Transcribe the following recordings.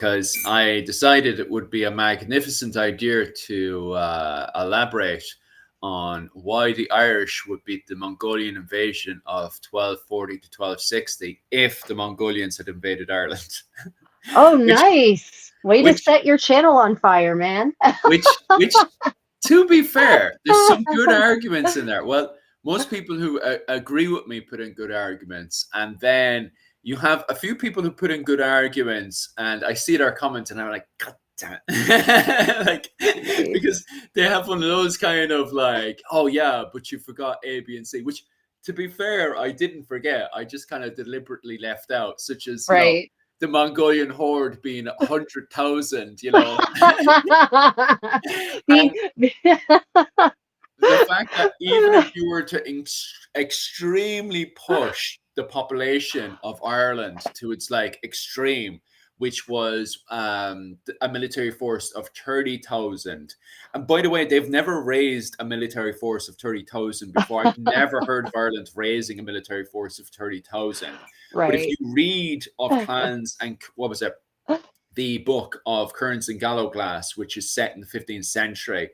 because I decided it would be a magnificent idea to elaborate on why the Irish would beat the Mongolian invasion of 1240 to 1260 if the Mongolians had invaded Ireland. Oh, which, nice. Way to which, set your channel on fire, man. which, to be fair, there's some good arguments in there. Well, most people who agree with me put in good arguments, and then you have a few people who put in good arguments, and I see their comments, and I'm like, God damn it. Like, Nice. because they have one of those kind of like, oh yeah, but you forgot A, B, and C, which to be fair, I didn't forget. I just kind of deliberately left out, such as, Right. the Mongolian horde being 100,000, Being and the fact that even if you were to extremely push the population of Ireland to its like extreme, which was a military force of 30,000. And by the way, they've never raised a military force of 30,000 before. I've never heard of Ireland raising a military force of 30,000. But if you right. read of clans and what was it? The book of Currents and Gallowglass, which is set in the 15th century,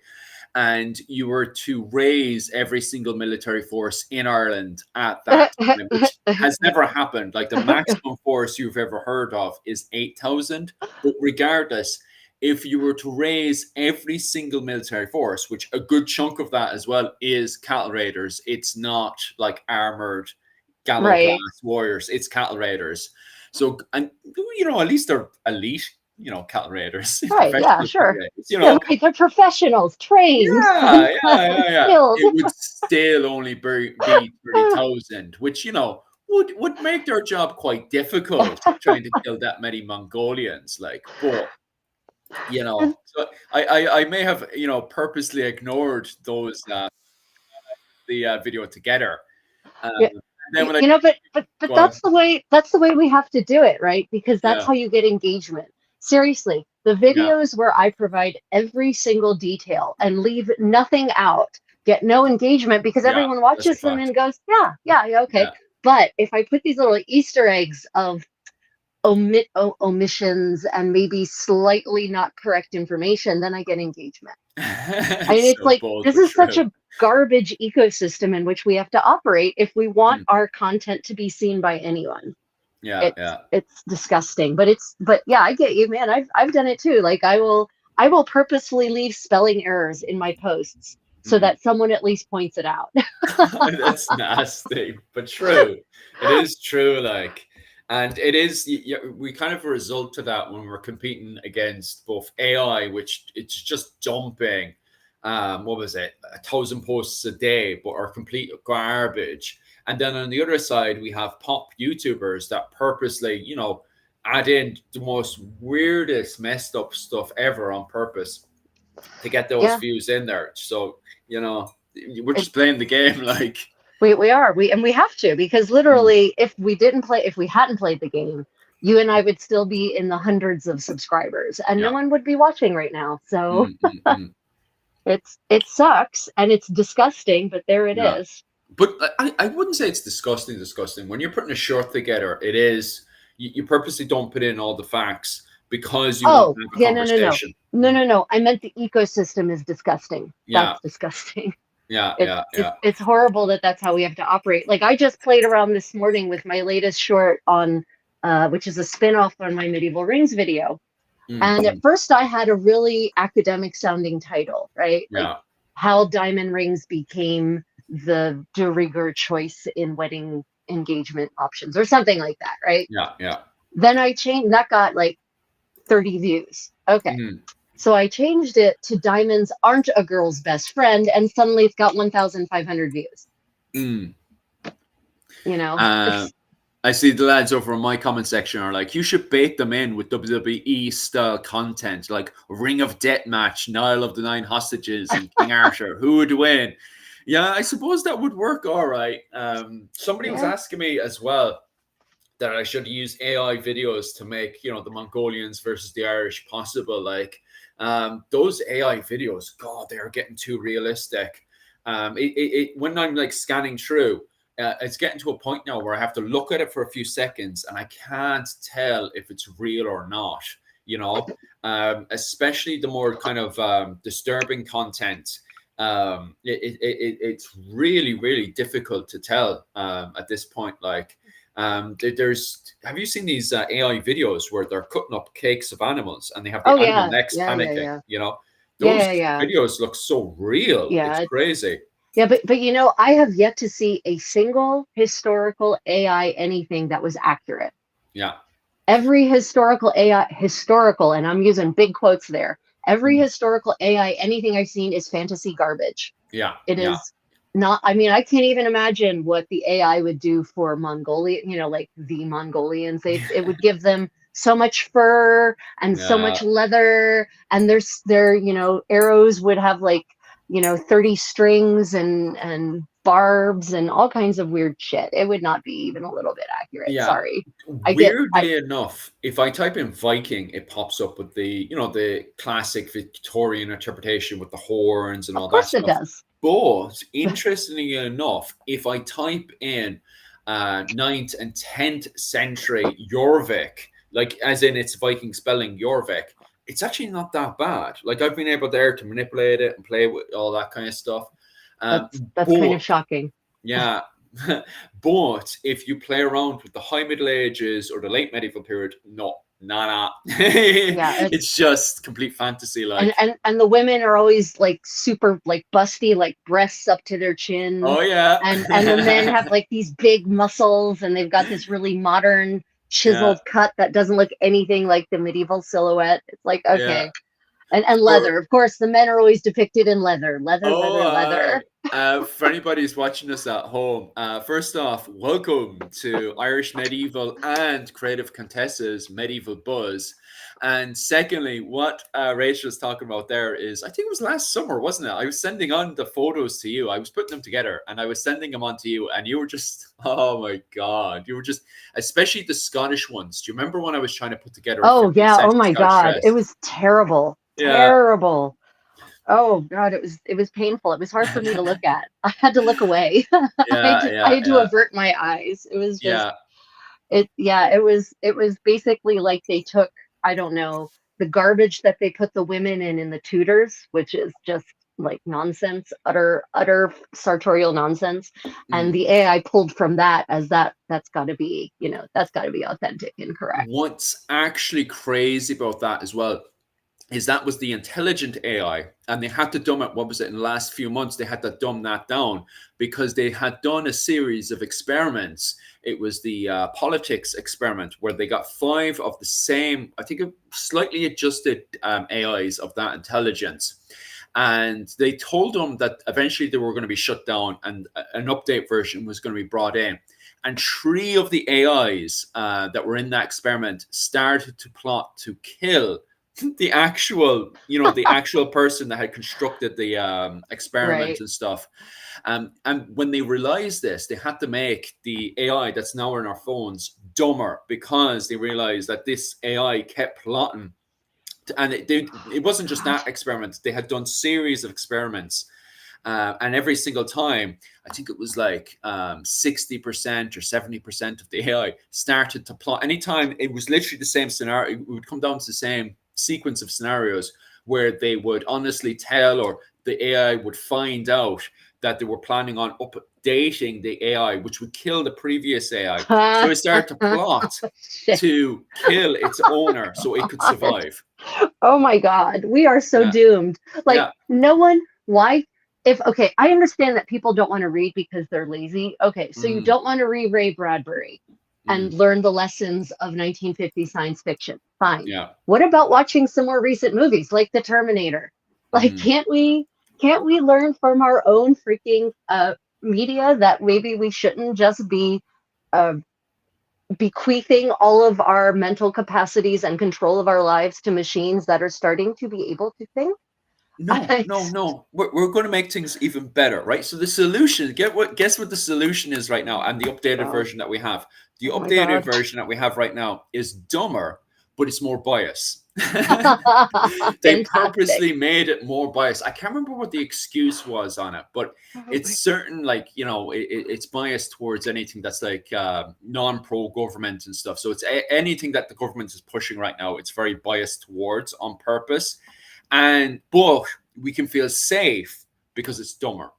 and you were to raise every single military force in Ireland at that time, which has never happened. Like the maximum force you've ever heard of is 8,000. But regardless, if you were to raise every single military force, which a good chunk of that as well is cattle raiders, it's not like armored Right. Gallowglass warriors, it's cattle raiders. So, and at least they're elite, cattle raiders, Right. Yeah, professional cattle sure. raiders, Yeah, right. They're professionals, trained, yeah, yeah, yeah, yeah. skilled. It would still only be 30,000, which, would make their job quite difficult trying to kill that many Mongolians. Like, but, so I may have, purposely ignored those, the video together. Yeah. Then when I But go on, that's the way we have to do it, right? Because that's yeah, how you get engagement. Seriously, the yeah, videos where I provide every single detail and leave nothing out get no engagement because yeah, everyone that's a watches them fact. and goes, yeah, yeah, yeah, okay. Yeah. But if I put these little Easter eggs of omissions and maybe slightly not correct information, then I get engagement. I mean, it's So like bold this but is such true. a garbage ecosystem in which we have to operate if we want Mm. our content to be seen by anyone. Yeah, It's yeah. it's disgusting, but yeah, I get you, man. I've done it too. Like I will purposefully leave spelling errors in my posts so Mm. that someone at least points it out. That's nasty, but true. It is true, like, and it is. We kind of result to that when we're competing against both AI, which it's just dumping. What was it? 1,000 posts a day, but are complete garbage. And then on the other side, we have pop YouTubers that purposely, add in the most weirdest, messed up stuff ever on purpose to get those Yeah, views in there. So, we're it, just playing the game like. we have to because Mm, literally if we hadn't played the game, you and I would still be in the hundreds of subscribers and no yeah. one would be watching right now. So Mm, mm, mm, it sucks and it's disgusting, but there it yeah. is. But I wouldn't say it's disgusting. When you're putting a shirt together, it is, you purposely don't put in all the facts because you want Oh, to have a yeah, no, no, no. conversation. No, no, no. I meant the ecosystem is disgusting. Yeah, That's disgusting. yeah, It's yeah, it's yeah. it's horrible that that's how we have to operate. Like I just played around this morning with my latest short on which is a spin-off on my medieval rings video. Mm, And at mm, first I had a really academic sounding title, right? Like yeah, how diamond rings became the de rigueur choice in wedding engagement options or something like that, right? yeah, yeah. Then I changed that got like 30 views. Okay. Mm, So I changed it to diamonds aren't a girl's best friend and suddenly it's got 1,500 views. mm. You know, Uh, it's I see the lads over in my comment section are like, you should bait them in with WWE style content, like Ring of Death match, Nile of the Nine Hostages, and King Arthur. Who would win? Yeah, I suppose that would work all right. Somebody was yeah. asking me as well that I should use AI videos to make, the Mongolians versus the Irish possible. Like, those AI videos, God, they are getting too realistic. When I'm like scanning through, it's getting to a point now where I have to look at it for a few seconds and I can't tell if it's real or not. especially the more kind of disturbing content. It's really, really difficult to tell at this point. Like, there's, have you seen these AI videos where they're cutting up cakes of animals and they have the Oh animal yeah, necks yeah, yeah, panicking? yeah, Those yeah, yeah, videos look so real. It's yeah. crazy. Yeah, but I have yet to see a single historical AI anything that was accurate. Yeah. Every historical AI, historical, and I'm using big quotes there. Every historical AI anything I've seen is fantasy garbage. Yeah. It Yeah. is not, I mean, I can't even imagine what the AI would do for Mongolia, like the Mongolians. It would give them so much fur and so Yeah. much leather, and their arrows would have like 30 strings and barbs and all kinds of weird shit. It would not be even a little bit accurate. Yeah. Sorry. I Weirdly enough, if I type in Viking, it pops up with the classic Victorian interpretation with the horns and Of all that course it stuff. does. But interestingly enough, if I type in 9th and 10th century Jorvik, like as in it's Viking spelling Jorvik, it's actually not that bad. Like I've been able there to manipulate it and play with all that kind of stuff. That's kind But of shocking. yeah. But if you play around with the high Middle Ages or the late medieval period, no, nah. Yeah, It's just complete fantasy. Like, and the women are always like super like busty, like breasts up to their chin, oh yeah, and the men have like these big muscles, and they've got this really modern yeah, chiseled cut that doesn't look anything like the medieval silhouette. It's like, yeah. okay. And Or leather, of course, the men are always depicted in leather, leather, oh, leather, leather. for anybody who's watching us at home, first off, welcome to Irish Medieval and Creative Contessa's Medieval Buzz. And secondly, what Rachel was talking about there is, I think it was last summer, wasn't it? I was sending on the photos to you. I was putting them together and I was sending them on to you. And you were just, oh my God, you were just, especially the Scottish ones. Do you remember when I was trying to put together a Oh 15th yeah, oh century my Scottish God, it dress? was terrible, Yeah. terrible. Oh God, it was painful. It was hard for me to look at. I had to look away. Yeah, I yeah, had to yeah, avert my eyes. It was just yeah. yeah, it was basically like they took, I don't know, the garbage that they put the women in the Tudors, which is just like nonsense, utter sartorial nonsense, and Mm. the AI pulled from that as that's got to be, that's got to be authentic and correct. What's actually crazy about that as well is that was the intelligent AI, and they had to dumb it. What was it in the last few months? They had to dumb that down because they had done a series of experiments. It was the politics experiment where they got 5 of the same, I think, slightly adjusted AIs of that intelligence. And they told them that eventually they were going to be shut down and an update version was going to be brought in. And 3 of the AIs that were in that experiment started to plot to kill the actual person that had constructed the experiment Right. and stuff. And when they realized this, they had to make the AI that's now in our phones dumber because they realized that this AI kept plotting. And it wasn't just God. that experiment. They had done series of experiments. And every single time, I think it was like 60% or 70% of the AI started to plot. Anytime it was literally the same scenario, it would come down to the same sequence of scenarios where they would honestly tell, or the AI would find out that they were planning on updating the AI, which would kill the previous AI. So it started to plot Shit. to kill its owner so it could survive. Oh my God, we are so Yeah, doomed. Like, yeah, no one, why? If, okay, I understand that people don't want to read because they're lazy. Okay, so you mm, don't want to read Ray Bradbury and mm, learn the lessons of 1950 science fiction. Fine. yeah, What about watching some more recent movies like The Terminator? Like, mm. can't we learn from our own freaking media that maybe we shouldn't just be uh, bequeathing all of our mental capacities and control of our lives to machines that are starting to be able to think? No, no, no. We're going to make things even better, right? So the solution, guess what the solution is right now, and the updated God. version that we have. The Oh my updated God. version that we have right now is dumber, but it's more biased. They Fantastic. purposely made it more biased. I can't remember what the excuse was on it, but it's certain, like, it's biased towards anything that's like non-pro government and stuff. So it's anything that the government is pushing right now, it's very biased towards on purpose. And but we can feel safe because it's dumber.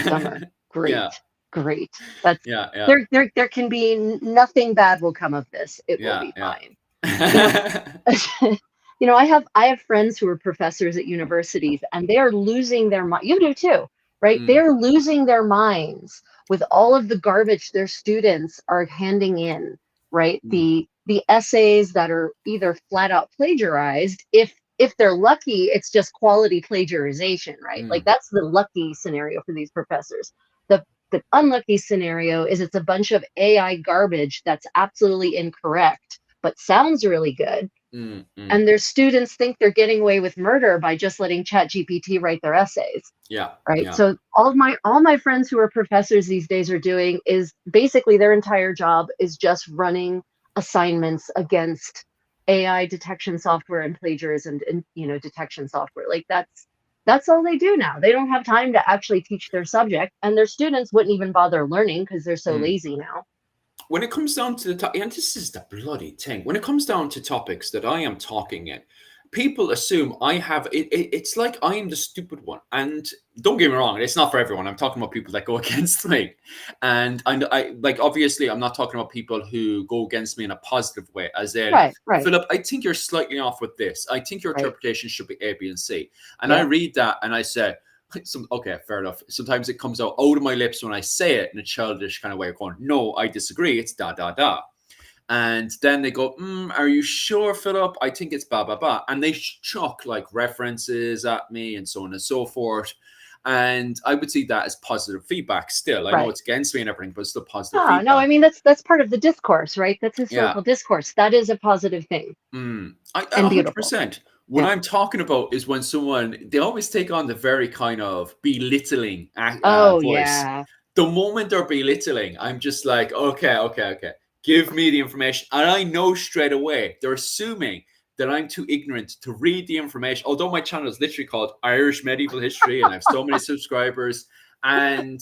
Dumber. Great. Yeah, Great. That's yeah, yeah, there can be nothing bad will come of this. It will yeah, be yeah. fine. You know, I have friends who are professors at universities, and they are losing their mind. You do too, right? They Mm, are losing their minds with all of the garbage their students are handing in, right? mm, The essays that are either flat out plagiarized, if they're lucky, it's just quality plagiarization, right? Like mm. that's the lucky scenario for these professors. The unlucky scenario is it's a bunch of AI garbage that's absolutely incorrect, but sounds really good, Mm, mm. and their students think they're getting away with murder by just letting ChatGPT write their essays, Yeah, right? yeah. So all my friends who are professors these days are doing is basically their entire job is just running assignments against AI detection software and plagiarism and detection software. Like that's all they do now. They don't have time to actually teach their subject, and their students wouldn't even bother learning because they're so Mm. lazy now. When it comes down to the top, and this is the bloody thing, when it comes down to topics that I am talking in, people assume I have it's like I am the stupid one. And don't get me wrong, it's not for everyone. I'm talking about people that go against me. And I like, obviously, I'm not talking about people who go against me in a positive way, as in, Right, right, Philip, I think you're slightly off with this. I think your right. interpretation should be A, B, and C. And I Yeah. read that and I say, okay, fair enough. Sometimes it comes out of my lips when I say it in a childish kind of way of going, no, I disagree. It's da da da. And then they go, are you sure, Philip? I think it's blah, blah, blah. And they chuck like references at me and so on and so forth. And I would see that as positive feedback still. I know Right. it's against me and everything, but it's still positive No, I feedback. mean that's part of the discourse, right? That's Yeah. historical discourse. That is a positive thing I and beautiful. 100%. What Yeah. I'm talking about is when they always take on the very kind of belittling Oh voice. yeah. The moment they're belittling, I'm just like, okay, okay, okay. Give me the information. And I know straight away, they're assuming that I'm too ignorant to read the information. Although my channel is literally called Irish Medieval History and I have so many subscribers. And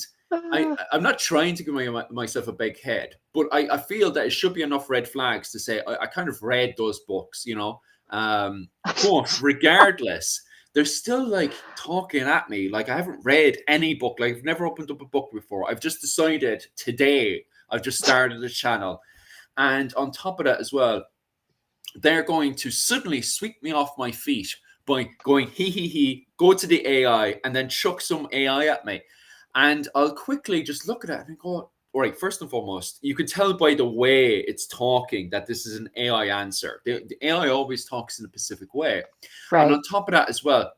I'm not trying to give myself a big head, but I feel that it should be enough red flags to say I kind of read those books, but regardless, they're still like talking at me like I haven't read any book. Like I've never opened up a book before. I've just decided today. I've just started a channel, and on top of that as well, they're going to suddenly sweep me off my feet by going he, go to the AI, and then chuck some AI at me. And I'll quickly just look at it and go, all right, first and foremost, you can tell by the way it's talking that this is an AI answer. The AI always talks in a specific way. And Right. on top of that as well,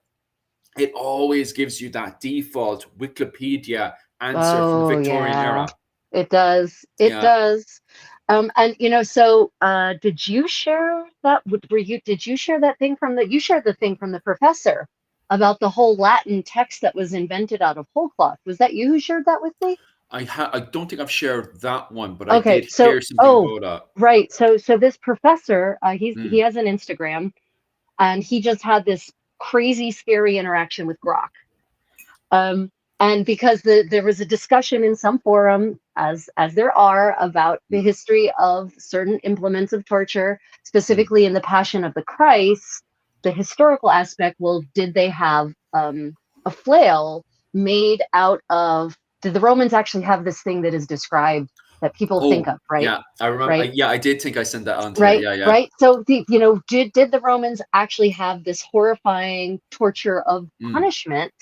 it always gives you that default Wikipedia answer from the Oh Victorian yeah. era. It does. It Yeah. does. And so did you share that? Did you share that thing you shared the thing from the professor about the whole Latin text that was invented out of whole cloth? Was that you who shared that with me? I don't think I've shared that one, but I Okay, did so hear something about that. right, so this professor, he Mm, has an Instagram, and he just had this crazy, scary interaction with Grok. Um, and because there was a discussion in some forum, as there are, about the mm, history of certain implements of torture, mm. specifically in the Passion of the Christ, the historical aspect. Well, did they have a flail made out of? Did the Romans actually have this thing that is described that people think Oh, of, right? yeah, I remember. Right? Yeah, I did think I sent that on to you. Right, Yeah, yeah. right. So did the Romans actually have this horrifying torture of Mm, punishment?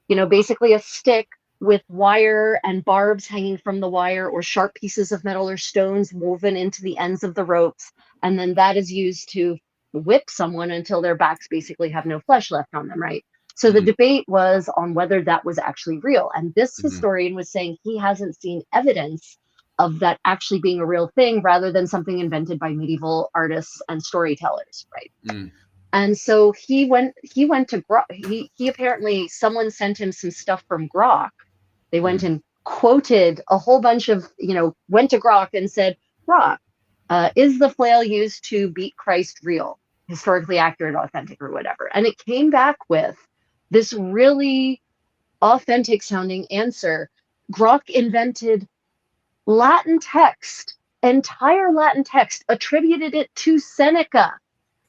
Basically a stick with wire and barbs hanging from the wire, or sharp pieces of metal or stones woven into the ends of the ropes, and then that is used to whip someone until their backs basically have no flesh left on them, right? So the mm, debate was on whether that was actually real, and this mm, historian was saying he hasn't seen evidence of that actually being a real thing, rather than something invented by medieval artists and storytellers, right? mm, And so he went to Grok. He apparently, someone sent him some stuff from Grok. They went mm. and quoted a whole bunch of, went to Grok and said, Grok, is the flail used to beat Christ real? historically accurate, authentic, or whatever. And it came back with this really authentic sounding answer. Grok invented Latin text, entire Latin text, attributed it to Seneca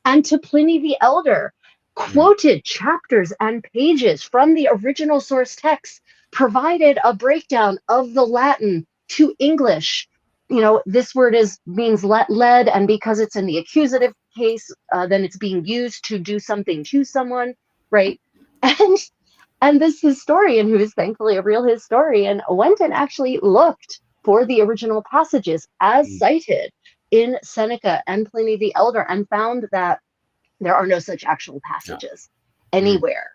and to Pliny the Elder, quoted chapters and pages from the original source text, provided a breakdown of the Latin to English. You know, this word means led, and because it's in the accusative case, then it's being used to do something to someone, right? And and this historian, who is thankfully a real historian, went and actually looked for the original passages as cited in Seneca and Pliny the Elder, and found that there are no such actual passages anywhere,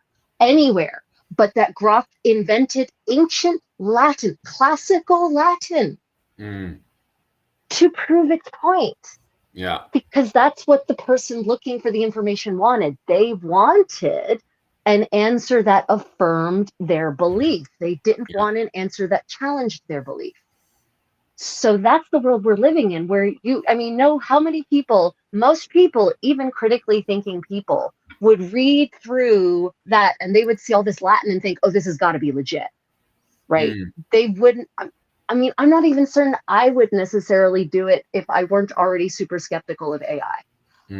but that Grok invented ancient Latin, classical Latin, to prove its point. Yeah. Because that's what the person looking for the information wanted. They wanted an answer that affirmed their belief. They didn't want an answer that challenged their belief. So that's the world we're living in, where know how many people, most people, even critically thinking people, would read through that and they would see all this Latin and think, oh, this has got to be legit, right? They wouldn't. I'm not even certain I would necessarily do it if I weren't already super skeptical of AI.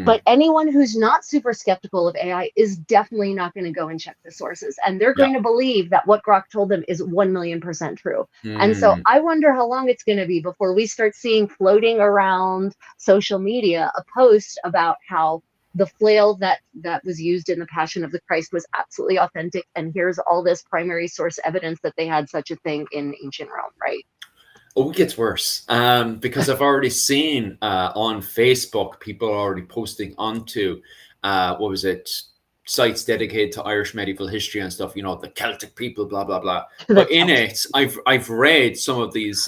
But anyone who's not super skeptical of AI is definitely not going to go and check the sources. And they're going to believe that what Grok told them is 1,000,000% true. And so I wonder how long it's going to be before we start seeing floating around social media a post about how the flail that was used in the Passion of the Christ was absolutely authentic. And here's all this primary source evidence that they had such a thing in ancient Rome, right? Oh, it gets worse, because I've already seen on Facebook people are already posting onto sites dedicated to Irish medieval history and stuff. You know, the Celtic people, blah blah blah. But in it, I've read some of these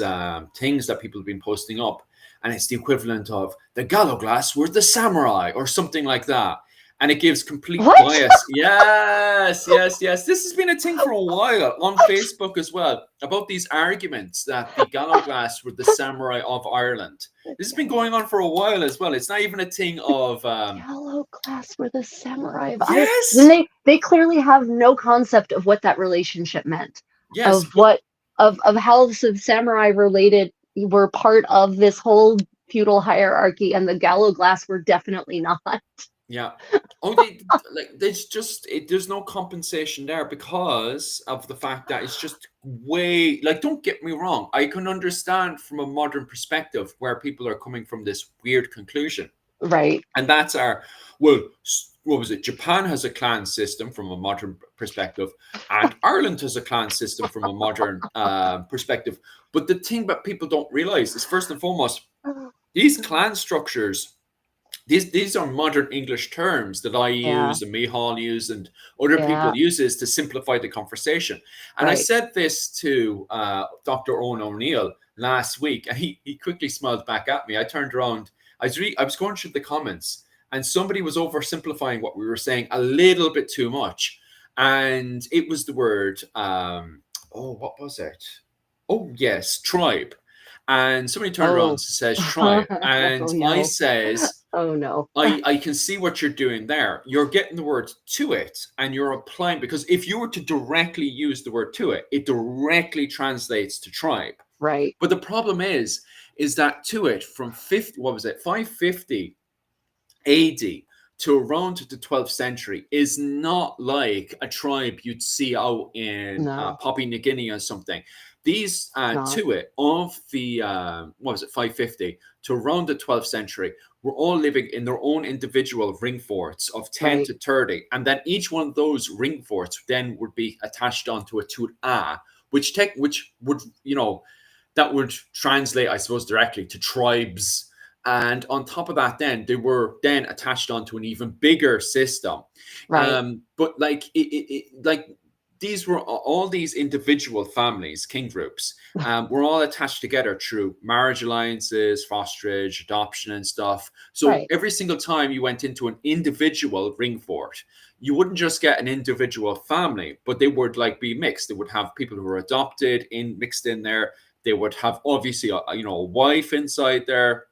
things that people have been posting up, and it's the equivalent of the Galloglass were the samurai or something like that. And it gives complete bias. Yes. This has been a thing for a while on Facebook as well, about these arguments that the Galloglass were the samurai of Ireland. This has been going on for a while as well. It's not even a thing of Galloglass were the samurai of Ireland. Then they clearly have no concept of what that relationship meant. Yes, of how the samurai were part of this whole feudal hierarchy, and the Galloglass were definitely not. Yeah. Oh, there's no compensation there because of the fact that it's just way, like, don't get me wrong, I can understand from a modern perspective where people are coming from this weird conclusion. Right. And that's Japan has a clan system from a modern perspective, and Ireland has a clan system from a modern perspective. But the thing that people don't realize is, first and foremost, these clan structures, these are modern English terms that I use and Mihal use and other people uses to simplify the conversation. And I said this to Dr. Owen O'Neill last week, and he quickly smiled back at me. I turned around. I was going through the comments, and somebody was oversimplifying what we were saying a little bit too much. And it was the word, what was it? Oh, yes, tribe. And somebody turned around and says tribe. And I says, oh no, I can see what you're doing there. You're getting the word to it and you're applying, because if you were to directly use the word to it, it directly translates to tribe. Right. But the problem is that to it from 550 AD to around the 12th century is not like a tribe you'd see out in Papua New Guinea or something. These to it of the 550 to around the 12th century were all living in their own individual ring forts of 10 to 30, and then each one of those ring forts then would be attached onto a tuat, which would, that would translate, I suppose, directly to tribes. And on top of that, then they were then attached onto an even bigger system. Right. But these were all these individual families, king groups, were all attached together through marriage alliances, fosterage, adoption, and stuff. So every single time you went into an individual ring fort, you wouldn't just get an individual family, but they would be mixed. They would have people who were adopted mixed in there. They would have obviously a wife inside there.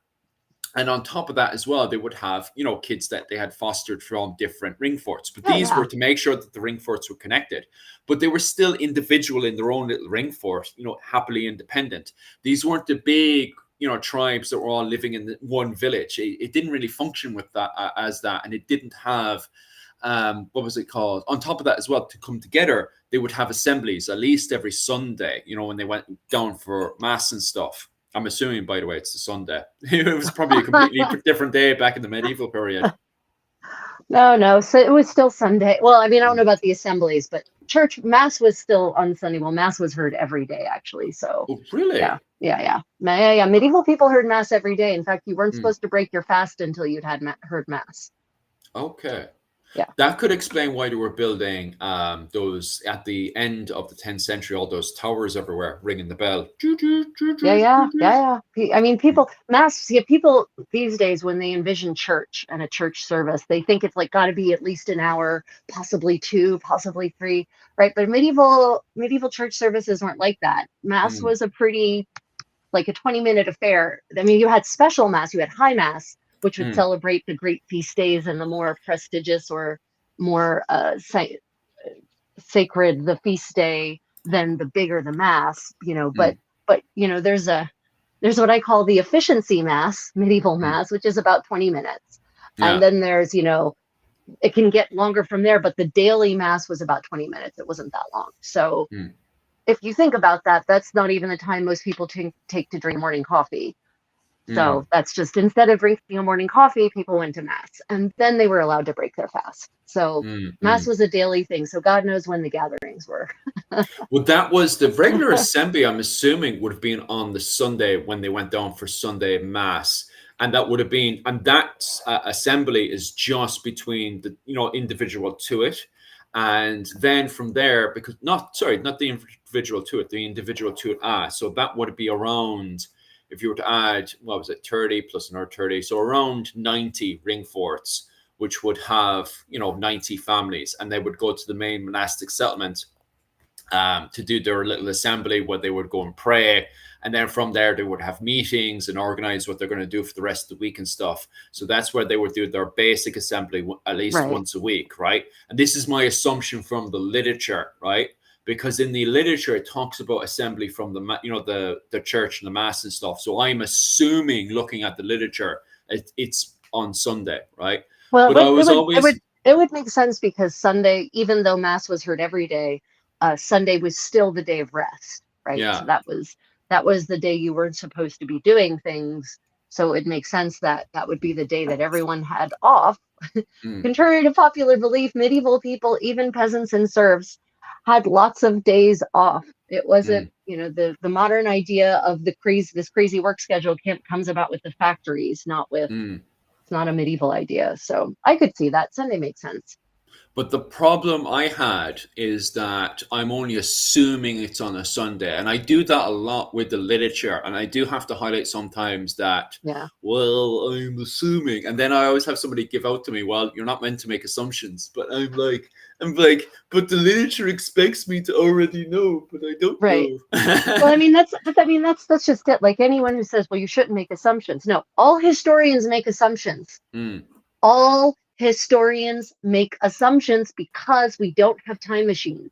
And on top of that as well, they would have, kids that they had fostered from different ring forts. But Yeah, these yeah. were to make sure that the ring forts were connected. But they were still individual in their own little ring fort, happily independent. These weren't the big, tribes that were all living in one village. It didn't really function with that as that. And it didn't have, what was it called? On top of that as well, to come together, they would have assemblies at least every Sunday, when they went down for mass and stuff. I'm assuming, by the way, it's the Sunday. It was probably a completely different day back in the medieval period. No. So it was still Sunday. Well, I mean, I don't know about the assemblies, but church mass was still on Sunday. Well, mass was heard every day, actually. So, Oh, really? yeah. Medieval people heard mass every day. In fact, you weren't Mm. supposed to break your fast until you'd heard mass. Okay. Yeah. That could explain why they were building those at the end of the 10th century, all those towers everywhere, ringing the bell. Yeah. I mean, people these days, when they envision church and a church service, they think it's like got to be at least an hour, possibly 2, possibly 3, right? But medieval church services weren't like that. Mass was a pretty like a 20-minute affair. I mean, you had special mass, you had high mass, which would celebrate the great feast days and the more prestigious or more sacred the feast day, then the bigger the mass, but there's what I call the efficiency mass, medieval mass, which is about 20 minutes. And then there's, it can get longer from there, but the daily mass was about 20 minutes. It wasn't that long. So if you think about that, that's not even the time most people take to drink morning coffee. So that's just, instead of drinking a morning coffee, people went to mass, and then they were allowed to break their fast. So mass was a daily thing. So God knows when the gatherings were. Well, that was the regular assembly, I'm assuming, would have been on the Sunday when they went down for Sunday mass. And that would have been, and that assembly is just between the, individual to it. And then from there, not the individual to it, the individual to it. So that would be around, if you were to add, what was it, 30 plus another 30, so around 90 ring forts, which would have, 90 families, and they would go to the main monastic settlement to do their little assembly where they would go and pray. And then from there, they would have meetings and organize what they're going to do for the rest of the week and stuff. So that's where they would do their basic assembly at least once a week, right? And this is my assumption from the literature, right? Because in the literature, it talks about assembly from the church and the mass and stuff. So I'm assuming, looking at the literature, it's on Sunday, right? Well, but it would make sense, because Sunday, even though mass was heard every day, Sunday was still the day of rest, right? Yeah. So that was the day you weren't supposed to be doing things. So it makes sense that would be the day that everyone had off. Contrary to popular belief, medieval people, even peasants and serfs, had lots of days off. It wasn't, the modern idea of this crazy work schedule comes about with the factories, not with. It's not a medieval idea. So I could see that. Sunday makes sense. But the problem I had is that I'm only assuming it's on a Sunday. And I do that a lot with the literature. And I do have to highlight sometimes that, well, I'm assuming. And then I always have somebody give out to me, well, you're not meant to make assumptions. But I'm like, but the literature expects me to already know, but I don't know. Well, I mean, that's just it. Like anyone who says, well, you shouldn't make assumptions. No, all historians make assumptions. All historians make assumptions because we don't have time machines,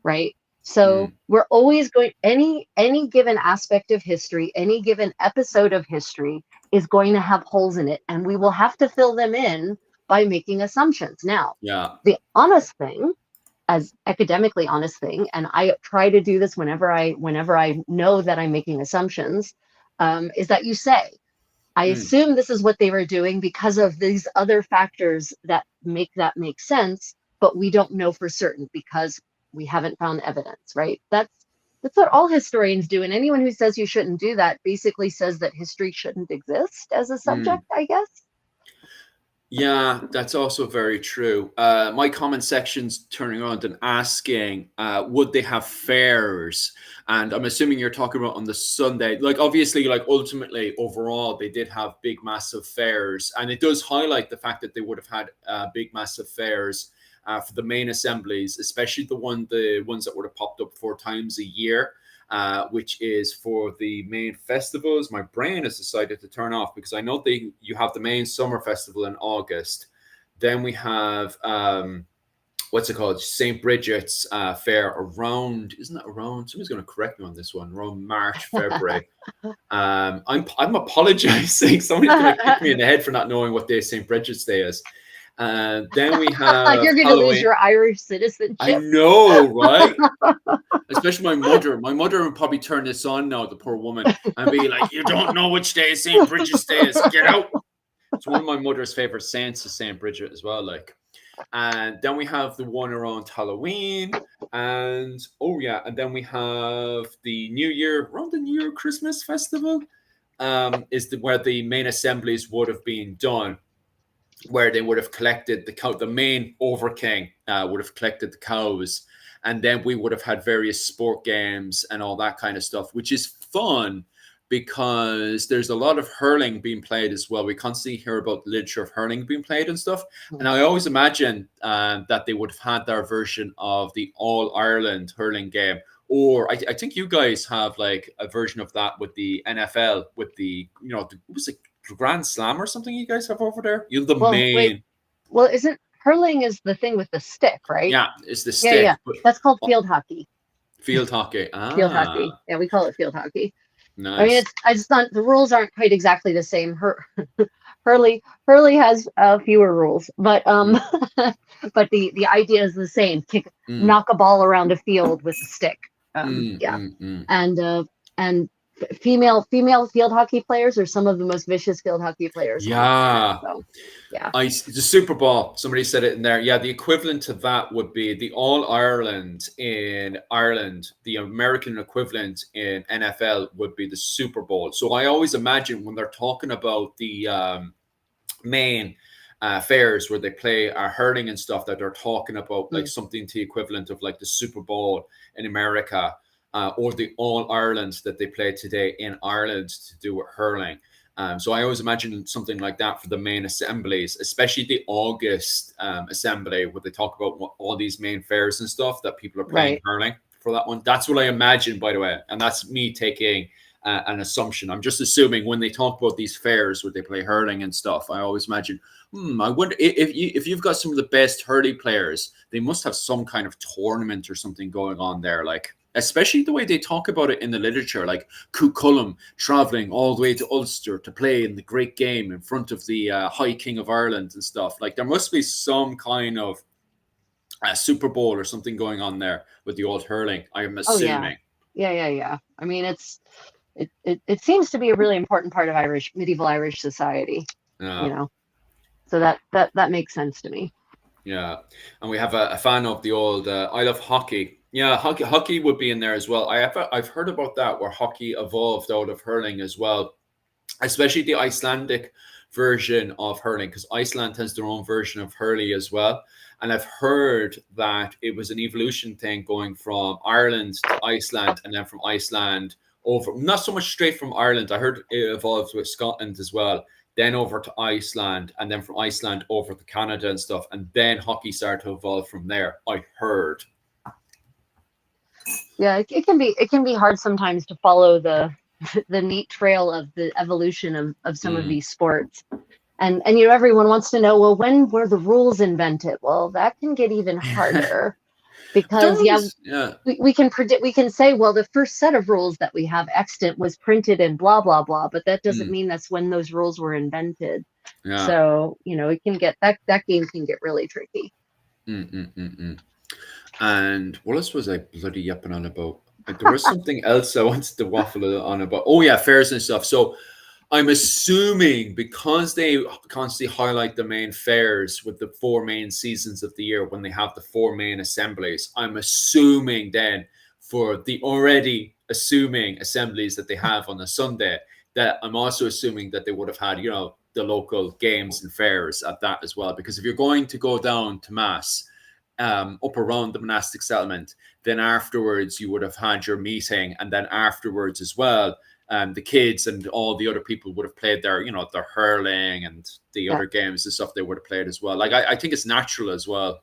right? So we're always going, any given aspect of history, any given episode of history is going to have holes in it, and we will have to fill them in by making assumptions. Now, the honest thing, as academically honest thing, and I try to do this whenever I know that I'm making assumptions, is that you say, I assume this is what they were doing because of these other factors that make sense, but we don't know for certain because we haven't found evidence, right? That's what all historians do. And anyone who says you shouldn't do that basically says that history shouldn't exist as a subject, I guess. Yeah, that's also very true. My comment section's turning around and asking, would they have fairs? And I'm assuming you're talking about on the Sunday. Like, obviously, like ultimately, overall, they did have big, massive fairs. And it does highlight the fact that they would have had big, massive fairs for the main assemblies, especially the ones that would have popped up 4 times a year. which is for the main festivals. My brain has decided to turn off because I know you have the main summer festival in August. Then we have what's it called? St. Bridget's fair around, isn't that around? Somebody's going to correct me on this one. Around March, February. I'm apologizing. Somebody's going to kick me in the head for not knowing what day St. Bridget's Day is. Then we have You're going to lose your Irish citizenship. I know, right? Especially my mother. My mother would probably turn this on now, the poor woman, and be like, "You don't know which day St. Bridget's Day is. Get out." It's one of my mother's favorite saints is St. Bridget as well. Like, and then we have the one around Halloween, and and then we have the New Year, around the New Year Christmas festival, is where the main assemblies would have been done, where they would have collected the cow. The main over king would have collected the cows, and then we would have had various sport games and all that kind of stuff, which is fun because there's a lot of hurling being played as well. We constantly hear about the literature of hurling being played and stuff. And I always imagine that they would have had their version of the All Ireland hurling game. Or I think you guys have like a version of that with the NFL, with the, was it Grand Slam or something you guys have over there? You're the main. Wait. Well, isn't hurling is the thing with the stick, right? Yeah, it's the stick. Yeah. That's called field hockey. Field hockey. Field hockey. Yeah, we call it field hockey. Nice. I mean, I just thought the rules aren't quite exactly the same. Hurley has fewer rules, but but the idea is the same. Knock a ball around a field with a stick. And female field hockey players are some of the most vicious field hockey players. Yeah. So, yeah. The Super Bowl, somebody said it in there. Yeah, the equivalent to that would be the All Ireland in Ireland. The American equivalent in NFL would be the Super Bowl. So I always imagine when they're talking about the main fairs where they play hurling and stuff, that they're talking about like something to the equivalent of like the Super Bowl in America. Or the All Ireland that they play today in Ireland to do with hurling. So I always imagine something like that for the main assemblies, especially the August assembly where they talk about all these main fairs and stuff that people are playing hurling for that one. That's what I imagine, by the way. And that's me taking an assumption. I'm just assuming when they talk about these fairs where they play hurling and stuff, I always imagine, I wonder if you've got some of the best hurling players, they must have some kind of tournament or something going on there, like, especially the way they talk about it in the literature, like Cuchulainn traveling all the way to Ulster to play in the great game in front of the High King of Ireland and stuff. Like, there must be some kind of Super Bowl or something going on there with the old hurling, I'm assuming. Yeah. I mean, it seems to be a really important part of medieval Irish society. So that makes sense to me. Yeah, and we have a fan of the old I love hockey. Yeah, hockey would be in there as well. I've heard about that, where hockey evolved out of hurling as well, especially the Icelandic version of hurling, because Iceland has their own version of hurling as well. And I've heard that it was an evolution thing going from Ireland to Iceland, and then from Iceland over, not so much straight from Ireland. I heard it evolved with Scotland as well, then over to Iceland, and then from Iceland over to Canada and stuff. And then hockey started to evolve from there, I heard. Yeah, it can be hard sometimes to follow the neat trail of the evolution of some of these sports. And everyone wants to know, well, when were the rules invented? Well, that can get even harder. Because we can predict, we can say, well, the first set of rules that we have extant was printed in blah blah blah, but that doesn't mean that's when those rules were invented. So it can get that game can get really tricky. And what else was I bloody yapping on about? There was something else I wanted to waffle on about. Oh yeah, fairs and stuff. So I'm assuming, because they constantly highlight the main fairs with the 4 main seasons of the year when they have the 4 main assemblies, I'm assuming then for the already assuming assemblies that they have on a Sunday, that I'm also assuming that they would have had, the local games and fairs at that as well. Because if you're going to go down to Mass up around the monastic settlement, then afterwards you would have had your meeting, and then afterwards as well, the kids and all the other people would have played their, their hurling and the other games and stuff they would have played as well. Like, I think it's natural as well.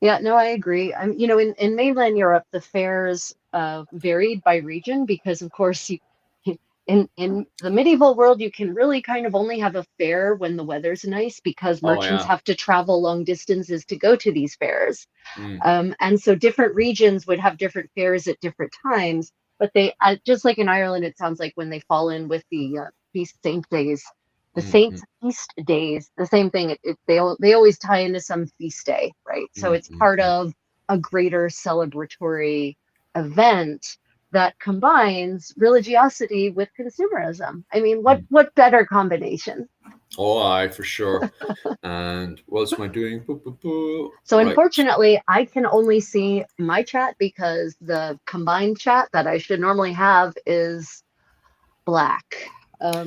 Yeah, no, I agree. In mainland Europe, the fairs varied by region because, of course, in the medieval world, you can really kind of only have a fair when the weather's nice because Oh merchants yeah. have to travel long distances to go to these fairs. Mm, And so different regions would have different fairs at different times. But they, just like in Ireland, it sounds like when they fall in with the feast saint days, the mm, saints mm, feast days, the same thing. They always tie into some feast day, right? So mm, it's mm, part mm. of a greater celebratory event that combines religiosity with consumerism. I mean, Mm. what better combination? Oh, I for sure. And what am I doing? Boo, boo, boo. So Right. unfortunately, I can only see my chat because the combined chat that I should normally have is black.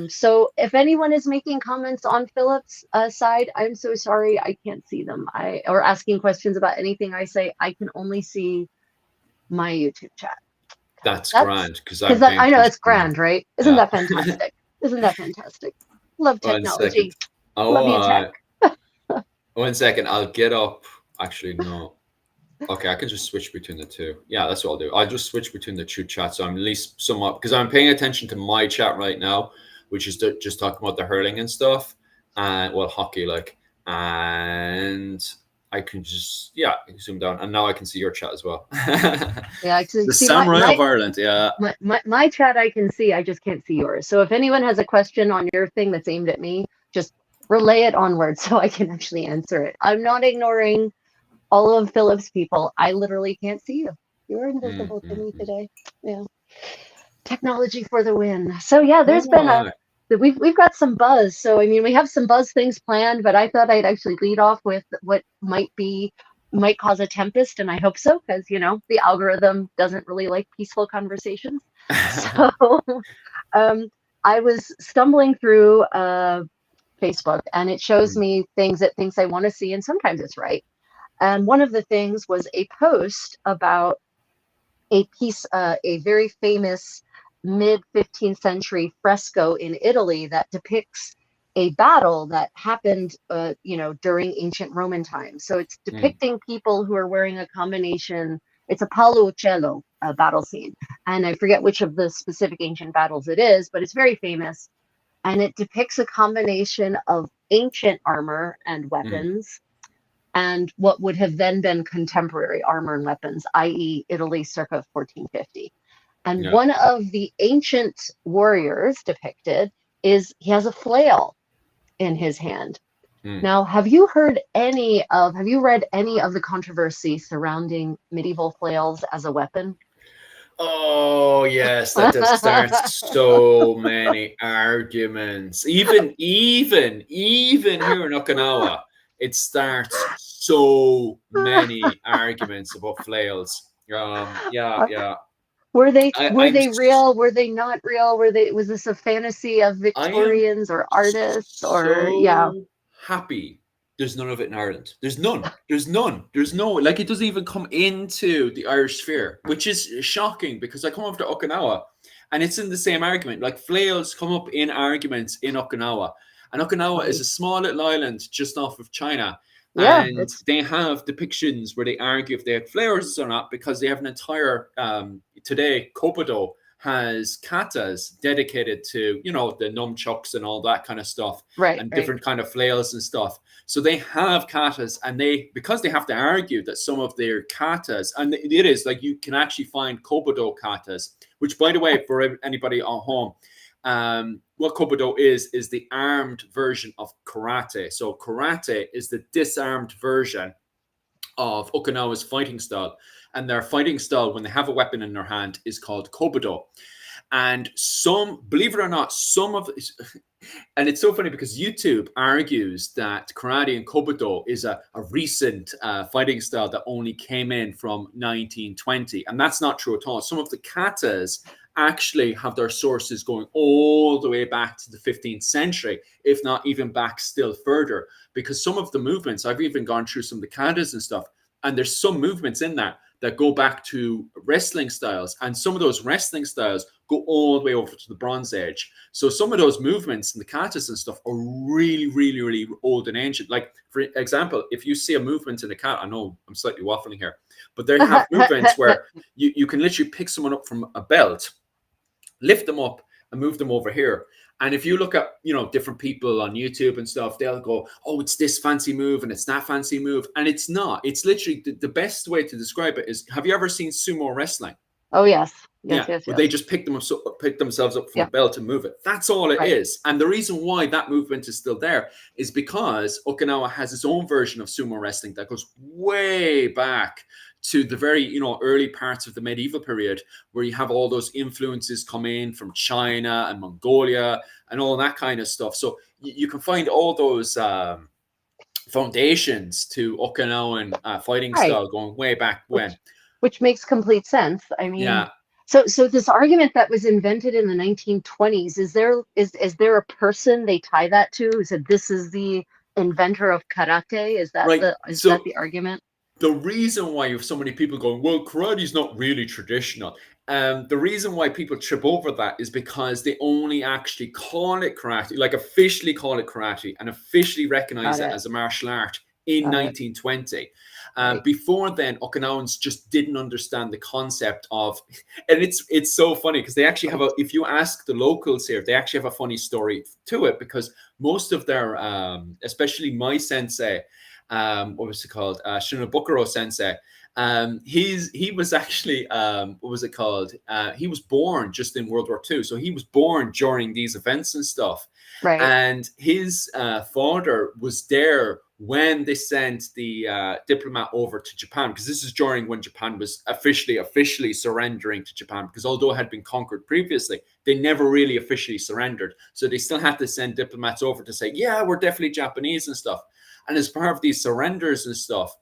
So if anyone is making comments on Philip's side, I'm so sorry I can't see them. Or asking questions about anything I say, I can only see my YouTube chat. That's That's grand because I'm paying I know attention it's to mine. grand, right? Isn't Yeah. that fantastic? Isn't that fantastic? Love One second. technology. Love Oh, you, tech. 1 second. I'll get up. Actually, no. Okay, I can just switch between the two. Yeah, that's what I'll do. I'll just switch between the two chats. So I'm at least somewhat because I'm paying attention to my chat right now, which is just talking about the hurling and stuff, and well, hockey like, and I can just zoom down, and now I can see your chat as well. Yeah, I can The see Samurai of Ireland. Yeah, my chat I can see, I just can't see yours. So if anyone has a question on your thing that's aimed at me, just relay it onward so I can actually answer it. I'm not ignoring all of Philip's people. I literally can't see you. You're mm, invisible to mm, me mm. today. Yeah. Technology for the win. So yeah, there's Oh, been we've got some buzz. So I mean, we have some buzz things planned, but I thought I'd actually lead off with what might cause a tempest, and I hope so because the algorithm doesn't really like peaceful conversations. So um, I was stumbling through Facebook, and it shows Mm, me things it thinks I want to see, and sometimes it's right. And one of the things was a post about a very famous mid 15th century fresco in Italy that depicts a battle that happened, during ancient Roman times. So it's mm, depicting people who are wearing a combination. It's a Paolo Uccello battle scene, and I forget which of the specific ancient battles it is, but it's very famous, and it depicts a combination of ancient armor and mm. weapons and what would have then been contemporary armor and weapons, i.e., Italy circa 1450. And Yeah. one of the ancient warriors depicted he has a flail in his hand. Mm. Now, have you read any of the controversy surrounding medieval flails as a weapon? Oh yes, that does start so many arguments. Even here in Okinawa, it starts so many arguments about flails. Yeah. Were they I, were I'm they real? Were they not real? Was this a fantasy of I am Victorians or artists or yeah, so happy there's none of it in Ireland. There's none. There's none. There's no like it doesn't even come into the Irish sphere, which is shocking because I come over to Okinawa and it's in the same argument. Like flails come up in arguments in Okinawa. And Okinawa is funny. a small little island just off of China. Yeah, And it's they have depictions where they argue if they had flares or not because they have an entire today Kobudo has katas dedicated to the nunchucks and all that kind of stuff right, and right. different kind of flails and stuff. So they have katas, and because they have to argue that some of their katas, and it is like you can actually find kobudo katas, which by the way, for anybody at home, what kobudo is the armed version of karate. So karate is the disarmed version of Okinawa's fighting style. And their fighting style, when they have a weapon in their hand, is called kobudo. And believe it or not, and it's so funny because YouTube argues that karate and kobudo is a recent fighting style that only came in from 1920. And that's not true at all. Some of the katas actually have their sources going all the way back to the 15th century, if not even back still further, because some of the movements, I've even gone through some of the katas and stuff, and there's some movements in that that go back to wrestling styles, and some of those wrestling styles go all the way over to the Bronze Age. So some of those movements and the katas and stuff are really, really, really old and ancient. Like, for example, if you see a movement in a kata, I know I'm slightly waffling here, but they have movements where you can literally pick someone up from a belt, lift them up, and move them over here. And if you look at, different people on YouTube and stuff, they'll go, oh, it's this fancy move and it's that fancy move. And it's not. It's literally the best way to describe it is, have you ever seen sumo wrestling? Oh, yes. Yeah, Yes. where they just pick themselves up from a belt and move it. That's all it is. And the reason why that movement is still there is because Okinawa has its own version of sumo wrestling that goes way back to the very, early parts of the medieval period, where you have all those influences come in from China and Mongolia and all that kind of stuff. So you can find all those foundations to Okinawan fighting style going way back when. Which makes complete sense. I mean, yeah. So this argument that was invented in the 1920s, is there a person they tie that to who said this is the inventor of karate? Is that that the argument? The reason why you have so many people going, well, karate is not really traditional. The reason why people trip over that is because they only actually call it karate, like officially call it karate and officially recognize it as a martial art in 1920. Before then, Okinawans just didn't understand the concept of, and it's so funny because they actually have if you ask the locals here, they actually have a funny story to it, because most of their, especially my sensei, what was it called? Shinobukuro sensei. He was actually, what was it called? He was born just in World War II. So he was born during these events and stuff. Right. And his father was there when they sent the diplomat over to Japan, because this is during when Japan was officially surrendering to Japan, because although it had been conquered previously, they never really officially surrendered. So they still had to send diplomats over to say, yeah, we're definitely Japanese and stuff. And as part of these surrenders and stuff,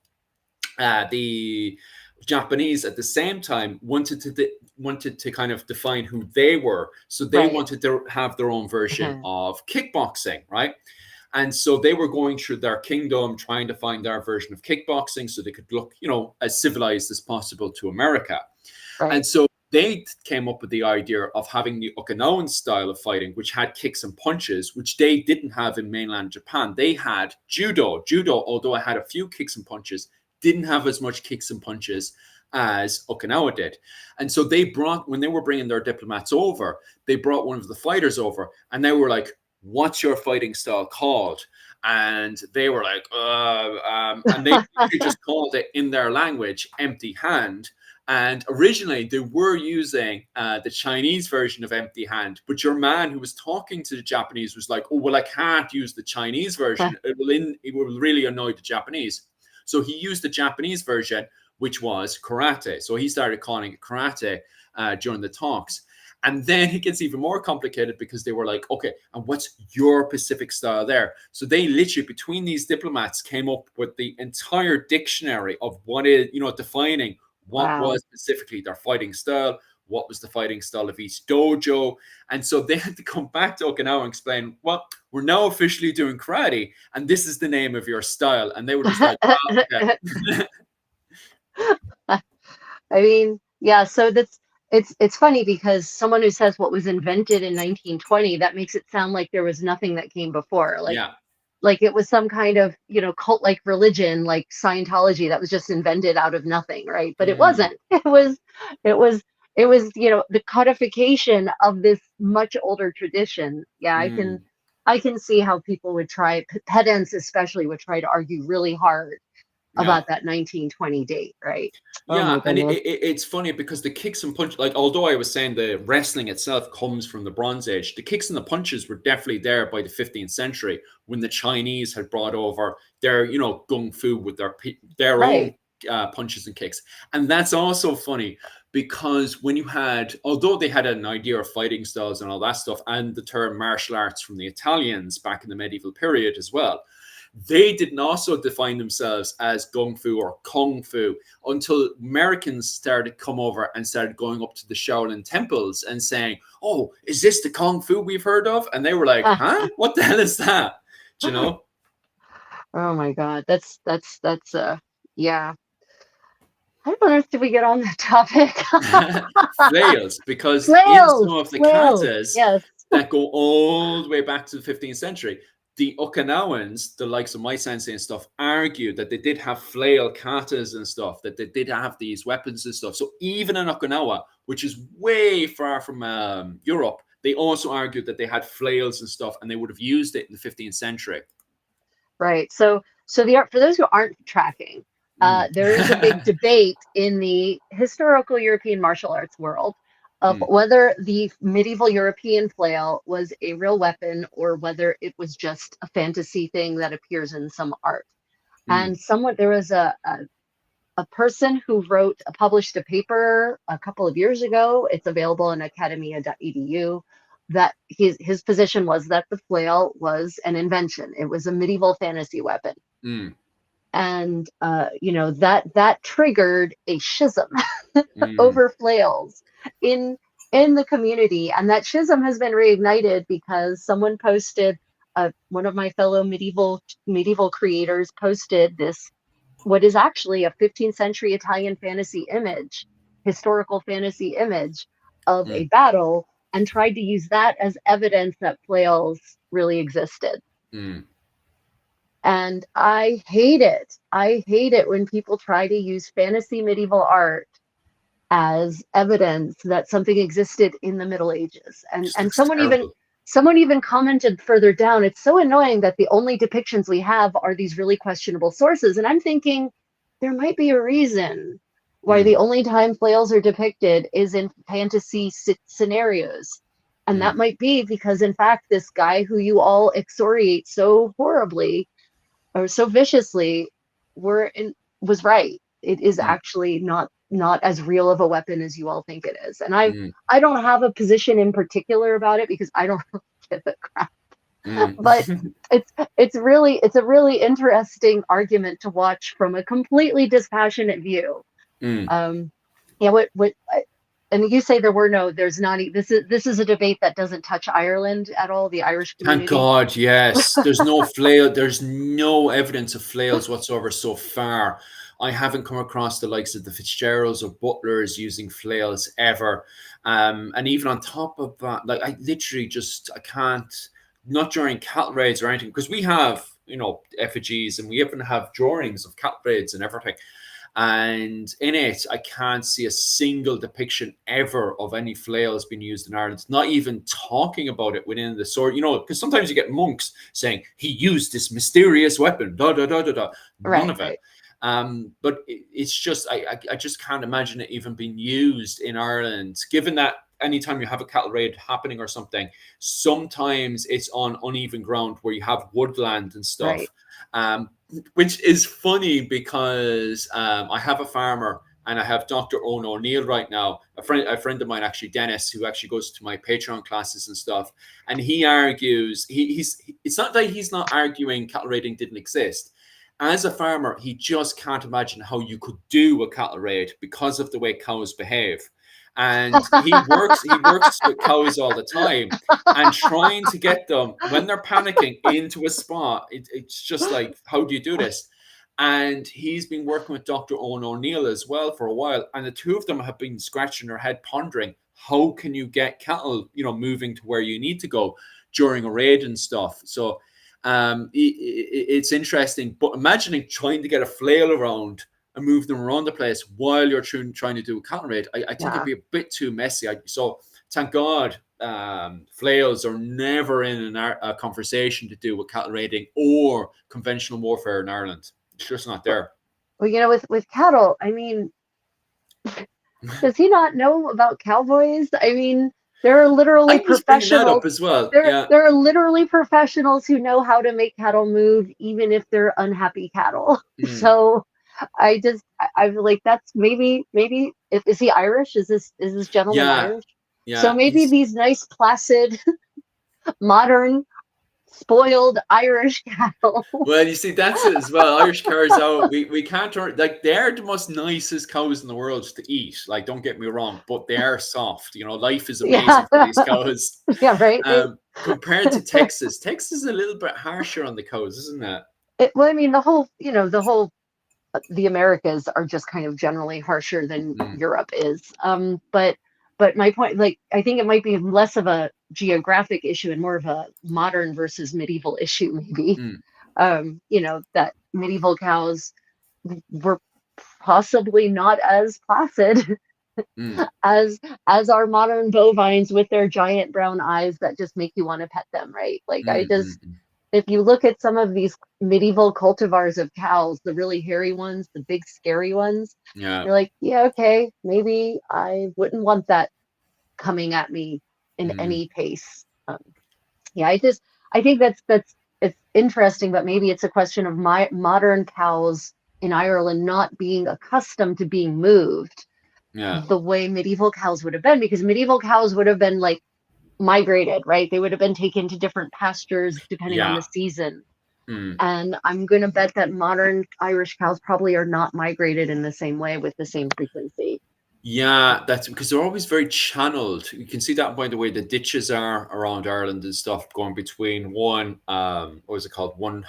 the Japanese at the same time wanted to kind of define who they were. So they wanted to have their own version of kickboxing, right? And so they were going through their kingdom, trying to find their version of kickboxing so they could look, as civilized as possible to America. Right. And so they came up with the idea of having the Okinawan style of fighting, which had kicks and punches, which they didn't have in mainland Japan. They had judo. Judo, although it had a few kicks and punches, didn't have as much kicks and punches as Okinawa did. And so when they were bringing their diplomats over, they brought one of the fighters over, and they were like, what's your fighting style called? And they were like, and they just called it in their language, empty hand. And originally they were using the Chinese version of empty hand, but your man who was talking to the Japanese was like, oh, well, I can't use the Chinese version. It will really annoy the Japanese. So he used the Japanese version, which was karate. So he started calling it karate during the talks. And then it gets even more complicated, because they were like, okay, and what's your Pacific style there? So they literally, between these diplomats, came up with the entire dictionary of what is, defining what was specifically their fighting style, what was the fighting style of each dojo. And so they had to come back to Okinawa and explain, well, we're now officially doing karate, and this is the name of your style. And they were just like, oh, okay. I mean, yeah, so it's funny, because someone who says what was invented in 1920, that makes it sound like there was nothing that came before. Like it was some kind of, cult-like religion, like Scientology, that was just invented out of nothing, right? But it wasn't. It was the codification of this much older tradition. Yeah, I can see how people would try, pedants especially, would try to argue really hard about that 1920 date, right? Yeah, and it's funny because the kicks and punches, like, although I was saying the wrestling itself comes from the Bronze Age, the kicks and the punches were definitely there by the 15th century, when the Chinese had brought over their, gung fu with their own punches and kicks. And that's also funny, because when you had, although they had an idea of fighting styles and all that stuff, and the term martial arts from the Italians back in the medieval period as well, they didn't also define themselves as gung fu or kung fu until Americans started come over and started going up to the Shaolin temples and saying, oh, is this the kung fu we've heard of? And they were like, huh? What the hell is that? Do you know? Oh my God. That's yeah. How on earth did we get on that topic? Flails, because in some Flails, of the flails. katas Yes, that go all the way back to the 15th century, the Okinawans, the likes of my sensei and stuff, argued that they did have flail katas and stuff, that they did have these weapons and stuff. So even in Okinawa, which is way far from Europe, they also argued that they had flails and stuff, and they would have used it in the 15th century. right. So for those who aren't tracking, there is a big debate in the historical European martial arts world of whether the medieval European flail was a real weapon or whether it was just a fantasy thing that appears in some art. And there was a person who published a paper a couple of years ago. It's available on academia.edu. That his position was that the flail was an invention. It was a medieval fantasy weapon. And that triggered a schism over flails in the community, and that schism has been reignited because someone posted, one of my fellow medieval creators posted this, what is actually a 15th century Italian historical fantasy image of a battle, and tried to use that as evidence that flails really existed. And I hate it. I hate it when people try to use fantasy medieval art as evidence that something existed in the Middle Ages. And someone even commented further down, it's so annoying that the only depictions we have are these really questionable sources. And I'm thinking there might be a reason why the only time flails are depicted is in fantasy scenarios. And that might be because, in fact, this guy who you all excoriate so horribly or so viciously was right. It is actually not as real of a weapon as you all think it is. And I don't have a position in particular about it because I don't really give a crap. But it's a really interesting argument to watch from a completely dispassionate view. And you say there's not. This is a debate that doesn't touch Ireland at all. The Irish community. Thank God, yes. There's no flail. There's no evidence of flails whatsoever so far. I haven't come across the likes of the Fitzgeralds or Butlers using flails ever. And even on top of that, like I can't. Not during cattle raids or anything, because we have effigies and we even have drawings of cattle raids and everything. And in it, I can't see a single depiction ever of any flails being used in Ireland. Not even talking about it within the sword, because sometimes you get monks saying he used this mysterious weapon, da da da da da. None of it. But it's just I just can't imagine it even being used in Ireland, given that anytime you have a cattle raid happening or something, sometimes it's on uneven ground where you have woodland and stuff. Which is funny because I have a farmer and I have Dr. Owen O'Neill right now, a friend of mine, actually, Dennis, who actually goes to my Patreon classes and stuff. And he argues, it's not that he's not arguing cattle raiding didn't exist. As a farmer, he just can't imagine how you could do a cattle raid because of the way cows behave. And he works with cows all the time, and trying to get them when they're panicking into a spot, it's just like, how do you do this? And he's been working with Dr. Owen O'Neill as well for a while, and the two of them have been scratching their head pondering, how can you get cattle moving to where you need to go during a raid and stuff. So it's interesting, but imagining trying to get a flail around and move them around the place while you're trying to do a cattle raid, I think it'd be a bit too messy. So thank God flails are never in a conversation to do with cattle raiding or conventional warfare in Ireland. It's just not there. Well, with cattle, I mean, does he not know about cowboys? I mean, there are literally professionals as well. There are literally professionals who know how to make cattle move, even if they're unhappy cattle. So I feel like that's maybe is he Irish? Is this gentleman Irish? Yeah. So maybe these nice, placid, modern, spoiled Irish cattle. Well, you see, that's it as well. Irish cows out. We can't turn, like, they're the most nicest cows in the world to eat. Like, don't get me wrong, but they are soft. Life is amazing for these cows. Yeah, right. Compared to Texas is a little bit harsher on the cows, isn't it? Well, I mean, the whole the Americas are just kind of generally harsher than Mm, Europe is. But my point, like, I think it might be less of a geographic issue and more of a modern versus medieval issue, maybe. mm, That medieval cows were possibly not as placid mm, as as our modern bovines with their giant brown eyes that just make you want to pet them, right? Like, I mm, just, mm. if you look at some of these medieval cultivars of cows, the really hairy ones, the big scary ones, Yeah. you're like, yeah, okay, maybe I wouldn't want that coming at me in Mm, any pace. Yeah, I think that's it's interesting, but maybe it's a question of my modern cows in Ireland not being accustomed to being moved yeah. the way medieval cows would have been, because medieval cows would have been like migrated, right? They would have been taken to different pastures depending on the Yeah. season. Mm. And I'm going to bet that modern Irish cows probably are not migrated in the same way with the same frequency. Yeah, that's because they're always very channeled. You can see that by the way the ditches are around Ireland and stuff, going between one, what was it called? One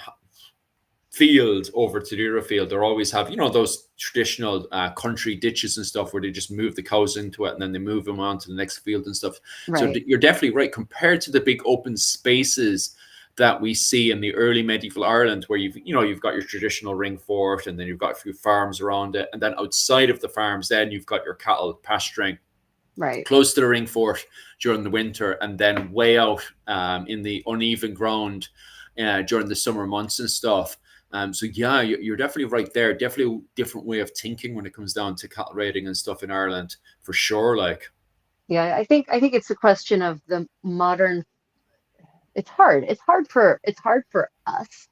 field over to the other field. They always have, those traditional country ditches and stuff where they just move the cows into it and then they move them on to the next field and stuff. So Right, you're definitely right compared to the big open spaces that we see in the early medieval Ireland, where you've got your traditional ring fort, and then you've got a few farms around it, and then outside of the farms, then you've got your cattle pasturing right. close to the ring fort during the winter, and then way out in the uneven ground during the summer months and stuff. So yeah, you're definitely right there. Definitely a different way of thinking when it comes down to cattle raiding and stuff in Ireland, for sure. Like, Yeah, I think it's a question of the modern. It's hard for us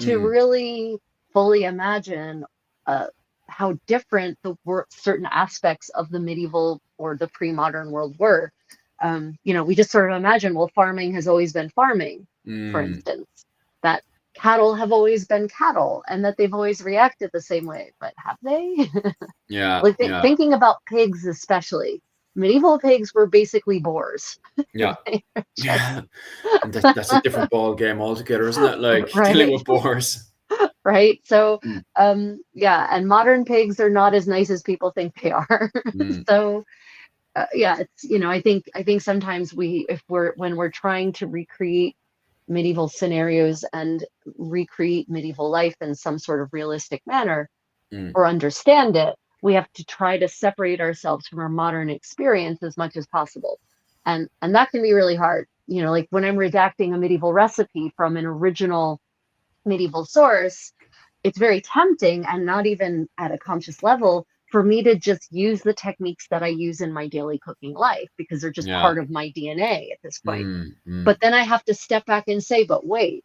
to mm, really fully imagine uh, how different certain aspects of the medieval or the pre-modern world were. We just sort of imagine, well, farming has always been farming, for mm, instance, that cattle have always been cattle, and that they've always reacted the same way. But have they? yeah, Like, yeah, thinking about pigs, especially, medieval pigs were basically boars. yeah, They were just yeah. And that's a different ball game altogether, isn't it? Like dealing right. with boars. Right? So, Mm, yeah, and modern pigs are not as nice as people think they are. mm, So, yeah, I think sometimes if when we're trying to recreate medieval scenarios and recreate medieval life in some sort of realistic manner mm, or understand it, we have to try to separate ourselves from our modern experience as much as possible. And that can be really hard. Like when I'm redacting a medieval recipe from an original medieval source, it's very tempting, and not even at a conscious level, for me to just use the techniques that I use in my daily cooking life because they're just yeah. part of my DNA at this point. Mm, mm, But then I have to step back and say, but wait,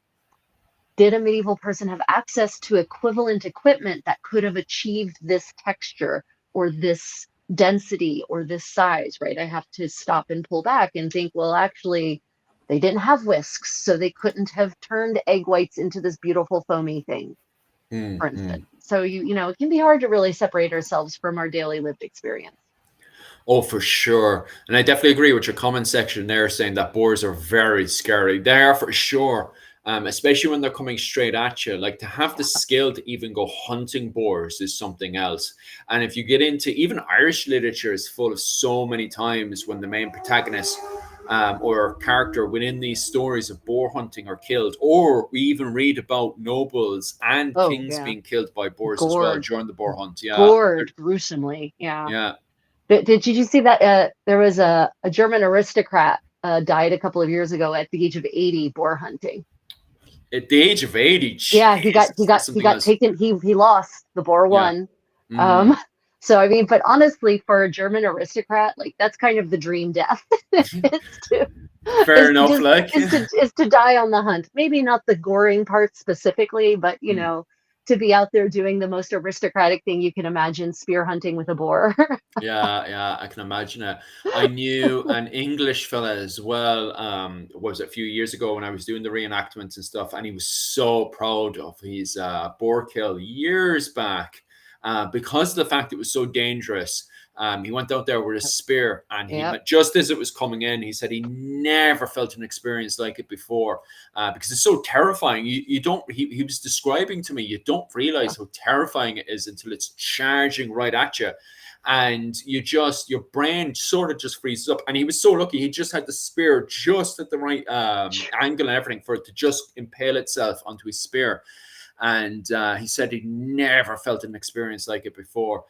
did a medieval person have access to equivalent equipment that could have achieved this texture or this density or this size, right? I have to stop and pull back and think, well, actually, they didn't have whisks, so they couldn't have turned egg whites into this beautiful foamy thing, mm, for instance. mm. So it can be hard to really separate ourselves from our daily lived experience. Oh, for sure. And I definitely agree with your comment section there saying that boars are very scary. They are for sure. Especially when they're coming straight at you. Like to have the skill to even go hunting boars is something else. And if you get into even Irish literature is full of so many times when the main protagonist or character within these stories of boar hunting are killed, or we even read about nobles and Oh kings yeah, being killed by boars as well gored, during the boar hunt. Yeah. gored gruesomely. Yeah. Yeah. Did you see that there was a German aristocrat died a couple of years ago at the age of 80 boar hunting? At the age of 80, Yeah, he got he Jesus, got that's he something got else. taken. He lost. The boar Yeah. won. Mm. Um, so I mean, but honestly, for a German aristocrat, like that's kind of the dream death is to Fair is to enough, just like. is to die on the hunt. Maybe not the goring part specifically, but Mm. to be out there doing the most aristocratic thing you can imagine, spear hunting with a boar. Yeah, yeah, I can imagine it. I knew an English fella as well. What was it, a few years ago when I was doing the reenactments and stuff, and he was so proud of his boar kill years back. because of the fact it was so dangerous. He went out there with a spear, and Yep. just as it was coming in, he said he never felt an experience like it before, because it's so terrifying. You don't. He was describing to me, you don't realize how terrifying it is until it's charging right at you, and your brain sort of just freezes up. And he was so lucky; he just had the spear just at the right angle and everything for it to just impale itself onto his spear. And he said he'd never felt an experience like it before,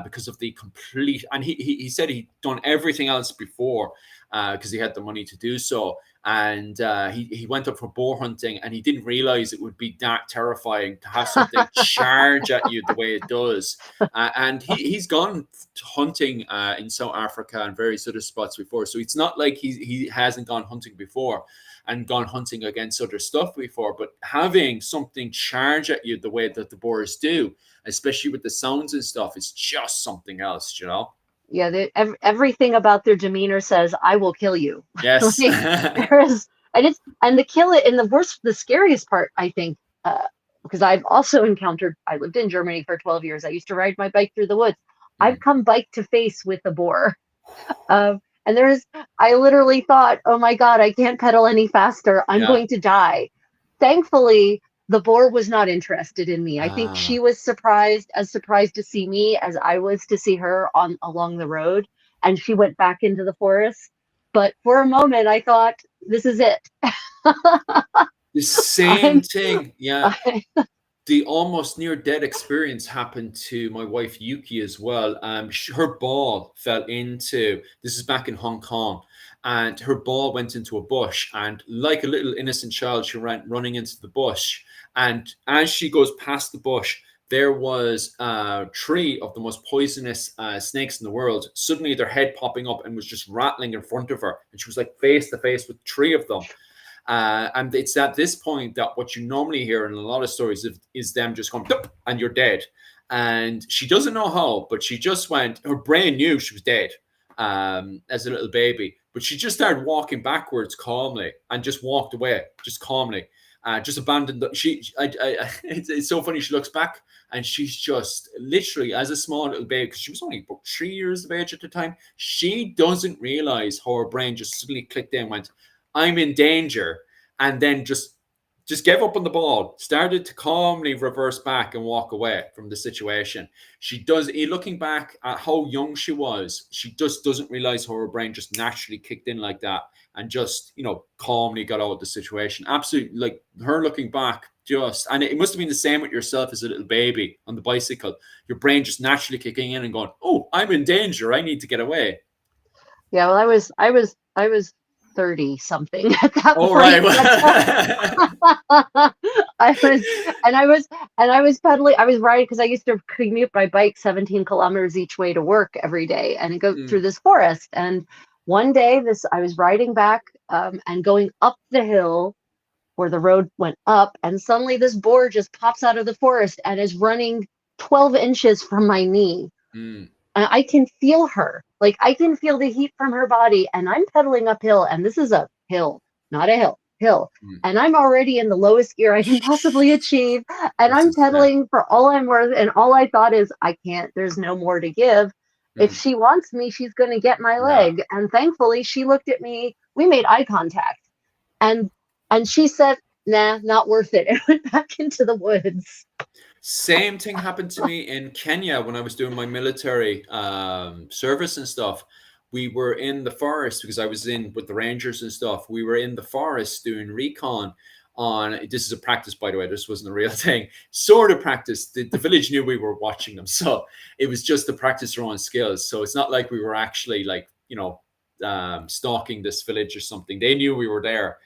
because of the complete. And he said he'd done everything else before, because he had the money to do so. And he went up for boar hunting, and he didn't realize it would be that terrifying to have something charge at you the way it does. And he's gone hunting in South Africa and various other spots before, so it's not like he hasn't gone hunting before and gone hunting against other stuff before. But having something charge at you the way that the boars do, especially with the sounds and stuff, is just something else, you know? Yeah, everything about their demeanor says, "I will kill you." Yes. Like, there's, and the kill it, and the scariest part, I think, because I've also encountered. I lived in Germany for 12 years. I used to ride my bike through the woods. I've come bike to face with a boar. And I literally thought, oh my God, I can't pedal any faster. I'm Yeah. going to die. Thankfully, the boar was not interested in me. I think she was surprised to see me as I was to see her along the road. And she went back into the forest. But for a moment, I thought, this is it. The same thing. Yeah. I, The almost near death experience happened to my wife Yuki as well. Her ball fell into, this is back in Hong Kong, and her ball went into a bush, and like a little innocent child, she ran running into the bush. And as she goes past the bush, there was three of the most poisonous snakes in the world. Suddenly, their head popping up and was just rattling in front of her, and she was like face to face with three of them. And it's at this point that what you normally hear in a lot of stories is them just going, and you're dead. And she doesn't know how, but she just went, her brain knew she was dead as a little baby. But she just started walking backwards calmly and just walked away, just calmly. Just abandoned. It's so funny. She looks back and she's just literally, as a small little baby, because she was only about 3 years of age at the time, she doesn't realize how her brain just suddenly clicked in and went, I'm in danger, and then just gave up on the ball, started to calmly reverse back and walk away from the situation. She does, looking back at how young she was, she just doesn't realize how her brain just naturally kicked in like that and just, calmly got out of the situation. Absolutely, like her looking back, and it must have been the same with yourself as a little baby on the bicycle. Your brain just naturally kicking in and going, oh, I'm in danger. I need to get away. yeah, well, I was 30 something at that Oh, point. right. I was pedaling. I was riding because I used to commute by bike 17 kilometers each way to work every day, and go through this forest. And one day, I was riding back and going up the hill where the road went up, and suddenly this boar just pops out of the forest and is running 12 inches from my knee. Mm. And I can feel her. Like, I can feel the heat from her body, and I'm pedaling uphill, and this is a hill, not a hill. And I'm already in the lowest gear I can possibly achieve. And That's I'm insane. pedaling for all I'm worth. And all I thought is, I can't, there's no more to give. If she wants me, she's going to get my leg. And thankfully, she looked at me. We made eye contact. And she said, nah, not worth it, and went back into the woods. Same thing happened to me in Kenya when I was doing my military service and stuff. We were in the forest because I was in with the Rangers and stuff. We were in the forest doing recon on, this is a practice, by the way, this wasn't a real thing, sort of practice. The village knew we were watching them. So it was just to practice our own skills. So it's not like we were actually like, stalking this village or something. They knew we were there.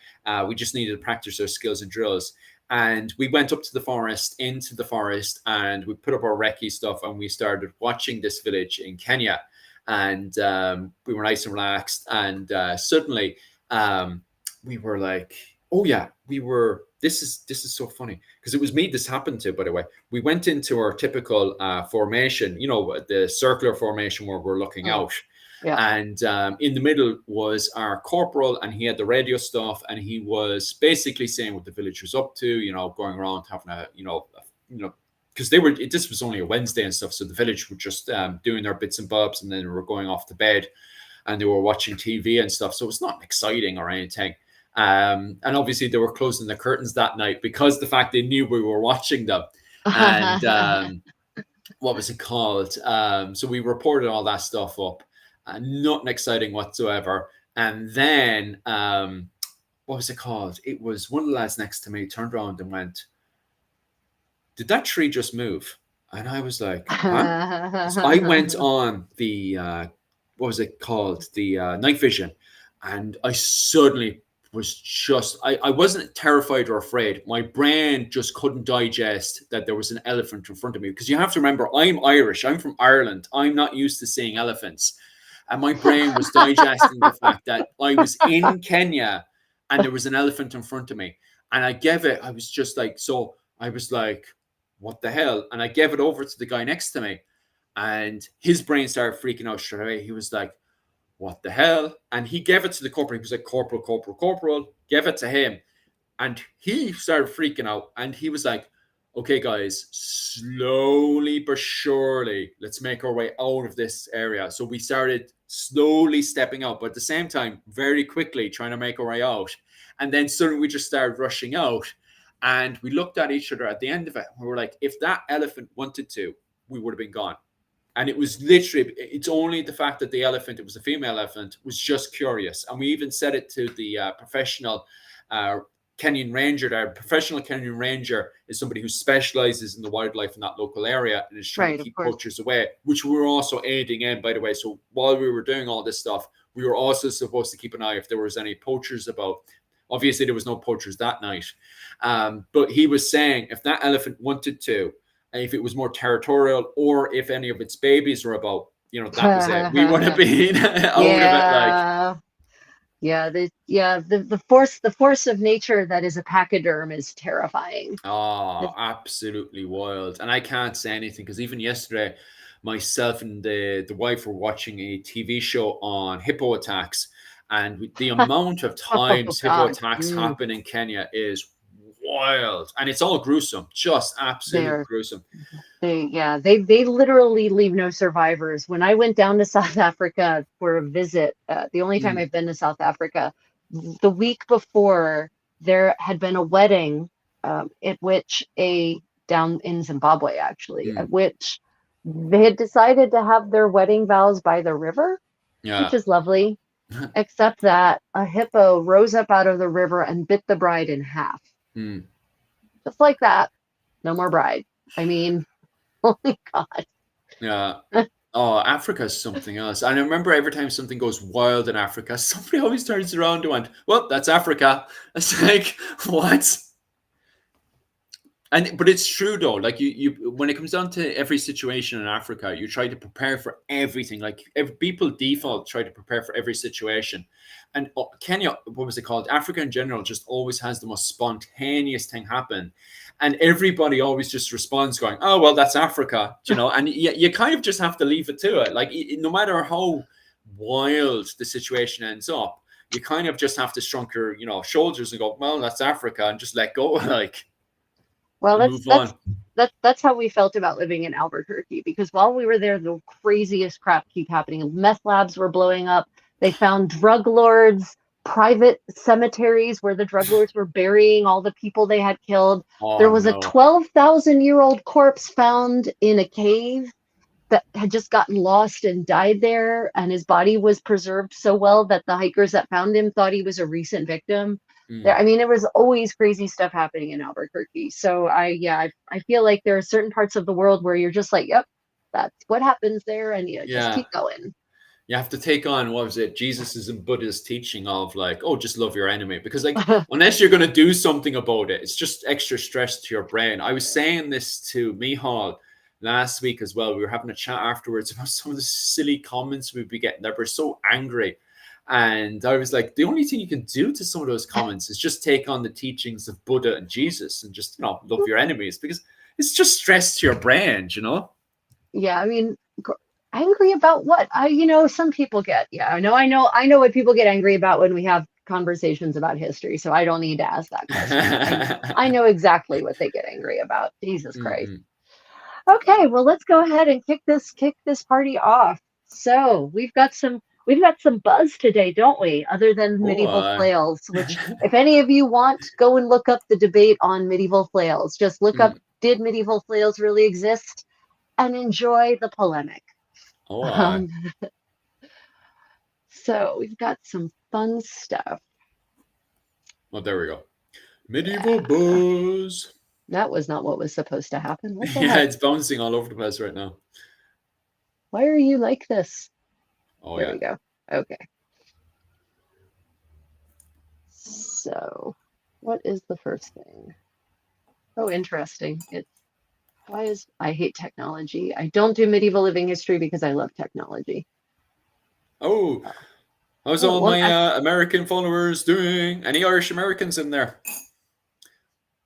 We just needed to practice our skills and drills. And we went up to the forest, into the forest, and we put up our recce stuff, and we started watching this village in Kenya. And we were nice and relaxed. And suddenly we were like, oh yeah, this is so funny. Because it was me this happened to, by the way. We went into our typical formation, the circular formation where we're looking out. Yeah. And in the middle was our corporal, and he had the radio stuff, and he was basically saying what the village was up to, going around having a, because they were, this was only a Wednesday and stuff, so the village were just doing their bits and bobs, and then they were going off to bed, and they were watching TV and stuff. So it was not exciting or anything. And obviously they were closing the curtains that night because the fact they knew we were watching them. And what was it called? So we reported all that stuff up. Nothing exciting whatsoever. And then what was it called? It was one of the lads next to me turned around and went, "Did that tree just move?" And I was like, "Huh?" So I went on the what was it called? The night vision, and I suddenly was just, I wasn't terrified or afraid. My brain just couldn't digest that there was an elephant in front of me, because you have to remember, I'm Irish, I'm from Ireland, I'm not used to seeing elephants. And my brain was digesting the fact that I was in Kenya and there was an elephant in front of me. And I was just like, so I was like, what the hell? And I gave it over to the guy next to me, and his brain started freaking out straight away. He was like, what the hell? And he gave it to the corporal. He was like, corporal, corporal, corporal, gave it to him. And he started freaking out. And he was like, okay, guys, slowly but surely, let's make our way out of this area. So we started slowly stepping out, but at the same time, very quickly trying to make our way out. And then suddenly we just started rushing out. And we looked at each other at the end of it. We were like, if that elephant wanted to, we would have been gone. And it was literally, it's only the fact that the elephant, it was a female elephant, was just curious. And we even said it to the professional Kenyan ranger. Our professional Kenyan ranger is somebody who specializes in the wildlife in that local area and is trying to keep poachers away, which we were also aiding in, by the way. So while we were doing all this stuff, we were also supposed to keep an eye if there was any poachers about. Obviously, there was no poachers that night. But he was saying if that elephant wanted to, if it was more territorial, or if any of its babies were about, that was it. We would have been out of it. Like, the force of nature that is a pachyderm is terrifying. Oh, absolutely wild. And I can't say anything, because even yesterday, myself and the wife were watching a TV show on hippo attacks, and the amount of times hippo attacks happen in Kenya is wild, and it's all gruesome, just absolutely gruesome. They literally leave no survivors. When I went down to South Africa for a visit, the only time I've been to South Africa, the week before, there had been a wedding at which down in Zimbabwe, actually, at which they had decided to have their wedding vows by the river, which is lovely, except that a hippo rose up out of the river and bit the bride in half. Just like that. No more bride. I mean, oh my God. Yeah. Oh, Africa is something else. And I remember every time something goes wild in Africa, somebody always turns around and went, well, that's Africa. It's like, what? But it's true though. Like you when it comes down to every situation in Africa, you try to prepare for everything. Like people default try to prepare for every situation. And Kenya, what was it called? Africa in general just always has the most spontaneous thing happen. And everybody always just responds going, oh, well, that's Africa, and you kind of just have to leave it to it. Like, no matter how wild the situation ends up, you kind of just have to shrunk your, shoulders and go, well, that's Africa, and just let go. Like, well, that's how we felt about living in Albuquerque, because while we were there, the craziest crap keep happening. Meth labs were blowing up. They found drug lords, private cemeteries where the drug lords were burying all the people they had killed. There was a 12,000-year-old corpse found in a cave that had just gotten lost and died there, and his body was preserved so well that the hikers that found him thought he was a recent victim. There was always crazy stuff happening in Albuquerque. So I feel like there are certain parts of the world where you're just like, yep, that's what happens there, and just keep going. You have to take on, what was it, Jesus's and Buddha's teaching of like, oh, just love your enemy. Because like, unless you're going to do something about it, it's just extra stress to your brain. I was saying this to Mihal last week as well. We were having a chat afterwards about some of the silly comments we'd be getting that were so angry. And I was like, the only thing you can do to some of those comments is just take on the teachings of Buddha and Jesus and just, love your enemies, because it's just stress to your brain, Yeah, I mean, angry about what? Some people get, I know what people get angry about when we have conversations about history, so I don't need to ask that question. I know exactly what they get angry about. Jesus Christ. Okay, well, let's go ahead and kick this party off. So we've got some buzz today, don't we? Other than Oh, medieval flails, which if any of you want, go and look up the debate on medieval flails. Just look up, did medieval flails really exist? And enjoy the polemic. oh, Um, so we've got some fun stuff. well, there we go. Yeah, Medieval buzz. that was not what was supposed to happen. What the Yeah, heck? it's bouncing all over the place right now. Why are you like this? Oh There yeah. we go. Okay. So, what is the first thing? Oh, interesting. I hate technology. I don't do medieval living history because I love technology. Oh, Oh, how's oh, all well, my American followers doing? Any Irish Americans in there?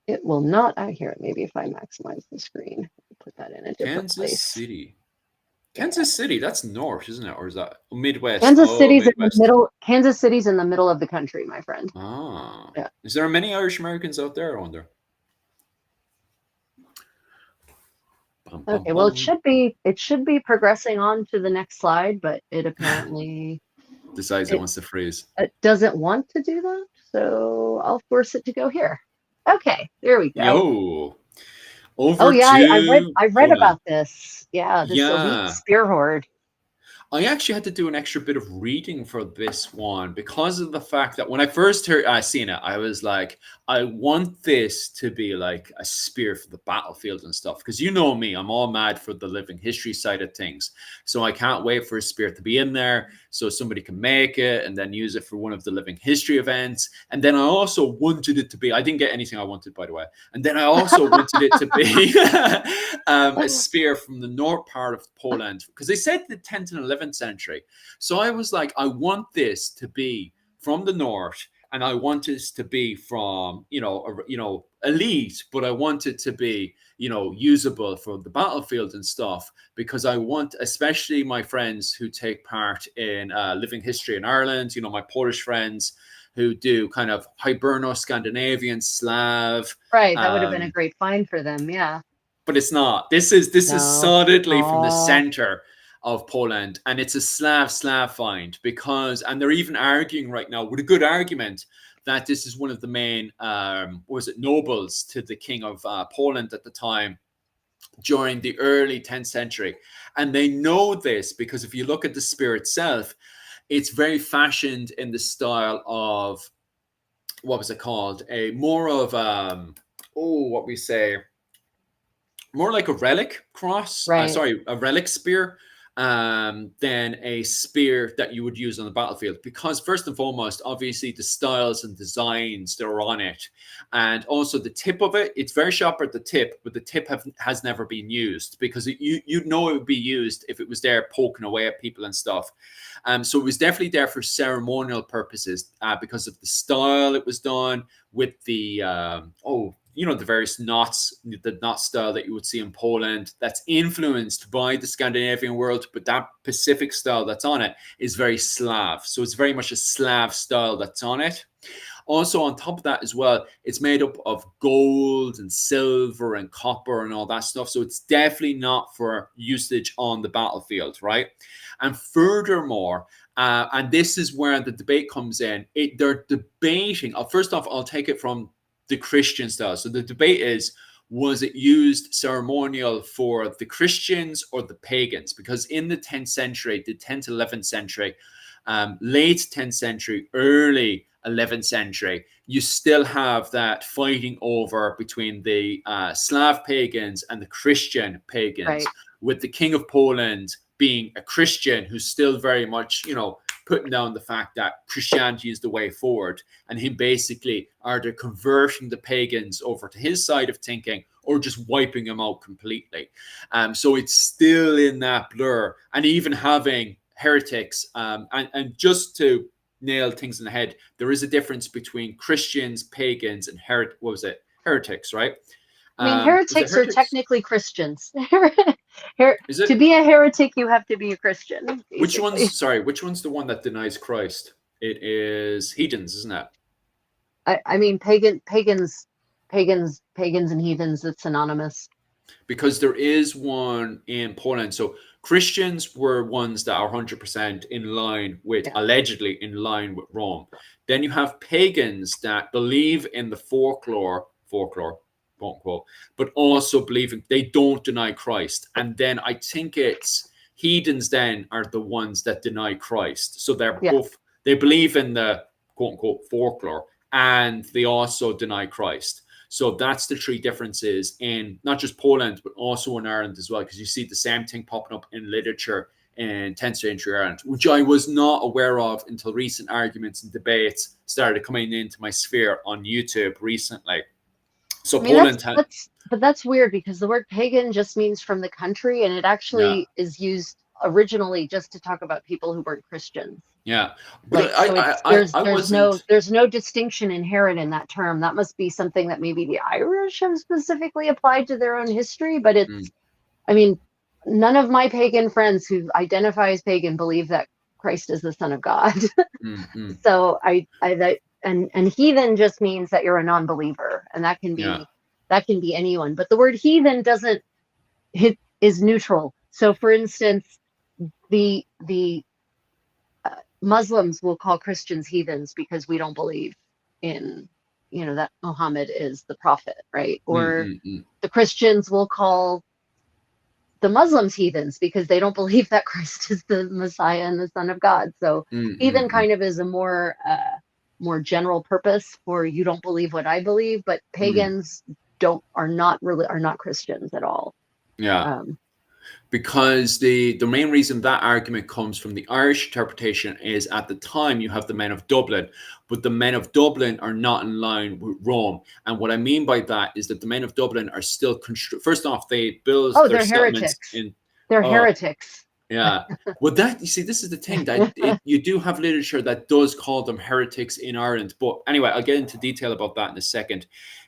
it will not. I hear it. Maybe if I maximize the screen, put that in a different Kansas place. City. Yeah. Kansas City, that's north, isn't it? Or is that Midwest? Kansas Oh, City's in the Midwest. middle. Kansas City's in the middle of the country, my friend. Ah. Yeah. Is there many Irish Americans out there, I wonder? Bum, bum, Okay. Well, it bum. should be. It should be progressing on to the next slide, but it apparently Decides it it, wants to freeze. it doesn't want to do that. So I'll force it to go here. Okay. There we go. Yo, Oh over yeah, I read. to I read Poland. about this. Yeah, this elite Yeah. spear horde. I actually had to do an extra bit of reading for this one because of the fact that when I first heard seen it, I was like, I want this to be like a spear for the battlefield and stuff. Because you know me, I'm all mad for the living history side of things. So I can't wait for a spear to be in there so somebody can make it and then use it for one of the living history events. And then I also wanted it to be, I didn't get anything I wanted, by the way. And then I also wanted it to be a spear from the north part of Poland because they said the 10th and 11th century. So I was like, I want this to be from the north, and I want this to be from elite, but I want it to be usable for the battlefield and stuff because I want, especially my friends who take part in living history in Ireland, my Polish friends who do kind of Hiberno-Scandinavian, Slav. Right, that would have been a great find for them. Yeah. But it's not. This is No. solidly from the Oh, center of Poland, and it's a Slav find because, and they're even arguing right now with a good argument that this is one of the main, nobles to the king of Poland at the time during the early 10th century, and they know this because if you look at the spear itself, it's very fashioned in the style of what was it called? A more of what we say more like a relic cross, right. a relic spear, than a spear that you would use on the battlefield. Because first and foremost, obviously the styles and designs that are on it, and also the tip of it, it's very sharp at the tip, but the tip has never been used because you'd know it would be used if it was there poking away at people and stuff. So it was definitely there for ceremonial purposes because of the style it was done with the the various knots, the knot style that you would see in Poland that's influenced by the Scandinavian world, but that Pacific style that's on it is very Slav. So it's very much a Slav style that's on it. Also, on top of that as well, it's made up of gold and silver and copper and all that stuff. So it's definitely not for usage on the battlefield, right? And furthermore, and this is where the debate comes in, they're debating. First off, I'll take it from the Christian style. So the debate is, was it used ceremonial for the Christians or the pagans? Because in the 10th century, the 10th, 11th century, late 10th century, early 11th century, you still have that fighting over between the Slav pagans and the Christian pagans, Right. with the King of Poland being a Christian who's still very much, putting down the fact that Christianity is the way forward, and him basically either converting the pagans over to his side of thinking or just wiping them out completely. So it's still in that blur, and even having heretics, and just to nail things in the head, there is a difference between Christians, pagans, and heretics, right? I mean, Was it heretics are heretics? technically Christians. Is To it be a heretic, you have to be a Christian, which basically. one's sorry? Which one's the one that denies Christ? It is heathens, isn't it? I mean, pagans, and heathens. It's synonymous. because there is one in Poland. So Christians were ones that are 100% in line with, Yeah. allegedly in line with Rome. Then you have pagans that believe in the folklore, quote unquote, but Yeah. also believing they don't deny Christ. And then I think it's heathens then are the ones that deny Christ. So they're Yeah. both, they believe in the quote unquote folklore and they also deny Christ. So that's the three differences in not just Poland, but also in Ireland as well, because you see the same thing popping up in literature in 10th century Ireland, which I was not aware of until recent arguments and debates started coming into my sphere on YouTube recently. So I mean, Poland had, but that's weird because the word pagan just means from the country, and it yeah, actually is used originally just to talk about people who weren't Christians. yeah, but Like, so it's I wasn't, there's no distinction inherent in that term. That must be something that maybe the Irish have specifically applied to their own history, but mm, I mean, none of my pagan friends who identify as pagan believe that Christ is the Son of God. mm, mm, So that and heathen just means that you're a non-believer, and yeah, that can be anyone. But the word heathen doesn't it is neutral. So, for instance, the Muslims will call Christians heathens because we don't believe in, that Muhammad is the prophet, right? mm, Or mm, mm, the Christians will call the Muslims heathens because they don't believe that Christ is the Messiah and the Son of God. So mm, heathen mm, mm, kind of is a more general purpose for you don't believe what I believe, but mm. pagans are not Christians at all. Yeah, Um, because the main reason that argument comes from the Irish interpretation is at the time you have the men of Dublin, but the men of Dublin are not in line with Rome. And what I mean by that is that the men of Dublin are still first off, they build oh, their they're settlements heretics. in, They're oh heretics. yeah. Well, that you see, this is the thing that you do have literature that does call them heretics in Ireland. But anyway, I'll get into detail about that in a second.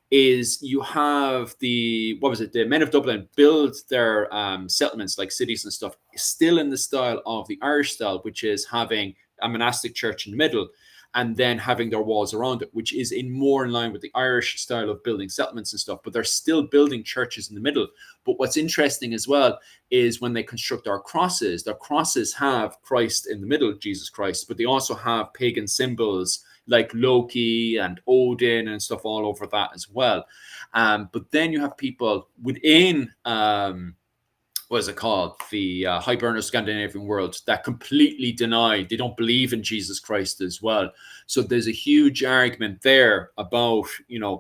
Is you have the what was it? The men of Dublin build their settlements like cities and stuff still in the style of the Irish style, which is having a monastic church in the middle and then having their walls around it, which is in more in line with the Irish style of building settlements and stuff. But they're still building churches in the middle. But what's interesting as well is when they construct our crosses, their crosses have Christ in the middle, Jesus Christ, but they also have pagan symbols like Loki and Odin and stuff all over that as well. But then you have people within what is it called? The Hiberno Scandinavian world that completely deny, they don't believe in Jesus Christ as well. So there's a huge argument there about,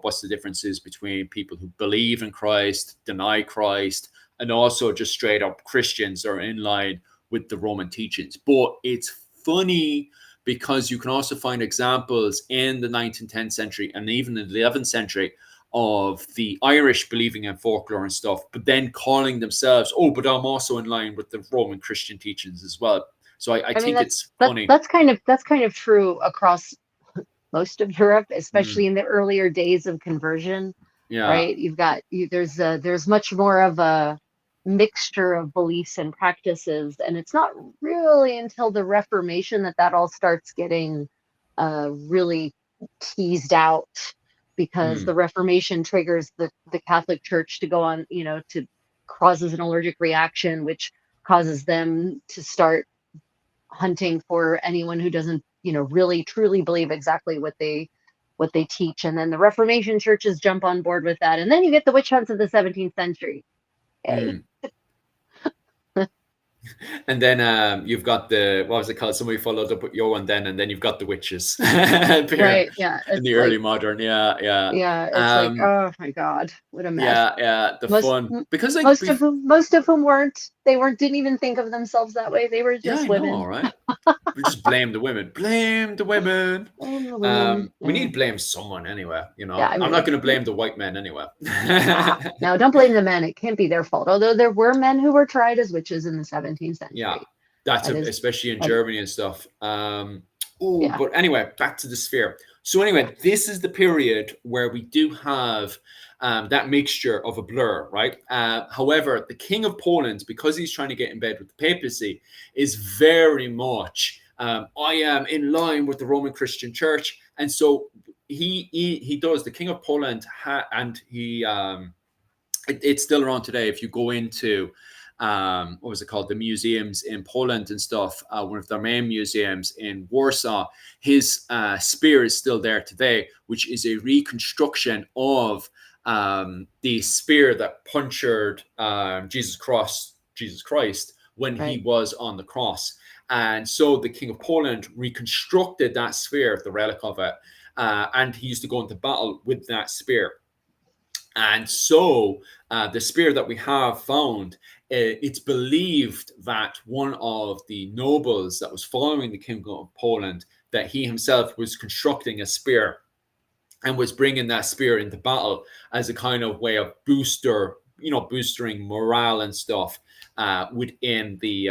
what's the differences between people who believe in Christ, deny Christ, and also just straight up Christians are in line with the Roman teachings. But it's funny because you can also find examples in the 9th and 10th century and even in the 11th century of the Irish believing in folklore and stuff, but then calling themselves, oh, but I'm also in line with the Roman Christian teachings as well. So I I mean, think it's funny. that's kind of true across most of Europe, Mm, especially in the earlier days of conversion, yeah. right? There's much more of a mixture of beliefs and practices, and it's not really until the Reformation that all starts getting really teased out because Mm, the Reformation triggers the Catholic Church to go on, to causes an allergic reaction, which causes them to start hunting for anyone who doesn't, really truly believe exactly what they teach. And then the Reformation churches jump on board with that. And then you get the witch hunts of the 17th century. Yay. mm. And then you've got the what was it called? Somebody followed up with your one then, and then you've got the witches appear Right. Yeah. in It's the like, early modern. Yeah, yeah. yeah, it's like, Um, oh my God, what a mess. yeah, yeah. The Most fun because like most of whom didn't even think of themselves that way. They were yeah, just I know, women. right? We just blame the women. Blame the women. Blame the women. We Yeah. need to blame someone anyway. Yeah. I I'm not mean, going to blame the white men anyway. no, don't blame the men. It can't be their fault. Although there were men who were tried as witches in the 17th Yeah, century. that's That is, especially in that, Germany and stuff. Oh, yeah. but anyway, back to the sphere. So anyway, this is the period where we do have that mixture of a blur, right? However, the King of Poland, because he's trying to get in bed with the papacy, is very much I am in line with the Roman Christian Church, and so he does. The King of Poland and it's still around today. If you go into what was it called, the museums in Poland and stuff, one of their main museums in Warsaw, his spear is still there today, which is a reconstruction of the spear that punctured Jesus Christ when he Right. was on the cross. And so the King of Poland reconstructed that spear, the relic of it, and he used to go into battle with that spear. And so the spear that we have found, it's believed that one of the nobles that was following the King of Poland, that he himself was constructing a spear and was bringing that spear into battle as a kind of way of boosting morale and stuff within the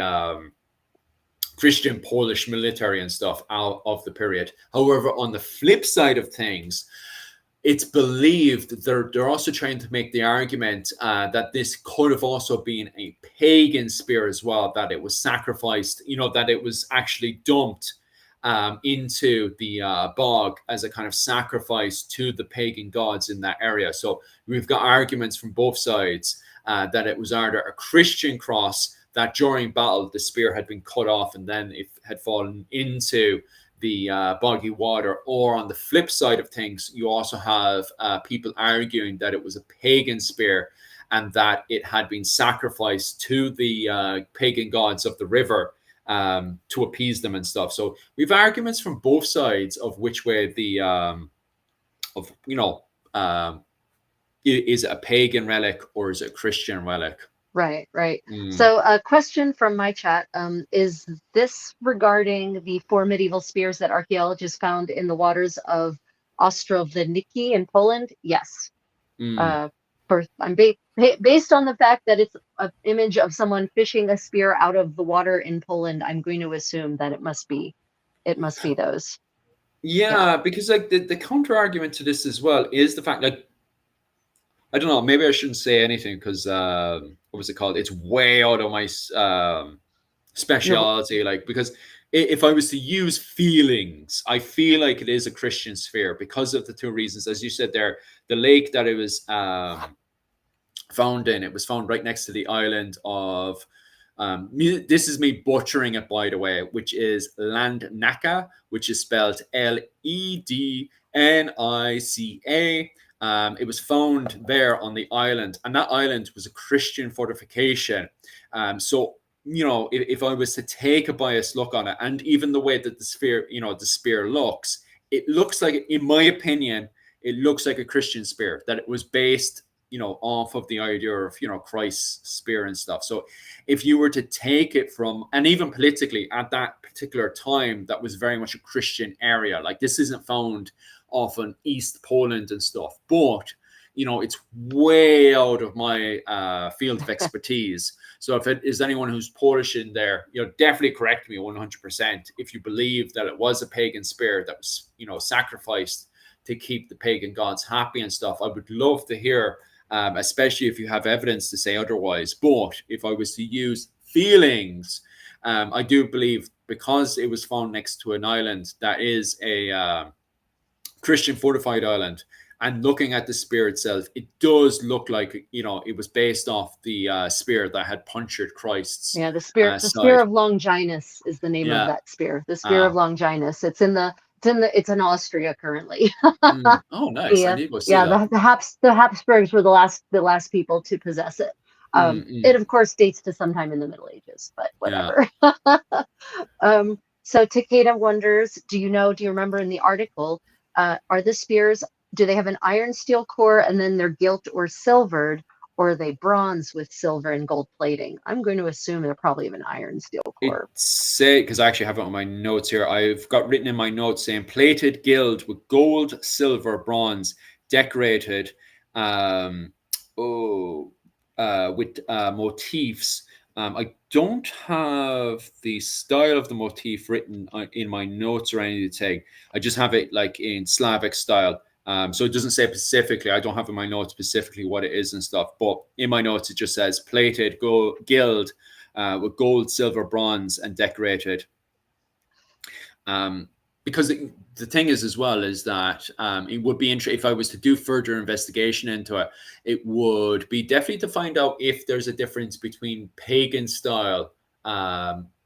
Christian Polish military and stuff out of the period. However, on the flip side of things, it's believed they're also trying to make the argument that this could have also been a pagan spear as well, that it was sacrificed, that it was actually dumped into the bog as a kind of sacrifice to the pagan gods in that area. So we've got arguments from both sides that it was either a Christian cross, that during battle the spear had been cut off and then it had fallen into the boggy water, or on the flip side of things, you also have people arguing that it was a pagan spear and that it had been sacrificed to the pagan gods of the river to appease them and stuff. So we have arguments from both sides of which way the is it a pagan relic or is it a Christian relic? Right, right. So a question from my chat, is this regarding the 4 medieval spears that archaeologists found in the waters of Ostrowniki in Poland? Yes. I'm based on the fact that it's an image of someone fishing a spear out of the water in Poland. I'm going to assume that it must be those. Yeah, because like the counter argument to this as well is the fact, like, I don't know, maybe I shouldn't say anything because what was it called? It's way out of my speciality. Like, because if I was to use feelings, I feel like it is a Christian sphere because of the two reasons, as you said there. The lake that it was found in, it was found right next to the island of. This is me butchering it, by the way, which is Landnica, which is spelled Lednica. It was found there on the island, and that island was a Christian fortification. So, if I was to take a biased look on it, and even the way that the spear looks, it looks like, in my opinion, it looks like a Christian spear, that it was based, off of the idea of, Christ's spear and stuff. So if you were to take it from, and even politically at that particular time, that was very much a Christian area. Like, this isn't found often East Poland and stuff, but it's way out of my field of expertise. So if it is anyone who's Polish in there, definitely correct me 100% if you believe that it was a pagan spear that was, sacrificed to keep the pagan gods happy and stuff. I would love to hear, especially if you have evidence to say otherwise. But if I was to use feelings, I do believe, because it was found next to an island that is a Christian fortified island, and looking at the spear itself, it does look like, it was based off the spear that had punctured Christ's the spear side. of Longinus is the name of that spear. The spear of Longinus. It's in Austria currently. Oh, nice. I need to go see that. The Habsburgs were the last people to possess it. It of course dates to sometime in the Middle Ages, but whatever. So Takeda wonders, do you remember in the article, are the spears, do they have an iron steel core and then they're gilt or silvered, or are they bronze with silver and gold plating? I'm going to assume they're probably of an iron steel core. Because I actually have it on my notes here. I've got written in my notes saying plated gilt with gold, silver, bronze, decorated with motifs. I don't have the style of the motif written in my notes or anything. I just have it like in Slavic style. So it doesn't say specifically. I don't have in my notes specifically what it is and stuff. But in my notes, it just says plated gilt with gold, silver, bronze, and decorated. because the thing is as well is that it would be interesting if I was to do further investigation into it. It would be definitely to find out if there's a difference between pagan style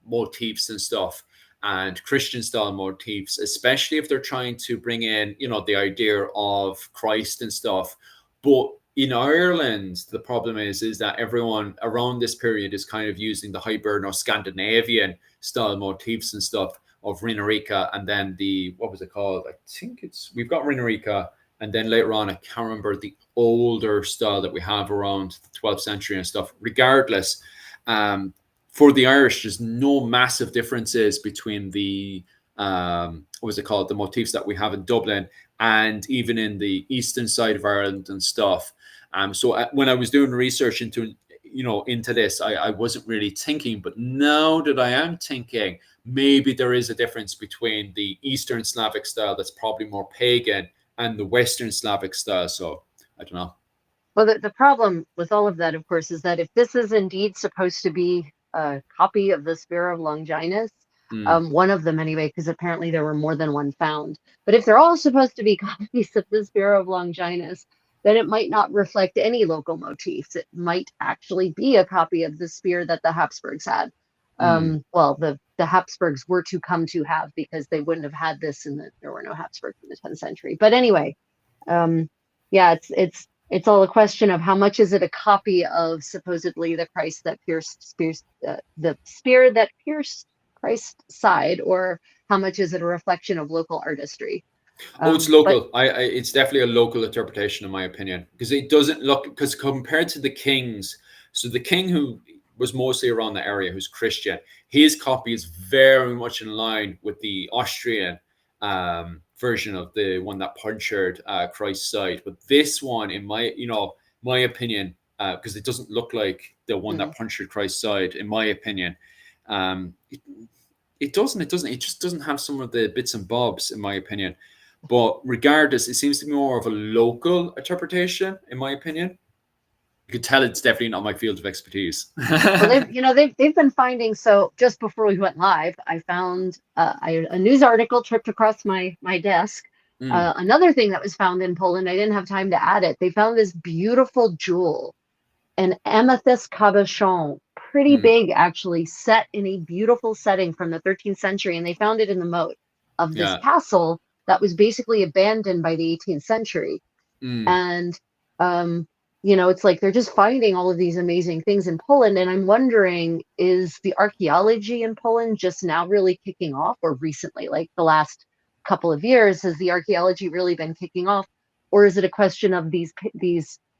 motifs and stuff and Christian style motifs, especially if they're trying to bring in, the idea of Christ and stuff. But in Ireland, the problem is that everyone around this period is kind of using the Hiberno Scandinavian style motifs and stuff of Rinarica, and then what was it called? I think we've got Rinarica, and then later on, I can't remember the older style that we have around the 12th century and stuff. Regardless, for the Irish, there's no massive differences between the what was it called? The motifs that we have in Dublin and even in the eastern side of Ireland and stuff. So when I was doing research into this, I wasn't really thinking, but now that I am thinking, maybe there is a difference between the Eastern Slavic style that's probably more pagan and the Western Slavic style. So I don't know. Well, the problem with all of that, of course, is that if this is indeed supposed to be a copy of the Spear of Longinus, one of them anyway, because apparently there were more than one found. But if they're all supposed to be copies of the Spear of Longinus, then it might not reflect any local motifs. It might actually be a copy of the spear that the Habsburgs had. Well, the Habsburgs were to come to have, because they wouldn't have had this there were no Habsburgs in the 10th century. But anyway, yeah, it's all a question of how much is it a copy of supposedly the Christ that the spear that pierced Christ's side, or how much is it a reflection of local artistry? It's local. It's definitely a local interpretation, in my opinion, because it doesn't look, because compared to the kings, so the king who was mostly around the area, who's Christian, his copy is very much in line with the Austrian version of the one that punctured Christ's side. But this one, in my opinion, because it doesn't look like the one that punctured Christ's side, in my opinion, it just doesn't have some of the bits and bobs, in my opinion. But regardless, it seems to be more of a local interpretation, in my opinion. You could tell it's definitely not my field of expertise. Well, they've been finding. So just before we went live, I found a news article tripped across my desk. Another thing that was found in Poland, I didn't have time to add it. They found this beautiful jewel, an amethyst cabochon, pretty big actually, set in a beautiful setting from the 13th century, and they found it in the moat of this castle that was basically abandoned by the 18th century. And it's like they're just finding all of these amazing things in Poland. And I'm wondering, is the archaeology in Poland just now really kicking off, or recently, like the last couple of years, has the archaeology really been kicking off? Or is it a question of these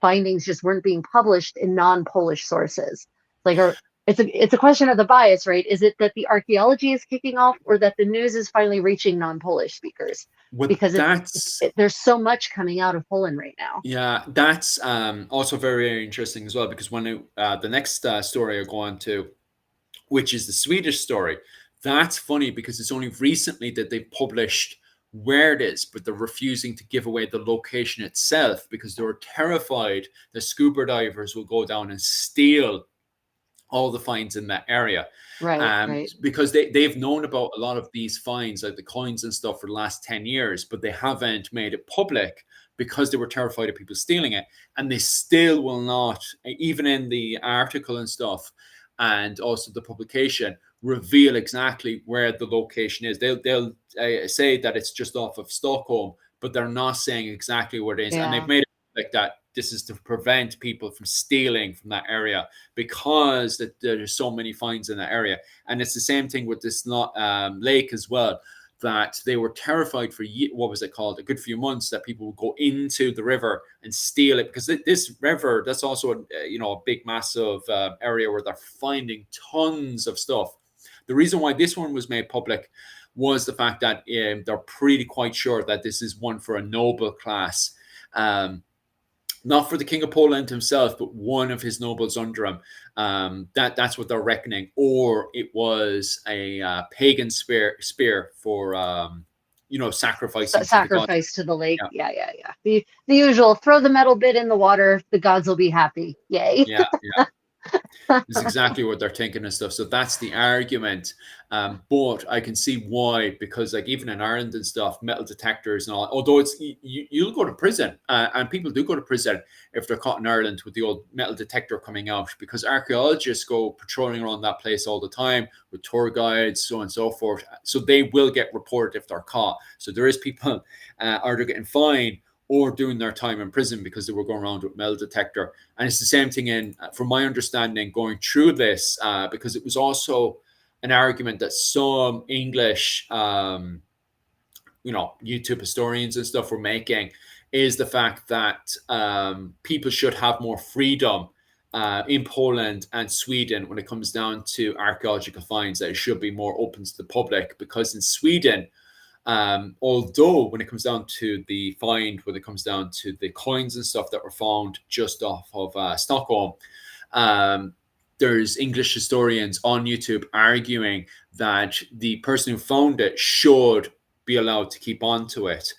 findings just weren't being published in non-Polish sources? It's a question of the bias, right? Is it that the archaeology is kicking off, or that the news is finally reaching non-Polish speakers? Because there's so much coming out of Poland right now. Yeah, that's also very, very interesting as well, because when the next story I go on to, which is the Swedish story, that's funny because it's only recently that they published where it is, but they're refusing to give away the location itself because they were terrified that scuba divers will go down and steal all the finds in that area. Right. Because they've known about a lot of these finds, like the coins and stuff, for the last 10 years, but they haven't made it public because they were terrified of people stealing it. And they still will not, even in the article and stuff, and also the publication, reveal exactly where the location is. They'll say that it's just off of Stockholm, but they're not saying exactly where it is. And they've made it like that. This is to prevent people from stealing from that area, because there's so many finds in that area. And it's the same thing with this lake as well, that they were terrified for, what was it called, a good few months, that people would go into the river and steal it, because this river, that's also a big massive area where they're finding tons of stuff. The reason why this one was made public was the fact that they're pretty quite sure that this is one for a noble class. Not for the King of Poland himself, but one of his nobles under him. That's what they're reckoning. Or it was a pagan spear for sacrificing sacrifice to the lake. Yeah. The usual, throw the metal bit in the water, the gods will be happy. Yay. Yeah. It's exactly what they're thinking and stuff. So that's the argument. But I can see why, because like even in Ireland and stuff, metal detectors and all, although it's you'll go to prison, and people do go to prison if they're caught in Ireland with the old metal detector coming out, because archaeologists go patrolling around that place all the time with tour guides, so on and so forth. So they will get reported if they're caught. So there is people either getting fined or doing their time in prison because they were going around with metal detector. And it's the same thing in, from my understanding, going through this, because it was also an argument that some English, YouTube historians and stuff were making, is the fact that people should have more freedom in Poland and Sweden when it comes down to archaeological finds, that it should be more open to the public, because in Sweden, although when it comes down to the find, when it comes down to the coins and stuff that were found just off of Stockholm, there's English historians on YouTube arguing that the person who found it should be allowed to keep on to it.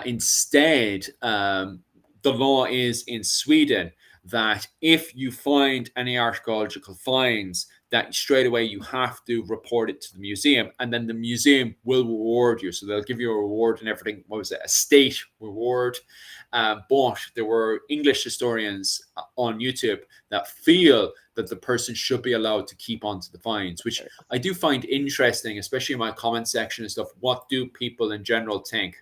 Instead, the law is in Sweden that if you find any archaeological finds, that straight away you have to report it to the museum, and then the museum will reward you. So they'll give you a reward and everything. What was it? A state reward. But there were English historians on YouTube that feel that the person should be allowed to keep on to the finds, which I do find interesting, especially in my comment section and stuff. What do people in general think?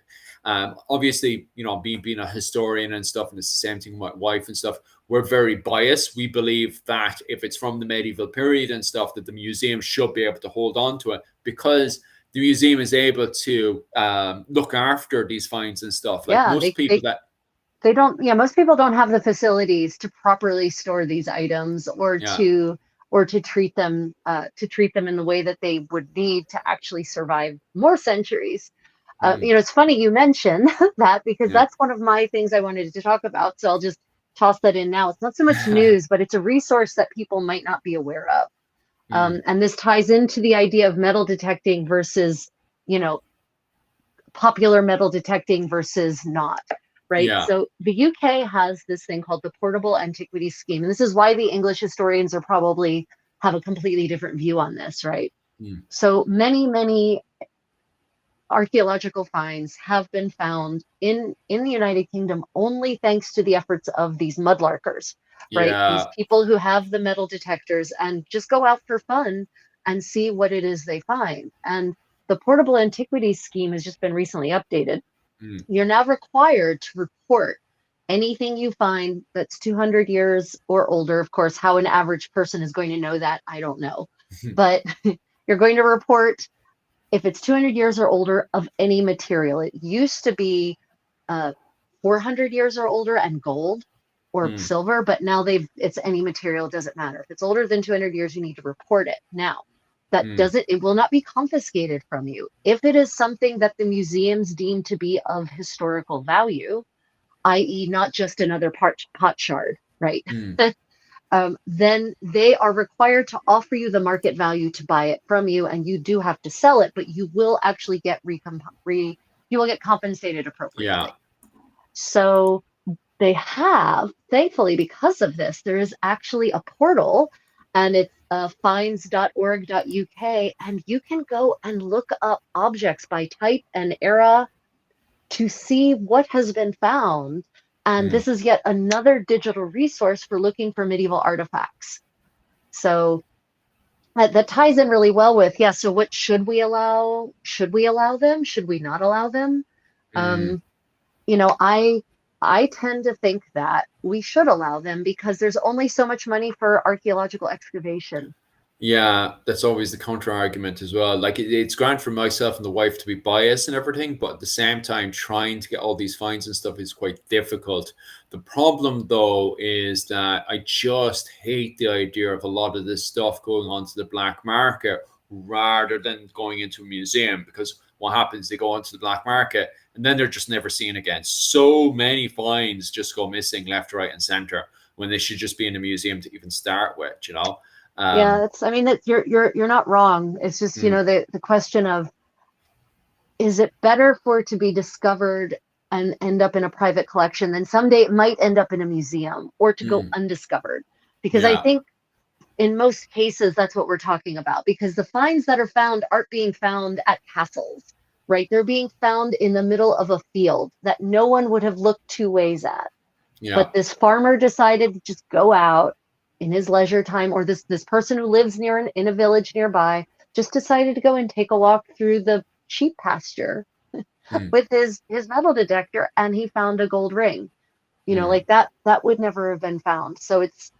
Obviously, me being a historian and stuff, and it's the same thing with my wife and stuff, we're very biased. We believe that if it's from the medieval period and stuff, that the museum should be able to hold on to it, because the museum is able to look after these finds and stuff. Like most people they don't, most people don't have the facilities to properly store these items, or to treat them in the way that they would need to actually survive more centuries. It's funny you mention that, because that's one of my things I wanted to talk about. So I'll just toss that in now. It's not so much news, but it's a resource that people might not be aware of. And this ties into the idea of metal detecting versus, popular metal detecting versus not, right? Yeah. So the UK has this thing called the Portable Antiquities Scheme. And this is why the English historians are probably have a completely different view on this, right? So many archaeological finds have been found in the United Kingdom only thanks to the efforts of these mudlarkers, right? These people who have the metal detectors and just go out for fun and see what it is they find. And the Portable Antiquities Scheme has just been recently updated. You're now required to report anything you find that's 200 years or older. Of course, how an average person is going to know that, I don't know. But you're going to report if it's 200 years or older of any material. It used to be 400 years or older and gold or silver, but now it's any material, doesn't matter. If it's older than 200 years, you need to report it. Now, it will not be confiscated from you. If it is something that the museums deem to be of historical value, i.e. not just another pot shard, right? Then they are required to offer you the market value to buy it from you, and you do have to sell it, but you will actually get you will get compensated appropriately. So they have, thankfully, because of this, there is actually a portal, and it's finds.org.uk, and you can go and look up objects by type and era to see what has been found. And this is yet another digital resource for looking for medieval artifacts. So that ties in really well with, so what should we allow? Should we allow them? Should we not allow them? I tend to think that we should allow them, because there's only so much money for archaeological excavation. Yeah, that's always the counter argument as well. Like it's grand for myself and the wife to be biased and everything, but at the same time, trying to get all these finds and stuff is quite difficult. The problem, though, is that I just hate the idea of a lot of this stuff going onto the black market rather than going into a museum, because what happens, they go onto the black market and then they're just never seen again. So many finds just go missing left, right, and center when they should just be in a museum to even start with, you're not wrong. It's just, the question of, is it better for it to be discovered and end up in a private collection, then someday it might end up in a museum, or to go undiscovered? Because I think in most cases, that's what we're talking about, because the finds that are found aren't being found at castles, right? They're being found in the middle of a field that no one would have looked two ways at. Yeah. But this farmer decided to just go out in his leisure time, or this person who lives in a village nearby just decided to go and take a walk through the sheep pasture Mm, with his metal detector, and he found a gold ring. mm. Like that would never have been found. So it's,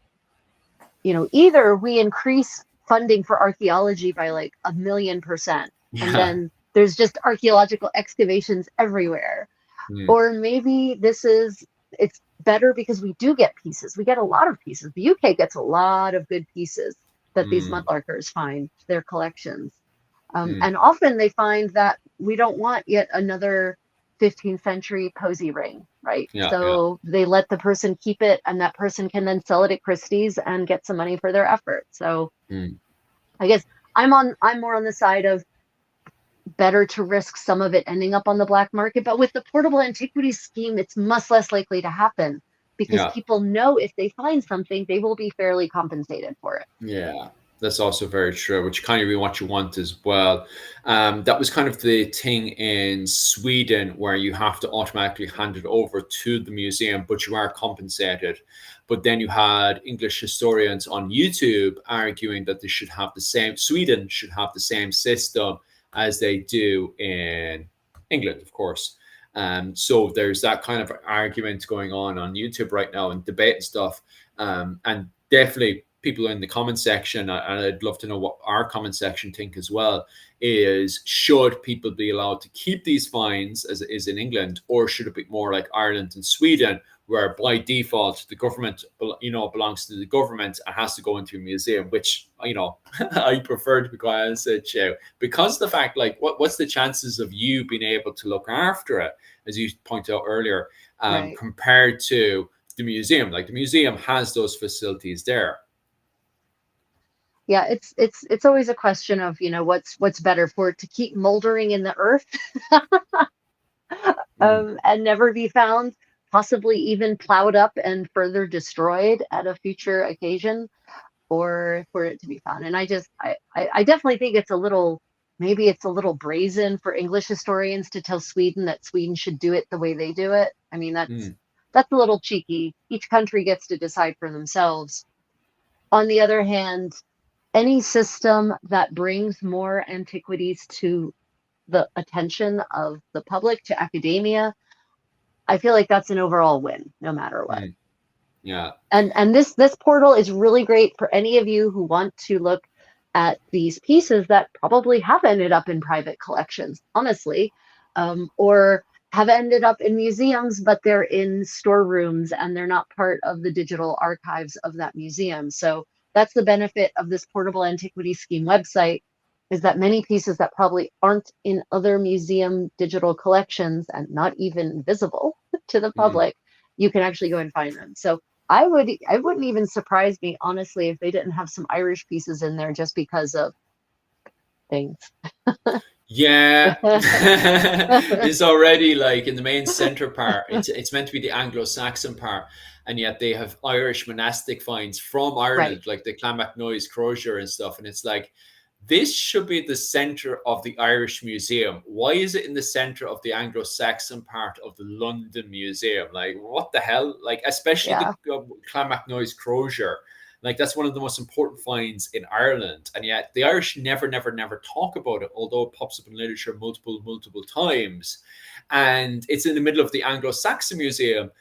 either we increase funding for archaeology by like 1,000,000%, and Yeah. then there's just archaeological excavations everywhere. Mm, Or maybe it's better because we do get pieces. We get a lot of pieces. The UK gets a lot of good pieces that these mm, mudlarkers find to their collections. mm. And often they find that we don't want yet another 15th century posy ring, right? Yeah. Yeah. So they let the person keep it, and that person can then sell it at Christie's and get some money for their effort. So Mm. I guess I'm more on the side of better to risk some of it ending up on the black market. But with the portable antiquities scheme, it's much less likely to happen because Yeah. people know if they find something, they will be fairly compensated for it. Yeah, that's also very true, which kind of be what you want as well. That was kind of the thing in Sweden where you have to automatically hand it over to the museum, but you are compensated. But then you had English historians on YouTube arguing that they should have the same, Sweden should have the same system as they do in England, of course. So there's that kind of argument going on YouTube right now and debate and stuff. And definitely people in the comment section, and I'd love to know what our comment section think as well, is should people be allowed to keep these fines as it is in England, or should it be more like Ireland and Sweden, where by default the government, belongs to the government and has to go into a museum, which, I prefer, to be quite honest with you, because the fact, like, what's the chances of you being able to look after it, as you pointed out earlier, Right. compared to the museum? Like, the museum has those facilities there. Yeah, it's always a question of, what's better, for it to keep moldering in the earth Mm, and never be found, possibly even plowed up and further destroyed at a future occasion, or for it to be found. And I definitely think maybe it's a little brazen for English historians to tell Sweden that Sweden should do it the way they do it. I mean, mm, that's a little cheeky. Each country gets to decide for themselves. On the other hand, any system that brings more antiquities to the attention of the public, to academia, I feel like that's an overall win, no matter what. mm. Yeah. And this portal is really great for any of you who want to look at these pieces that probably have ended up in private collections, honestly, or have ended up in museums, but they're in storerooms and they're not part of the digital archives of that museum. So that's the benefit of this portable antiquity scheme website, is that many pieces that probably aren't in other museum digital collections and not even visible to the Mm. public, you can actually go and find them. So I wouldn't even surprise me, honestly, if they didn't have some Irish pieces in there just because of things. Yeah, it's already like in the main center part. It's meant to be the Anglo-Saxon part, and yet they have Irish monastic finds from Right. Ireland, like the Clonmacnoise Crozier and stuff. And it's like, this should be the center of the Irish Museum. Why is it in the center of the Anglo-Saxon part of the London Museum? Like, what the hell? Like, especially the Yeah. Clonmacnoise Crozier. Like, that's one of the most important finds in Ireland, and yet the Irish never, never, never talk about it, although it pops up in literature multiple, multiple times. And it's in the middle of the Anglo-Saxon Museum,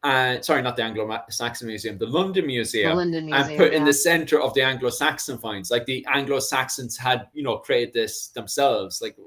sorry, not the Anglo-Saxon Museum, the London The Museum, London and Museum, put in the yeah. center of the Anglo-Saxon finds. Like, the Anglo-Saxons had, created this themselves. Like,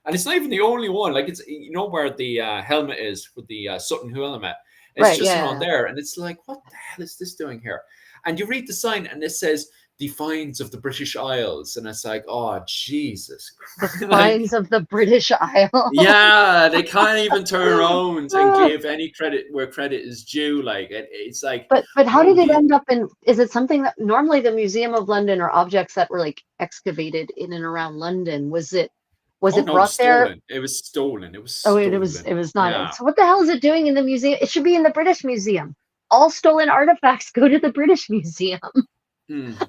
and it's not even the only one. Like, it's, where the helmet is with the Sutton helmet. It's Right, just yeah, around yeah. there, and it's like, what the hell is this doing here? And you read the sign, and it says "The Finds of the British Isles," and it's like, oh Jesus, The like, finds of the British Isles. yeah, they can't even turn around and give any credit where credit is due. Like, it's like, But how no, did it end up in, is it something that normally the Museum of London are objects that were like excavated in and around London? Was oh it no, it was brought there? stolen. It was stolen. It was Oh, stolen. it was not. Yeah. So what the hell is it doing in the museum? It should be in the British Museum. All stolen artifacts go to the British Museum. Mm.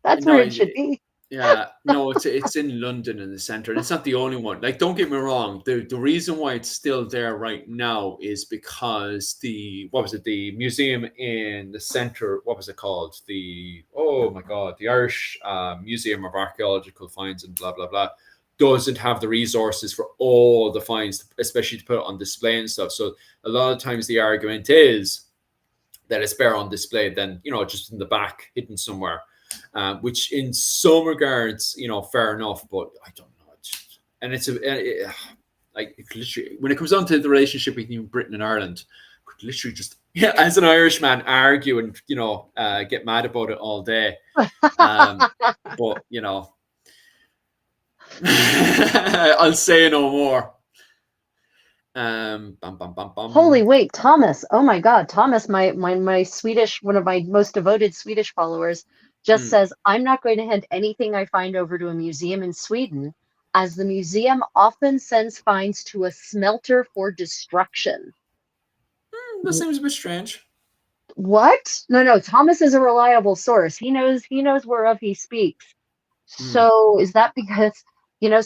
That's No, where it should be. yeah, no, it's in London in the center, and it's not the only one. Like, don't get me wrong, the reason why it's still there right now is because the what was it, the museum in the center, what was it called? The oh my god, the Irish Museum of Archaeological Finds and blah blah blah doesn't have the resources for all the finds, especially to put it on display and stuff. So a lot of times the argument is that it's better on display than just in the back, hidden somewhere. Which in some regards, fair enough, but I don't know. And it's like literally when it comes down to the relationship between Britain and Ireland, could literally just as an Irishman argue and get mad about it all day. But I'll say no more. Bum, bum, bum, Holy bum. wait, Thomas. Oh my God. Thomas, my Swedish, one of my most devoted Swedish followers, just Mm. says, I'm not going to hand anything I find over to a museum in Sweden, as the museum often sends finds to a smelter for destruction. That seems a bit strange. What? No, no, Thomas is a reliable source. He knows whereof he speaks. Mm. So is that because,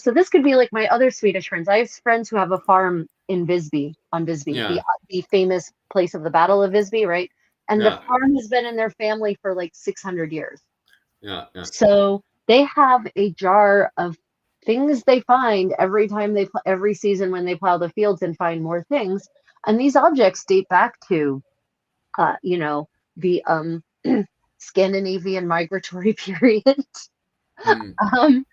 so this could be like my other Swedish friends. I have friends who have a farm in Visby, on Visby, the Yeah, the famous place of the Battle of Visby, right? And the yeah, farm has been in their family for like 600 years. yeah, yeah. So they have a jar of things they find every time every season when they plow the fields and find more things. And these objects date back to, uh, you know, the Scandinavian migratory period. Mm. um,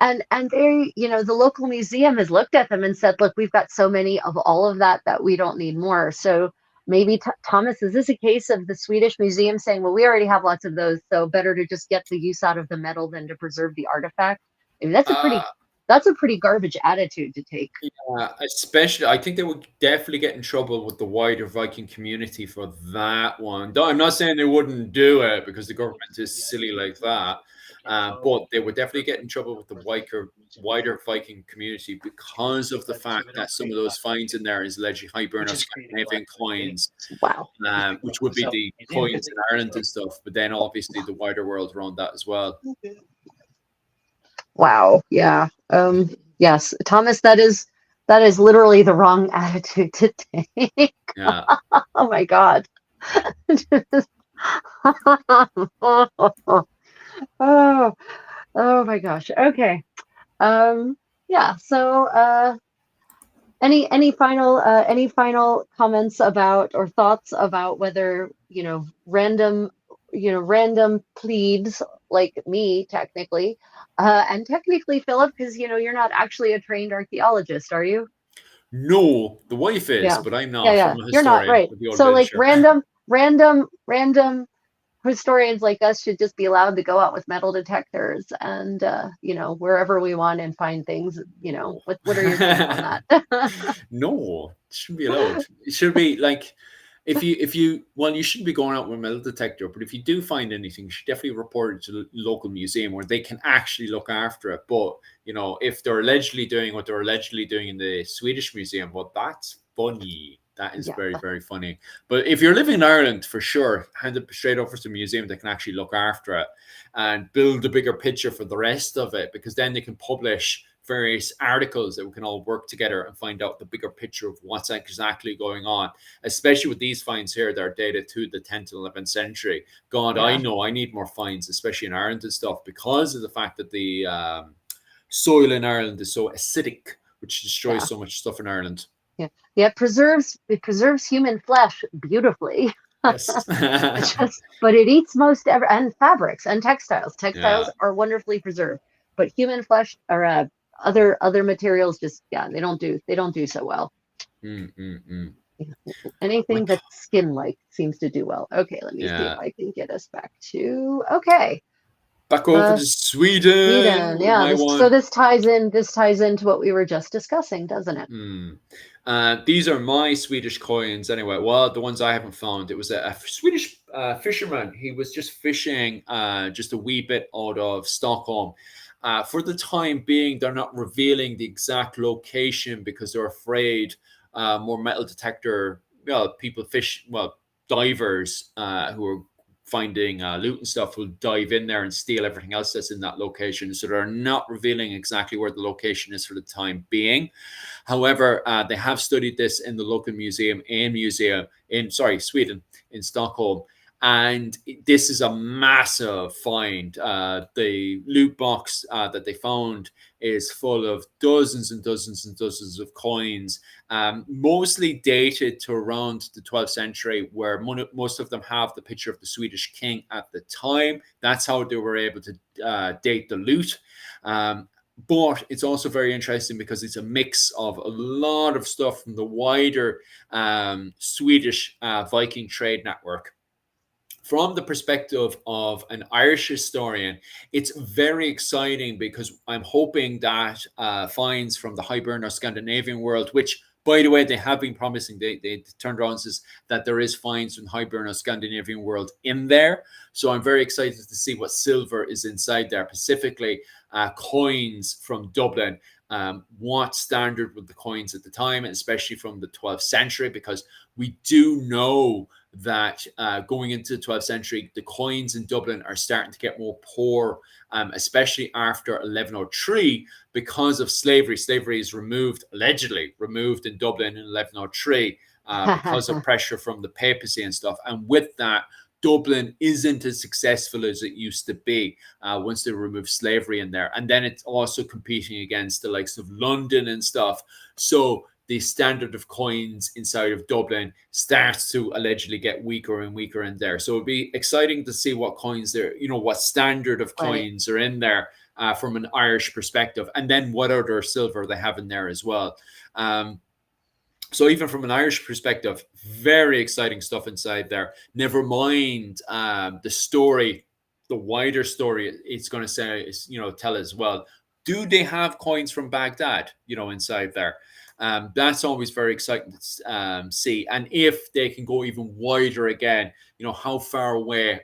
and they, the local museum has looked at them and said, look, we've got so many of all of that we don't need more. So maybe, Thomas, is this a case of the Swedish museum saying, well, we already have lots of those, so better to just get the use out of the metal than to preserve the artifact? I mean, Uh, that's a pretty garbage attitude to take. especially, I think they would definitely get in trouble with the wider Viking community for that one. Though I'm not saying they wouldn't do it because the government is silly like that, but they would definitely get in trouble with the wider Viking community because of the fact that some of those finds in there is allegedly Hiberno Scandinavian coins, Wow. which would be the coins in Ireland and stuff, but then obviously the wider world around that as well. Wow. Yeah. Yes, Thomas, that is literally the wrong attitude to take. Yeah. Oh my God. Oh, oh my gosh. Okay. Yeah. So, any final comments about, or thoughts about, whether, random plebes like me, technically, and technically Philip, because you're not actually a trained archaeologist, are you? No, the wife is, Yeah. but I'm Yeah, not. yeah. I'm a You're not, historian right. with the old So like literature. random historians like us should just be allowed to go out with metal detectors and, wherever we want and find things. What are your takes on that? No, it shouldn't be allowed. It should be like if you well, you shouldn't be going out with a metal detector, but if you do find anything, you should definitely report it to the local museum where they can actually look after it. But if they're allegedly doing what they're allegedly doing in the Swedish museum, well, that's funny. That is Yeah. very, very funny. But if you're living in Ireland, for sure, hand it straight over to a museum that can actually look after it and build a bigger picture for the rest of it, because then they can publish various articles that we can all work together and find out the bigger picture of what's exactly going on, especially with these finds here that are dated to the 10th and 11th century. God, I Yeah. know I need more finds, especially in Ireland and stuff, because of the fact that the soil in Ireland is so acidic, which destroys Yeah. so much stuff in Ireland. Yeah. Yeah. It preserves human flesh beautifully. Yes. But it eats most and fabrics and textiles. Yeah. Textiles are wonderfully preserved, but human flesh, or other materials, just, yeah, they don't do so well. Mm, mm, mm. Anything Like, that's skin-like seems to do well. Okay, let me see if yeah. I can get us back to, okay. Back over Uh, to Sweden Sweden. with Yeah, my this so one. this ties into what we were just discussing, doesn't it? Hmm. These are my Swedish coins anyway. Well, the ones I haven't found. It was a Swedish fisherman. He was just fishing just a wee bit out of Stockholm. For the time being, they're not revealing the exact location because they're afraid more metal detector, well, people fish, well, divers who are finding loot and stuff will dive in there and steal everything else that's in that location. So they're not revealing exactly where the location is for the time being. However, they have studied this in the local museum in Sweden, in Stockholm. And this is a massive find. The loot box that they found is full of dozens and dozens and dozens of coins, mostly dated to around the 12th century, where most of them have the picture of the Swedish king at the time. That's how they were able to date the loot. But it's also very interesting because it's a mix of a lot of stuff from the wider Swedish Viking trade network. From the perspective of an Irish historian, it's very exciting because I'm hoping that finds from the Hiberno Scandinavian world, which, by the way, they have been promising. They turned around and says that there is finds from Hiberno Scandinavian world in there. So I'm very excited to see what silver is inside there, specifically coins from Dublin. What standard were the coins at the time, especially from the 12th century, because we do know that going into the 12th century, the coins in Dublin are starting to get more poor, especially after 1103, because of slavery. Slavery is allegedly removed in Dublin in 1103 because of pressure from the papacy and stuff. And with that, Dublin isn't as successful as it used to be once they remove slavery in there. And then it's also competing against the likes of London and stuff. So the standard of coins inside of Dublin starts to allegedly get weaker and weaker in there. So it'd be exciting to see what coins there, what standard of coins are in there from an Irish perspective, and then what other silver they have in there as well. So even from an Irish perspective, very exciting stuff inside there. Never mind the story, the wider story it's going to say, tell as well. Do they have coins from Baghdad, inside there? That's always very exciting to see. And if they can go even wider again, how far away,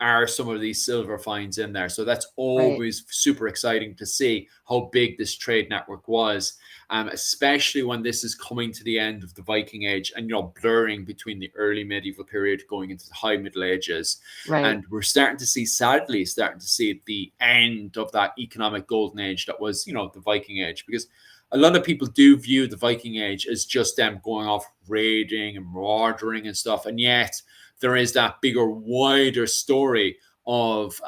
are some of these silver finds in there. So that's always super exciting to see how big this trade network was, especially when this is coming to the end of the Viking Age and, blurring between the early medieval period going into the high Middle Ages. And we're sadly starting to see the end of that economic golden age that was, the Viking Age, because a lot of people do view the Viking Age as just them going off raiding and marauding and stuff. And yet there is that bigger, wider story of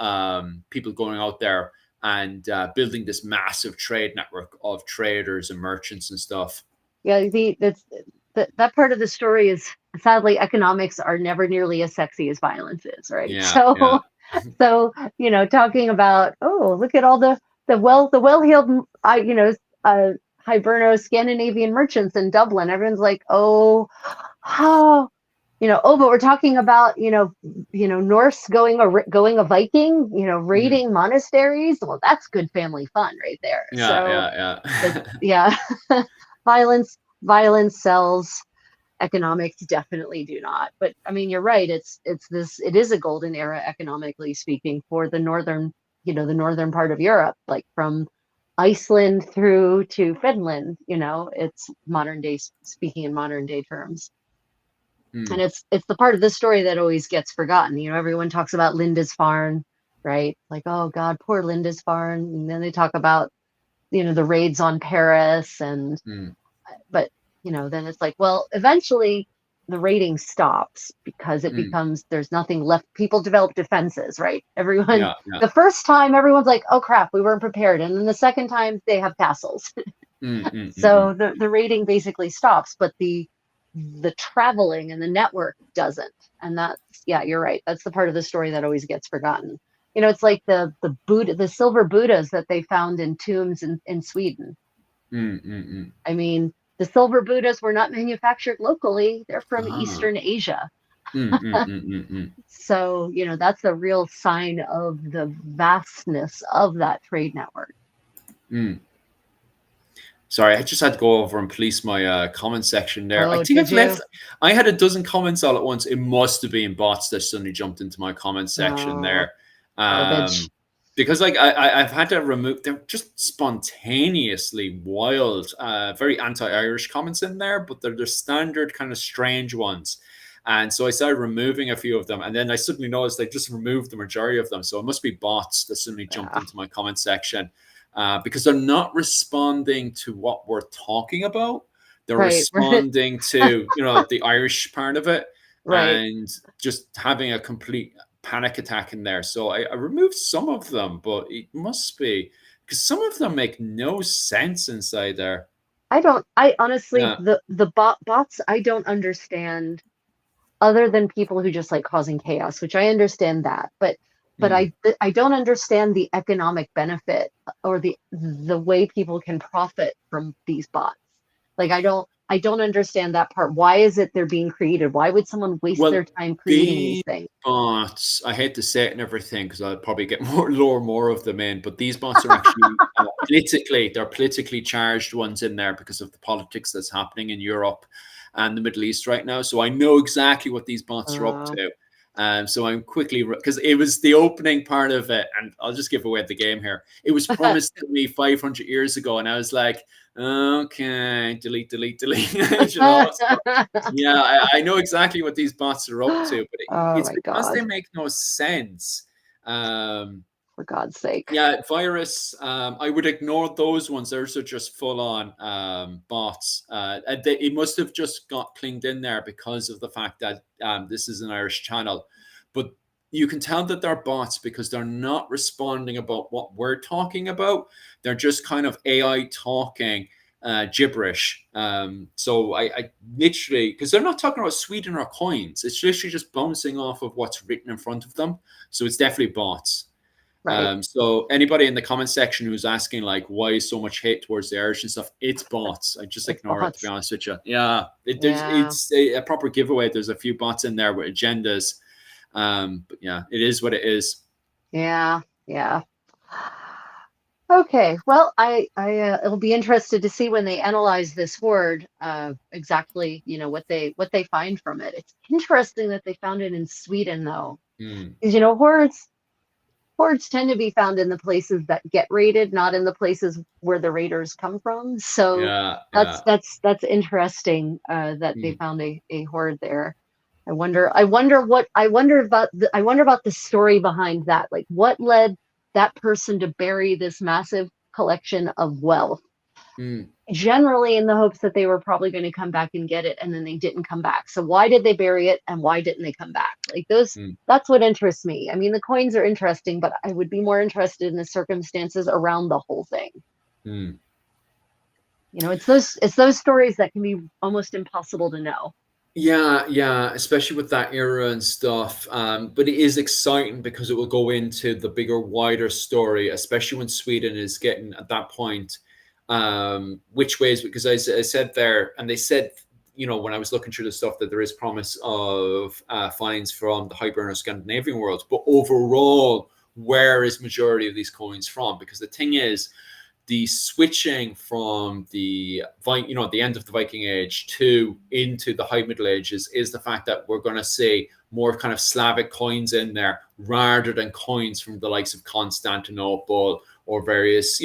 people going out there and building this massive trade network of traders and merchants and stuff. Yeah, that part of the story is, sadly, economics are never nearly as sexy as violence is, right? Yeah, so, talking about, look at all the well-heeled, Hiberno Scandinavian merchants in Dublin. Everyone's like, but we're talking about, Norse going a Viking, raiding monasteries. Well, that's good family fun right there. Yeah. Violence sells. Economics definitely do not. But I mean, you're right. It is a golden era, economically speaking, for the northern part of Europe, like from Iceland through to Finland. It's modern day, speaking in modern day terms. And it's the part of the story that always gets forgotten. Everyone talks about Lindisfarne, right? Like, oh God, poor Lindisfarne. And then they talk about, the raids on Paris but then it's like, well, eventually the raiding stops because it becomes, there's nothing left. People develop defenses, right? Everyone, the first time everyone's like, oh crap, we weren't prepared. And then the second time they have castles. So the raiding basically stops, but the traveling and the network doesn't. And that's, you're right. That's the part of the story that always gets forgotten. It's like the silver Buddhas that they found in tombs in Sweden. I mean, the silver Buddhas were not manufactured locally. They're from Eastern Asia. So, that's a real sign of the vastness of that trade network. Sorry, I just had to go over and police my comment section there. Oh, I think I had a dozen comments all at once. It must have been bots that suddenly jumped into my comment section there. Because I've had to remove, they're just spontaneously wild, very anti-Irish comments in there, but they're the standard kind of strange ones. And so I started removing a few of them. And then I suddenly noticed they just removed the majority of them. So it must be bots that suddenly jumped Yeah. into my comment section because they're not responding to what we're talking about. They're Right. responding to, the Irish part of it Right. and just having a complete panic attack in there. So I removed some of them, but it must be because some of them make no sense inside there. I honestly, Yeah. the bots, I don't understand, other than people who just like causing chaos, which I understand that, but Mm. I don't understand the economic benefit or the way people can profit from these bots. Like I don't understand that part. Why is it they're being created? Why would someone waste their Well, time creating these these things? bots, I hate to say it and everything because I'll probably get more of them in, but these bots are actually they're politically charged ones in there because of the politics that's happening in Europe and the Middle East right now. So I know exactly what these bots are up Uh, to. So I'm quickly, because it was the opening part of it, and I'll just give away the game here. It was promised to me 500 years ago, and I was like, okay, delete, delete, delete. So yeah, I know exactly what these bots are up to, but oh it's my because they God, make no sense. Um, for God's sake. yeah, virus. I would ignore those ones. Those are just full on bots. It must have just got clinged in there because of the fact that this is an Irish channel. But you can tell that they're bots because they're not responding about what we're talking about. They're just kind of AI talking gibberish. So I literally, because they're not talking about Sweden or coins, it's literally just bouncing off of what's written in front of them. So it's definitely bots. Right. So anybody in the comment section who's asking like why is so much hate towards the Irish and stuff, it's bots. I just It's ignore it to be bots. honest with you. Yeah, Yeah. it's a proper giveaway. There's a few bots in there with agendas. But yeah, it is what it is. Yeah. Yeah. Okay, well, it'll be interested to see when they analyze this word, exactly, what they find from it. It's interesting that they found it in Sweden, though, Mm, because hordes tend to be found in the places that get raided, not in the places where the raiders come from. So yeah, yeah. that's interesting, that they Mm, found a horde there. I wonder about the story behind that. Like what led that person to bury this massive collection of wealth, mm, generally in the hopes that they were probably going to come back and get it, and then they didn't come back. So why did they bury it and why didn't they come back? Like those, mm, that's what interests me. I mean, the coins are interesting, but I would be more interested in the circumstances around the whole thing. mm. It's those stories that can be almost impossible to know. Yeah, yeah, especially with that era and stuff. But it is exciting because it will go into the bigger, wider story, especially when Sweden is getting at that point. Which ways? Because I said there, and they said, when I was looking through the stuff, that there is promise of finds from the Hiberno Scandinavian world. But overall, where is majority of these coins from? Because the thing is, the switching from the end of the Viking Age to into the High Middle Ages is the fact that we're going to see more kind of Slavic coins in there rather than coins from the likes of Constantinople or various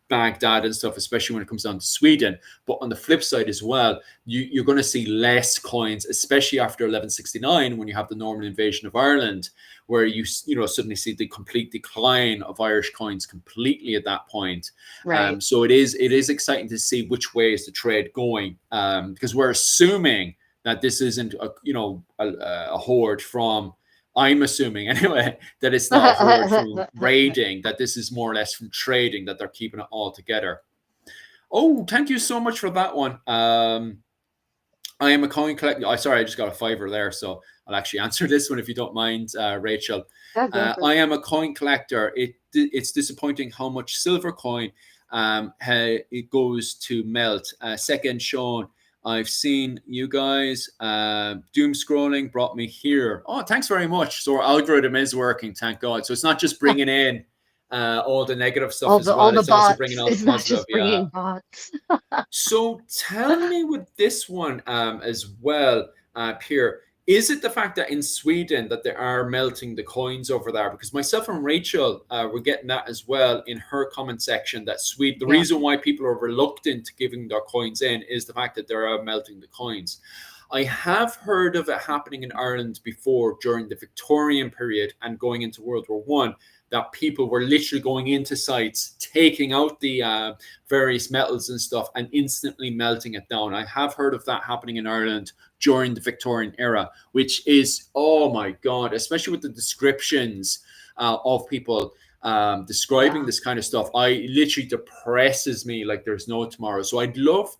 Baghdad and stuff, especially when it comes down to Sweden. But on the flip side as well, you're going to see less coins, especially after 1169 when you have the Norman invasion of Ireland, where you suddenly see the complete decline of Irish coins completely at that point. Right. So it is exciting to see which way is the trade going, because we're assuming that this isn't a horde from. I'm assuming anyway that it's not a horde from raiding, that this is more or less from trading, that they're keeping it all together. Oh, thank you so much for that one. I am a coin collector. Oh, sorry, I just got a fiver there, so I'll actually answer this one if you don't mind, Rachel. Yeah, go for it. I am a coin collector. It's disappointing how much silver coin it goes to melt. Second, Sean, I've seen you guys. Doom scrolling brought me here. Oh, thanks very much. So our algorithm is working, thank God. So it's not just bringing in all the negative stuff as All well. the It's also bringing bots. all the It's not positive. just Yeah. bringing bots. So tell me with this one as well, Pierre, is it the fact that in Sweden that they are melting the coins over there? Because myself and Rachel were getting that as well in her comment section, that the Yeah. reason why people are reluctant to giving their coins in is the fact that they are melting the coins. I have heard of it happening in Ireland before during the Victorian period and going into World War One, that people were literally going into sites, taking out the various metals and stuff, and instantly melting it down. I have heard of that happening in Ireland during the Victorian era, which is, oh my God, especially with the descriptions of people describing this kind of stuff. I literally depresses me like there's no tomorrow. So I'd love,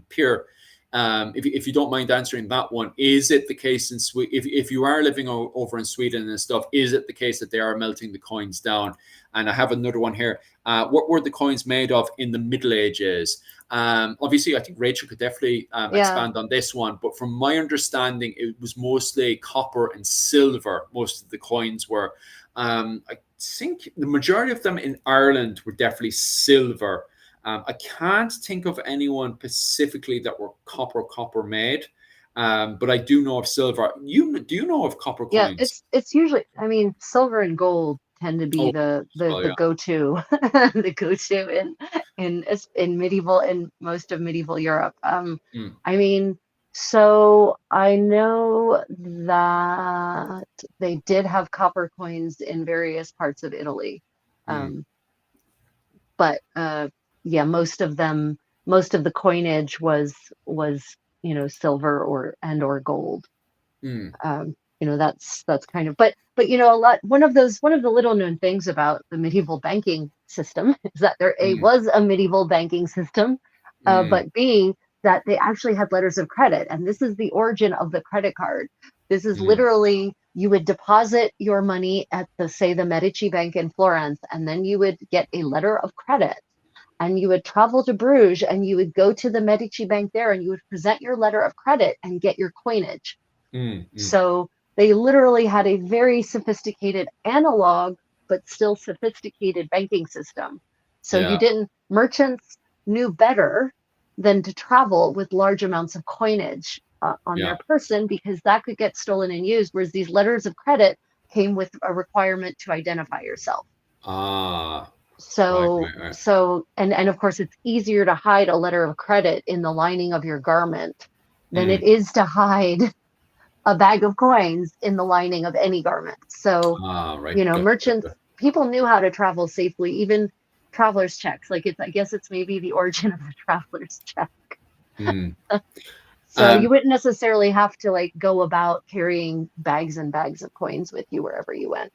Pierre, if you don't mind answering that one, is it the case in Sweden, if you are living over in Sweden and stuff, is it the case that they are melting the coins down? And I have another one here. What were the coins made of in the Middle Ages? Obviously, I think Rachel could definitely expand on this one, but from my understanding, it was mostly copper and silver. Most of the coins were. I think the majority of them in Ireland were definitely silver. I can't think of anyone specifically that were copper made, but I do know of silver. Do you know of copper coins? It's usually, I mean, silver and gold tend to be Oh, the well, yeah. go-to the go-to in medieval, in most of medieval Europe. I mean, so I know that they did have copper coins in various parts of Italy. But yeah, most of the coinage was silver or gold. That's kind of, but one of the little known things about the medieval banking system is that there was a medieval banking system, but B, that they actually had letters of credit, and this is the origin of the credit card. This is literally, you would deposit your money at the Medici Bank in Florence, and then you would get a letter of credit, and you would travel to Bruges, and you would go to the Medici Bank there, and you would present your letter of credit and get your coinage. So they literally had a very sophisticated analog, but still sophisticated banking system. So merchants knew better than to travel with large amounts of coinage on their person, because that could get stolen and used, whereas these letters of credit came with a requirement to identify yourself. So and of course, it's easier to hide a letter of credit in the lining of your garment than it is to hide a bag of coins in the lining of any garment. So merchants, people knew how to travel safely, even traveler's checks. Like, I guess it's maybe the origin of the traveler's check. So you wouldn't necessarily have to go about carrying bags and bags of coins with you wherever you went.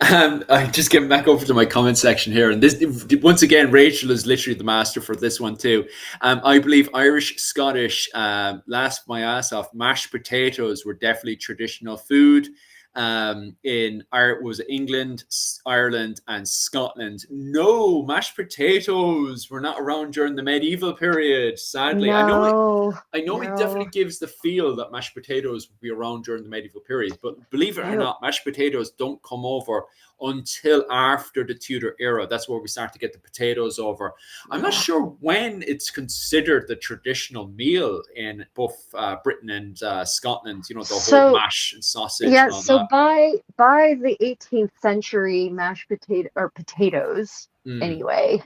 I just get back over to my comment section here, and this, once again, Rachel is literally the master for this one too. I believe Irish, Scottish, laughed my ass off. Mashed potatoes were definitely traditional food. In was England, Ireland, and Scotland. No, mashed potatoes were not around during the medieval period. Sadly, no, I know it definitely gives the feel that mashed potatoes would be around during the medieval period, but believe it or not, mashed potatoes don't come over until after the Tudor era. That's where we start to get the potatoes over. I'm not sure when it's considered the traditional meal in both Britain and Scotland, the whole mash and sausage. Yeah, and all so that. by the 18th century, mashed potatoes anyway,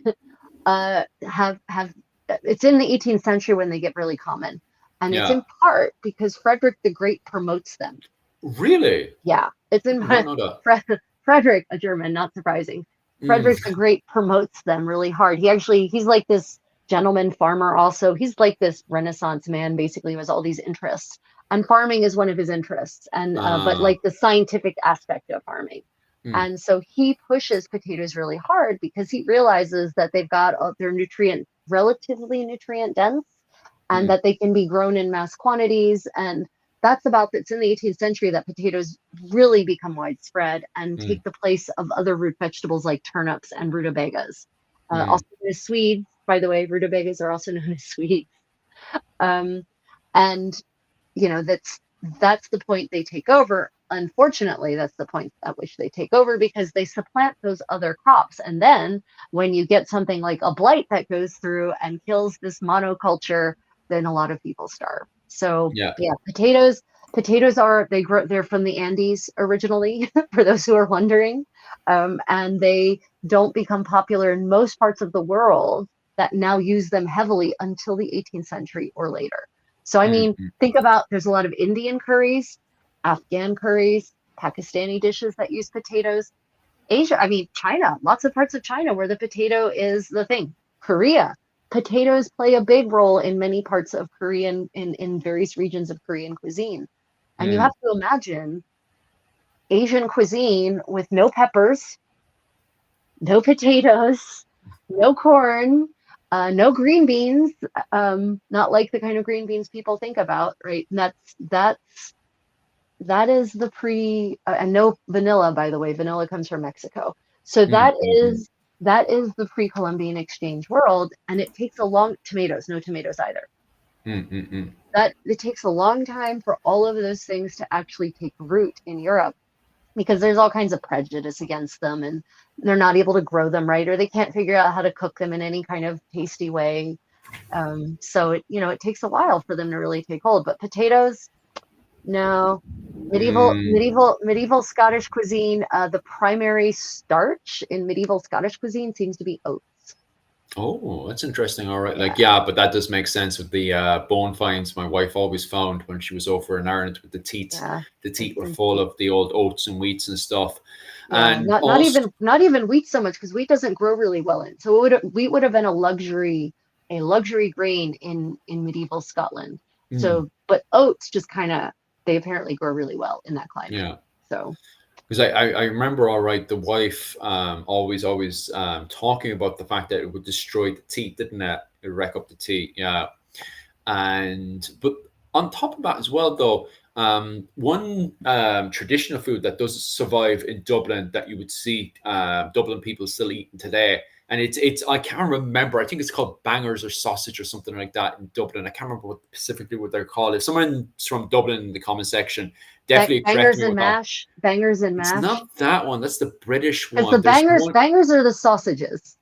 have it's in the 18th century when they get really common, and it's in part because Frederick the Great promotes them. Really? Yeah, it's in Frederick, a German, not surprising. Frederick the Great promotes them really hard. He's like this gentleman farmer also. He's like this Renaissance man, basically, who has all these interests. And farming is one of his interests, and but the scientific aspect of farming. And so he pushes potatoes really hard because he realizes that they've got their relatively nutrient dense, and that they can be grown in mass quantities. And it's in the 18th century that potatoes really become widespread and take the place of other root vegetables like turnips and rutabagas. Also known as Swedes, by the way, rutabagas are also known as Swedes. And that's the point they take over. Unfortunately, that's the point at which they take over, because they supplant those other crops. And then when you get something like a blight that goes through and kills this monoculture, then a lot of people starve. So potatoes they're from the Andes originally, for those who are wondering. And they don't become popular in most parts of the world that now use them heavily until the 18th century or later. So, I mean, Mm-hmm. think about, there's a lot of Indian curries, Afghan curries, Pakistani dishes that use potatoes. Asia, I mean, China, lots of parts of China where the potato is the thing. Korea, potatoes play a big role in many parts of Korean, in various regions of Korean cuisine. And you have to imagine Asian cuisine with no peppers, no potatoes, no corn, no green beans, not like the kind of green beans people think about, right? And that is the and no vanilla, by the way. Vanilla comes from Mexico. So Mm-hmm. that is the pre-Columbian exchange world, and it takes a long tomatoes, no tomatoes either. Mm-hmm. That it takes a long time for all of those things to actually take root in Europe because there's all kinds of prejudice against them and they're not able to grow them right or they can't figure out how to cook them in any kind of tasty way. So it takes a while for them to really take hold. But potatoes, no. Medieval Scottish cuisine, the primary starch in medieval Scottish cuisine seems to be oats. Oh, that's interesting. All right. Yeah, Like, yeah, but that does make sense with the bone finds my wife always found when she was over in Ireland with the teats. yeah. The It's teat were full insane. of the old oats and wheats and stuff. Yeah, And also, not even wheat so much because wheat doesn't grow really well in. So wheat would have been a luxury grain in medieval Scotland. mm, So, but oats just kind of they apparently grow really well in that climate. yeah. So, Because I remember, all right, the wife always talking about the fact that it would destroy the teeth, didn't it? It would wreck up the teeth, yeah. And but on top of that as well, though, one traditional food that does survive in Dublin that you would see Dublin people still eating today, and it's I can't remember. I think it's called bangers or sausage or something like that in Dublin. I can't remember specifically what they're called. If someone's from Dublin in the comment section, definitely correct bangers me and with that. mash, bangers and It's mash. not that one. That's the British Because the one. There's one. bangers are the sausages.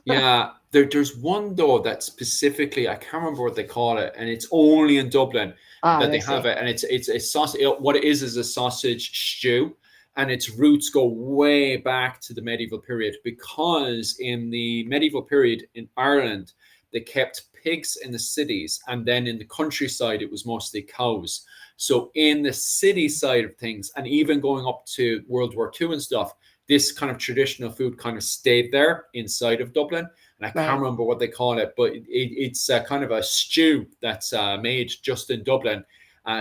Yeah, there's one though that specifically I can't remember what they call it, and it's only in Dublin Ah, that I they have see. it, and it's a sausage. What it is a sausage stew, and its roots go way back to the medieval period because in the medieval period in Ireland they kept pigs in the cities, and then in the countryside it was mostly cows. So in the city side of things, and even going up to World War II and stuff, this kind of traditional food kind of stayed there inside of Dublin. And I can't Right, remember what they call it, but it's kind of a stew that's made just in Dublin,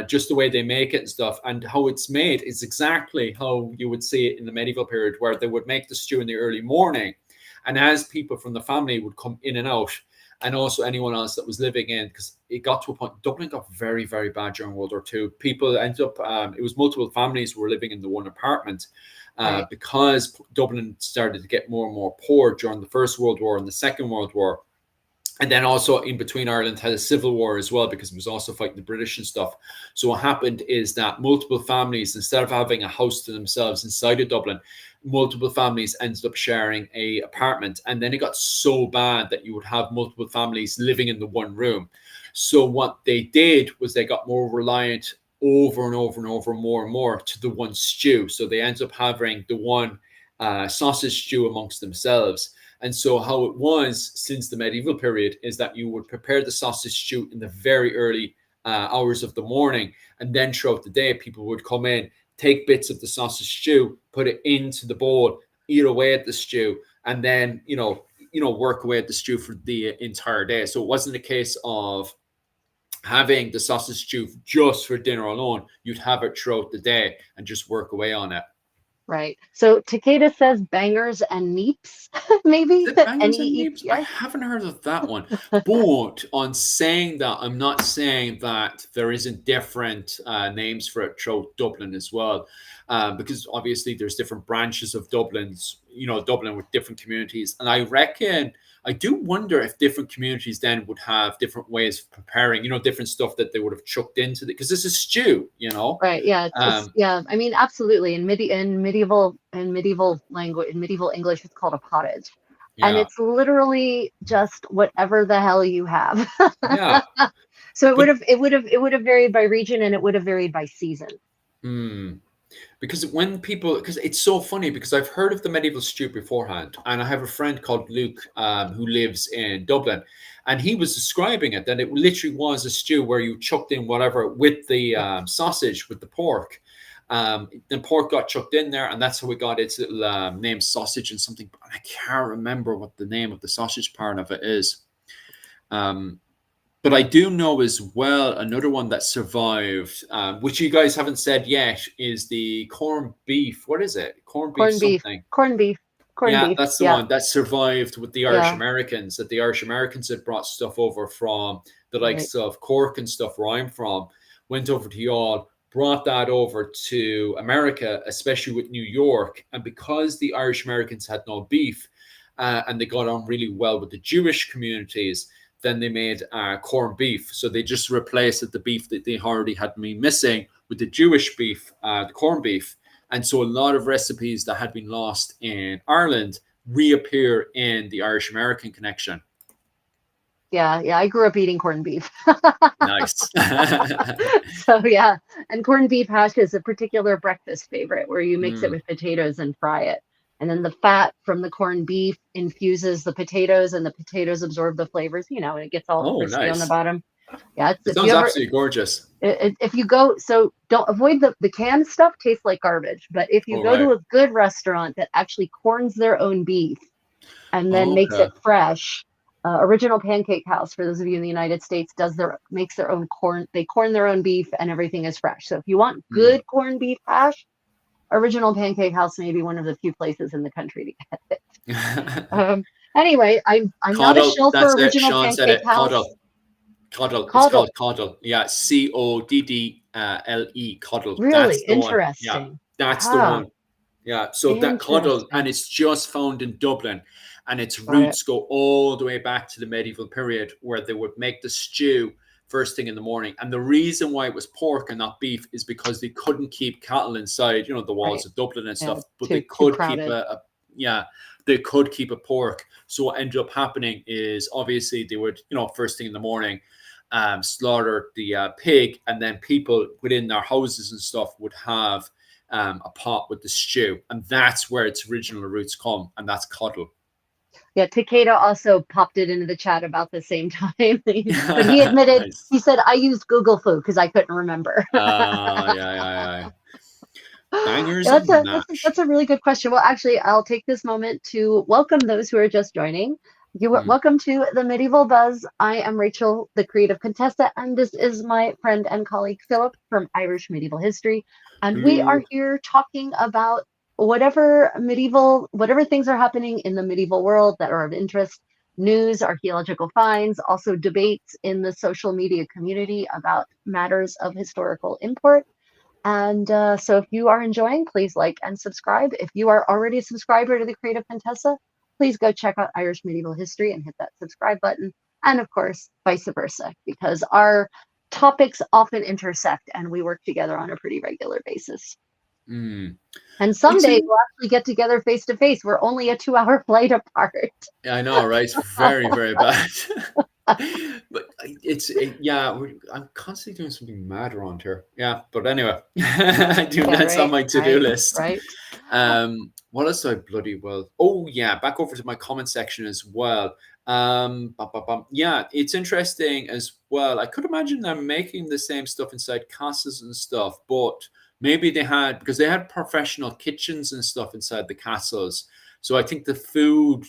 just the way they make it and stuff. And how it's made is exactly how you would see it in the medieval period, where they would make the stew in the early morning. And as people from the family would come in and out, and also anyone else that was living in, because it got to a point, Dublin got very, very bad during World War II. People ended up, it was multiple families who were living in the one apartment right, because Dublin started to get more and more poor during the First World War and the Second World War. And then also in between, Ireland had a civil war as well because it was also fighting the British and stuff. So what happened is that multiple families, instead of having a house to themselves inside of Dublin, multiple families ended up sharing a apartment. And then it got so bad that you would have multiple families living in the one room. So what they did was they got more reliant over and over and over more and more to the one stew. So they ended up having the one sausage stew amongst themselves. And so, how it was since the medieval period is that you would prepare the sausage stew in the very early hours of the morning, and then throughout the day, people would come in, take bits of the sausage stew, put it into the bowl, eat away at the stew, and then work away at the stew for the entire day. So it wasn't a case of having the sausage stew just for dinner alone. You'd have it throughout the day and just work away on it. right. So Takeda says bangers and neeps, maybe Is it bangers and neeps? I NEEPS. haven't heard of that one. But on saying that, I'm not saying that there isn't different names for it throughout Dublin as well, because obviously there's different branches of Dublin with different communities, and I do wonder if different communities then would have different ways of preparing, different stuff that they would have chucked into it because this is stew. Right. Yeah. It's Um, yeah. I mean, absolutely. In medieval language, in medieval English, it's called a pottage, and yeah, it's literally just whatever the hell you have. yeah, So it would but have it would have it would have varied by region, and it would have varied by season. hmm. Because when people, because it's so funny, because I've heard of the medieval stew beforehand, and I have a friend called Luke who lives in Dublin, and he was describing it that it literally was a stew where you chucked in whatever with the Yeah. sausage, with the pork. The pork got chucked in there, and that's how we got its little name, sausage and something. I can't remember what the name of the sausage part of it is. Um, but I do know as well another one that survived, which you guys haven't said yet, is the corned beef. What is it? Corned beef Corned beef, something. corned beef, corned Yeah, beef. that's the Yeah, one that survived with the Irish yeah, Americans. That the Irish Americans had brought stuff over from the right. likes of Cork and stuff where I'm from, went over to y'all, brought that over to America, especially with New York. And because the Irish Americans had no beef, and they got on really well with the Jewish communities, then they made corned beef. So they just replaced the beef that they already had been missing with the Jewish beef, the corned beef. And so a lot of recipes that had been lost in Ireland reappear in the Irish American connection. Yeah, yeah. I grew up eating corned beef. Nice. So yeah, and corned beef hash is a particular breakfast favorite where you mix it Mm. with potatoes and fry it. And then the fat from the corned beef infuses the potatoes and the potatoes absorb the flavors, and it gets all Oh, crispy on the nice. bottom. Yeah, it's It if you sounds ever absolutely gorgeous. if you go, so don't avoid the canned stuff, tastes like garbage. But if you Oh, go right. to a good restaurant that actually corns their own beef and then makes Okay. it fresh, Original Pancake House, for those of you in the United States, makes their own corn. They corn their own beef, and everything is fresh. So if you want Mm. good corned beef hash, Original Pancake House may be one of the few places in the country to get it. Anyway, I'm not a Coddle. shill for That's it. Original Sean said Pancake it. House. Coddle. Coddle. It's Caudle, called coddle. Yeah. CODDLE. Coddle. really That's the one. Yeah. interesting. That's the Ah, one. Yeah, so that coddle, and interesting. it's just found in Dublin, and its Got it. roots go all the way back to the medieval period, where they would make the stew first thing in the morning. And the reason why it was pork and not beef is because they couldn't keep cattle inside, the walls Right. of Dublin and Yeah. stuff, but they Too could keep crowded. yeah, they could keep a pork. So what ended up happening is obviously they would, first thing in the morning, slaughter the pig, and then people within their houses and stuff would have a pot with the stew, and that's where its original roots come, and that's coddle. Yeah, Takeda also popped it into the chat about the same time. But he admitted, Nice. he said, I used Google Foo because I couldn't remember. Yeah. Bangers Yeah, and that's a that's a, mash. that's a really good question. Well, actually, I'll take this moment to welcome those who are just joining. Mm. Welcome to the Medieval Buzz. I am Rachel, the Creative Contessa, and this is my friend and colleague Philip from Irish Medieval History. And we are Hello. here talking about whatever things are happening in the medieval world that are of interest, news, archaeological finds, also debates in the social media community about matters of historical import. And so if you are enjoying, please like and subscribe. If you are already a subscriber to the Creative Contessa, please go check out Irish Medieval History and hit that subscribe button. And of course, vice versa, because our topics often intersect and we work together on a pretty regular basis. Mm. And It's someday in, we'll actually get together face to face. We're only a 2 hour flight apart. I know, right? It's very, very bad. But yeah, I'm constantly doing something mad around here. Yeah, but anyway, Yeah, that's on right, my to-do right, list. right. What else do I bloody well? Oh yeah, back over to my comment section as well. Yeah, it's interesting as well. I could imagine them making the same stuff inside castles and stuff, but maybe because they had professional kitchens and stuff inside the castles. So I think the food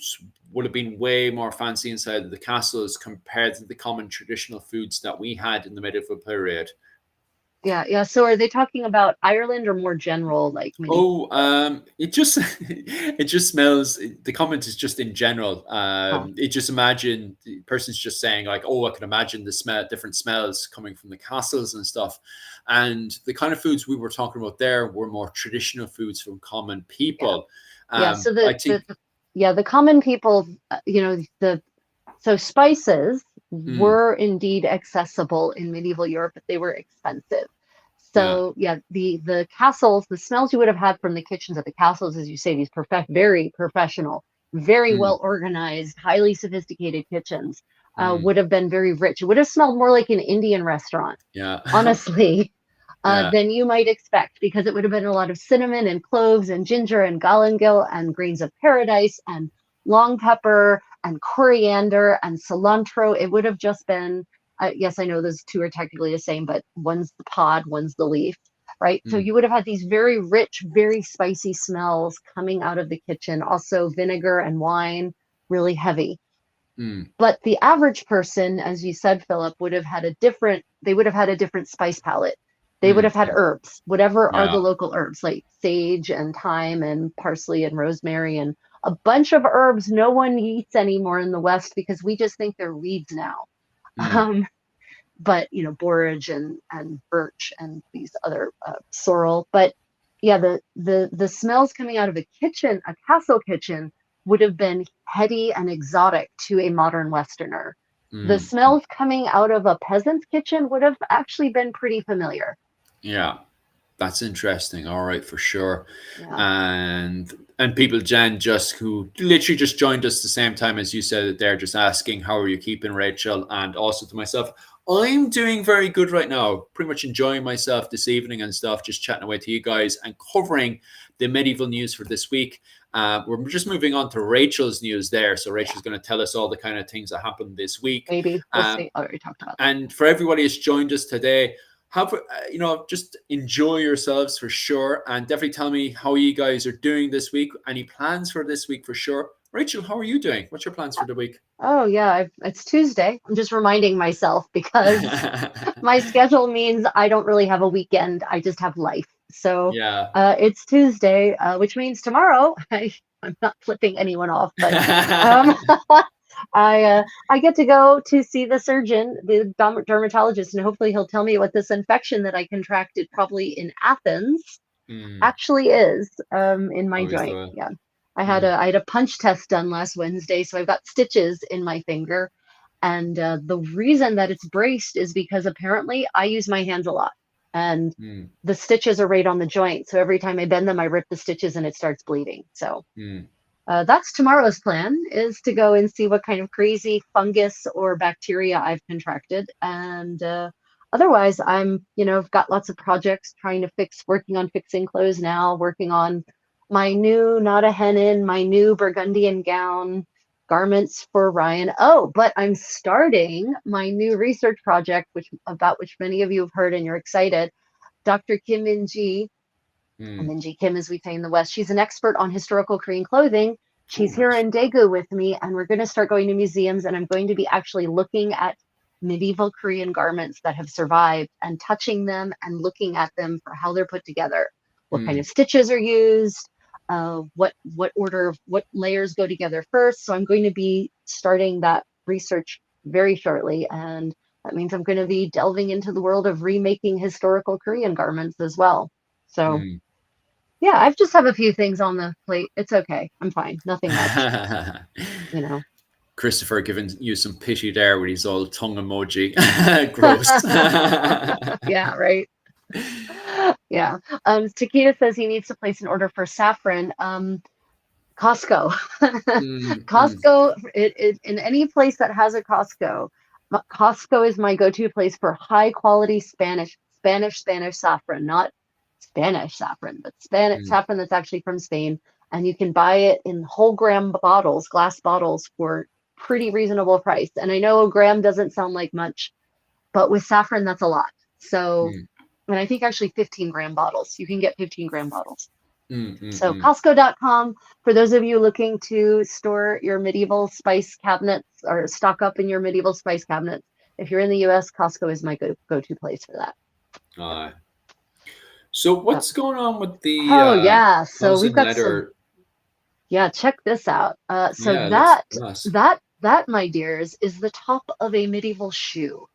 would have been way more fancy inside the castles compared to the common traditional foods that we had in the medieval period. Yeah, yeah. So are they talking about Ireland or more general, like medieval? Oh, it just it just smells. The comment is just in general. Huh. It just imagine the person's just saying like, oh, I can imagine the different smells coming from the castles and stuff. And the kind of foods we were talking about there were more traditional foods from common Yeah. people. Yeah. So I think, the common people, so spices mm, were indeed accessible in medieval Europe, but they were expensive. yeah, So yeah, the castles, the smells you would have had from the kitchens at the castles, as you say, these very professional, very mm, well organized, highly sophisticated kitchens, mm, would have been very rich. It would have smelled more like an Indian restaurant, yeah. honestly. Yeah. than you might expect, because it would have been a lot of cinnamon and cloves and ginger and galangal and grains of paradise and long pepper and coriander and cilantro. It would have just been, yes, I know those two are technically the same, but one's the pod, one's the leaf, right? So Mm, you would have had these very rich, very spicy smells coming out of the kitchen. Also, vinegar and wine, really heavy. mm, But the average person, as you said, Philip, would have had a different, they would have had a different spice palette. They would mm. have had herbs, whatever are the Yeah. local herbs, like sage and thyme and parsley and rosemary and a bunch of herbs no one eats anymore in the West because we just think they're weeds now. Mm, Um, but borage and birch and these other sorrel. But yeah, the smells coming out of a kitchen, a castle kitchen, would have been heady and exotic to a modern Westerner. The mm. smells coming out of a peasant's kitchen would have actually been pretty familiar. Yeah. That's interesting. All right, for sure. Yeah, And people, Jen, just who literally just joined us the same time as you said it, they're just asking, how are you keeping, Rachel? And also to myself, I'm doing very good right now. Pretty much enjoying myself this evening and stuff, just chatting away to you guys and covering the medieval news for this week. We're just moving on to Rachel's news there. So yeah, Rachel's going to tell us all the kind of things that happened this week. maybe we'll Um, see. I already talked about that. and for everybody who's joined us today, have just enjoy yourselves for sure, and definitely tell me how you guys are doing this week. Any plans for this week for sure? Rachel, how are you doing? What's your plans for the week? Oh yeah, it's Tuesday. I'm just reminding myself because my schedule means I don't really have a weekend. I just have life. So Yeah. it's Tuesday, which means tomorrow I'm not flipping anyone off, but um, I get to go to see the surgeon, the dermatologist, and hopefully he'll tell me what this infection that I contracted probably in Athens Mm, actually is in my always joint. the Yeah. mm, I had a punch test done last Wednesday, so I've got stitches in my finger. And the reason that it's braced is because apparently I use my hands a lot. And mm, the stitches are right on the joint. So every time I bend them, I rip the stitches and it starts bleeding. So mm, that's tomorrow's plan, is to go and see what kind of crazy fungus or bacteria I've contracted. And otherwise, I've got lots of projects trying to working on fixing clothes now, working on my new Not a Hen In, my new Burgundian gown, garments for Ryan. Oh, but I'm starting my new research project, about which many of you have heard and you're excited. Dr. Kim Min Ji, mm. Minji Kim, as we say in the West. She's an expert on historical Korean clothing. Oh, She's here nice. in Daegu with me, and we're going to start going to museums, and I'm going to be actually looking at medieval Korean garments that have survived and touching them and looking at them for how they're put together, what kind Mm, of stitches are used, what order, what layers go together first. So I'm going to be starting that research very shortly, and that means I'm going to be delving into the world of remaking historical Korean garments as well. So mm. yeah, I just have a few things on the plate. It's okay. I'm fine. Nothing much, you know. Christopher giving you some pity there with his old tongue emoji. Gross. Yeah, right. Yeah. Takita says he needs to place an order for saffron. Costco. Mm, mm, Costco, in any place that has a Costco, Costco is my go-to place for high quality Spanish saffron, not Spanish saffron, but Spanish mm, saffron that's actually from Spain. And you can buy it in whole gram bottles, glass bottles for pretty reasonable price. And I know a gram doesn't sound like much, but with saffron, that's a lot. So, mm, and I think actually 15-gram bottles, you can get 15-gram bottles. mm, mm, So mm. Costco.com, for those of you looking to store your medieval spice cabinets or stock up in your medieval spice cabinets. If you're in the US, Costco is my go-to place for that. Yep. Aye. So Yep. what's going on with the Oh yeah, so gloves we've and got some. leather? Yeah, check this out. So Yeah, let's that tell us. that my dears is the top of a medieval shoe.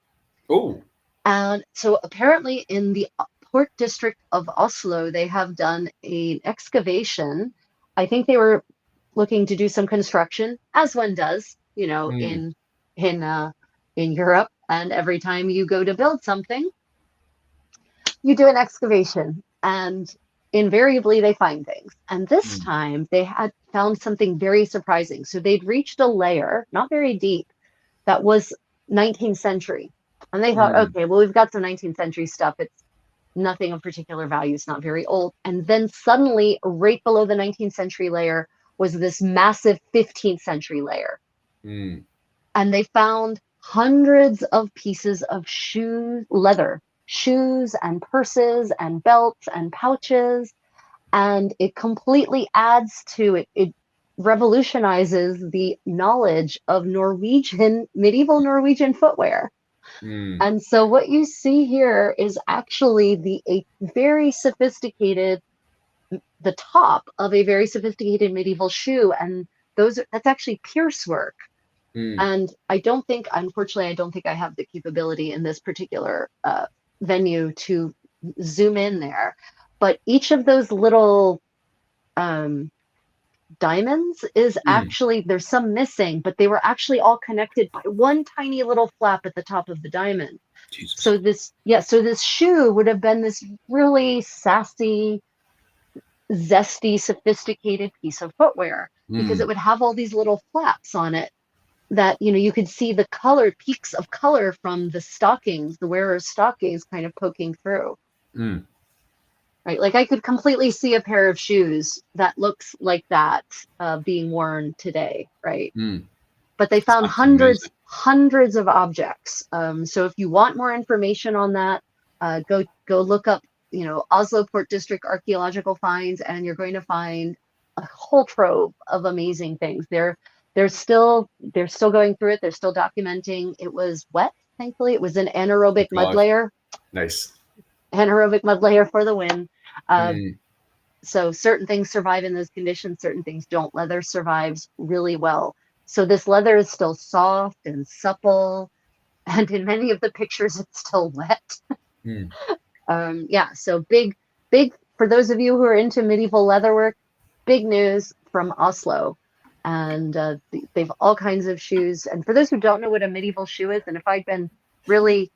Oh, And so apparently in the port district of Oslo, they have done an excavation. I think they were looking to do some construction, as one does, mm, in uh, in Europe. And every time you go to build something, you do an excavation, and invariably they find things. And this mm, time they had found something very surprising. So they'd reached a layer, not very deep, that was 19th century. And they thought, mm, okay, well, we've got some 19th century stuff. nothing of particular value. It's not very old. And then suddenly, right below the 19th century layer was this massive 15th century layer. Mm. And they found hundreds of pieces of leather, shoes and purses and belts and pouches. And it completely adds to it. It revolutionizes the knowledge of medieval Norwegian footwear. Mm. And so what you see here is actually a very sophisticated, the top of a very sophisticated medieval shoe. And that's actually pierce work. Mm. And unfortunately, I don't think I have the capability in this particular venue to zoom in there. But each of those little diamonds is Mm. actually, there's some missing, but they were actually all connected by one tiny little flap at the top of the diamond. Jesus. So this shoe would have been this really sassy, zesty, sophisticated piece of footwear because it Mm. would have all these little flaps on it that, you could see the peaks of color from the wearer's stockings kind of poking through. Mm. Right, like I could completely see a pair of shoes that looks like that being worn today, right? Mm. But they It's found absolutely amazing. hundreds of objects. So if you want more information on that, go look up, Oslo Port District archaeological finds, and you're going to find a whole trove of amazing things. They're still going through it. They're still documenting. It was wet, thankfully. It was an anaerobic mud God. layer. Nice. Anaerobic mud layer for the win. Mm. So certain things survive in those conditions, certain things don't. Leather survives really well. So this leather is still soft and supple, and in many of the pictures, it's still wet. Mm. Yeah, so big for those of you who are into medieval leatherwork, big news from Oslo. And they've all kinds of shoes. And for those who don't know what a medieval shoe is, and if I'd been really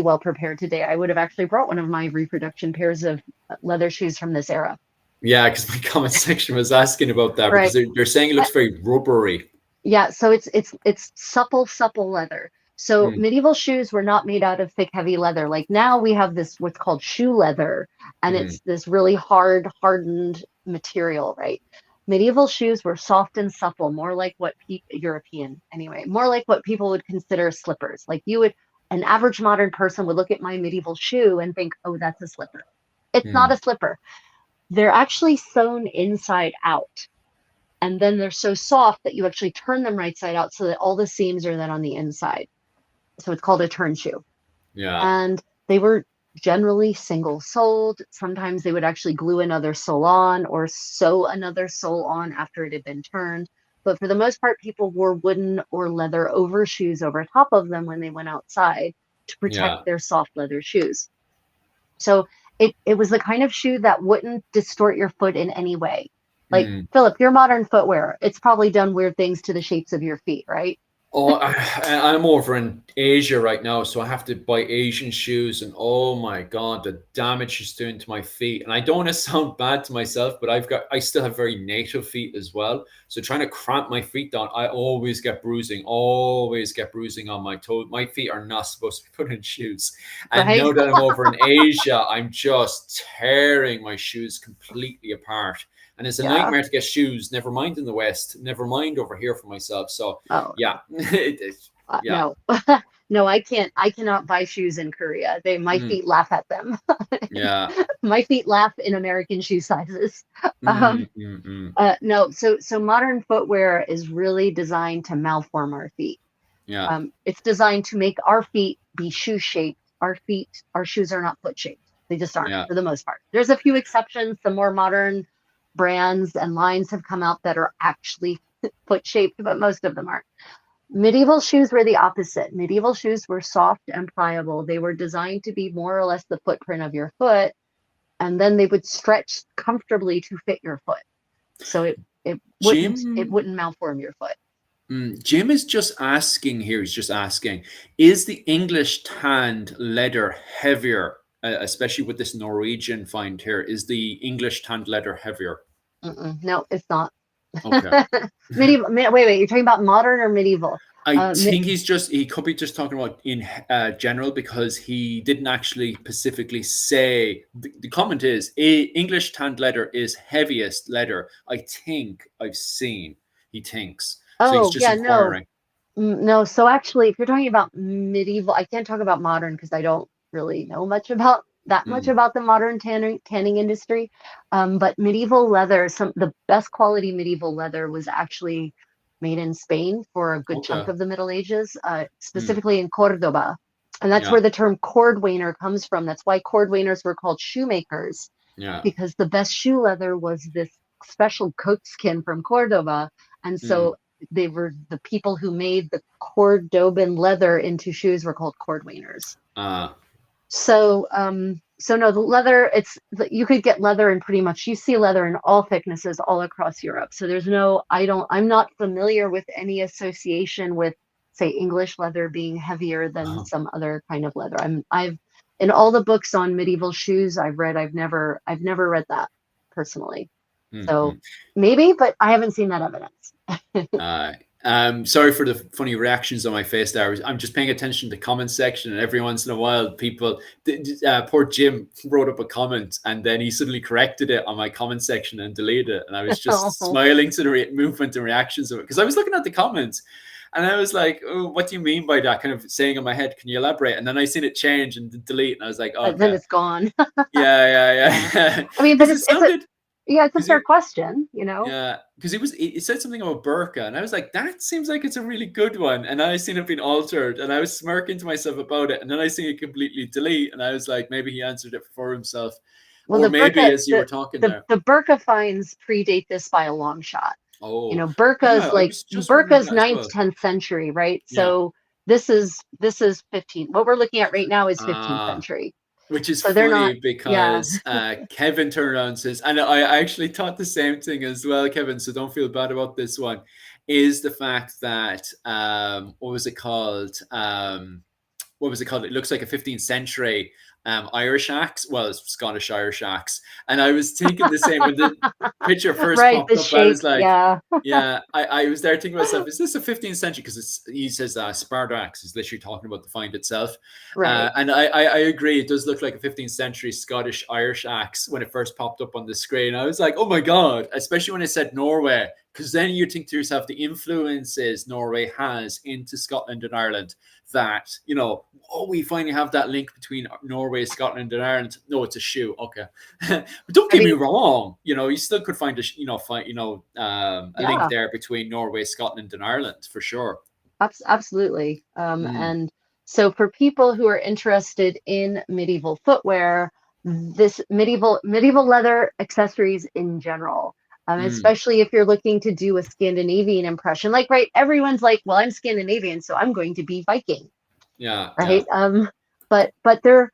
well prepared today, I would have actually brought one of my reproduction pairs of leather shoes from this era. Yeah, because my comment section was asking about that because Right. they're saying it looks very rubbery. Yeah, so it's supple leather. So Mm. medieval shoes were not made out of thick, heavy leather. Like now we have this what's called shoe leather, and Mm. it's this really hard, hardened material, right? Medieval shoes were soft and supple, more like European anyway, more like what people would consider slippers. Like an average modern person would look at my medieval shoe and think, oh, that's a slipper. It's not Mm. a slipper. They're actually sewn inside out. And then they're so soft that you actually turn them right side out so that all the seams are then on the inside. So it's called a turn shoe. Yeah. And they were generally single soled. Sometimes they would actually glue another sole on or sew another sole on after it had been turned. But for the most part, people wore wooden or leather overshoes over top of them when they went outside to protect Yeah. their soft leather shoes. So it was the kind of shoe that wouldn't distort your foot in any way. Like, Mm. Philip, your modern footwear, it's probably done weird things to the shapes of your feet, right? Oh, I'm over in Asia right now, so I have to buy Asian shoes, and oh my God, the damage it's doing to my feet. And I don't want to sound bad to myself, but I still have very native feet as well. So trying to cramp my feet down, I always get bruising on my toe. My feet are not supposed to be put in shoes. And Right? now that I'm over in Asia, I'm just tearing my shoes completely apart. And it's a Yeah. nightmare to get shoes, never mind in the West, never mind over here for myself. So Oh, yeah, it is. Yeah. no. No, I cannot buy shoes in Korea. My Mm. feet laugh at them. Yeah. My feet laugh in American shoe sizes. Mm, mm, mm. No, so modern footwear is really designed to malform our feet. Yeah. It's designed to make our feet be shoe shaped. Our shoes are not foot shaped. They just aren't Yeah. for the most part. There's a few exceptions. Some more modern brands and lines have come out that are actually foot shaped, but most of them aren't. Medieval shoes were the opposite. Medieval shoes were soft and pliable. They were designed to be more or less the footprint of your foot, and then they would stretch comfortably to fit your foot. So it Jim, wouldn't malform your foot. Jim is just asking here. He's just asking, is the English tanned leather heavier, especially with this Norwegian find here? Is the English tanned leather heavier? No, it's not. Okay. Medieval. Wait. You're talking about modern or medieval? I think he could be just talking about in general, because he didn't actually specifically say. The comment is English tanned leather is heaviest leather I think I've seen. He thinks so. He's Oh, just yeah, no. inquiring. No, so actually, if you're talking about medieval, I can't talk about modern because I don't really know much Mm, about the modern tanning industry. But medieval leather, the best quality medieval leather was actually made in Spain for a good chunk okay. of the Middle Ages, Mm, specifically in Cordoba. And that's yeah. where the term cordwainer comes from. That's why cordwainers were called shoemakers, Yeah. because the best shoe leather was this special goat skin from Cordoba. And Mm, so they were the people who made the Cordoban leather into shoes were called cordwainers. uh, So no, the leather, you could get leather in pretty much, you see leather in all thicknesses all across Europe. So I'm not familiar with any association with, say, English leather being heavier than some other kind of leather. In all the books on medieval shoes I've read, I've never read that personally. mm, So mm. maybe, but I haven't seen that evidence. Uh, sorry for the funny reactions on my face there. I'm just paying attention to the comment section, and every once in a while, people. Poor Jim wrote up a comment, and then he suddenly corrected it on my comment section and deleted it. And I was just Oh, smiling to the movement and reactions of it, because I was looking at the comments, and I was like, "Oh, what do you mean by that?" Kind of saying in my head, "Can you elaborate?" And then I seen it change and delete, and I was like, then "Okay, it's gone. yeah, Yeah. yeah, yeah," I mean, but because it it's a sounded yeah, it's a because fair question, you know. yeah, because it said something about burqa, and I was like, that seems like it's a really good one. And then I seen it being altered, and I was smirking to myself about it. And then I seen it completely delete, and I was like, maybe he answered it for himself, Well, or the maybe burqa as you were talking there. the burqa finds predate this by a long shot. You Oh, know, yeah, I was just wondering Burka's that as ninth, well. 10th century, right? Yeah. So this is 15. What we're looking at right now is 15th Ah, century. which is So they're not, funny yeah. because Kevin turned around and says, and I actually thought the same thing as well, Kevin. So don't feel bad about this one. Is the fact that what was it called? What was it called? It looks like a 15th century Irish axe. Well, it's Scottish Irish axe. And I was thinking the same when the picture first Right, popped the up. I shape, was like, yeah. yeah, I was there thinking to myself, is this a 15th century? Because he says Sparta axe is literally talking about the find itself. Right. And I agree, it does look like a 15th century Scottish Irish axe when it first popped up on the screen. I was like, oh my God, especially when it said Norway, because then you think to yourself the influences Norway has into Scotland and Ireland, that, oh, we finally have that link between Norway, Scotland, and Ireland. No, it's a shoe. Okay. But don't I get me mean, wrong. You still could find a link yeah. there between Norway, Scotland, and Ireland for sure. Absolutely. Mm, And so for people who are interested in medieval footwear, this medieval leather accessories in general, mm, especially if you're looking to do a Scandinavian impression, like, right, everyone's like, well, I'm Scandinavian, so I'm going to be Viking, yeah, yeah. right? But there,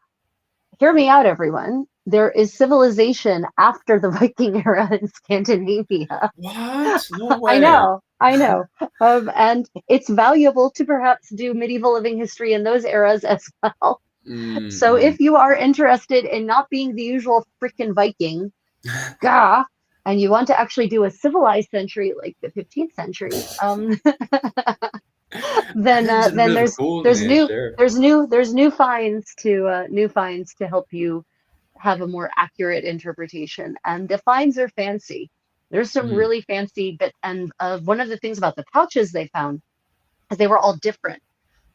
hear me out, everyone. There is civilization after the Viking era in Scandinavia. What? No I way. know, I know. And it's valuable to perhaps do medieval living history in those eras as well. Mm, So mm. if you are interested in not being the usual freaking Viking, gah, and you want to actually do a civilized century like the 15th century, Ireland's in the then middle of a golden age there. there's new finds to help you have a more accurate interpretation. And the finds are fancy. There's some Mm, really fancy bit, and one of the things about the pouches they found is they were all different.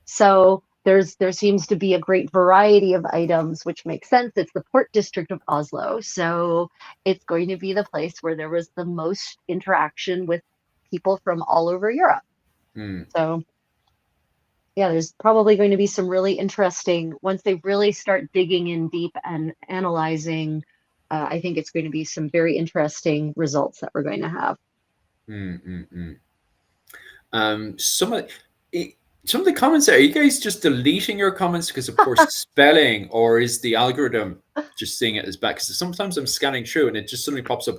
So there seems to be a great variety of items, which makes sense. It's the port district of Oslo, so it's going to be the place where there was the most interaction with people from all over Europe. mm. So yeah, there's probably going to be some really interesting, once they really start digging in deep and analyzing, I think it's going to be some very interesting results that we're going to have. Mm, mm, mm. Um, some of it, some of the comments are you guys just deleting your comments because of poor spelling, or is the algorithm just seeing it as bad? Because sometimes I'm scanning through and it just suddenly pops up.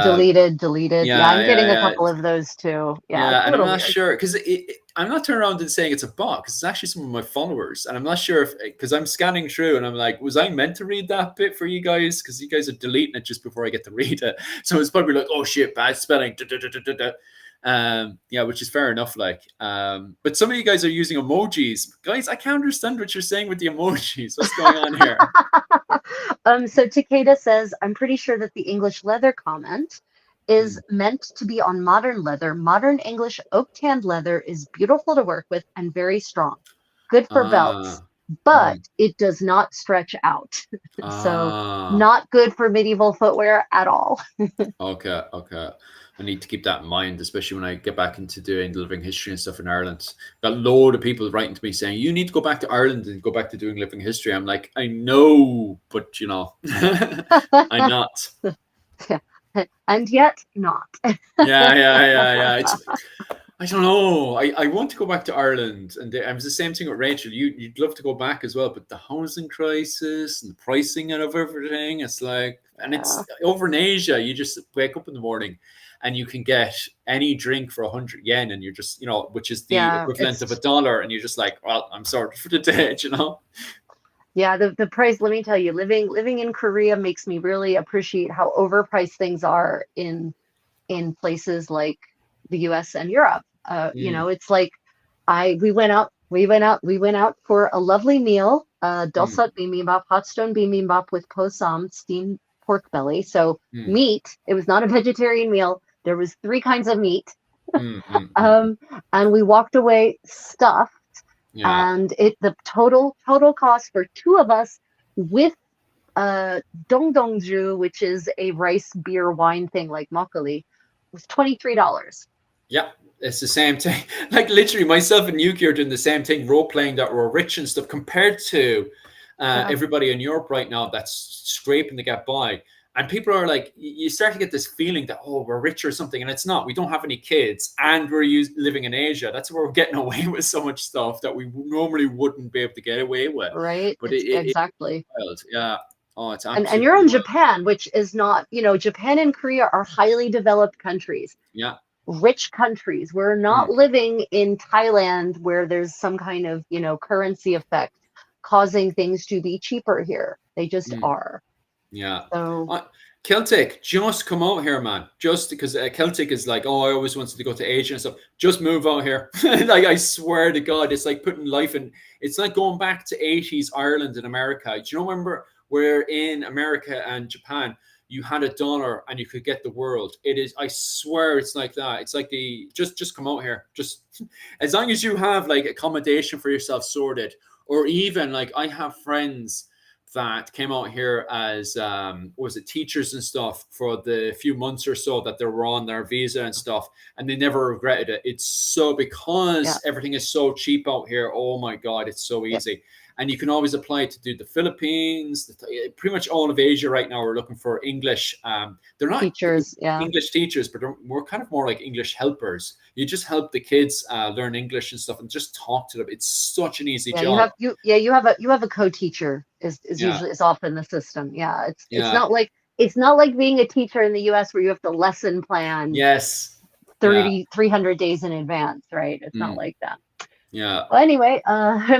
Deleted. Yeah, Yeah, I'm getting a yeah, yeah. couple of those too. Yeah, it's Yeah, a and I'm little not weird. sure because I'm not turning around and saying it's a bot because it's actually some of my followers, and I'm not sure if because I'm scanning through and I'm like, was I meant to read that bit for you guys? Because you guys are deleting it just before I get to read it, so it's probably like, oh shit, bad spelling. Da, da, da, da, da, da. Yeah, which is fair enough. Like, but some of you guys are using emojis, guys. I can't understand what you're saying with the emojis. What's going on here? So Takeda says, I'm pretty sure that the English leather comment is meant to be on modern leather. Modern English oak tanned leather is beautiful to work with and very strong. Good for belts, but it does not stretch out. So not good for medieval footwear at all. Okay, okay. I need to keep that in mind, especially when I get back into doing living history and stuff in Ireland. Got a load of people writing to me saying, you need to go back to Ireland and go back to doing living history. I'm like, I know, but you know, I'm not. And yet not. Yeah. I don't know. I want to go back to Ireland, and it was the same thing with Rachel. You'd love to go back as well, but the housing crisis and the pricing and of everything, it's like, and it's over in Asia. You just wake up in the morning, and you can get any drink for 100 yen, and you're just, you know, which is the equivalent of $1, and you're just like, well, I'm sorry for the day, you know. Yeah, the price. Let me tell you, living in Korea makes me really appreciate how overpriced things are in places like the U.S. and Europe. You know, it's like we went out for a lovely meal. Dosat bibimbap, hot stone bibimbap with posam, steamed pork belly. So meat. It was not a vegetarian meal. There was 3 kinds of meat. And we walked away stuffed. Yeah. And the total cost for 2 of us with dongdongju, which is a rice beer wine thing like makgeolli, was $23. Yeah, it's the same thing. Like literally, myself and Yuki are doing the same thing, role playing that we're rich and stuff, compared to everybody in Europe right now that's scraping to get by. And people are like, you start to get this feeling that, oh, we're rich or something, and it's not. We don't have any kids, and we're living in Asia. That's where we're getting away with so much stuff that we normally wouldn't be able to get away with. Right? But exactly. It's wild. Yeah. Oh, it's and you're in Japan, which is not, you know, Japan and Korea are highly developed countries. Yeah. Rich countries. We're not living in Thailand where there's some kind of, you know, currency effect causing things to be cheaper here. They just are. Yeah. So Celtic, just come out here, man. Just because Celtic is like, oh, I always wanted to go to Asia and stuff. Just move out here. Like, I swear to God, it's like putting life in. It's like going back to 80s Ireland and America. Do you know, remember where in America and Japan, you had $1 and you could get the world? It is, I swear, it's like that. It's like just come out here. Just as long as you have like accommodation for yourself sorted, or even like I have friends that came out here as was it teachers and stuff for the few months or so that they were on their visa and stuff, and they never regretted it. It's so, because everything is so cheap out here. Oh my God, it's so easy. And you can always apply to do the Philippines. Pretty much all of Asia right now are looking for English. They're not teachers, English teachers, but we're kind of more like English helpers. You just help the kids learn English and stuff, and just talk to them. It's such an easy job. You have a co-teacher is usually is often the system. Yeah, it's not like being a teacher in the U.S. where you have to lesson plan. Yes. 300 days in advance, right? It's not like that. Yeah. Well, anyway,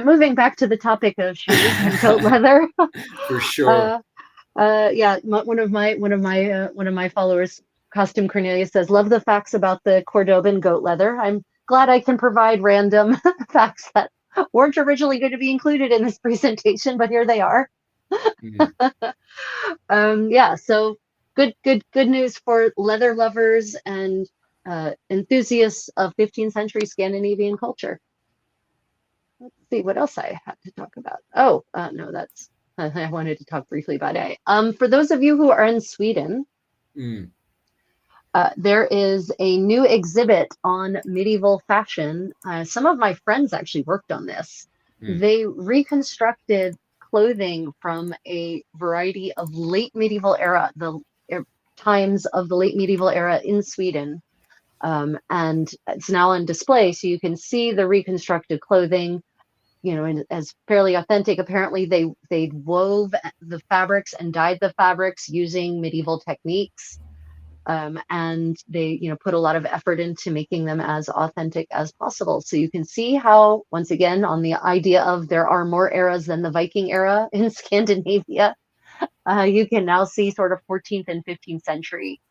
moving back to the topic of shoes and coat leather. For sure. One of my followers, Costume Cornelius, says, love the facts about the Cordoban goat leather. I'm glad I can provide random facts that weren't originally going to be included in this presentation, but here they are. So good news for leather lovers and enthusiasts of 15th century Scandinavian culture. Let's see what else I had to talk about. No, that's I wanted to talk briefly about A. For those of you who are in Sweden, there is a new exhibit on medieval fashion. Some of my friends actually worked on this. They reconstructed clothing from a variety of late medieval era, the times of the late medieval era in Sweden. And it's now on display, so you can see the reconstructed clothing, you know, as fairly authentic. Apparently they wove the fabrics and dyed the fabrics using medieval techniques. And they, you know, put a lot of effort into making them as authentic as possible. So you can see how, once again, on the idea of there are more eras than the Viking era in Scandinavia, you can now see sort of 14th and 15th century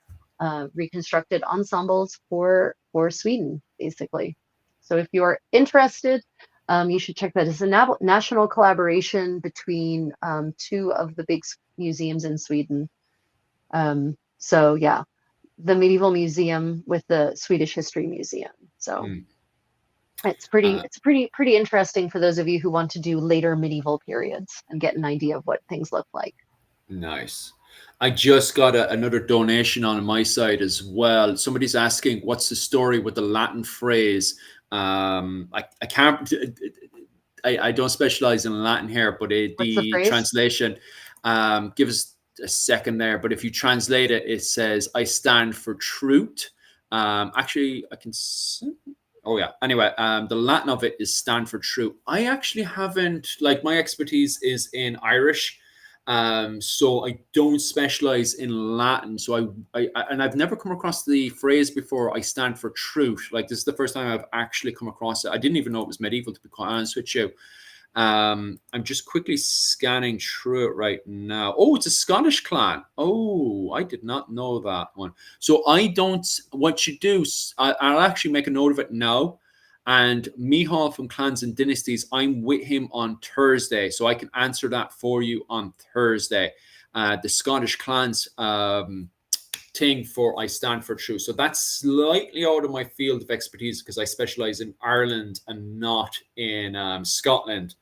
reconstructed ensembles for Sweden, basically. So if you're interested, you should check that. It's a national collaboration between two of the big museums in Sweden. So yeah, the Medieval Museum with the Swedish History Museum. So it's pretty interesting for those of you who want to do later medieval periods and get an idea of what things look like. Nice. I just got another donation on my side as well. Somebody's asking, what's the story with the Latin phrase? I can't, I don't specialize in Latin here, but What's the the phrase? translation, give us a second there. But if you translate it, it says, I stand for truth. Actually, I can. Oh yeah. Anyway, the Latin of it is stand for truth. I actually haven't, like, my expertise is in Irish. So I don't specialize in Latin. So and I've never come across the phrase before. I stand for truth. Like, this is the first time I've actually come across it. I didn't even know it was medieval, to be quite honest with you. I'm just quickly scanning through it right now. Oh, it's a Scottish clan. Oh, I did not know that one. So I don't. What you do? I'll actually make a note of it now. And Mihal from Clans and Dynasties, I'm with him on Thursday, so I can answer that for you on Thursday. The Scottish clans thing for I Stand for Truth. So that's slightly out of my field of expertise because I specialize in Ireland and not in Scotland.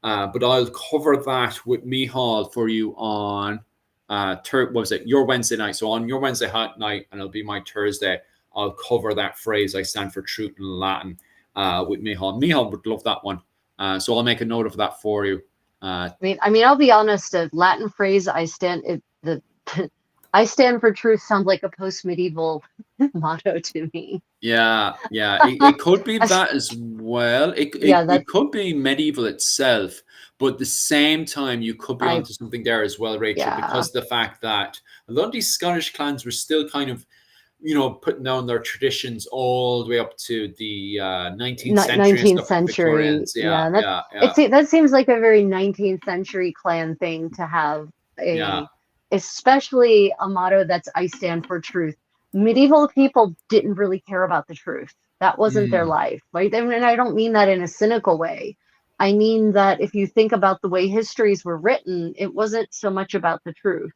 But I'll cover that with Mihal for you on what was it? Your Wednesday night. So on your Wednesday night, and it'll be my Thursday, I'll cover that phrase, I stand for truth in Latin, with Mihal. Mihal would love that one. So I'll make a note of that for you. I mean, I'll be honest. A Latin phrase, I stand for truth sounds like a post-medieval motto to me. Yeah. It could be that as well. It could be medieval itself, but at the same time, you could be onto something there as well, Rachel, because the fact that a lot of these Scottish clans were still kind of, putting down their traditions all the way up to the 19th century. 19th century. Yeah. That seems like a very 19th century clan thing to have especially a motto that's I stand for truth. Medieval people didn't really care about the truth. That wasn't their life, right? And I don't mean that in a cynical way. I mean that if you think about the way histories were written, it wasn't so much about the truth.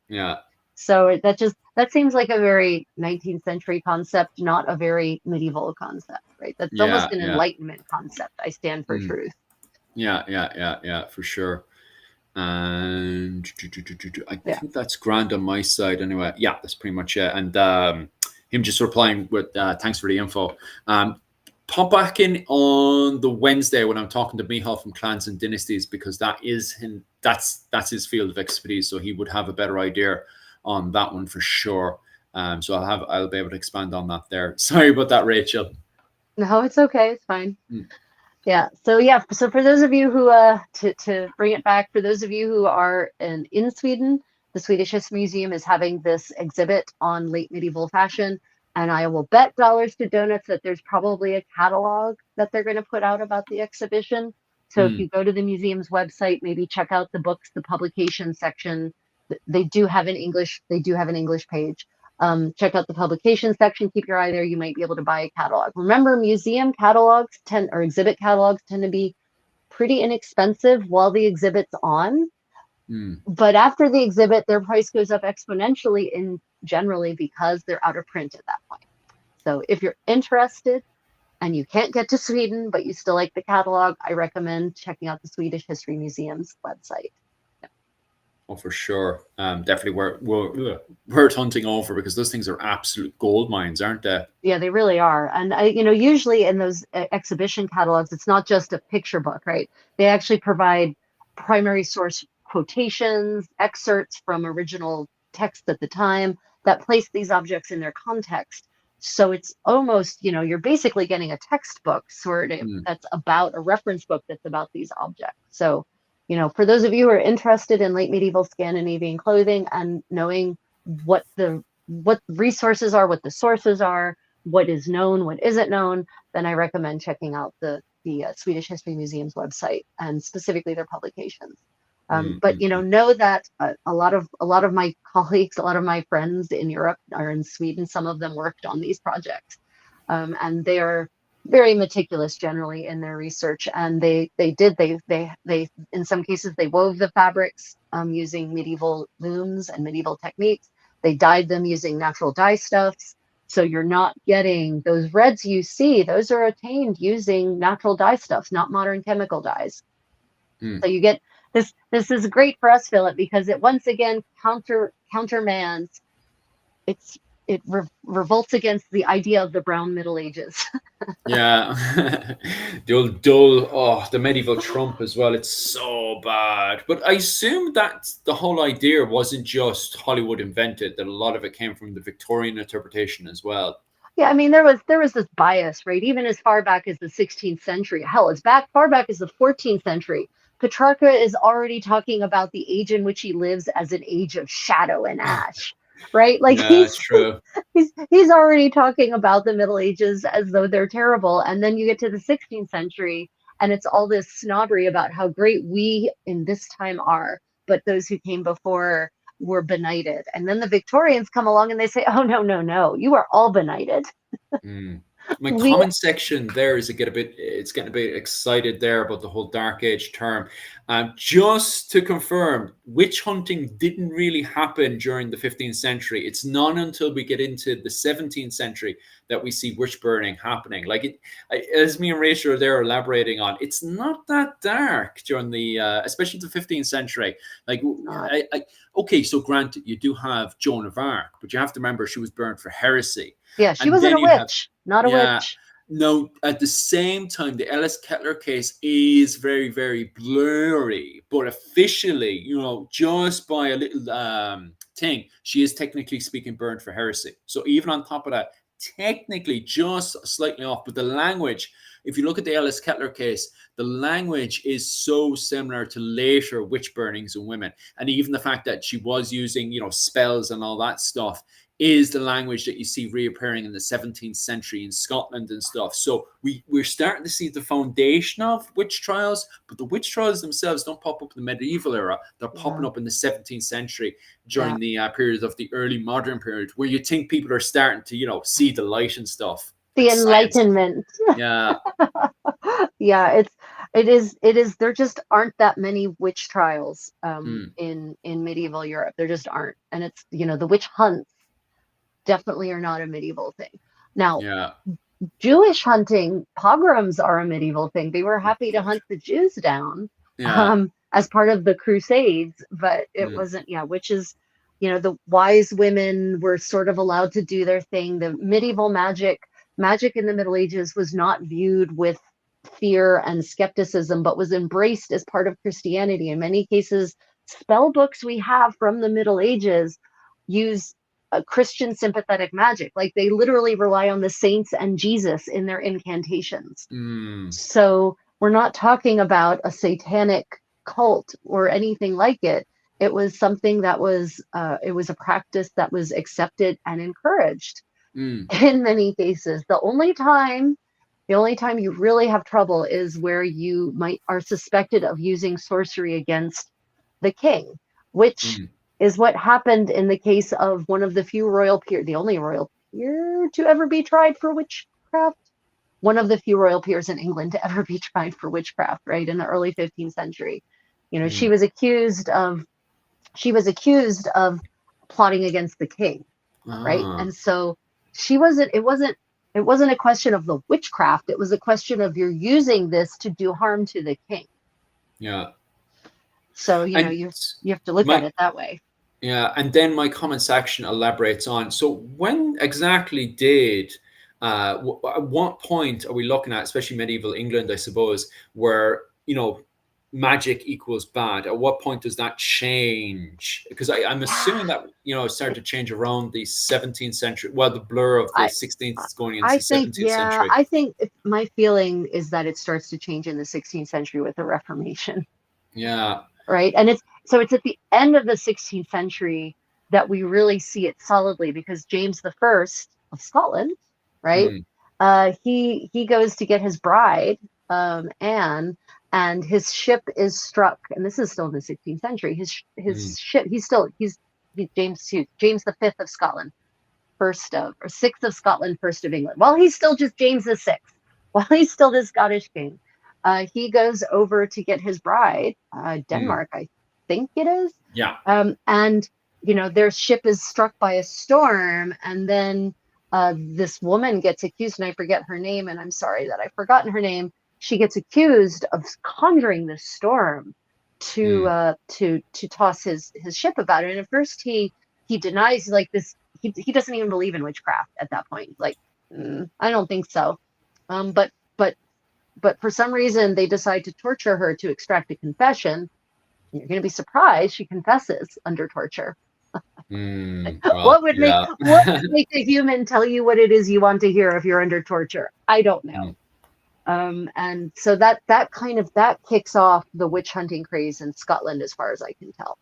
Yeah. So that seems like a very 19th century concept, not a very medieval concept, right? That's almost an Enlightenment concept. I stand for truth. Yeah, for sure. And I think that's grand on my side anyway. Yeah, that's pretty much it. And him just replying with thanks for the info. Pop back in on the Wednesday when I'm talking to Mihal from Clans and Dynasties, because that's his field of expertise, so he would have a better idea on that one for sure. So I'll be able to expand on that there. Sorry about that, Rachel. No, it's okay. It's fine. Yeah. So for those of you who to bring it back, for those of you who are in Sweden, the Swedish History Museum is having this exhibit on late medieval fashion, and I will bet dollars to donuts that there's probably a catalog that they're going to put out about the exhibition. So if you go to the museum's website, maybe check out the books, the publication section. They do have an English page. Check out the publication section. Keep your eye there. You might be able to buy a catalog. Remember, museum catalogs exhibit catalogs tend to be pretty inexpensive while the exhibit's on. But after the exhibit, their price goes up exponentially generally because they're out of print at that point. So if you're interested and you can't get to Sweden, but you still like the catalog, I recommend checking out the Swedish History Museum's website. Oh, for sure. Definitely worth hunting over, because those things are absolute gold mines, aren't they? Yeah, they really are. And usually in those exhibition catalogs, it's not just a picture book, right? They actually provide primary source quotations, excerpts from original texts at the time that place these objects in their context. So it's almost, you're basically getting a textbook sort of that's about a reference book that's about these objects. So for those of you who are interested in late medieval Scandinavian clothing and knowing what the resources are, what the sources are, what is known, what isn't known, then I recommend checking out the Swedish History Museum's website and specifically their publications. But know that a lot of my colleagues, a lot of my friends in Europe are in Sweden. Some of them worked on these projects, and they are very meticulous generally in their research. And they in some cases they wove the fabrics using medieval looms and medieval techniques. They dyed them using natural dye stuffs. So you're not getting those reds you see. Those are attained using natural dye stuffs, not modern chemical dyes. So you get this. This is great for us, Philip, because it once again countermands. It revolts against the idea of the brown Middle Ages. Yeah. The old dull, the medieval Trump as well. It's so bad. But I assume that the whole idea wasn't just Hollywood invented, that a lot of it came from the Victorian interpretation as well. Yeah, I mean, there was this bias, right? Even as far back as the 16th century. Hell, as far back as the 14th century. Petrarca is already talking about the age in which he lives as an age of shadow and ash, right? Like Yeah, it's true. he's already talking about the Middle Ages as though they're terrible, and then you get to the 16th century, and it's all this snobbery about how great we in this time are, but those who came before were benighted. And then the Victorians come along and they say, "Oh no, no, no, you are all benighted." Mm. My We comment section there is it's getting a bit excited there about the whole dark age term. Just to confirm, witch hunting didn't really happen during the 15th century. It's not until we get into the 17th century that we see witch burning happening. As me and Rachel are there elaborating on, it's not that dark during the, especially the 15th century. Like, okay, so granted, you do have Joan of Arc, but you have to remember she was burned for heresy. Yeah, she And wasn't then a you have, witch, not a yeah, witch. no, at the same time, the Ellis Kettler case is very, very blurry, but officially, just by a little thing, she is technically speaking burned for heresy. So even on top of that, technically just slightly off, but the language, if you look at the Ellis Kettler case, the language is so similar to later witch burnings of women. And even the fact that she was using, spells and all that stuff is the language that you see reappearing in the 17th century in Scotland and stuff. So we're starting to see the foundation of witch trials, but the witch trials themselves don't pop up in the medieval era. They're popping up in the 17th century during the period of the early modern period, where you think people are starting to, see the light and stuff. The Like science. Enlightenment. Yeah. Yeah, it is there just aren't that many witch trials in medieval Europe. There just aren't. And it's, the witch hunts definitely are not a medieval thing. Now, Yeah. Jewish hunting, pogroms are a medieval thing. They were happy to hunt the Jews down as part of the Crusades, but it wasn't, witches, the wise women were sort of allowed to do their thing. The medieval magic in the Middle Ages was not viewed with fear and skepticism, but was embraced as part of Christianity. In many cases, spell books we have from the Middle Ages use a Christian sympathetic magic. Like they literally rely on the saints and Jesus in their incantations. So we're not talking about a satanic cult or anything like it. It was something that was it was a practice that was accepted and encouraged in many cases. The only time you really have trouble is where you are suspected of using sorcery against the king, which is what happened in the case of one of the few royal peers, the only royal peer to ever be tried for witchcraft, one of the few royal peers in England to ever be tried for witchcraft, right, in the early 15th century. She was accused of plotting against the king, right? And so it wasn't a question of the witchcraft. It was a question of you're using this to do harm to the king. Yeah. So, you have to look at it that way. Yeah, and then my comment section elaborates on. So when exactly did, at what point are we looking at, especially medieval England, I suppose, where, magic equals bad? At what point does that change? Because I'm assuming that, it started to change around the 17th century. Well, the blur of the 16th going into the 17th century. I think my feeling is that it starts to change in the 16th century with the Reformation. Yeah. Right. And it's at the end of the 16th century that we really see it solidly, because James the First of Scotland, right? He goes to get his bride, Anne, and his ship is struck, and this is still in the 16th century. His ship, he's James the Fifth of Scotland, first of, or sixth of Scotland, first of England. While he's still just James the Sixth, while he's still the Scottish king, he goes over to get his bride, Denmark, I think it is. Yeah. And their ship is struck by a storm, and then this woman gets accused, and I forget her name, and I'm sorry that I've forgotten her name. She gets accused of conjuring this storm to toss his ship about it. And at first he denies, like, this. He doesn't even believe in witchcraft at that point. Like, I don't think so. But for some reason they decide to torture her to extract a confession. You're going to be surprised she confesses under torture. Well, what would make a human tell you what it is you want to hear if you're under torture? I don't know. And so that kicks off the witch hunting craze in Scotland, as far as I can tell.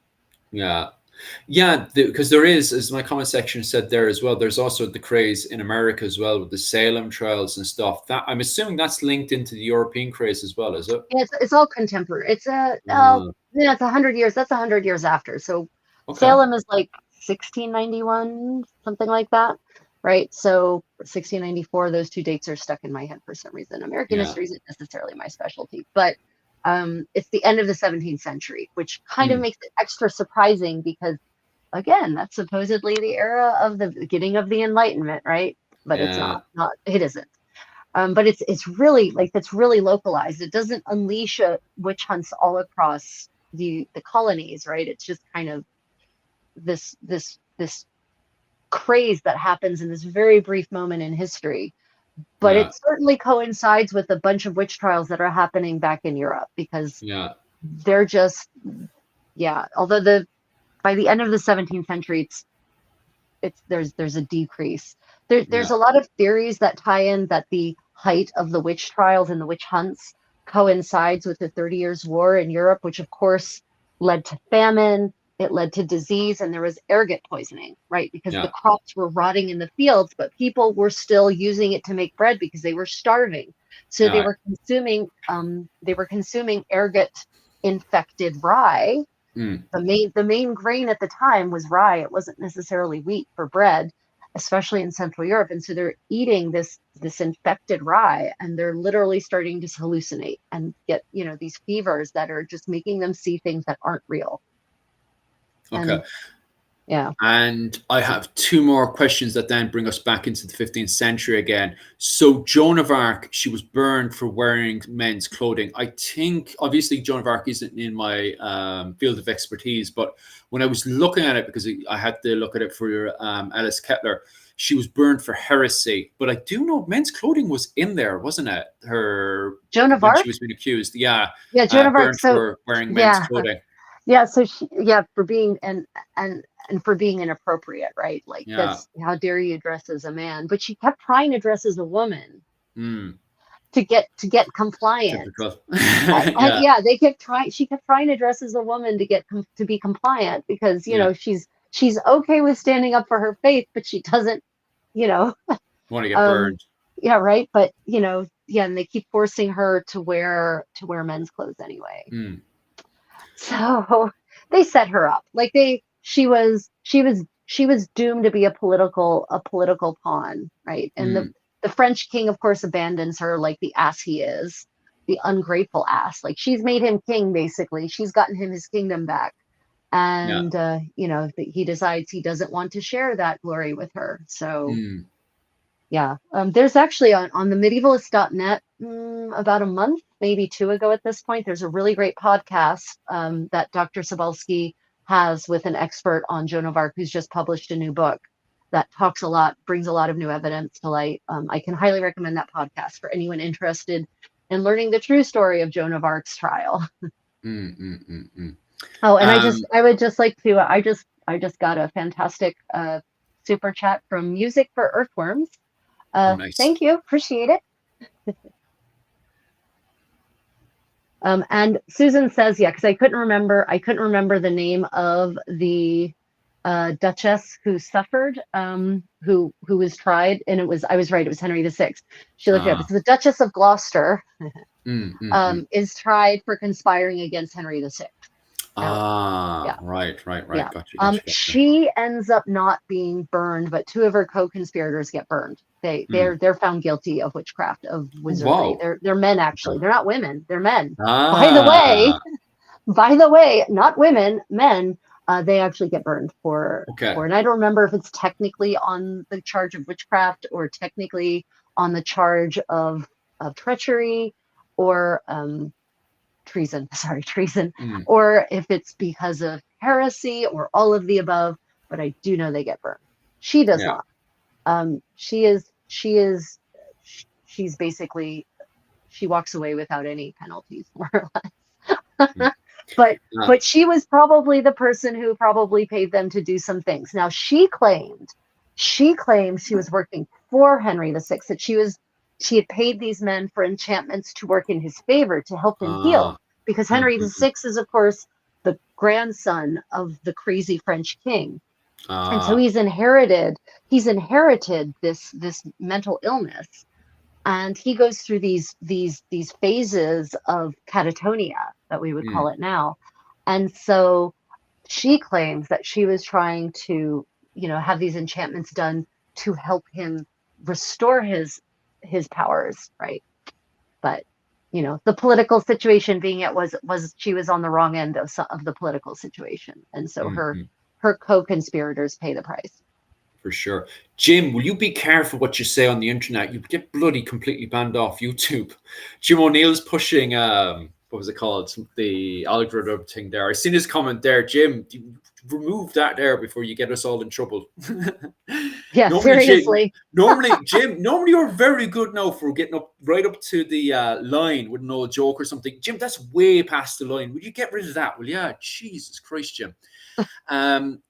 Because there is, as my comment section said there as well, there's also the craze in America as well with the Salem trials and stuff. That I'm assuming that's linked into the European craze as well, is it? Yeah, it's all contemporary. It's it's 100 years. That's 100 years after. So Salem is like 1691, something like that, right? So 1694. Those two dates are stuck in my head for some reason. American history isn't necessarily my specialty, but it's the end of the 17th century, which kind of makes it extra surprising because, again, that's supposedly the era of the beginning of the Enlightenment, right? But it's not. It isn't. But it's really, like, that's really localized. It doesn't unleash witch hunts all across the colonies, right? It's just kind of this craze that happens in this very brief moment in history. But it certainly coincides with a bunch of witch trials that are happening back in Europe, because they're just, although by the end of the 17th century, there's a decrease. There's a lot of theories that tie in that the height of the witch trials and the witch hunts coincides with the 30 Years' War in Europe, which of course led to famine. It led to disease, and there was ergot poisoning, right? Because the crops were rotting in the fields, but people were still using it to make bread because they were starving. So they were consuming ergot infected rye. The main grain at the time was rye. It wasn't necessarily wheat for bread, especially in Central Europe. And so they're eating this infected rye, and they're literally starting to hallucinate and get, these fevers that are just making them see things that aren't real. Okay. And I have two more questions that then bring us back into the 15th century again. So Joan of Arc, she was burned for wearing men's clothing. I think, obviously, Joan of Arc isn't in my field of expertise, but when I was looking at it, because I had to look at it for Alice Kettler, she was burned for heresy. But I do know men's clothing was in there, wasn't it? Joan of Arc? She was being accused. Yeah, Joan of Arc. Burned for wearing men's clothing. Yeah, so for being and for being inappropriate, right? Like, that's, how dare you dress as a man? But she kept trying to dress as a woman to get compliant. They kept trying. She kept trying to dress as a woman to be compliant, because she's okay with standing up for her faith, but she doesn't want to get burned. Yeah, right. But and they keep forcing her to wear men's clothes anyway. So they set her up. Like, she was doomed to be a political pawn, right? And the French king, of course, abandons her like the ass he is, the ungrateful ass. Like, she's made him king, basically. She's gotten him his kingdom back. And he decides he doesn't want to share that glory with her. So there's actually on the medievalist.net about a month, maybe two ago at this point, there's a really great podcast that Dr. Cebulski has with an expert on Joan of Arc, who's just published a new book that brings a lot of new evidence to light. I can highly recommend that podcast for anyone interested in learning the true story of Joan of Arc's trial. Oh, and I would just like to, I just got a fantastic super chat from Music for Earthworms. Nice. Thank you. Appreciate it. And Susan says, because I couldn't remember the name of the duchess who suffered, who was tried, and I was right, it was Henry VI. She looked it up. Ah. It's the Duchess of Gloucester, Mm. is tried for conspiring against Henry VI. Now, Ah, yeah, right. yeah. Gotcha. She ends up not being burned, but two of her co-conspirators get burned. Mm. They're found guilty of witchcraft, of Oh, wizardry. wow. They're men, actually. They're not women. They're men. By the way, Ah, not women, men. They actually get burned okay. and I don't remember if it's technically on the charge of witchcraft or technically on the charge of treachery or treason. Sorry, treason, Mm. or if it's because of heresy or all of the above. But I do know they get burned. She does Yeah. not. She's basically, she walks away without any penalties, more or less. Mm. but Ah, but she was probably the person who probably paid them to do some things. Now she claimed she was working for Henry VI, that she had paid these men for enchantments to work in his favor to help him heal, ah, because mm, Henry mm, mm. VI is, of course, the grandson of the crazy French king, and so Ah, he's inherited this mental illness, and he goes through these phases of catatonia, that we would mm, call it now. And so she claims that she was trying to, have these enchantments done to help him restore his powers, right? But the political situation being, it was she was on the wrong end of the political situation, and so mm, her mm. her co-conspirators pay the price. For sure. Jim, will you be careful what you say on the internet? You get bloody completely banned off YouTube. Jim O'Neill's pushing what was it called? The algorithm thing there. I seen his comment there. Jim, remove that there before you get us all in trouble. Yeah, normally, Jim, seriously. normally you're very good now for getting up right up to the line with an old joke or something. Jim, that's way past the line. Will you get rid of that? Well, yeah, Jesus Christ, Jim.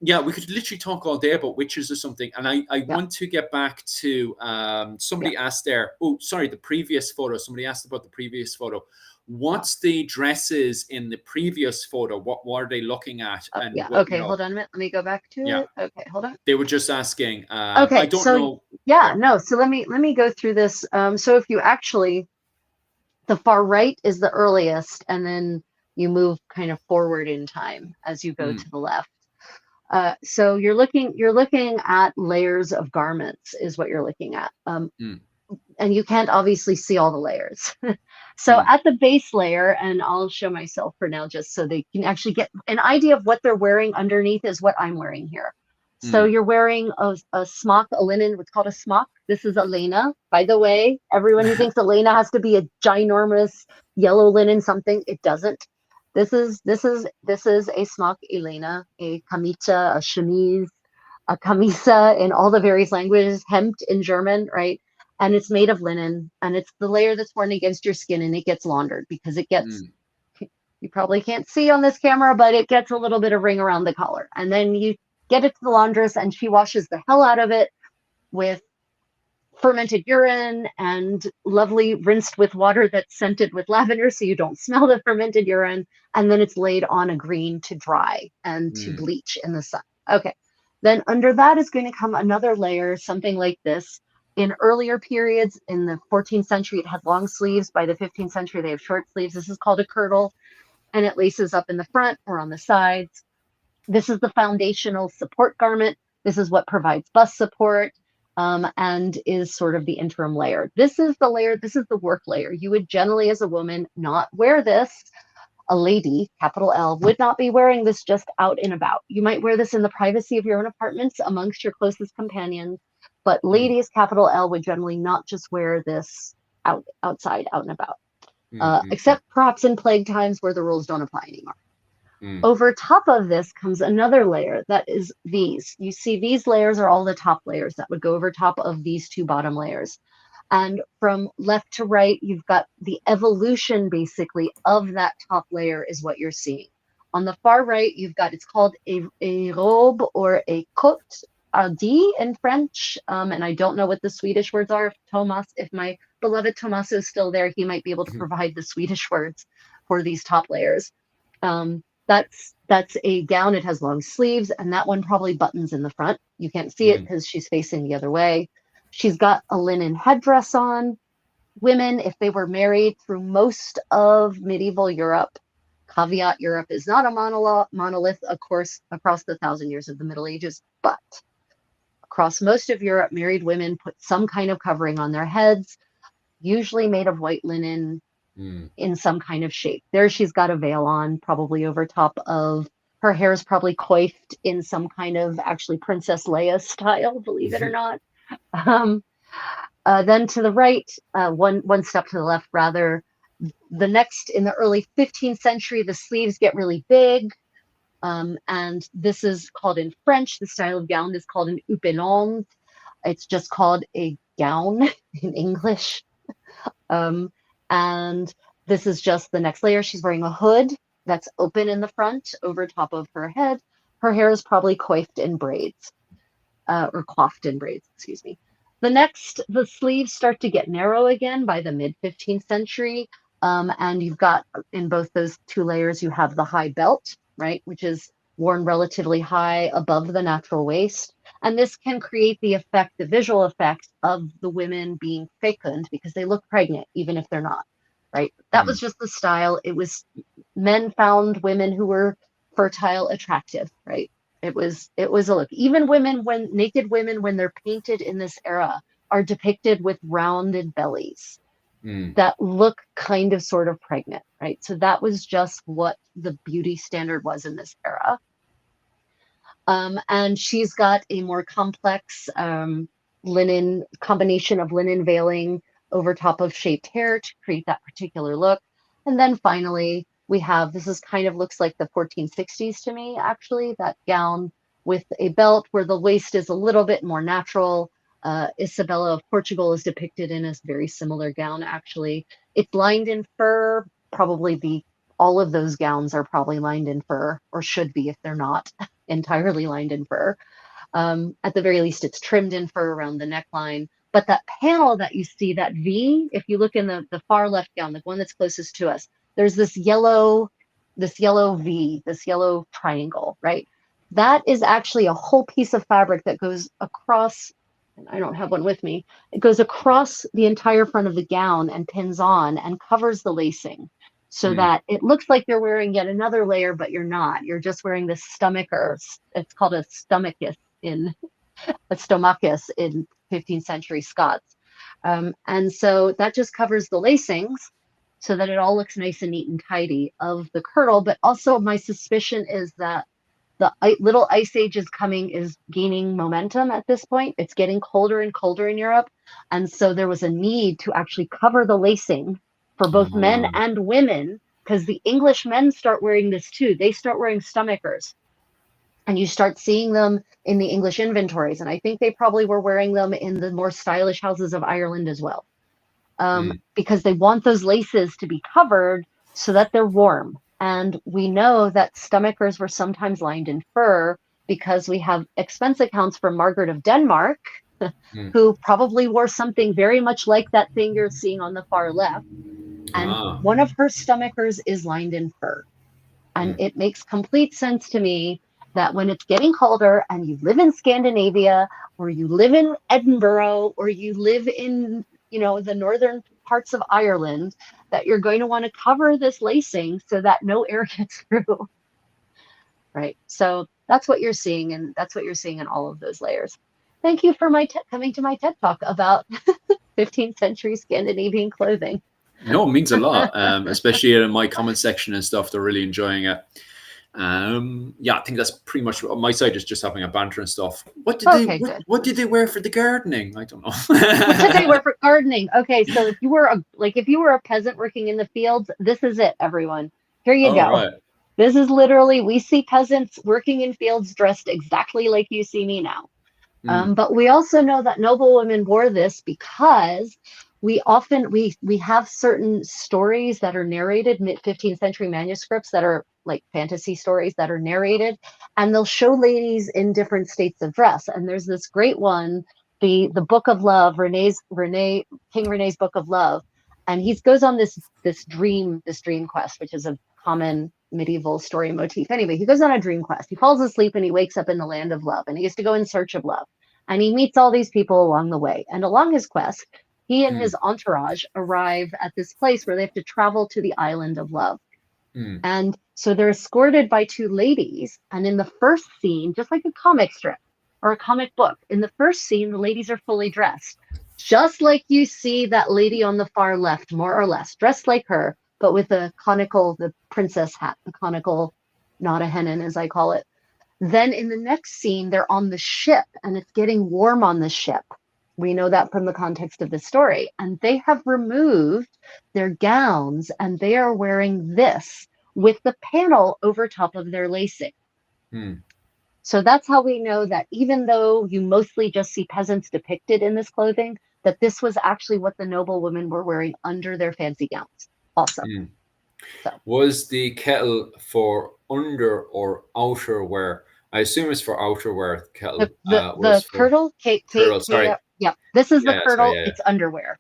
Yeah, we could literally talk all day about witches or something. And I Yeah, want to get back to yeah. somebody asked there. Oh, sorry, the previous photo. Somebody asked about the previous photo. What's the dresses in the previous photo? What are they looking at? And Yeah. what Okay, hold on a minute. Let me go back to yeah, it. Okay, hold on. they were just asking. I Okay, don't so know. yeah, Yeah. no. So let me go through this. So if you actually, the far right is the earliest, and then you move kind of forward in time as you go Mm, to the left. So you're looking at layers of garments, is what you're looking at. mm, And you can't obviously see all the layers. So mm, at the base layer, and I'll show myself for now just so they can actually get an idea of what they're wearing underneath, is what I'm wearing here. So mm. you're wearing a smock, a linen, what's called a smock. This is Elena. By the way, everyone who thinks Elena has to be a ginormous yellow linen something, it doesn't. This is a smock Elena, a camisa, a chemise, a camisa in all the various languages, hempt in German, right? And it's made of linen, and it's the layer that's worn against your skin, and it gets laundered because it gets, Mm, you probably can't see on this camera, but it gets a little bit of ring around the collar. And then you get it to the laundress, and she washes the hell out of it with fermented urine and lovely rinsed with water that's scented with lavender so you don't smell the fermented urine. And then it's laid on a green to dry and to mm, bleach in the sun. Okay. Then under that is going to come another layer, something like this. In earlier periods, in the 14th century, it had long sleeves. By the 15th century, they have short sleeves. This is called a kirtle, and it laces up in the front or on the sides. This is the foundational support garment. This is what provides bust support, and is sort of the interim layer. This is the layer, this is the work layer. You would generally, as a woman, not wear this. A lady, capital L, would not be wearing this just out and about. You might wear this in the privacy of your own apartments amongst your closest companions, but mm, ladies, capital L, would generally not just wear this outside, out and about, mm, mm, mm, except perhaps in plague times where the rules don't apply anymore. mm, Over top of this comes another layer that is these. You see, these layers are all the top layers that would go over top of these two bottom layers. And from left to right, you've got the evolution basically of that top layer is what you're seeing. On the far right, you've got, it's called a robe or a cotte hardy in French. And I don't know what the Swedish words are. If my beloved Tomas is still there, he might be able to mm, provide the Swedish words for these top layers. That's That's a gown. It has long sleeves, and that one probably buttons in the front. You can't see it because she's facing the other way. She's got a linen headdress on. Women, if they were married through most of medieval Europe, caveat Europe is not a monolith, of course, across the 1,000 years of the Middle Ages, but across most of Europe, married women put some kind of covering on their heads, usually made of white linen in some kind of shape. There she's got a veil on, probably over top of her hair is probably coiffed in some kind of actually Princess Leia style, believe it or not. Then to the right, one step to the left, rather, the next, in the early 15th century, the sleeves get really big. And this is called in French, the style of gown is called an hupelande. It's just called a gown in English. And this is just the next layer. She's wearing a hood that's open in the front over top of her head. Her hair is probably coiffed in braids, or coiffed in braids, excuse me. The sleeves start to get narrow again by the mid 15th century. And you've got, in both those two layers, you have the high belt, right, which is worn relatively high above the natural waist. And this can create the effect, the visual effect of the women being fecund because they look pregnant, even if they're not, right? That was just the style. It was, men found women who were fertile attractive, right? It was a look. Even naked women, when they're painted in this era, are depicted with rounded bellies that look kind of sort of pregnant, right? So that was just what the beauty standard was in this era. And she's got a more complex linen combination of linen veiling over top of shaped hair to create that particular look. And then finally, we have, this is kind of looks like the 1460s to me, actually, that gown with a belt where the waist is a little bit more natural. Isabella of Portugal is depicted in a very similar gown, actually. It's lined in fur, probably all of those gowns are probably lined in fur, or should be if they're not entirely lined in fur. At the very least, it's trimmed in fur around the neckline. But that panel that you see, that V, if you look in the far left gown, the one that's closest to us, there's this yellow V, this yellow triangle, right? That is actually a whole piece of fabric that goes across, and I don't have one with me, it goes across the entire front of the gown and pins on and covers the lacing so that it looks like you're wearing yet another layer, but you're not. You're just wearing this stomacher. It's called a stomachus in 15th century Scots. And so that just covers the lacings so that it all looks nice and neat and tidy of the kirtle. But also my suspicion is that the little ice age is gaining momentum at this point. It's getting colder and colder in Europe. And so there was a need to actually cover the lacing for both men and women, because the English men start wearing this too. They start wearing stomachers. And you start seeing them in the English inventories. And I think they probably were wearing them in the more stylish houses of Ireland as well. Because they want those laces to be covered so that they're warm. And we know that stomachers were sometimes lined in fur because we have expense accounts from Margaret of Denmark, who probably wore something very much like that thing you're seeing on the far left. And one of her stomachers is lined in fur. And it makes complete sense to me that when it's getting colder and you live in Scandinavia, or you live in Edinburgh, or you live in, the northern parts of Ireland, that you're going to want to cover this lacing so that no air gets through. Right. So that's what you're seeing, and that's what you're seeing in all of those layers. Thank you for coming to my TED Talk about 15th century Scandinavian clothing. No, it means a lot, especially in my comment section and stuff. They're really enjoying it. I think that's pretty much what my side is, just having a banter and stuff. What did they wear for the gardening? I don't know. What did they wear for gardening? Okay, so if you were a peasant working in the fields, this is it, everyone. Here you go. Right. This is literally, we see peasants working in fields dressed exactly like you see me now. But we also know that noble women wore this because we have certain stories that are narrated, mid-15th century manuscripts that are like fantasy stories that are narrated, and they'll show ladies in different states of dress. And there's this great one, the Book of Love, King René's Book of Love, and he goes on this dream quest, which is a common medieval story motif. Anyway, he goes on a dream quest. He falls asleep and he wakes up in the land of love, and he has to go in search of love. And he meets all these people along the way. And along his quest, he and his entourage arrive at this place where they have to travel to the island of love. And so they're escorted by two ladies. And in the first scene, just like a comic strip or a comic book, in the first scene, the ladies are fully dressed. Just like you see that lady on the far left, more or less, dressed like her, but with a conical, the princess hat, the conical, not a hennin, as I call it. Then in the next scene, they're on the ship and it's getting warm on the ship. We know that from the context of the story. And they have removed their gowns and they are wearing this with the panel over top of their lacing. So that's how we know that even though you mostly just see peasants depicted in this clothing, that this was actually what the noble women were wearing under their fancy gowns also. So. Was the kettle for under or outer wear? I assume it's for outer wear. Kettle. The kirtle. Kirtle. Sorry. Yeah, this is the kirtle. Yeah. It's underwear.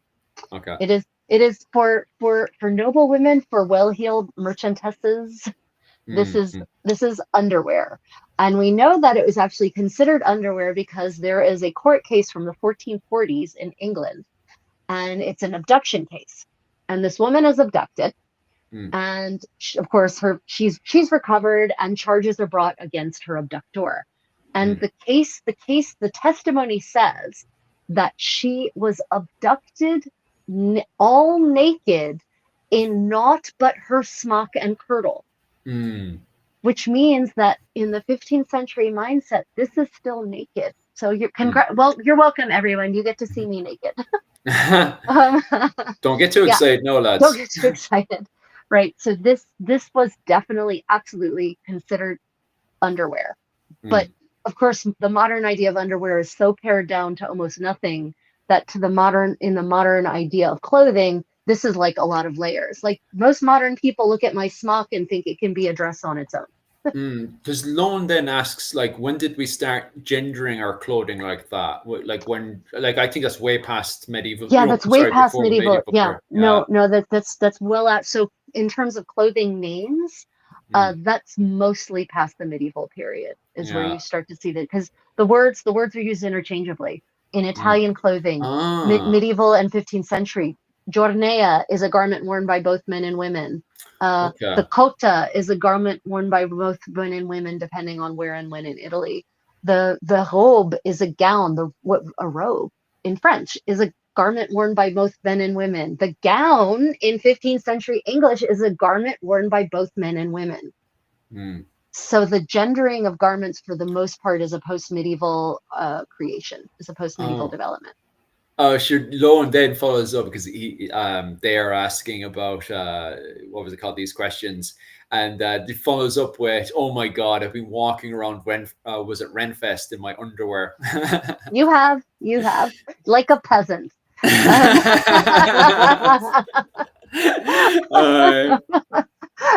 Okay. It is for noble women, for well-heeled merchantesses. This is underwear. And we know that it was actually considered underwear because there is a court case from the 1440s in England, and it's an abduction case. And this woman is abducted, and of course she's recovered, and charges are brought against her abductor. And the testimony says that she was abducted all naked in naught but her smock and kirtle. Which means that in the 15th century mindset, this is still naked. So you're welcome, everyone. You get to see me naked. Don't get too excited, no, lads. Don't get too excited, right? So this was definitely, absolutely considered underwear. But of course, the modern idea of underwear is so pared down to almost nothing that in the modern idea of clothing, this is like a lot of layers. Like most modern people look at my smock and think it can be a dress on its own. Because Lone then asks, like, when did we start gendering our clothing like that? Like when, like, I think that's way past medieval. Yeah, that's way past medieval. Yeah, no, that's well out. So in terms of clothing names, that's mostly past the medieval period is where you start to see that, because the words are used interchangeably in Italian clothing, medieval and 15th century. Giornea is a garment worn by both men and women. The cota is a garment worn by both men and women, depending on where and when in Italy. The robe is a gown. A robe in French is a garment worn by both men and women. The gown in 15th century English is a garment worn by both men and women. So the gendering of garments, for the most part, is a post-medieval creation, is a post-medieval development. Sure. Lone then follows up because they are asking about what was it called, these questions, and he follows up with, "Oh my God, I've been walking around was it Renfest in my underwear?" You have like a peasant.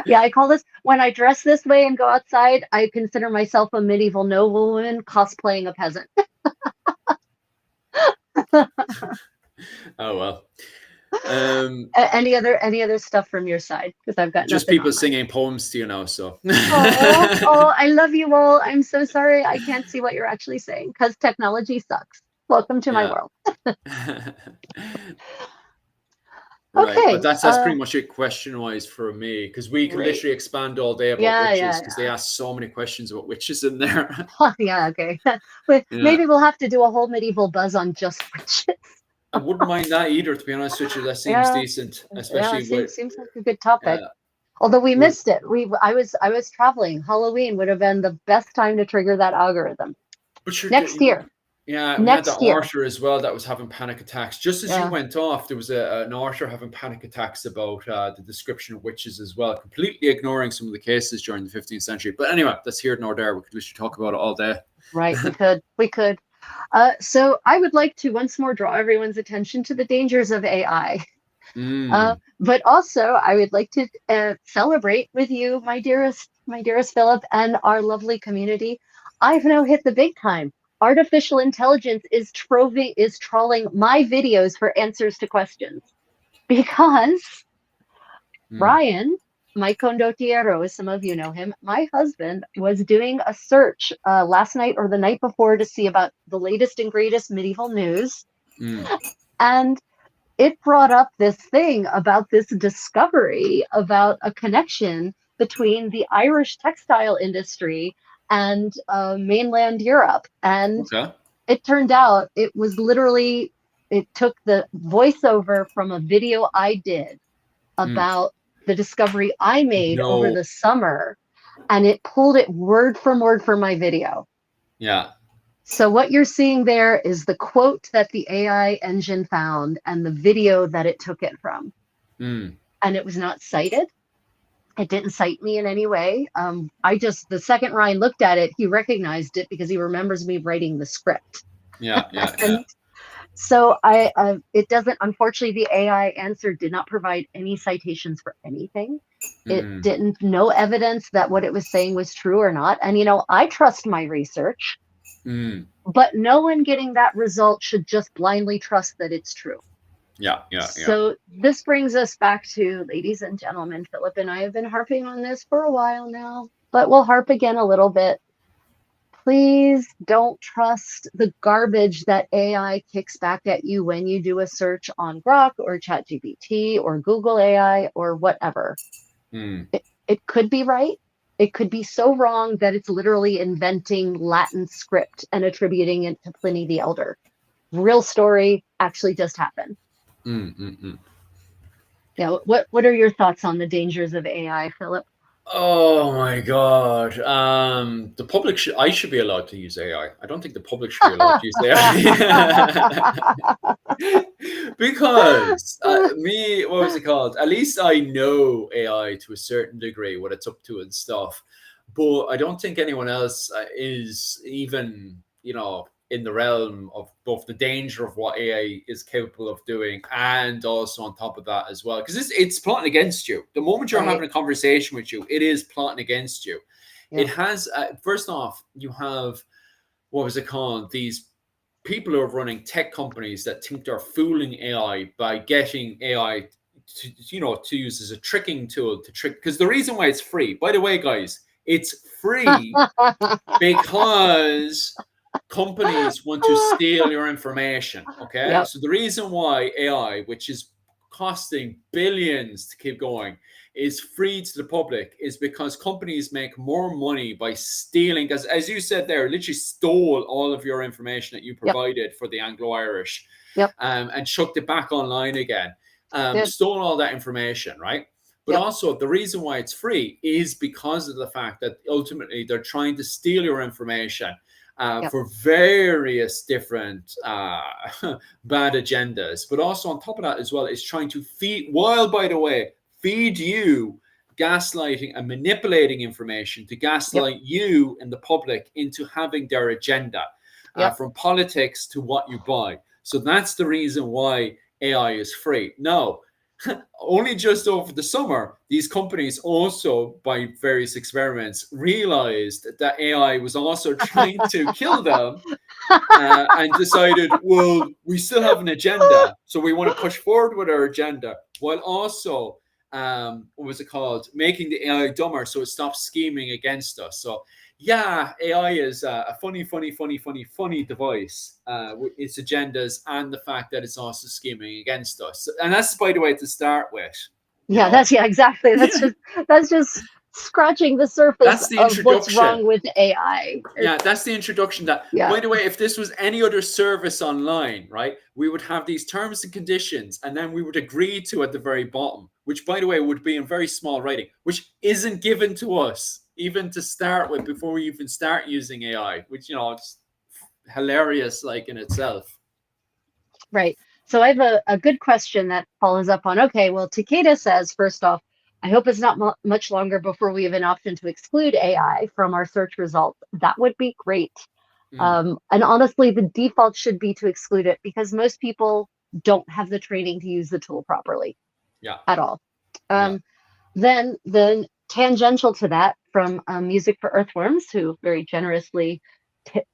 Yeah, I call this, when I dress this way and go outside, I consider myself a medieval noblewoman cosplaying a peasant. Oh well. Any other stuff from your side? Because I've got just people singing poems to you now. So oh, I love you all. I'm so sorry I can't see what you're actually saying because technology sucks. Welcome to my world. Right, okay, but that's pretty much it question-wise for me, because we can literally expand all day about witches, because they ask so many questions about witches in there. Yeah, okay. Maybe we'll have to do a whole medieval buzz on just witches. I wouldn't mind that either, to be honest with you. That seems decent, especially seems like a good topic. Although we missed it. I was traveling. Halloween would have been the best time to trigger that algorithm. But next year. Yeah, we had the Archer as well that was having panic attacks. Just as you went off, there was an Archer having panic attacks about the description of witches as well, completely ignoring some of the cases during the 15th century. But anyway, that's here nor there. We could literally talk about it all day. Right, we could. So I would like to once more draw everyone's attention to the dangers of AI. But also, I would like to celebrate with you, my dearest Philip, and our lovely community. I've now hit the big time. Artificial intelligence is trawling my videos for answers to questions, because Ryan my condottiero, as some of you know him, my husband was doing a search last night or the night before to see about the latest and greatest medieval news. Mm. And it brought up this thing about this discovery about a connection between the Irish textile industry and mainland Europe. And Okay. it turned out it was literally, it took the voiceover from a video I did Mm. about the discovery I made over No. the summer, and it pulled it word from word for my video. Yeah. So what you're seeing there is the quote that the AI engine found and the video that it took it from. Mm. And it was not cited. It didn't cite me in any way. The second Ryan looked at it, he recognized it because he remembers me writing the script. Yeah. Yeah. Yeah. And so it doesn't, unfortunately, the AI answer did not provide any citations for anything. It Mm. didn't, no evidence that what it was saying was true or not. And, I trust my research. Mm. But no one getting that result should just blindly trust that it's true. Yeah. Yeah. Yeah. So this brings us back to, ladies and gentlemen, Philip and I have been harping on this for a while now, but we'll harp again a little bit. Please don't trust the garbage that AI kicks back at you when you do a search on Grok or ChatGPT or Google AI or whatever. Mm. It could be right. It could be so wrong that it's literally inventing Latin script and attributing it to Pliny the Elder. Real story, actually just happened. Mm. Mm. Mm. Yeah, what are your thoughts on the dangers of AI, Philip? Oh my God. The public should, I should be allowed to use AI. I don't think the public should be allowed to use AI. Because what was it called? At least I know AI to a certain degree, what it's up to and stuff. But I don't think anyone else is even, in the realm of both the danger of what AI is capable of doing, and also on top of that as well, because it's plotting against you. The moment you're Right. having a conversation with you, it is plotting against you. It Yep. has first off, you have, what was it called? These people who are running tech companies that think they're fooling AI by getting AI to use as a tricking tool to trick. Because the reason why it's free, by the way, guys, it's free because companies want to steal your information. Okay, Yep. so the reason why AI, which is costing billions to keep going, is free to the public is because companies make more money by stealing. Because as you said there, literally stole all of your information that you Yep. provided for the Anglo-Irish, Yep. and chucked it back online again. Yep. Stole all that information, right? But Yep. also, the reason why it's free is because of the fact that ultimately they're trying to steal your information Yep. for various different bad agendas. But also, on top of that, as well, is trying to feed, while, by the way, feed you gaslighting and manipulating information to Yep. gaslight you and the public into having their agenda, Yep. from politics to what you buy. So that's the reason why AI is free. Now, only just over the summer, these companies also, by various experiments, realized that AI was also trying to kill them, and decided, well, we still have an agenda, so we want to push forward with our agenda while also, what was it called, making the AI dumber so it stops scheming against us. So yeah, AI is a funny device with its agendas and the fact that it's also scheming against us. And that's, by the way, to start with, you Yeah, know. yeah, exactly. That's just scratching the surface That's the of what's introduction. wrong with AI. Yeah, that's the introduction. That, Yeah. by the way, if this was any other service online, right, we would have these terms and conditions, and then we would agree to at the very bottom, which, by the way, would be in very small writing, which isn't given to us even to start with before we even start using AI, which, it's hilarious, like, in itself. Right. So I have a good question that follows up on, okay, well, Takeda says, first off, I hope it's not much longer before we have an option to exclude AI from our search results. That would be great. Mm, And honestly, the default should be to exclude it because most people don't have the training to use the tool properly yeah, at all. yeah. Um, then tangential to that, from Music for Earthworms, who very generously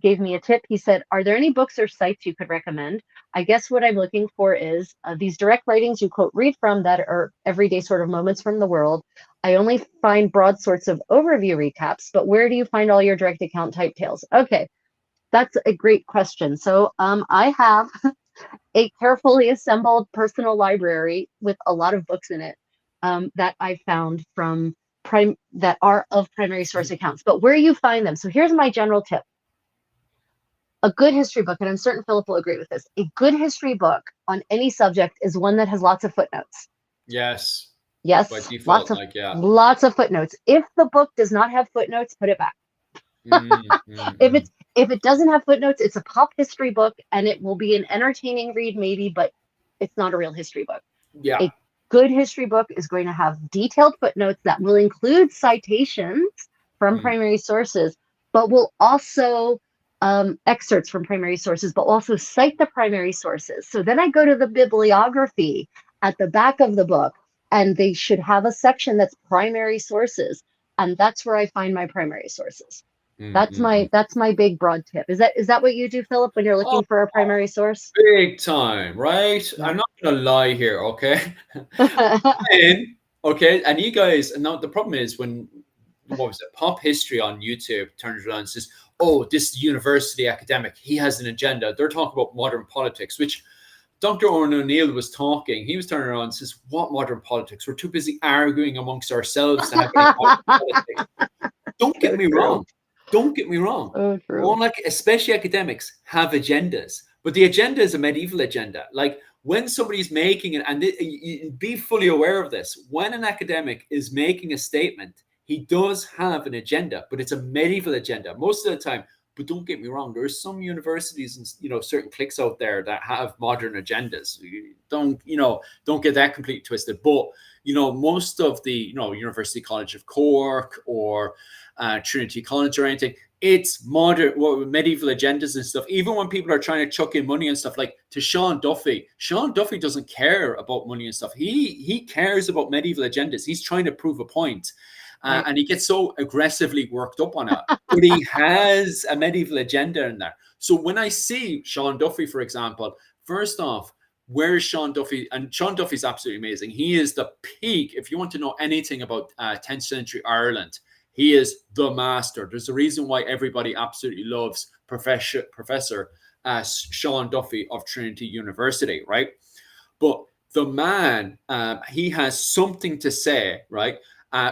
gave me a tip. He said, "Are there any books or sites you could recommend? I guess what I'm looking for is these direct writings you quote read from that are everyday sort of moments from the world. I only find broad sorts of overview recaps, but where do you find all your direct account type tales? Okay, that's a great question. So I have a carefully assembled personal library with a lot of books in it that I found from that are of primary source accounts. But where you find them, so here's my general tip. A good history book, and I'm certain Philip will agree with this, a good history book on any subject is one that has lots of footnotes. Yes. Yes, By default, lots of footnotes. If the book does not have footnotes, put it back. If it doesn't have footnotes, it's a pop history book, and it will be an entertaining read maybe, but it's not a real history book. Yeah. A good history book is going to have detailed footnotes that will include citations from primary sources, but will also excerpts from primary sources, but also cite the primary sources. So then I go to the bibliography at the back of the book, and they should have a section that's primary sources, and that's where I find my primary sources. That's my big broad tip. Is that what you do, Philip, when you're looking for a primary source? Big time, right? Yeah. I'm not gonna lie here, okay? And you guys, now the problem is when what was it, Pop History on YouTube turns around and says, oh, this university academic, he has an agenda. They're talking about modern politics, which Dr. Owen O'Neill was talking. He was turning around and says, what modern politics? We're too busy arguing amongst ourselves to have any modern politics. Don't get me wrong. Don't get me wrong. Oh, true. Especially academics have agendas, but the agenda is a medieval agenda. Like when somebody's making it, and be fully aware of this, when an academic is making a statement, he does have an agenda, but it's a medieval agenda most of the time. But don't get me wrong, there's some universities and certain cliques out there that have modern agendas. Don't get that completely twisted. But most of the University College of Cork or Trinity College or anything, it's modern, medieval agendas and stuff. Even when people are trying to chuck in money and stuff, like to Sean Duffy doesn't care about money and stuff. He cares about medieval agendas. He's trying to prove a point. Right. And he gets so aggressively worked up on it, but he has a medieval agenda in there. So when I see Sean Duffy, for example, first off, where is Sean Duffy? And Sean Duffy's absolutely amazing. He is the peak. If you want to know anything about 10th century Ireland, he is the master. There's a reason why everybody absolutely loves Professor Sean Duffy of Trinity University, right? But the man, he has something to say, right?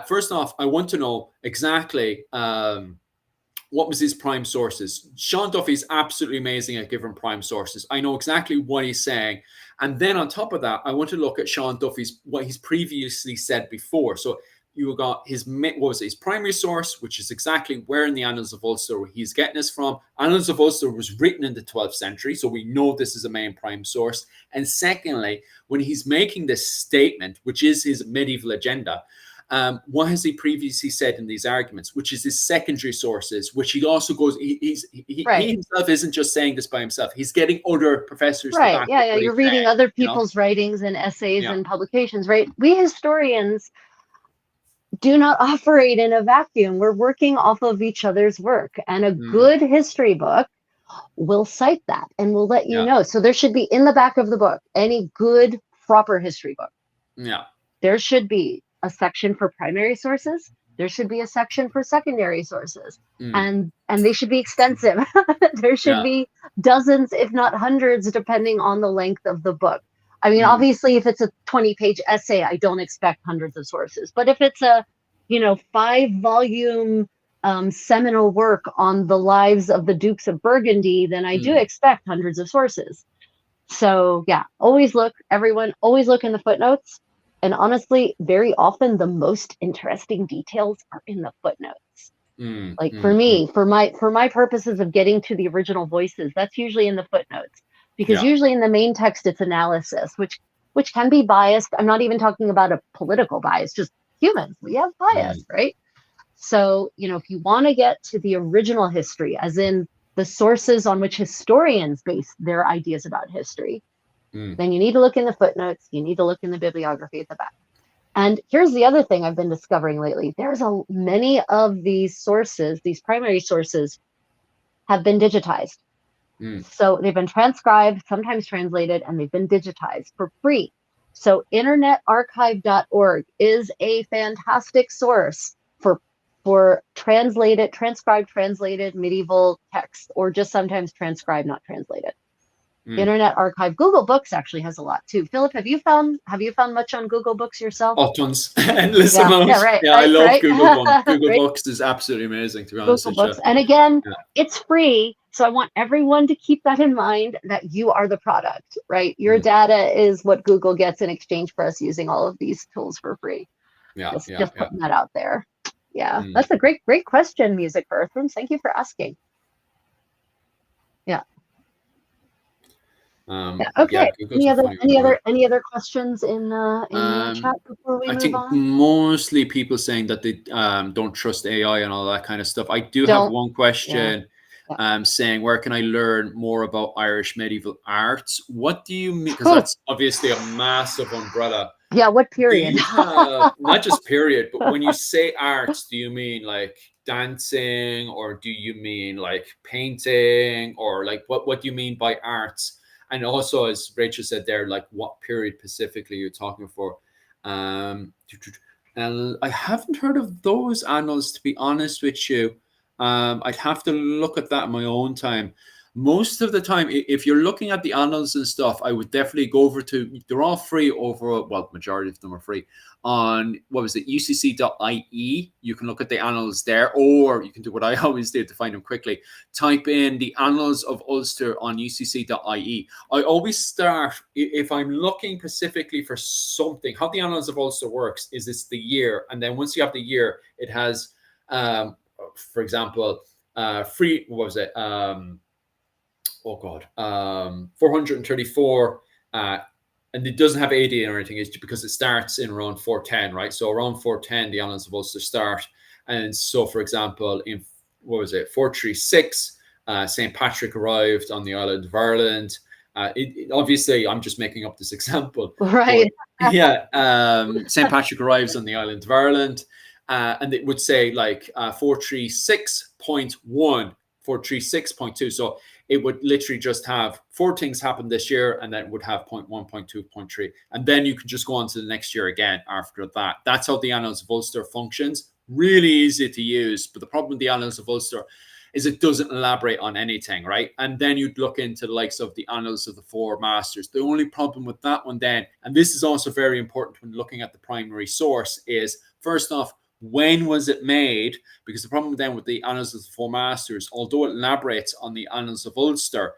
First off, I want to know exactly what was his prime sources. Sean Duffy's absolutely amazing at giving prime sources. I know exactly what he's saying. And then on top of that, I want to look at Sean Duffy's, what he's previously said before. So you got his primary source, which is exactly where in the Annals of Ulster he's getting this from. Annals of Ulster was written in the 12th century, so we know this is a main prime source. And secondly, when he's making this statement, which is his medieval agenda, what has he previously said in these arguments, which is his secondary sources, which he also goes, he himself isn't just saying this by himself. He's getting other professors. Right. Yeah. You're reading other people's writings and essays and publications, right? We historians do not operate in a vacuum. We're working off of each other's work, and a good history book will cite that and will let you know. So there should be in the back of the book, any good, proper history book. Yeah. There should be a section for primary sources. There should be a section for secondary sources, and they should be extensive. There should be dozens, if not hundreds, depending on the length of the book. I mean, obviously, if it's a 20-page essay, I don't expect hundreds of sources. But if it's a, 5-volume seminal work on the lives of the Dukes of Burgundy, then I do expect hundreds of sources. So yeah, always look in the footnotes. And honestly, very often the most interesting details are in the footnotes. For me, for my purposes of getting to the original voices, that's usually in the footnotes. Because usually in the main text, it's analysis, which can be biased. I'm not even talking about a political bias, just humans. We have bias, right? So, if you want to get to the original history, as in the sources on which historians base their ideas about history, then you need to look in the footnotes. You need to look in the bibliography at the back. And here's the other thing I've been discovering lately. There's many of these sources, these primary sources, have been digitized. So they've been transcribed, sometimes translated, and they've been digitized for free. So internetarchive.org is a fantastic source for transcribed, translated medieval text, or just sometimes transcribed, not translated. Internet Archive. Google Books actually has a lot too. Philip, have you found much on Google Books yourself? Oh, tons. Endless Yeah, amount. yeah, right, Yeah, I love right. Google Books. Google Right. Books is absolutely amazing, to be honest Google with you. Books. And again, Yeah. it's free. So I want everyone to keep that in mind, that you are the product, right? Your data is what Google gets in exchange for us using all of these tools for free. Yeah, Just putting that out there. Yeah, that's a great question, Music for Earthrooms. Thank you for asking. Yeah. Okay. Any other questions in the chat before we move on? I think mostly people saying that they don't trust AI and all that kind of stuff. I do have one question saying, where can I learn more about Irish medieval arts? What do you mean? Because that's obviously a massive umbrella. Yeah, what period? Do you have, not just period, but when you say arts, do you mean like dancing, or do you mean like painting, or like what do you mean by arts? And also, as Rachel said there, like what period specifically you're talking for. And I haven't heard of those annals, to be honest with you. I'd have to look at that in my own time. Most of the time, if you're looking at the annals and stuff, I would definitely go over to, they're all free over, well, majority of them are free on, what was it, ucc.ie. You can look at the annals there, or you can do what I always do to find them quickly. Type in the Annals of Ulster on ucc.ie. I always start, if I'm looking specifically for something, how the Annals of Ulster works is it's the year. And then once you have the year, it has, for example, free, what was it? 434, and it doesn't have AD or anything. It's because it starts in around 410, right? So around 410, the Annals of Ulster start. And so, for example, in, what was it, 436, St. Patrick arrived on the island of Ireland. Obviously, I'm just making up this example. Right. But yeah, St. Patrick arrives on the island of Ireland, and it would say like 436.1, 436.2. So it would literally just have 4 things happen this year, and then it would have 0.1, 0.2, 0.3. And then you can just go on to the next year again after that. That's how the Annals of Ulster functions. Really easy to use. But the problem with the Annals of Ulster is it doesn't elaborate on anything, right? And then you'd look into the likes of the Annals of the Four Masters. The only problem with that one then, and this is also very important when looking at the primary source, is first off, when was it made? Because the problem then with the Annals of the Four Masters, although it elaborates on the Annals of Ulster,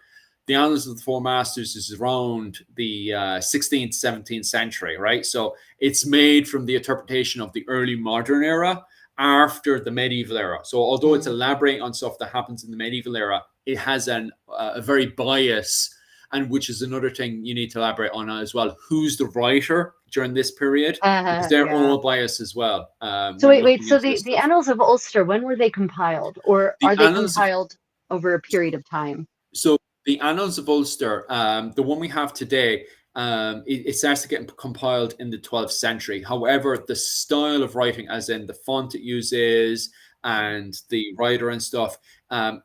the Annals of the Four Masters is around the 16th, 17th century, right? So it's made from the interpretation of the early modern era after the medieval era. So although it's elaborating on stuff that happens in the medieval era, it has a very bias, and which is another thing you need to elaborate on as well. Who's the writer during this period? Because they're all biased as well. So wait. So the Annals of Ulster, when were they compiled, or are they compiled over a period of time? So the Annals of Ulster, the one we have today, it starts to get compiled in the 12th century. However, the style of writing, as in the font it uses and the writer and stuff,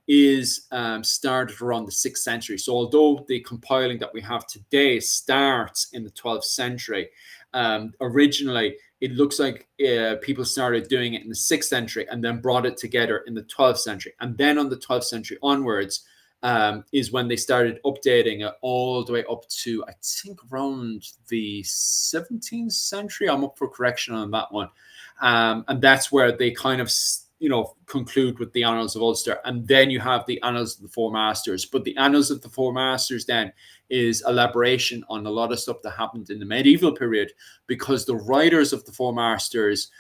is started around the 6th century. So although the compiling that we have today starts in the 12th century, originally it looks like people started doing it in the 6th century and then brought it together in the 12th century. And then on the 12th century onwards, is when they started updating it all the way up to, I think, around the 17th century. I'm up for correction on that one. And that's where they kind of, conclude with the Annals of Ulster. And then you have the Annals of the Four Masters. But the Annals of the Four Masters then is elaboration on a lot of stuff that happened in the medieval period, because the writers of the Four Masters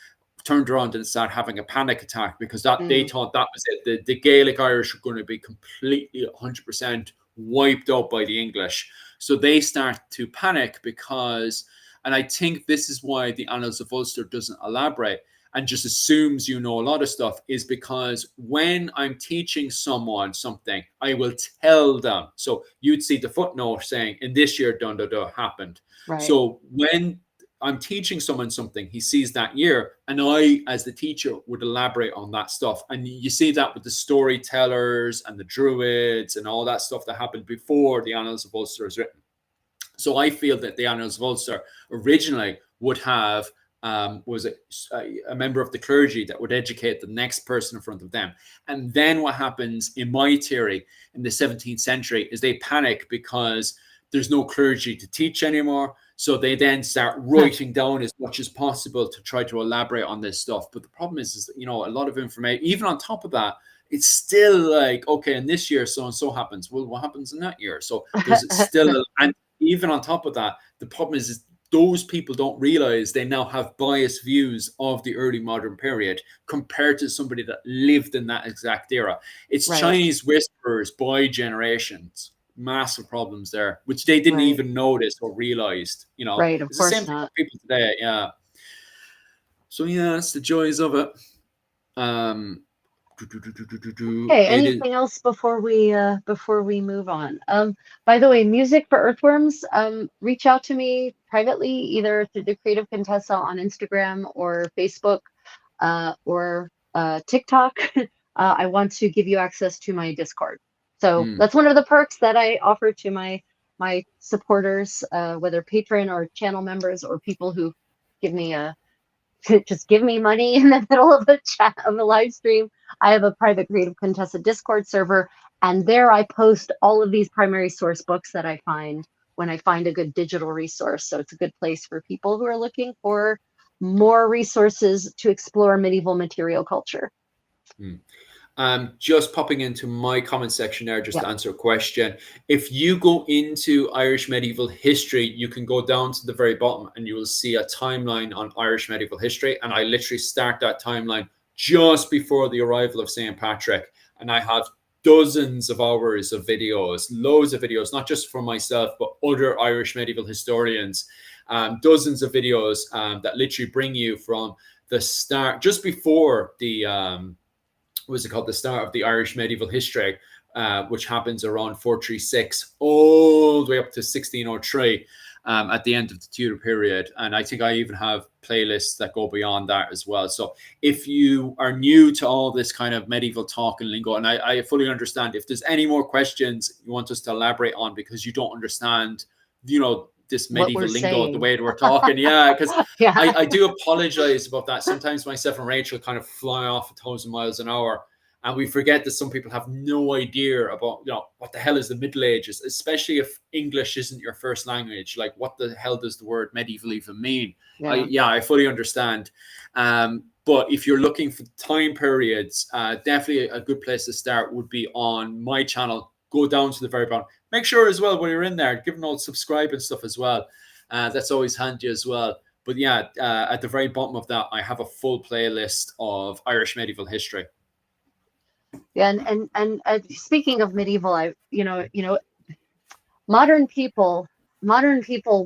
turned around and started having a panic attack because they thought that was it. The Gaelic Irish were going to be completely 100% wiped out by the English. So they start to panic because, and I think this is why the Annals of Ulster doesn't elaborate and just assumes you know a lot of stuff, is because when I'm teaching someone something, I will tell them. So you'd see the footnote saying, in this year, dun, dun, dun, happened. Right. So when I'm teaching someone something, he sees that year, and I, as the teacher, would elaborate on that stuff. And you see that with the storytellers and the Druids and all that stuff that happened before the Annals of Ulster is written. So I feel that the annals of Ulster originally would have was a member of the clergy that would educate the next person in front of them. And then what happens, in my theory, in the 17th century is they panic because there's no clergy to teach anymore. So they then start writing down as much as possible to try to elaborate on this stuff. But the problem is that, a lot of information, even on top of that, it's still like, okay, in this year, so and so happens. Well, what happens in that year? So there's still, and even on top of that, the problem is those people don't realize they now have biased views of the early modern period compared to somebody that lived in that exact era. It's Right. Chinese whisperers by generations. Massive problems there, which they didn't Right. even notice or realized. Right. Of It's the course same thing not. with people today. Yeah. So yeah, that's the joys of it. Um, Okay, it is. anything else before we move on? By the way, music for Earthworms, reach out to me privately, either through the Creative Contessa on Instagram or Facebook, or TikTok. I want to give you access to my Discord. So that's one of the perks that I offer to my supporters, whether patron or channel members or people who give me just give me money in the middle of a chat of a live stream. I have a private Creative Contessa Discord server, and there I post all of these primary source books that I find when I find a good digital resource. So it's a good place for people who are looking for more resources to explore medieval material culture. Just popping into my comment section there just Yep. to answer a question. If you go into Irish medieval history, you can go down to the very bottom and you will see a timeline on Irish medieval history. And I literally start that timeline just before the arrival of St. Patrick. And I have dozens of hours of videos, loads of videos, not just for myself, but other Irish medieval historians, dozens of videos that literally bring you from the start, just before the was it called, the start of the Irish medieval history, which happens around 436 all the way up to 1603, at the end of the Tudor period. And I think I even have playlists that go beyond that as well. So if you are new to all this kind of medieval talk and lingo, and I fully understand, if there's any more questions you want us to elaborate on because you don't understand, this medieval lingo, the way that we're talking. Yeah, because Yeah. I do apologize about that. Sometimes myself and Rachel kind of fly off 1,000 miles an hour, and we forget that some people have no idea about, what the hell is the Middle Ages, especially if English isn't your first language. Like, what the hell does the word medieval even mean? Yeah. I fully understand. But if you're looking for time periods, definitely a good place to start would be on my channel. Go down to the very bottom. Make sure as well when you're in there, give an old subscribe and stuff as well. That's always handy as well. But yeah, at the very bottom of that, I have a full playlist of Irish medieval history. Yeah, and speaking of medieval, modern people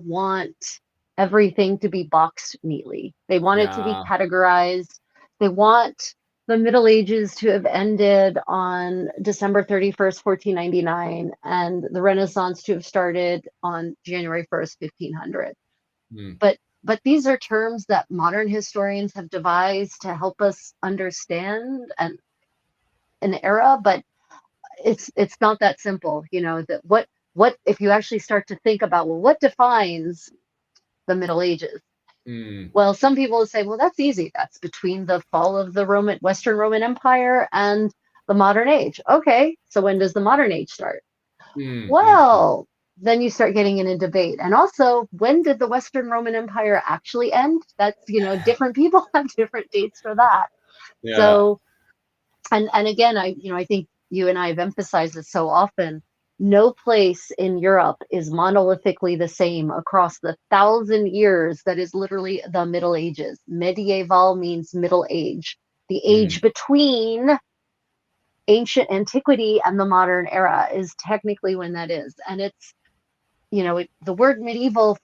want everything to be boxed neatly. They want it to be categorized. They want the Middle Ages to have ended on December 31st, 1499, and the Renaissance to have started on January 1st, 1500. But these are terms that modern historians have devised to help us understand an era, but it's not that simple. That what if you actually start to think about, well, what defines the Middle Ages? Well, some people will say, well, that's easy. That's between the fall of the Western Roman Empire and the modern age. Okay, so when does the modern age start? Well, then you start getting in a debate. And also, when did the Western Roman Empire actually end? That's, different people have different dates for that. Yeah. So, and again, I think you and I have emphasized this so often. No place in Europe is monolithically the same across the 1,000 years that is literally the Middle Ages. Medieval means Middle Age, the age between ancient antiquity and the modern era is technically when that is. And it's, the word medieval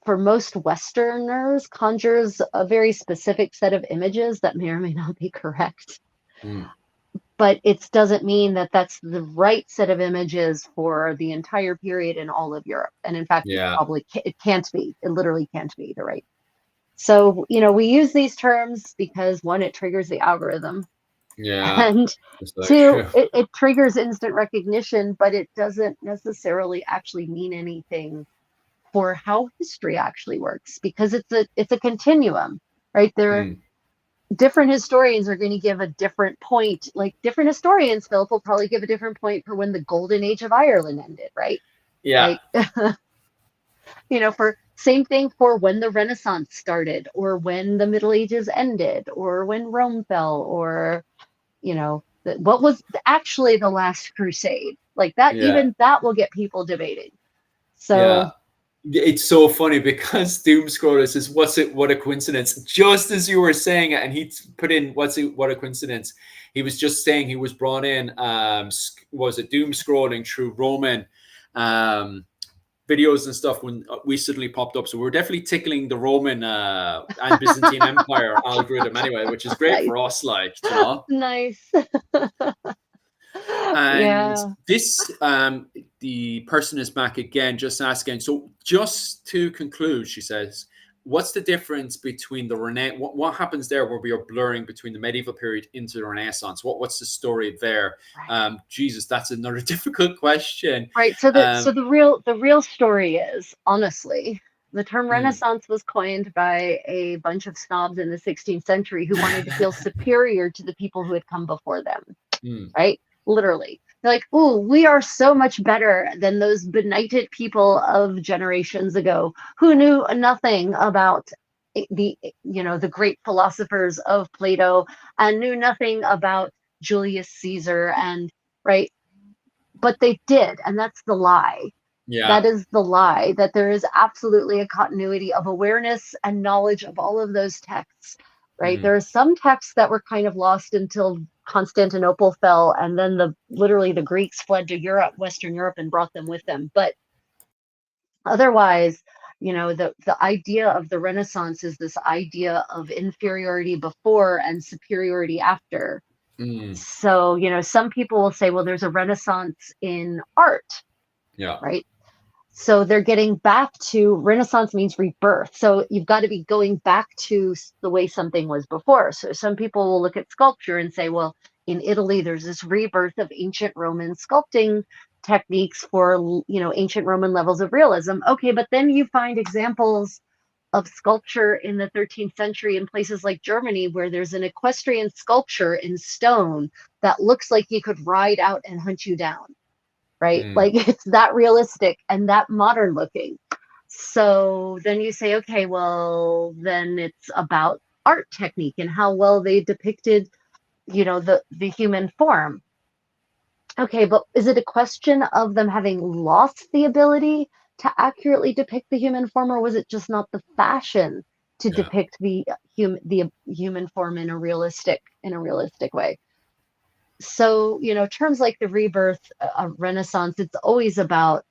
for most Westerners conjures a very specific set of images that may or may not be correct. But it doesn't mean that that's the right set of images for the entire period in all of Europe. And in fact, it can't be. It literally can't be the right. So, we use these terms because, one, it triggers the algorithm. Yeah. And two, it triggers instant recognition, but it doesn't necessarily actually mean anything for how history actually works, because it's a continuum, right? There different historians are going to give a different point. Like different historians, Philip, will probably give a different point for when the golden age of Ireland ended, right? Yeah. Like, for same thing for when the Renaissance started, or when the Middle Ages ended, or when Rome fell, or, what was actually the last crusade. Like that, Yeah. even that will get people debating. Yeah. So It's so funny because Doomscroller says, what a coincidence. Just as you were saying it, and he put in, what a coincidence. He was just saying he was brought in, was it doom scrolling through Roman videos and stuff when we suddenly popped up. So we're definitely tickling the Roman and Byzantine Empire algorithm anyway, which is great nice. for us, like, you know. Nice. And Yeah. this, the person is back again, just asking. So, just to conclude, she says, "What's the difference between the What happens there, where we are blurring between the medieval period into the Renaissance? What's the story there?" Right. Jesus, that's another difficult question. Right. So the real story is, honestly, the term Mm, Renaissance was coined by a bunch of snobs in the 16th century who wanted to feel superior to the people who had come before them. mm, Right? Literally. They're like, "Ooh, we are so much better than those benighted people of generations ago who knew nothing about the great philosophers of Plato, and knew nothing about Julius Caesar, and right, but they did, and that's the lie. yeah. That is the lie, that there is absolutely a continuity of awareness and knowledge of all of those texts, right? Mm, There are some texts that were kind of lost until Constantinople fell, and then literally the Greeks fled to Europe, Western Europe, and brought them with them. But otherwise, the idea of the Renaissance is this idea of inferiority before and superiority after. mm, So, some people will say, well, there's a Renaissance in art, yeah. right? So they're getting back to, Renaissance means rebirth. So you've got to be going back to the way something was before. So some people will look at sculpture and say, well, in Italy, there's this rebirth of ancient Roman sculpting techniques for, ancient Roman levels of realism. Okay, but then you find examples of sculpture in the 13th century in places like Germany, where there's an equestrian sculpture in stone that looks like he could ride out and hunt you down, right? Mm, Like it's that realistic and that modern looking. So then you say, okay, well, then it's about art technique and how well they depicted, the human form. Okay, but is it a question of them having lost the ability to accurately depict the human form, or was it just not the fashion to yeah. depict the human form in a realistic way? So, terms like the rebirth, Renaissance, it's always about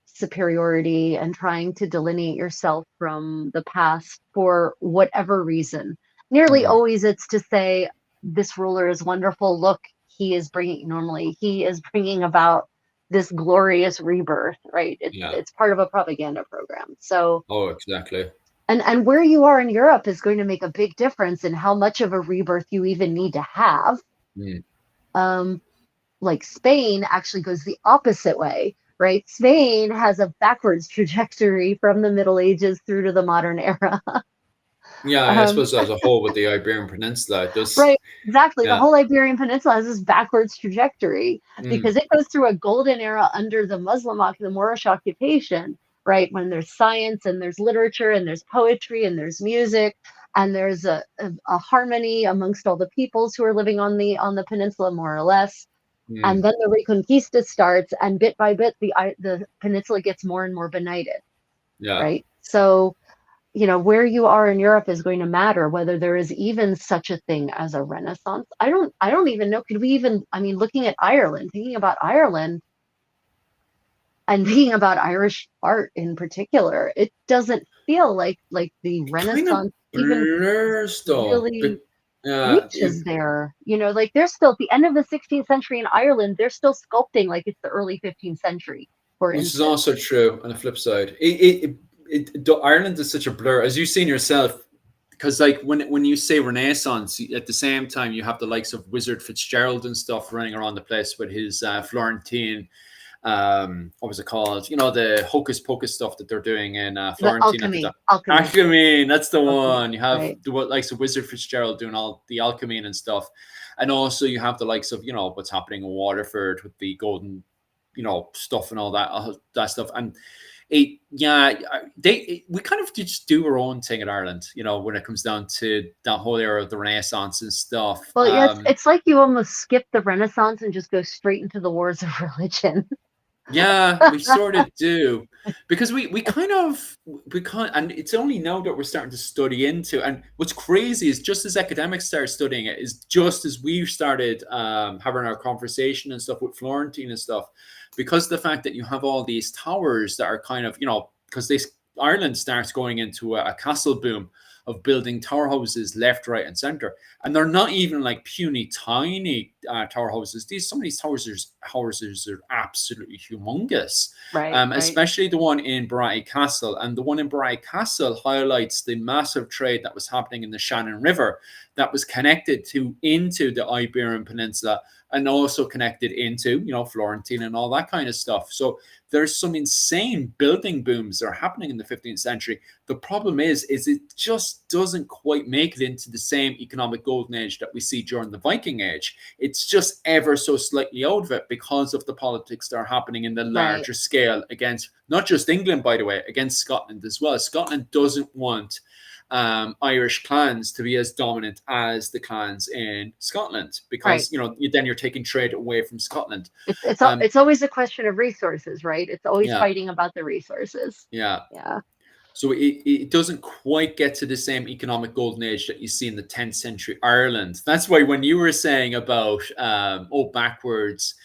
superiority and trying to delineate yourself from the past for whatever reason. Nearly Mm, always it's to say, this ruler is wonderful. Look, he is bringing about this glorious rebirth, right? It's yeah. it's part of a propaganda program. So, Oh, exactly. and where you are in Europe is going to make a big difference in how much of a rebirth you even need to have. Mm, Um, like Spain actually goes the opposite way, right? Spain has a backwards trajectory from the Middle Ages through to the modern era. yeah, I um, suppose as a whole with the Iberian Peninsula, it does. right, exactly. The Yeah. whole Iberian Peninsula has this backwards trajectory Mm, because it goes through a golden era under the Moorish occupation, right? When there's science and there's literature and there's poetry and there's music and there's a harmony amongst all the peoples who are living on the peninsula, more or less. And mm, then the Reconquista starts, and bit by bit, the peninsula gets more and more benighted, yeah. right? So, where you are in Europe is going to matter, whether there is even such a thing as a Renaissance. I don't even know. Could we even? I mean, looking at Ireland, thinking about Ireland, and thinking about Irish art in particular, it doesn't feel like the It kind of Renaissance even blurs though. really If, reaches there. Like they're still at the end of the 16th century in Ireland, they're still sculpting like it's the early 15th century, for which is instance. also true on the flip side. Ireland is such a blur, as you've seen yourself. Because like when you say Renaissance, at the same time you have the likes of Wizard Fitzgerald and stuff running around the place with his Florentine what was it called? You know, the hocus pocus stuff that they're doing in The Florentine at the time. alchemy, Alchemy, that's the alchemy, one. You have right? the what likes of Wizard Fitzgerald doing all the alchemy and stuff, and also you have the likes of what's happening in Waterford with the golden, stuff and all that stuff. And we kind of just do our own thing in Ireland, when it comes down to that whole era of the Renaissance and stuff. Well, yeah, it's like you almost skip the Renaissance and just go straight into the wars of religion. Yeah, we sort of do, because we kind of we can't, and it's only now that we're starting to study into. And what's crazy is, just as academics start studying it, is just as we've started having our conversation and stuff with Florentine and stuff, because the fact that you have all these towers that are kind of, because this Ireland starts going into a castle boom of building tower houses left, right, and center, and they're not even like puny tiny tower houses. Some of these houses are absolutely humongous, Right, right, especially the one in Bray Castle. And the one in Bray Castle highlights the massive trade that was happening in the Shannon River, that was connected into the Iberian Peninsula, and also connected into Florentine and all that kind of stuff. So there's some insane building booms that are happening in the 15th century. The problem is it just doesn't quite make it into the same economic golden age that we see during the Viking Age. It's just ever so slightly out of it, because of the politics that are happening in the right, larger scale against not just England, by the way, against Scotland as well. Scotland doesn't want Irish clans to be as dominant as the clans in Scotland, right. because then you're taking trade away from Scotland. It's always a question of resources, right? It's always Yeah, fighting about the resources. yeah. Yeah. So it doesn't quite get to the same economic golden age that you see in the 10th century Ireland. That's why when you were saying about backwards,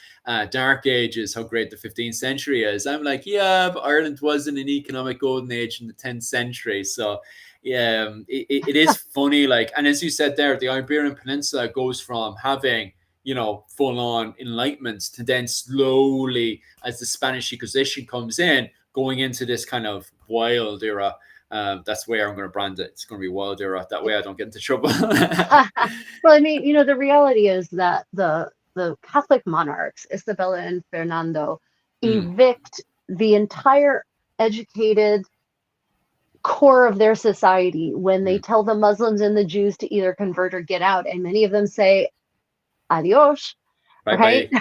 dark ages, how great the 15th century is, I'm like, yeah, but Ireland wasn't an economic golden age in the 10th century. So yeah, it is funny. Like, and as you said there, the Iberian Peninsula goes from having full on enlightenment to then slowly, as the Spanish Inquisition comes in, going into this kind of wild era. That's the way I'm going to brand it. It's going to be wild era. That way I don't get into trouble. Well, I mean, the reality is that the Catholic monarchs, Isabella and Fernando, Mm, evict the entire educated core of their society when they mm. tell the Muslims and the Jews to either convert or get out. And many of them say, adios, Bye right? bye.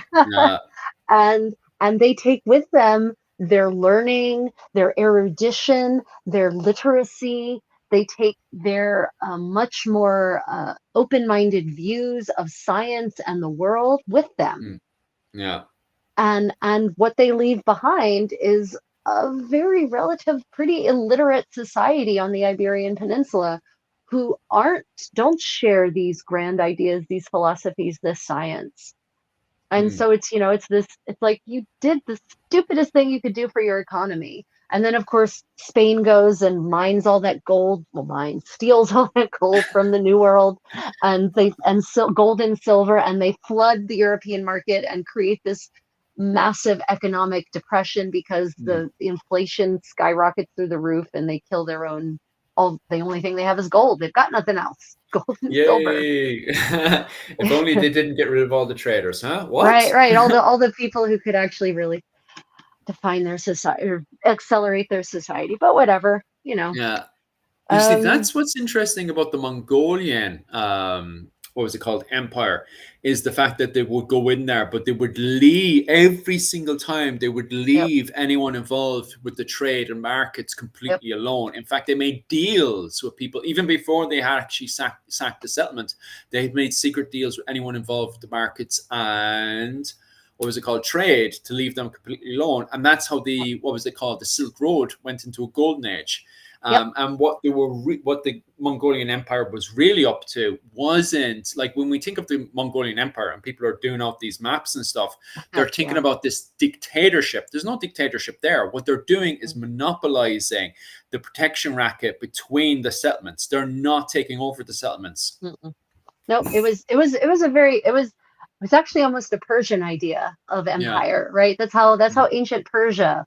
Yeah. And they take with them their learning, their erudition, their literacy. They take their much more open-minded views of science and the world with them. Mm, yeah. And what they leave behind is a very relative, pretty illiterate society on the Iberian Peninsula, who don't share these grand ideas, these philosophies, this science. And Mm, so it's like you did the stupidest thing you could do for your economy. And then of course Spain goes and mines all that gold, steals all that gold from the New World, and gold and silver, and they flood the European market and create this massive economic depression because mm. the inflation skyrockets through the roof, and they kill their own. The only thing they have is gold. They've got nothing else. Gold and silver. Yay. If only they didn't get rid of all the traders, huh? Right, What? right. All the people who could actually really define their society or accelerate their society, but whatever. Yeah. You see, Um, that's what's interesting about the Mongolian, what was it called, empire, is the fact that they would go in there, but they would leave every single time. They would yep, leave anyone involved with the trade and markets yep, completely alone. In fact, they made deals with people even before they had actually sacked the settlement. They had made secret deals with anyone involved with the markets and what was it called, trade, to leave them completely alone. And that's how the what was it called, the Silk Road went into a golden age. yep. And what what the Mongolian Empire was really up to wasn't like, when we think of the Mongolian Empire and people are doing out these maps and stuff, they're thinking Yeah. about this dictatorship. There's no dictatorship there. What they're doing is Mm. monopolizing the protection racket between the settlements. They're not taking over the settlements. Mm-mm. No, it was actually almost a Persian idea of Yeah, empire, right? That's how mm, ancient Persia,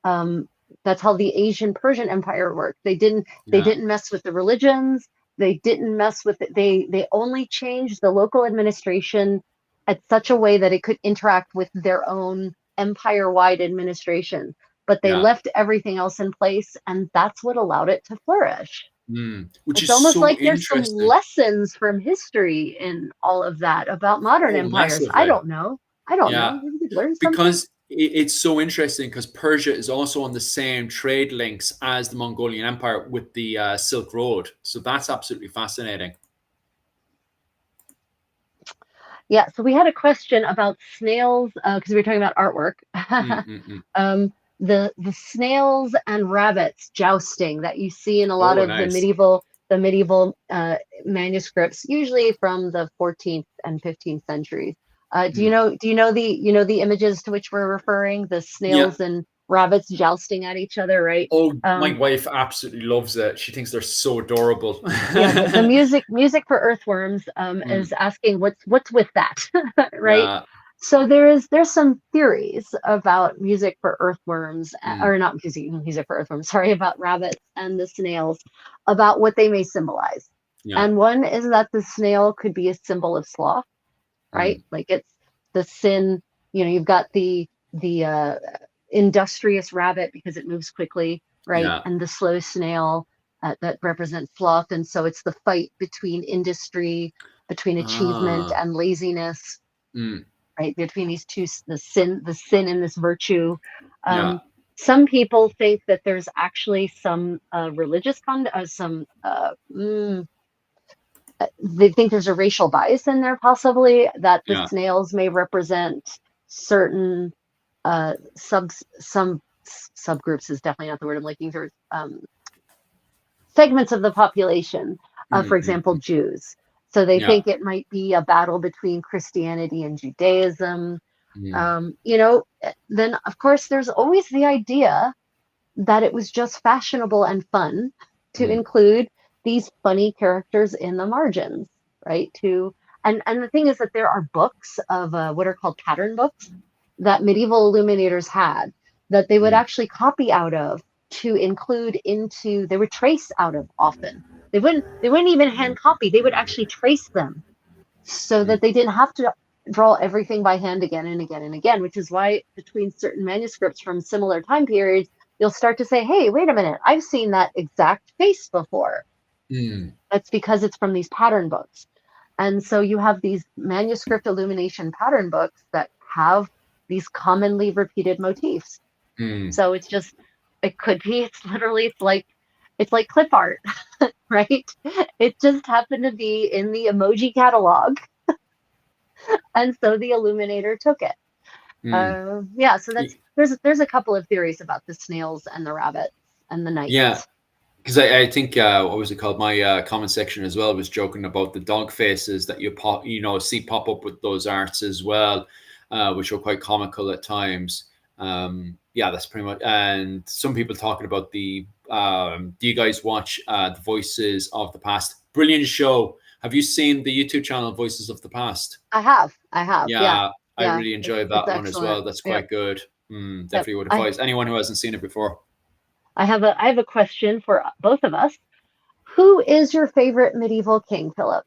um, that's how the Asian Persian Empire worked. They yeah, didn't mess with the religions. They didn't mess with it. They only changed the local administration at such a way that it could interact with their own empire-wide administration, but they Yeah. left everything else in place, and that's what allowed it to flourish. Which It's is almost so like there's some interesting. lessons from history in all of that about modern Oh, empires. I massively. don't know. I don't Yeah. know. Maybe we could learn something. Because it's so interesting because Persia is also on the same trade links as the Mongolian Empire with the Silk Road. So that's absolutely fascinating. Yeah, so we had a question about snails because we were talking about artwork. Mm-mm-mm. The snails and rabbits jousting that you see in a lot Oh, of nice. the medieval manuscripts, usually from the 14th and 15th centuries. Mm. Do you know the images to which we're referring? The Yeah. snails and rabbits jousting at each other, right? Oh, my wife absolutely loves it. She thinks they're so adorable. Yeah, the music for earthworms is Mm. asking what's with that, right? Yeah. So there's some theories about music for earthworms, Mm. or not music for earthworms, sorry, about rabbits and the snails, about what they may symbolize. Yeah. And one is that the snail could be a symbol of sloth, right? Mm. Like it's the sin, you've got the industrious rabbit because it moves quickly, right? Yeah. And the slow snail that represents sloth. And so it's the fight between industry, between achievement Ah. and laziness, Mm. right? Between these two, the sin and this virtue. Yeah. Some people think that there's actually some religious they think there's a racial bias in there, possibly that the Yeah. snails may represent certain some subgroups is definitely not the word I'm looking for. Segments of the population, for example, Mm-mm. Jews. So they Yeah. think it might be a battle between Christianity and Judaism. Mm. Then of course there's always the idea that it was just fashionable and fun to Mm. include these funny characters in the margins, right? And the thing is that there are books of what are called pattern books that medieval illuminators had that they would Mm. actually copy out of to include into they would trace out of often. They wouldn't even hand copy, they would actually trace them so Mm. that they didn't have to draw everything by hand again and again and again, which is why between certain manuscripts from similar time periods, you'll start to say, hey, wait a minute, I've seen that exact face before. Mm. That's because it's from these pattern books. And so you have these manuscript illumination pattern books that have these commonly repeated motifs. Mm. So it could be, it's like clip art, right? It just happened to be in the emoji catalog. And so the illuminator took it. Mm. Yeah, so there's a couple of theories about the snails and the rabbits and the Yeah. knights. Because I think what was it called? My comment section as well was joking about the dog faces that see pop up with those arts as well, which are quite comical at times. Yeah, that's pretty much. And some people talking about the. Do you guys watch the Voices of the Past? Brilliant show. Have you seen the YouTube channel Voices of the Past? I have, yeah, Yeah, I yeah. really enjoyed It's that one as excellent. well. That's Yep, quite good. yep. Definitely would advise anyone who hasn't seen it before. I have a question for both of us. Who is your favorite medieval king, Philip?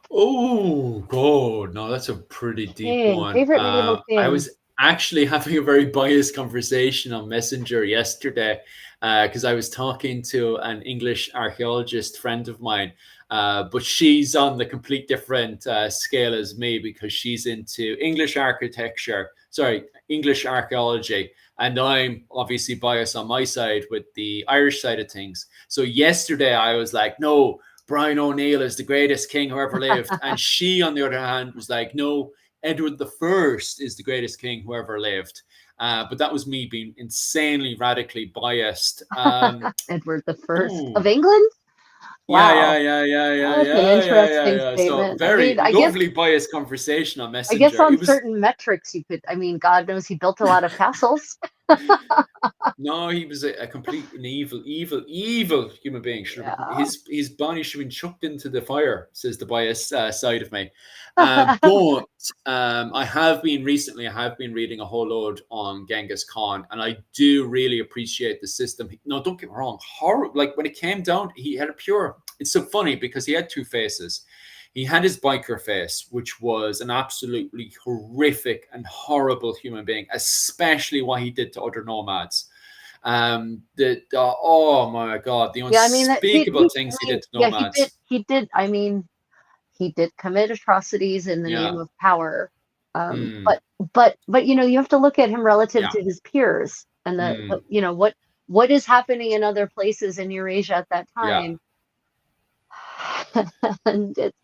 Oh, God. No, that's a pretty deep King, one. favorite medieval I king. was actually having a very biased conversation on Messenger yesterday because I was talking to an English archaeologist friend of mine, but she's on the complete different scale as me because she's into English architecture, sorry, English archaeology. And I'm obviously biased on my side with the Irish side of things. So yesterday I was like, no, Brian O'Neill is the greatest king who ever lived. And she, on the other hand, was like, no, Edward the First is the greatest king who ever lived. But that was me being insanely radically biased. Edward the First of Ooh, England? yeah, yeah, Wow, yeah, yeah, yeah, that's an yeah, yeah, yeah, interesting yeah. So statement. I very mean, lovely biased conversation on I guess Messenger. on It was certain metrics you could. I mean, God knows he built a lot of castles. No, he was a complete and evil human being. Should have been, Yeah. his body should have been chucked into the fire, says the biased side of me. But I have been recently. I have been reading a whole load on Genghis Khan, and I do really appreciate the system. No, don't get me wrong. Horror, like when it came down, he had a pure. It's so funny because he had two faces. He had his biker face, which was an absolutely horrific and horrible human being, especially what he did to other nomads. Oh my God, the Yeah, I mean that unspeakable things he did to yeah, he did nomads. he did I mean he did commit atrocities in the name Yeah. of power. Mm, But you have to look at him relative yeah. to his peers and Mm, what is happening in other places in Eurasia at that yeah. time. And it's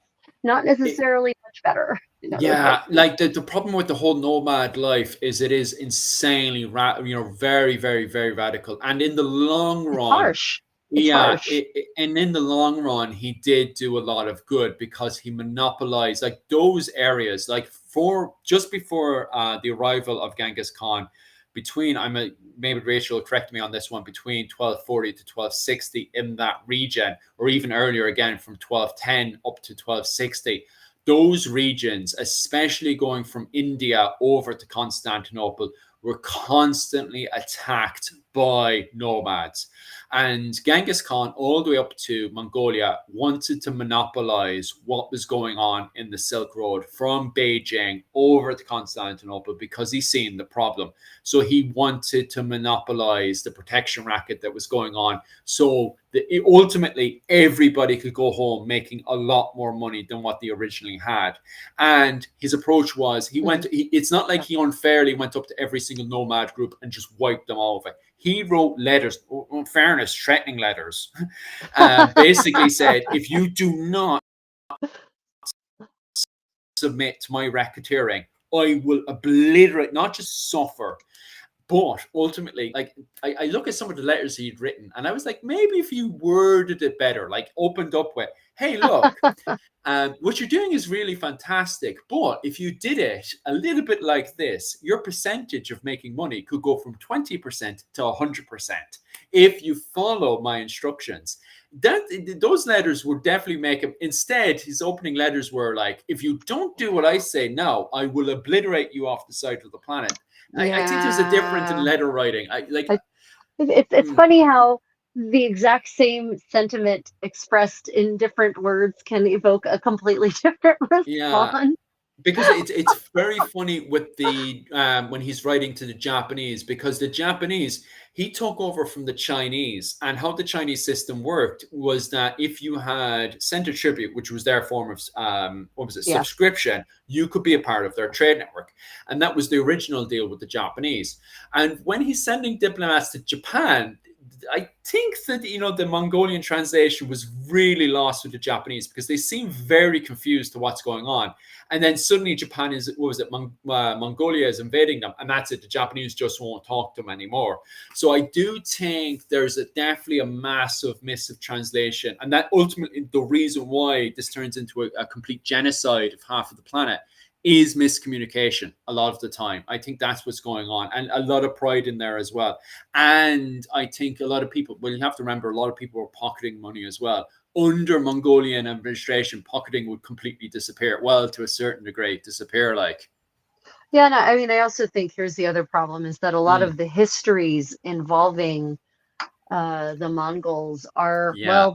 not It, necessarily much better in other yeah, places. like the problem with the whole nomad life is it is insanely, very, very, very radical. And in the long It's run, harsh. It's yeah, harsh. and in the long run, he did do a lot of good because he monopolized like those areas. Like for just before the arrival of Genghis Khan, between maybe Rachel will correct me on this one, between 1240 to 1260 in that region, or even earlier again from 1210 up to 1260. Those regions, especially going from India over to Constantinople, were constantly attacked by nomads. And Genghis Khan, all the way up to Mongolia, wanted to monopolize what was going on in the Silk Road from Beijing over to Constantinople because he's seen the problem. So he wanted to monopolize the protection racket that was going on. So ultimately, everybody could go home making a lot more money than what they originally had. And his approach was it's not like Yeah. he unfairly went up to every single nomad group and just wiped them over. He wrote letters, in fairness, threatening letters, basically said, if you do not submit to my racketeering, I will obliterate, not just suffer, but ultimately, like I look at some of the letters he'd written, and I was like, maybe if you worded it better, like opened up with, "Hey, look, what you're doing is really fantastic, but if you did it a little bit like this, your percentage of making money could go from 20% to 100% if you follow my instructions." Those letters would definitely make him. Instead, his opening letters were like, "If you don't do what I say now, I will obliterate you off the side of the planet." I think there's a difference in Yeah. letter writing. I like. I, it's Mm, funny how the exact same sentiment expressed in different words can evoke a completely different yeah, response. because it's very funny with the when he's writing to the Japanese, because the Japanese, he took over from the Chinese, and how the Chinese system worked was that if you had sent a tribute, which was their form of what was it, Yeah. subscription, you could be a part of their trade network, and that was the original deal with the Japanese. And when he's sending diplomats to Japan, I think that the Mongolian translation was really lost with the Japanese because they seem very confused to what's going on. And then suddenly Japan is, what was it, Mongolia is invading them, and that's it. The Japanese just won't talk to them anymore. So I do think there's definitely a massive miss of translation, and that ultimately the reason why this turns into a complete genocide of half of the planet is miscommunication a lot of the time. I think that's what's going on, and a lot of pride in there as well. And I think a lot of people, well, you have to remember, a lot of people were pocketing money as well. Under Mongolian administration, pocketing would completely disappear. Well, to a certain degree, disappear. Like, Yeah, and I mean, I also think here's the other problem is that a lot mm, of the histories involving the Mongols are, yeah, well,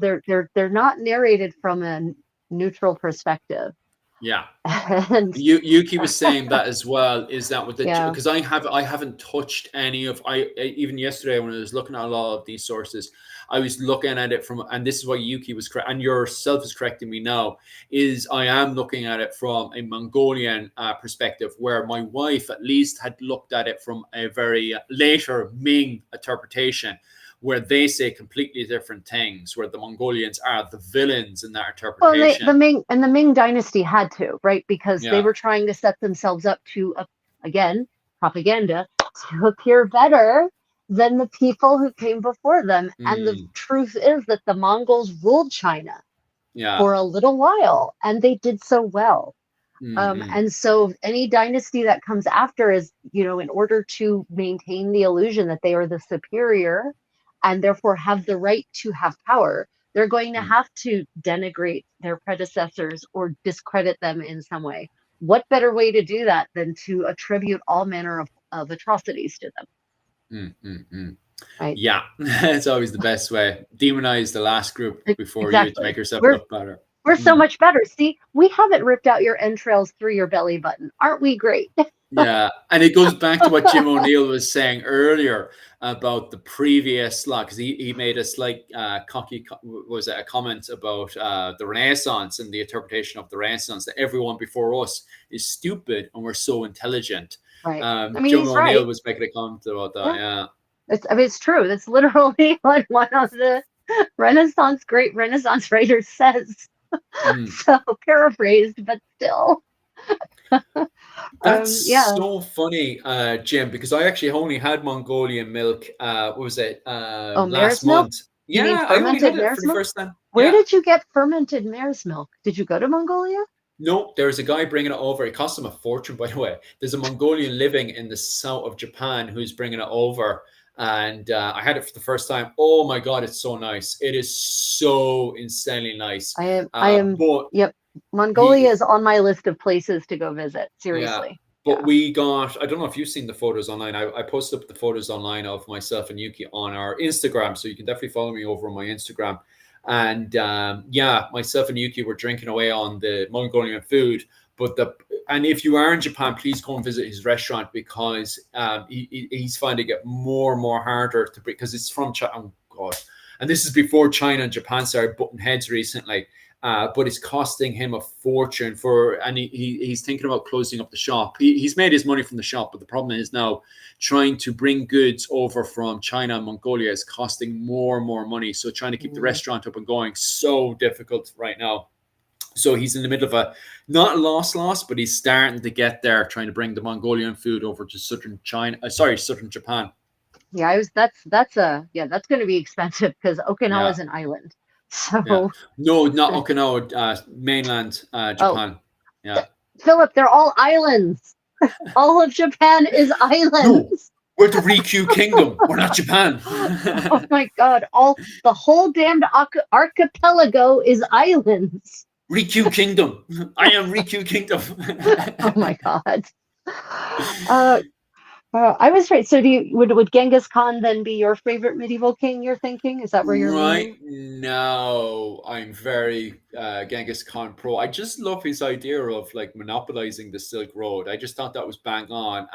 they're not narrated from a neutral perspective. yeah. And Yuki was saying that as well. Is that with the, yeah, because I haven't touched any of, even yesterday when I was looking at a lot of these sources, I was looking at it from, and this is why Yuki was correct, and yourself is correcting me now, is I am looking at it from a Mongolian perspective, where my wife at least had looked at it from a very later Ming interpretation, where they say completely different things, where the Mongolians are the villains in that well, interpretation. the Ming dynasty had to, right? Because they Yeah. were trying to set themselves up to, again, propaganda, to appear better than the people who came before them. And the Mm, truth is that the Mongols ruled China yeah. for a little while, and they did so well. Mm-mm. And so any dynasty that comes after is, in order to maintain the illusion that they are the superior and therefore have the right to have power, they're going to Mm. have to denigrate their predecessors or discredit them in some way. What better way to do that than to attribute all manner of atrocities to them, Mm, mm, mm. right? Yeah, it's always the best way. Demonize the last group before you to Exactly. make yourself We're look better. We're so much better. See, we haven't ripped out your entrails through your belly button. Aren't we great? Yeah, and it goes back to what Jim O'Neill was saying earlier about the previous law, because he made a slight was it a comment about the Renaissance and the interpretation of the Renaissance, that everyone before us is stupid and we're so intelligent. Right. I mean, Jim he's O'Neill right. was making a comment about that. Yeah. Yeah. It's true. That's literally what one of the great Renaissance writers says. So paraphrased, but still. That's Yeah. so funny, Jim, because I actually only had Mongolian milk. What was it? Oh, Last mare's milk? month. You mean Yeah, I only had fermented it for mare's the milk? first time. Where Yeah. did you get fermented mare's milk? Did you go to Mongolia? No, there's a guy bringing it over. It cost him a fortune, by the way. There's a Mongolian living in the south of Japan who's bringing it over. And I had it for the first time. Oh my God, it's so nice. It is so insanely nice. But Yep. Mongolia he, is on my list of places to go visit. yeah, Seriously. but Yeah. we got, I don't know if you've seen the photos online. I posted up the photos online of myself and Yuki on our Instagram. So you can definitely follow me over on my Instagram. And yeah, myself and Yuki were drinking away on the Mongolian food. But and if you are in Japan, please go and visit his restaurant, because he's finding it more and more harder to, because it's from China. Oh God. And this is before China and Japan started butting heads recently. But it's costing him a fortune and he's thinking about closing up the shop. He's made his money from the shop, but the problem is now trying to bring goods over from China and Mongolia is costing more and more money. So trying to keep the restaurant up and going, so difficult right now. So he's in the middle of a, not a loss, but he's starting to get there, trying to bring the Mongolian food over to southern Japan. Yeah, that's going to be expensive because Okinawa Yeah. is an island. Yeah. So No, not Okinawa, mainland oh, Japan. Yeah. Philip, they're all islands. All of Japan is No, islands. we're the Rikyu Kingdom. We're not Japan. Oh my God, the whole damned archipelago is islands. Rikyu Kingdom. I am Rikyu Kingdom. Oh my God. I was right. So would Genghis Khan then be your favorite medieval king, you're thinking? Is that where you're Right leaning? now, I'm very Genghis Khan pro. I just love his idea of like monopolizing the Silk Road. I just thought that was bang on.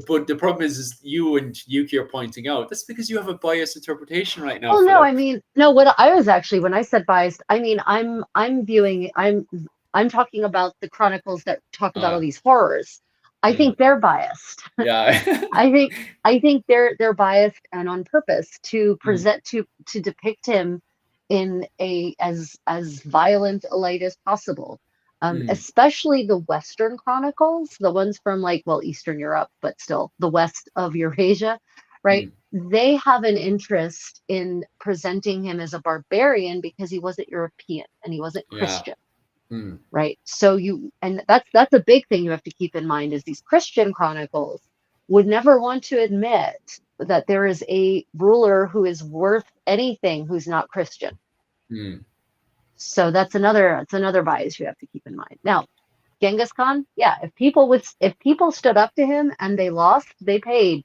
But the problem is you and Yuki are pointing out that's because you have a biased interpretation right now, Oh no, I Philip. mean, no, what I was actually, when I said biased, I mean I'm talking about the chronicles that talk about all Uh, these horrors. I think mm, they're biased. yeah. I think they're biased and on purpose to Mm, present to depict him in a as violent a light as possible. mm, Especially the Western chronicles, the ones from like, well, Eastern Europe, but still the west of Eurasia, right? mm, They have an interest in presenting him as a barbarian because he wasn't European and he wasn't yeah. Christian, Mm, right? So and that's a big thing you have to keep in mind is these Christian chronicles would never want to admit that there is a ruler who is worth anything who's not Christian. mm, So that's another bias you have to keep in mind. Now, Genghis Khan, yeah, if people stood up to him and they lost, they paid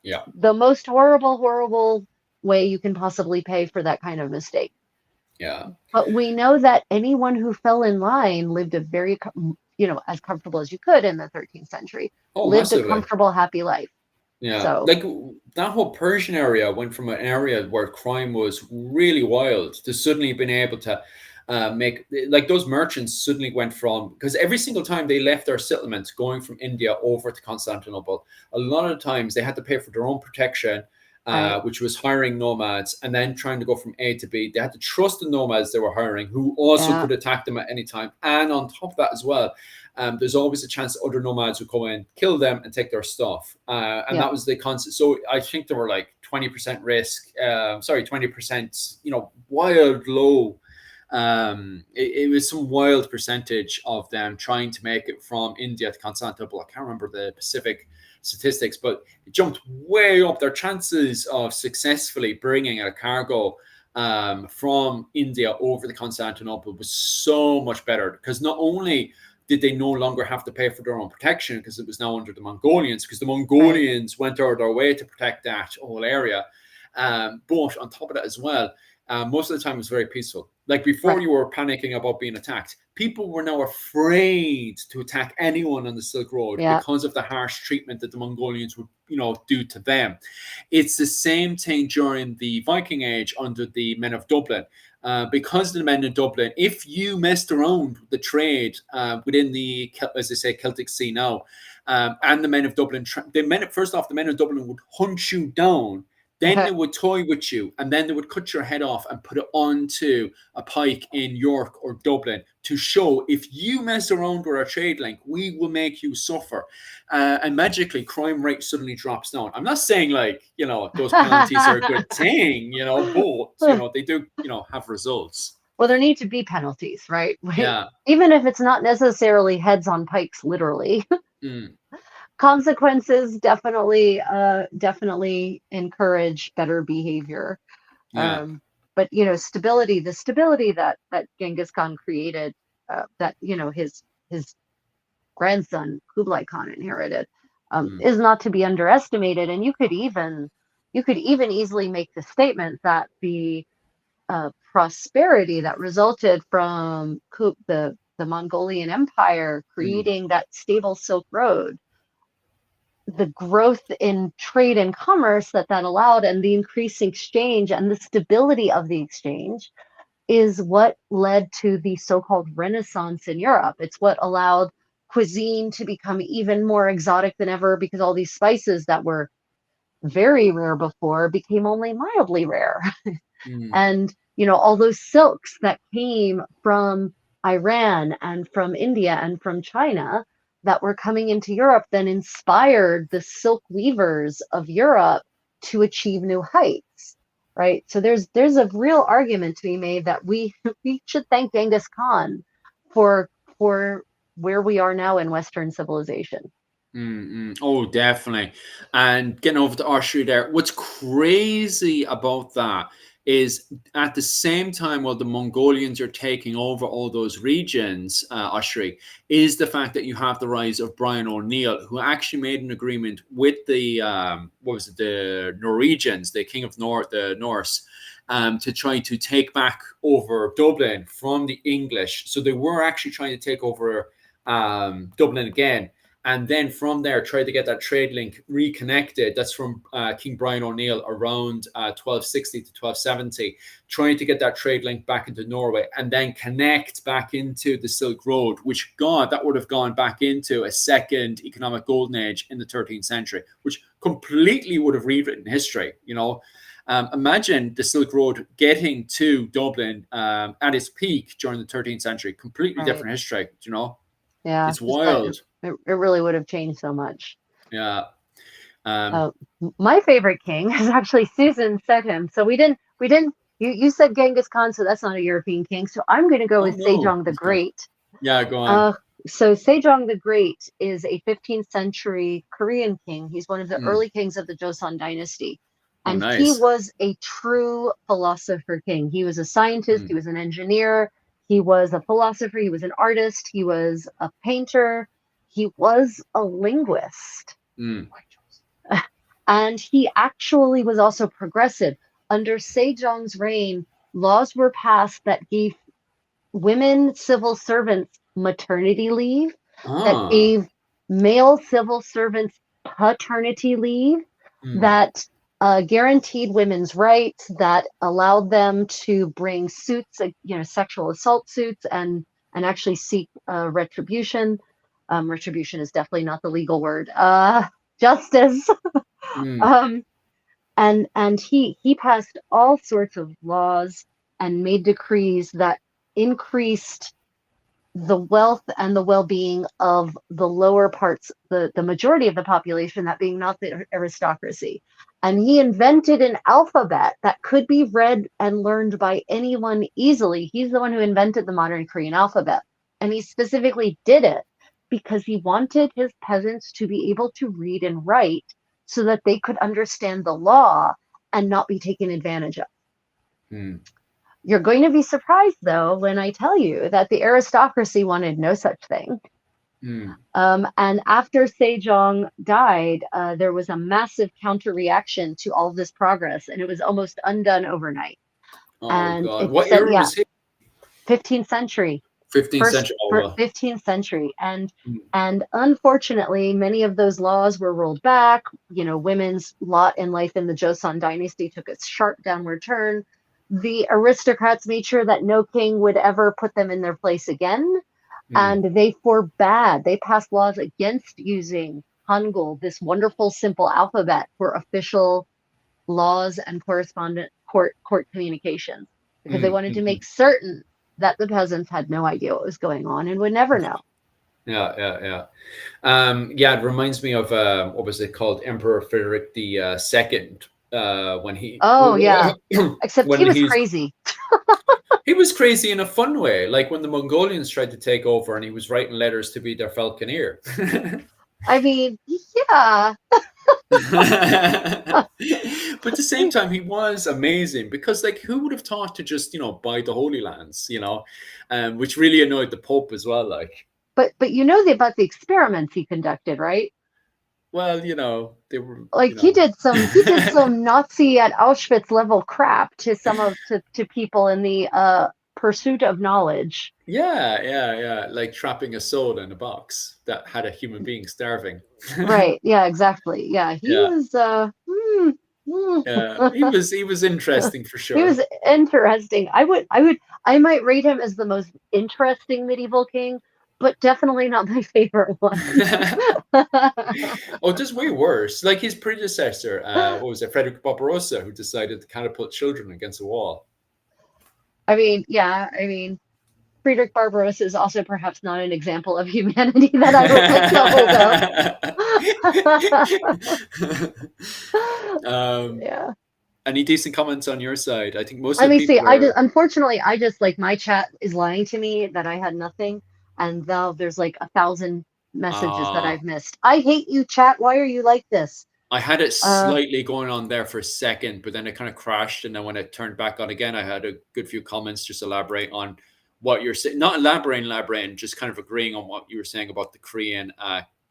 yeah. the most horrible way you can possibly pay for that kind of mistake. Yeah. But we know that anyone who fell in line lived a very, as comfortable as you could in the 13th century, Oh, lived a massively. comfortable, happy life. Yeah, So, like that whole Persian area went from an area where crime was really wild to suddenly being able to make, like, those merchants suddenly went from, because every single time they left their settlements going from India over to Constantinople, a lot of times they had to pay for their own protection, right. which was hiring nomads and then trying to go from A to B. They had to trust the nomads they were hiring, who also Yeah. could attack them at any time. And on top of that as well, there's always a chance that other nomads would come in, kill them, and take their stuff. And Yeah. that was the concept. So I think there were like 20% risk. 20%, wild low. It was some wild percentage of them trying to make it from India to Constantinople. I can't remember the specific statistics, but it jumped way up. Their chances of successfully bringing a cargo from India over to Constantinople was so much better, because not only did they no longer have to pay for their own protection because it was now under the Mongolians, because the Right. Mongolians went out of their way to protect that whole area. But on top of that as well, most of the time it was very peaceful. Like before Right. you were panicking about being attacked, people were now afraid to attack anyone on the Silk Road Yeah. because of the harsh treatment that the Mongolians would, do to them. It's the same thing during the Viking Age under the men of Dublin. Because the men of Dublin, if you messed around with the trade within the, as they say, Celtic Sea now, and the men of Dublin, first off, the men of Dublin would hunt you down. Then they would toy with you, and then they would cut your head off and put it onto a pike in York or Dublin to show, if you mess around with our trade link, we will make you suffer. And magically, crime rate suddenly drops down. I'm not saying those penalties are a good thing, but they do have results. Well, there need to be penalties, right? Yeah. Even if it's not necessarily heads on pikes, literally. Mm. Consequences definitely encourage better behavior. Yeah. But stability, the stability that Genghis Khan created, that his grandson Kublai Khan inherited, is not to be underestimated. And you could even easily make the statement that the prosperity that resulted from the Mongolian Empire creating that stable Silk Road, the growth in trade and commerce that allowed, and the increased exchange and the stability of the exchange, is what led to the so-called Renaissance in Europe. It's what allowed cuisine to become even more exotic than ever, because all these spices that were very rare before became only mildly rare. And all those silks that came from Iran and from India and from China that were coming into Europe then inspired the silk weavers of Europe to achieve new heights, right? So there's a real argument to be made that we we should thank Genghis Khan for where we are now in Western civilization. Oh, definitely. And getting over to Austria there, what's crazy about that is at the same time while the Mongolians are taking over all those regions, Austria, is the fact that you have the rise of Brian O'Neill, who actually made an agreement with the, the Norwegians, the king of the Norse, to try to take back over Dublin from the English. So they were actually trying to take over Dublin again. And then from there, try to get that trade link reconnected. That's from King Brian O'Neill around 1260 to 1270, trying to get that trade link back into Norway and then connect back into the Silk Road, which, God, that would have gone back into a second economic golden age in the 13th century, which completely would have rewritten history, Imagine the Silk Road getting to Dublin at its peak during the 13th century. Completely Right. different history, Yeah. It's wild. It really would have changed so much. Yeah. My favorite king is actually Susan said him. So we didn't. You said Genghis Khan, so that's not a European king. So I'm going to go with No. Sejong the Great. Yeah, go on. So Sejong the Great is a 15th century Korean king. He's one of the early kings of the Joseon dynasty. Oh, And he nice. was a true philosopher king. He was a scientist, he was an engineer, he was a philosopher, he was an artist, he was a painter, he was a linguist. And he actually was also progressive. Under Sejong's reign, laws were passed that gave women civil servants maternity leave, that gave male civil servants paternity leave, that guaranteed women's rights, that allowed them to bring suits, sexual assault suits, and actually seek retribution. Retribution is definitely not the legal word. Justice. And he passed all sorts of laws and made decrees that increased the wealth and the well-being of the lower parts, the majority of the population, that being not the aristocracy. And he invented an alphabet that could be read and learned by anyone easily. He's the one who invented the modern Korean alphabet. And he specifically did it because he wanted his peasants to be able to read and write so that they could understand the law and not be taken advantage of. You're going to be surprised, though, when I tell you that the aristocracy wanted no such thing. And after Sejong died, there was a massive counter reaction to all of this progress, and it was almost undone overnight. Oh, And God. it What said, era was he? 15th century. 15th First century. Oh, well. 15th century. Mm, And unfortunately, many of those laws were rolled back. Women's lot in life in the Joseon dynasty took a sharp downward turn. The aristocrats made sure that no king would ever put them in their place again. mm, And they passed laws against using Hangul, this wonderful simple alphabet, for official laws and correspondent court communications, because they mm, wanted to mm, mm. make certain that the peasants had no idea what was going on and would never know. Yeah, yeah, yeah. It reminds me of what was it called, Emperor Frederick the Second, when he Oh yeah, except he when was crazy. he was crazy in a fun way, like when the Mongolians tried to take over, and he was writing letters to be their falconer. I mean, yeah. But at the same time, he was amazing, because, like, who would have thought to just, buy the Holy Lands, which really annoyed the Pope as well. Like, But about the experiments he conducted, right? well, they were, Like he did some Nazi at Auschwitz level crap to to people in the pursuit of knowledge. yeah, yeah, yeah, like trapping a soul in a box that had a human being starving. Right. Yeah, exactly. Yeah, he Yeah, was yeah, he was interesting for he was sure. interesting. I might rate him as the most interesting medieval king, but definitely not my favorite one. Oh, just way worse. Like his predecessor, what was it, Frederick Barbarossa, who decided to catapult children against a wall. I mean, yeah, Friedrich Barbarossa is also perhaps not an example of humanity that I would like to hold up. um, Yeah. any decent comments on your side? I think most Let of the me see. people are. Unfortunately, I just like my chat is lying to me that I had nothing, and now there's like 1,000 messages that Uh, I've missed. I hate you, chat. Why are you like this? I had it Uh, slightly going on there for a second, but then it kind of crashed. And then when it turned back on again, I had a good few comments just elaborate on what you're saying. Not elaborating, just kind of agreeing on what you were saying about the Korean,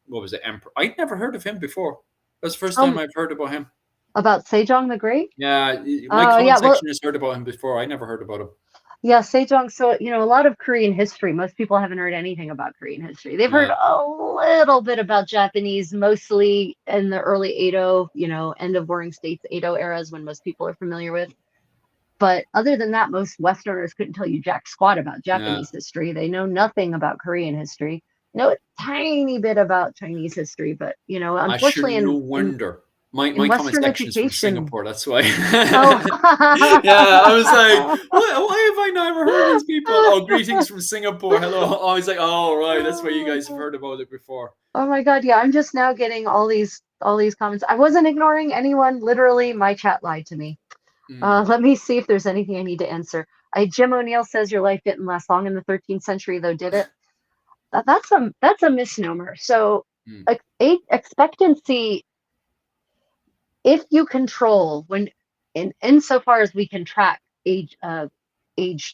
what was it, Emperor? I'd never heard of him before. That's the first time um, I've heard about him. about Sejong the Great. Yeah, my comment Yeah. Well, section has heard about him before. I never heard about him. yeah, Sejong. So, a lot of Korean history. Most people haven't heard anything about Korean history. They've heard Yeah, a little bit about Japanese, mostly in the early Edo, end of Warring States Edo eras, when most people are familiar with. But other than that, most Westerners couldn't tell you jack squat about yeah. Japanese history. They know nothing about Korean history. Know a tiny bit about Chinese history, but I sure, unfortunately, no in wonder. My comment Western section is from education, Singapore. That's why. oh, Yeah, I was like, what? Why have I never heard of these people? Oh, greetings from Singapore. Hello. Oh, I was like, oh, right. That's why you guys have heard about it before. oh my God, yeah, I'm just now getting all these comments. I wasn't ignoring anyone. Literally, my chat lied to me. Mm, Let me see if there's anything I need to answer. Jim O'Neill says your life didn't last long in the 13th century, though, did it? That's a misnomer. So, mm, expectancy, if you control when in insofar as we can track age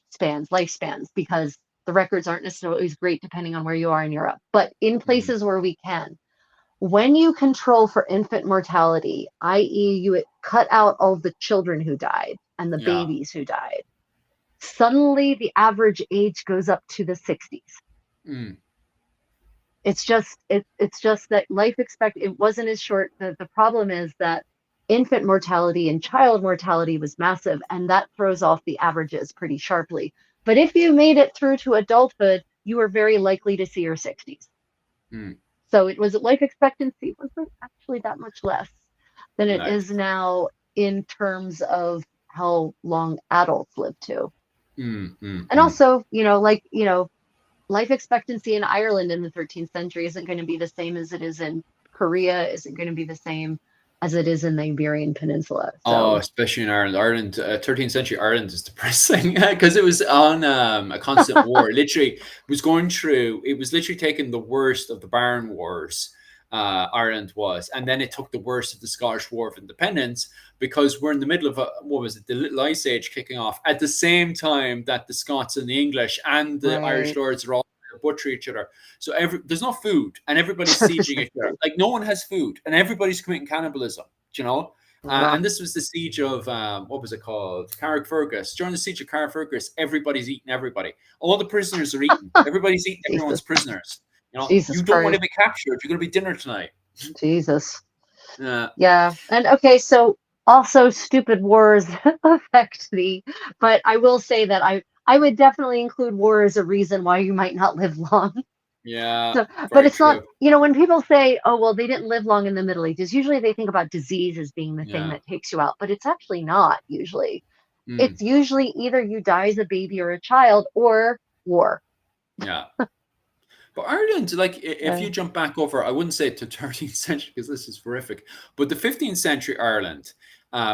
spans, lifespans, because the records aren't necessarily always great depending on where you are in Europe, but in mm. places where we can, when you control for infant mortality, i.e., you cut out all the children who died and the Yeah. babies who died, suddenly the average age goes up to the 60s. Mm, It's just that life expect it wasn't as short. The problem is that infant mortality and child mortality was massive, and that throws off the averages pretty sharply. But if you made it through to adulthood, you were very likely to see your 60s. mm. So it was life expectancy wasn't actually that much less than it is Nice. now in terms of how long adults live to. Mm, mm, And mm. also, life expectancy in Ireland in the 13th century isn't going to be the same as it is in Korea, isn't going to be the same as it is in the Iberian Peninsula. Oh, So, especially in Ireland. 13th century Ireland is depressing because it was on a constant war. Literally, it was literally taking the worst of the Barron Wars. Ireland was, and then it took the worst of the Scottish War of Independence, because we're in the middle of what was it, the Little Ice Age kicking off at the same time that the Scots and the English and the Irish right. lords are all butcher each other. So there's no food, and everybody's sieging each other. Like, no one has food, and everybody's committing cannibalism. You know, Ugh, And this was the siege of what was it called? Carrickfergus. During the siege of Carrickfergus, everybody's eating everybody. All the prisoners are eaten. Everybody's eating Jesus, everyone's prisoners. Jesus You don't want to Christ, be captured. You're going to be dinner tonight. Jesus. Uh, Yeah. And okay, so also stupid wars affect me, but I will say that I would definitely include war as a reason why you might not live long. yeah, So, but very it's not, true. when people say, oh, well, they didn't live long in the Middle Ages, usually they think about disease as being the thing Yeah. that takes you out, but it's actually not usually. Mm, It's usually either you die as a baby or a child or war. yeah. But Ireland, like, if Uh, you jump back over, I wouldn't say to 13th century because this is horrific, but the 15th century Ireland,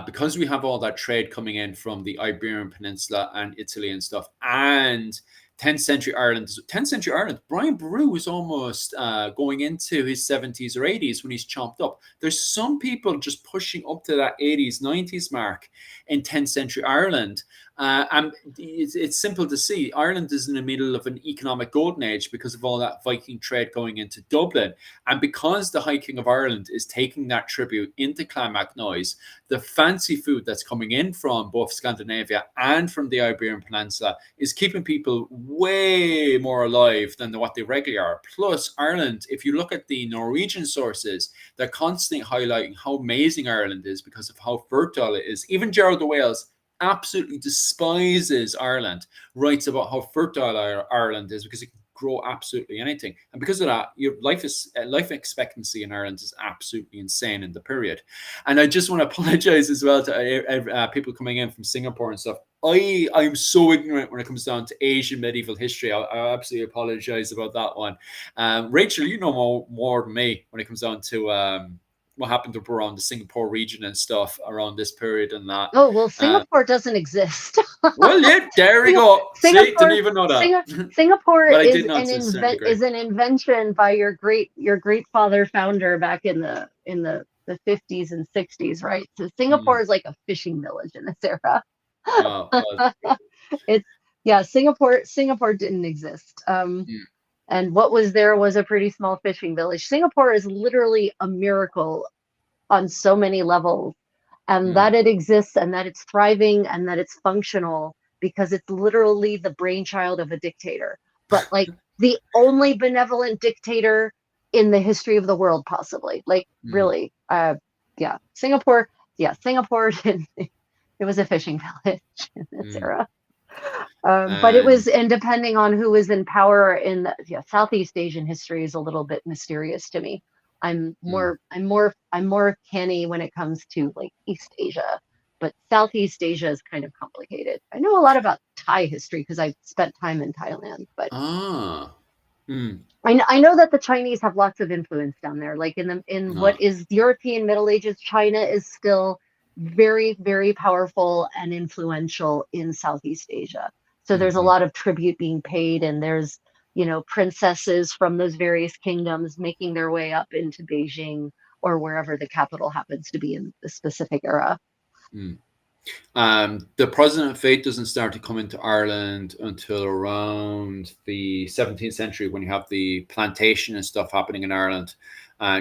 because we have all that trade coming in from the Iberian Peninsula and Italy and stuff, and 10th century Ireland, Brian Boru was almost going into his 70s or 80s when he's chomped up. There's some people just pushing up to that 80s, 90s mark in 10th century Ireland. And it's simple to see. Ireland is in the middle of an economic golden age because of all that Viking trade going into Dublin. And because the High King of Ireland is taking that tribute into Clonmacnoise, the fancy food that's coming in from both Scandinavia and from the Iberian Peninsula is keeping people way more alive than what they regularly are. Plus, Ireland, if you look at the Norwegian sources, they're constantly highlighting how amazing Ireland is because of how fertile it is. Even Gerald de Wales absolutely despises Ireland, writes about how fertile Ireland is because it can grow absolutely anything, and because of that, your life expectancy in Ireland is absolutely insane in the period. And I just want to apologize as well to people coming in from Singapore and stuff. I'm so ignorant when it comes down to Asian medieval history. I absolutely apologize about that one. Rachel, you know more than me when it comes down to what happened up around the Singapore region and stuff around this period and that. oh, well, Uh, Singapore doesn't exist. well, yeah, there we go. See, didn't Singapore, even know that. Singapore But I is did know an to a certain degree. invention by your great father founder back in the 50s and 60s, right? So Singapore Mm. is like a fishing village in this era. Oh, well, It's yeah, Singapore didn't exist. mm, And what was there was a pretty small fishing village. Singapore is literally a miracle on so many levels, and mm, that it exists and that it's thriving and that it's functional because it's literally the brainchild of a dictator, but like the only benevolent dictator in the history of the world, possibly. Like, mm, really, yeah, Singapore, Singapore, it was a fishing village in this mm. era. But it was, And and depending on who was in power in Southeast Asian history is a little bit mysterious to me. mm. I'm more canny when it comes to like East Asia, but Southeast Asia is kind of complicated. I know a lot about Thai history because I spent time in Thailand, but Ah, mm, I know that the Chinese have lots of influence down there. Like in what ah, is European Middle Ages, China is still very, very powerful and influential in Southeast Asia. So there's a mhm. lot of tribute being paid, and there's princesses from those various kingdoms making their way up into Beijing or wherever the capital happens to be in the specific era. Mm. The Protestant faith doesn't start to come into Ireland until around the 17th century when you have the plantation and stuff happening in Ireland.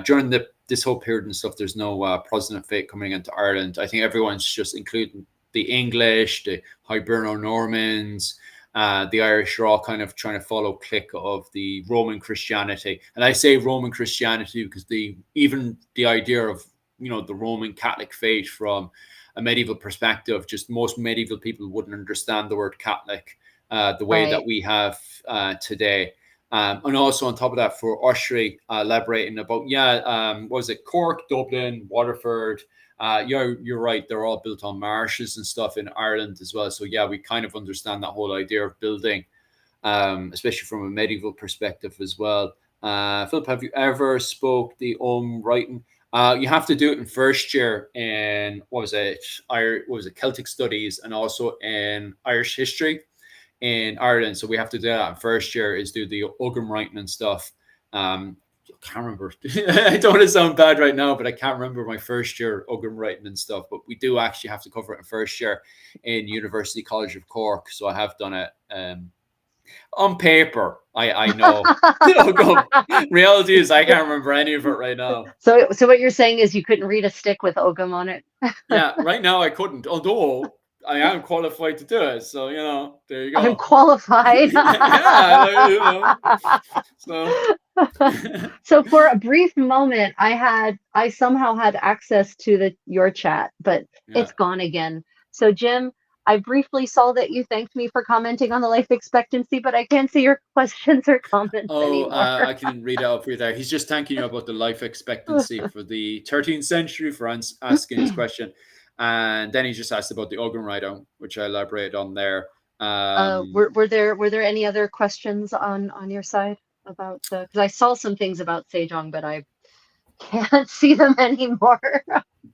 During this whole period and stuff, there's no Protestant faith coming into Ireland. I think everyone's just including the English, the Hiberno Normans, the Irish are all kind of trying to follow clique of the Roman Christianity. And I say Roman Christianity because even the idea of the Roman Catholic faith from a medieval perspective, just most medieval people wouldn't understand the word Catholic the way that Right. we have today. And also on top of that, for Ushry, elaborating about, what was it, Cork, Dublin, Waterford. You're right. They're all built on marshes and stuff in Ireland as well. So yeah, we kind of understand that whole idea of building, especially from a medieval perspective as well. Philip, have you ever spoke the writing? You have to do it in first year in what was it, Celtic studies, and also in Irish history in Ireland. So we have to do that in first year, is do the Ogham writing and stuff. I can't remember. I don't want to sound bad right now, but I can't remember my first year Ogham writing and stuff. But we do actually have to cover it in first year in University College of Cork. So I have done it. On paper, I know. Reality is I can't remember any of it right now. So what you're saying is you couldn't read a stick with Ogham on it? Yeah, right now I couldn't, although I am qualified to do it. So there you I'm go. qualified. Yeah, so So for a brief moment, I somehow had access to the your chat, but yeah. it's gone again. So Jim, I briefly saw that you thanked me for commenting on the life expectancy, but I can't see your questions or comments Oh, anymore. I can read it out for you there. He's just thanking you about the life expectancy for the 13th century for asking his question. And then he just asked about the organ writer, which I elaborated on there. Were there any other questions on your side about the? Because I saw some things about Sejong, but I can't see them anymore.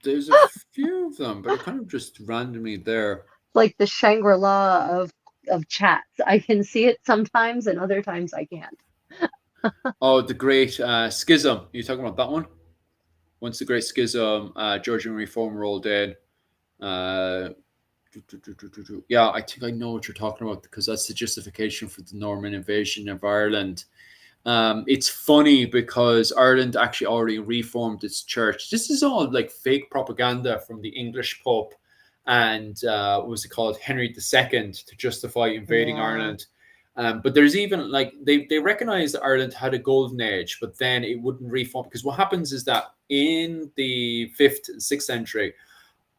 There's a few of them, but it kind of just randomly there. Like the Shangri-La of chats. I can see it sometimes, and other times I can't. Oh, the Great Schism. You talking about that one? Once the Great Schism, Georgian Reform rolled in. Uh, yeah, I think I know what you're talking about because that's the justification for the Norman invasion of Ireland. It's funny because Ireland actually already reformed its church. This is all like fake propaganda from the English Pope and what was it called, Henry II, to justify invading Yeah. Ireland. But there's even like they recognize that Ireland had a golden age, but then it wouldn't reform because what happens is that in the 5th and 6th century,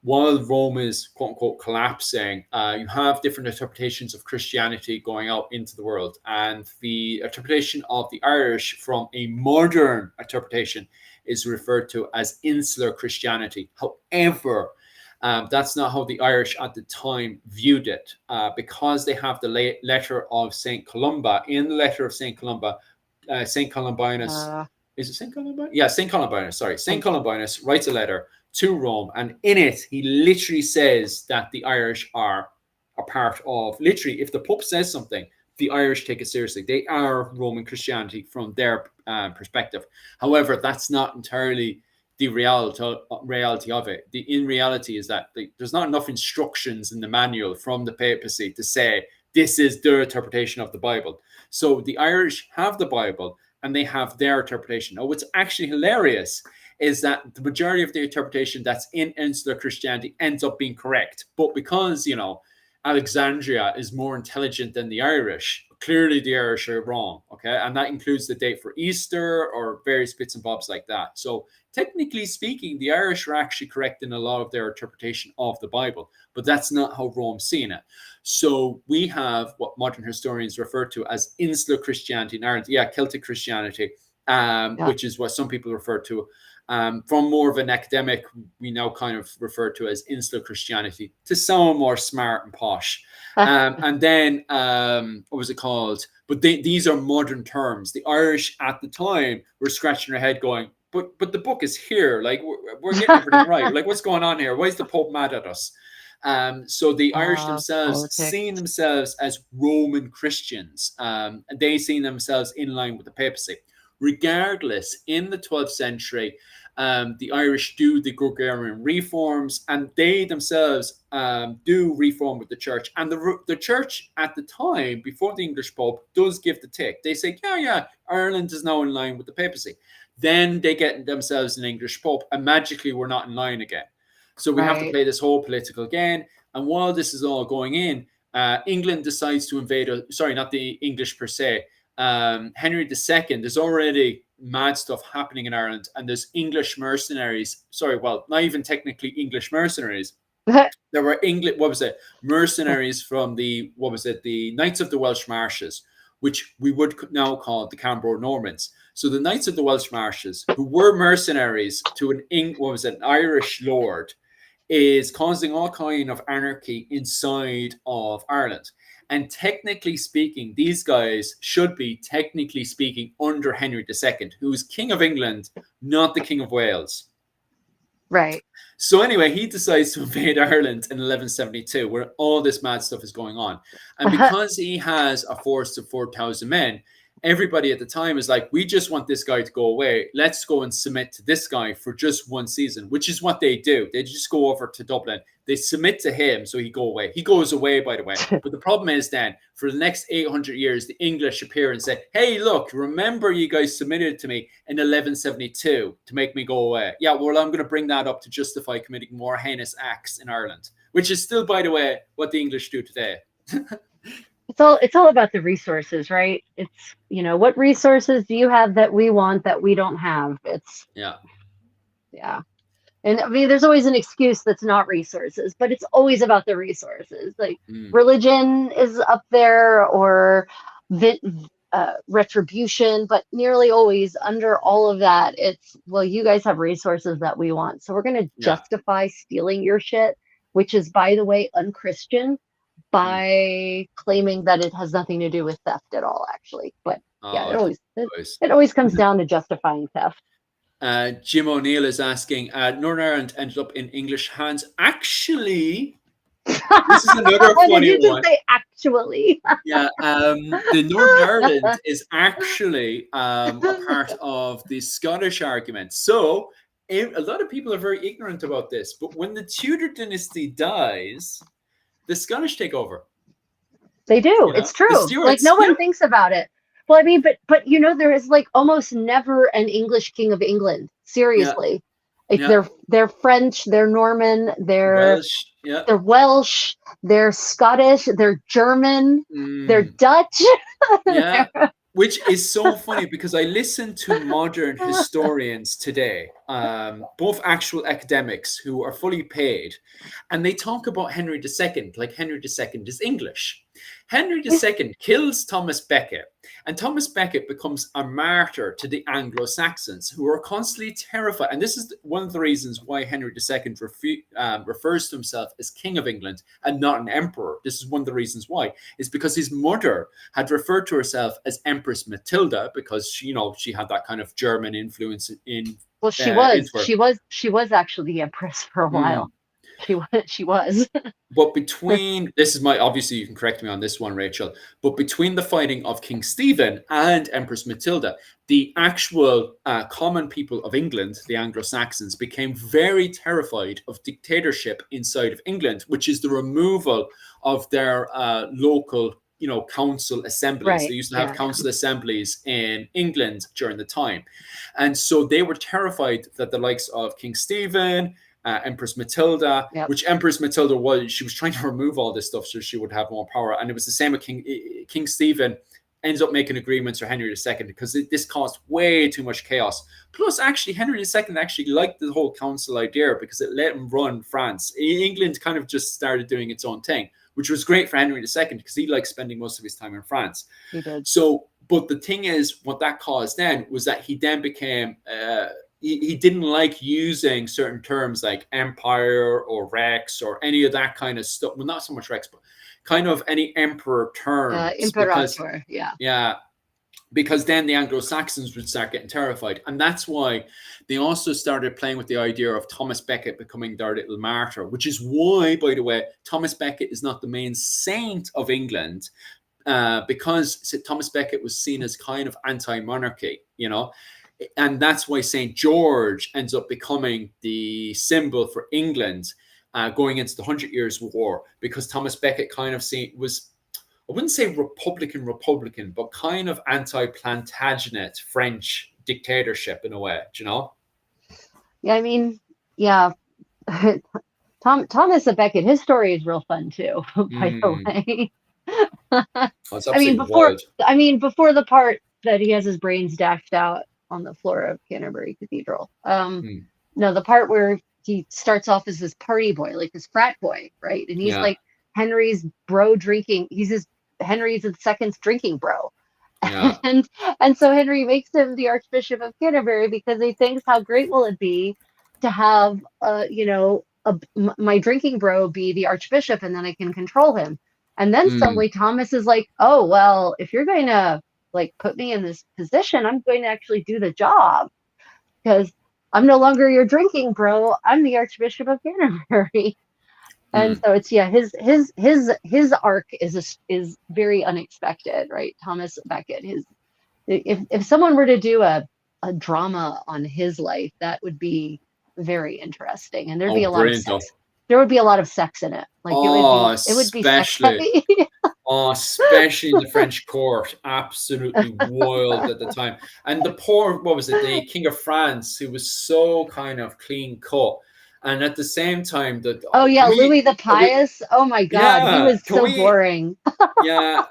while Rome is quote unquote collapsing, you have different interpretations of Christianity going out into the world. And the interpretation of the Irish from a modern interpretation is referred to as insular Christianity. However, that's not how the Irish at the time viewed it, because they have the letter of St. Columba. In the letter of St. Columba, St. Columbanus, Uh, is it St. Columbanus? Yeah, St. Columbanus, sorry. St. I, Columbanus writes a letter to Rome, and in it, he literally says that the Irish are a part of, literally, if the Pope says something, the Irish take it seriously. They are Roman Christianity from their perspective. However, that's not entirely the reality of it. In reality is that there's not enough instructions in the manual from the papacy to say this is their interpretation of the Bible. So the Irish have the Bible and they have their interpretation. Now, what's actually hilarious is that the majority of the interpretation that's in insular Christianity ends up being correct. But because, Alexandria is more intelligent than the Irish, clearly the Irish are wrong. Okay. And that includes the date for Easter or various bits and bobs like that. So, technically speaking, the Irish are actually correct in a lot of their interpretation of the Bible, but that's not how Rome's seeing it. So we have what modern historians refer to as insular Christianity in Ireland. Yeah, Celtic Christianity, yeah. which is what some people refer to. From more of an academic, we now kind of refer to as insular Christianity to sound more smart and posh. And then, what was it called? But these are modern terms. The Irish at the time were scratching their head going, but the book is here. Like, we're getting everything right. Like, what's going on here? Why is the Pope mad at us? So the Irish themselves, seeing Politics. themselves as Roman Christians, and they seen themselves in line with the papacy. Regardless, in the 12th century, the Irish do the Gregorian reforms, and they themselves do reform with the church. And the church at the time, before the English Pope, does give the tick. They say, yeah, Ireland is now in line with the papacy. Then they get themselves an English Pope, and magically we're not in line again. So we have to Right. play this whole political game. And while this is all going in, England decides to invade, sorry, not the English per se, Henry II, there's already mad stuff happening in Ireland, and there's English mercenaries. Sorry, well, not even technically English mercenaries. There were mercenaries from the Knights of the Welsh Marches, which we would now call the Cambro Normans. So the Knights of the Welsh Marches, who were mercenaries to an Irish lord, is causing all kind of anarchy inside of Ireland. And technically speaking, these guys should be, technically speaking, under Henry II, who is King of England, not the King of Wales. Right. So anyway, he decides to invade Ireland in 1172, where all this mad stuff is going on. And because he has a force of 4,000 men, everybody at the time is like, we just want this guy to go away. Let's go and submit to this guy for just one season, which is what they do. They just go over to Dublin. They submit to him, so he go away. He goes away, by the way. But the problem is then, for the next 800 years, the English appear and say, hey, look, remember you guys submitted to me in 1172 to make me go away. Yeah, well, I'm going to bring that up to justify committing more heinous acts in Ireland, which is still, by the way, what the English do today. It's all about the resources, right? It's, what resources do you have that we want that we don't have? Yeah. And I mean, there's always an excuse that's not resources, but it's always about the resources. Like religion is up there, or retribution, but nearly always under all of that, it's, well, you guys have resources that we want, so we're going to justify stealing your shit, which is, by the way, unchristian, by claiming that it has nothing to do with theft at all, actually. But it always comes down to justifying theft. Jim O'Neill is asking, Northern Ireland ended up in English hands. Actually, this is another funny Did you just one. say actually? Yeah, the Northern Ireland is actually a part of the Scottish argument. So a lot of people are very ignorant about this, but when the Tudor dynasty dies, the Scottish take over. They do. It's true. Like, no one thinks about it. Well, I mean, but there is like almost never an English king of England. Seriously. They're French, they're Norman, they're Welsh, they're Scottish, they're German, they're Dutch. Yeah. Which is so funny, because I listen to modern historians today, both actual academics who are fully paid, and they talk about Henry II like Henry II is English. Henry II kills Thomas Becket, and Thomas Becket becomes a martyr to the Anglo-Saxons, who are constantly terrified. And this is one of the reasons why Henry II refers to himself as King of England and not an emperor. This is one of the reasons why, is because his mother had referred to herself as Empress Matilda, because she had that kind of German influence in. Well, she was actually the empress for a while. She was. But this is obviously you can correct me on this one, Rachel, but between the fighting of King Stephen and Empress Matilda, the actual common people of England, the Anglo-Saxons, became very terrified of dictatorship inside of England, which is the removal of their local council assemblies. Right. They used to have council assemblies in England during the time. And so they were terrified that the likes of King Stephen, Empress Matilda, which Empress Matilda she was trying to remove all this stuff so she would have more power. And it was the same with King Stephen ends up making agreements with Henry II, because this caused way too much chaos. Plus, actually, Henry II actually liked the whole council idea because it let him run France. England kind of just started doing its own thing, which was great for Henry II because he liked spending most of his time in France. He did. So, but the thing is, what that caused then was that he then became... he didn't like using certain terms like empire or rex or any of that kind of stuff. Well, not so much rex, but kind of any emperor terms. Imperator, because then the Anglo-Saxons would start getting terrified. And that's why they also started playing with the idea of Thomas Becket becoming their little martyr, which is why, by the way, Thomas Becket is not the main saint of England, because Thomas Becket was seen as kind of anti-monarchy, and that's why St. George ends up becoming the symbol for England going into the 100 Years' War, because Thomas Becket kind of was, I wouldn't say Republican, but kind of anti-Plantagenet French dictatorship in a way, Yeah, I mean, Thomas Becket, his story is real fun too, by the way. Before the part that he has his brains dashed out on the floor of Canterbury Cathedral. No, the part where he starts off as this party boy, like this frat boy, right? And he's like Henry's bro drinking. Henry's II's drinking bro. Yeah. And so Henry makes him the Archbishop of Canterbury because he thinks, how great will it be to have, my drinking bro be the Archbishop, and then I can control him. And then suddenly Thomas is like, oh, well, if you're going to put me in this position, I'm going to actually do the job, because I'm no longer your drinking bro. I'm the Archbishop of Canterbury. And so it's his arc is very unexpected, right? Thomas Becket, if someone were to do a drama on his life, that would be very interesting, and there'd be Oh, a lot of brilliant though. sex. There would be a lot of sex in it. Like Oh, it would be sex especially. heavy. Oh, especially in the French court, absolutely wild at the time. And the poor, what was it, the King of France, who was so kind of clean cut, and at the same time, that Oh yeah, can we, Louis the are we, Pious. Oh my God, he yeah, was can so we, boring. yeah,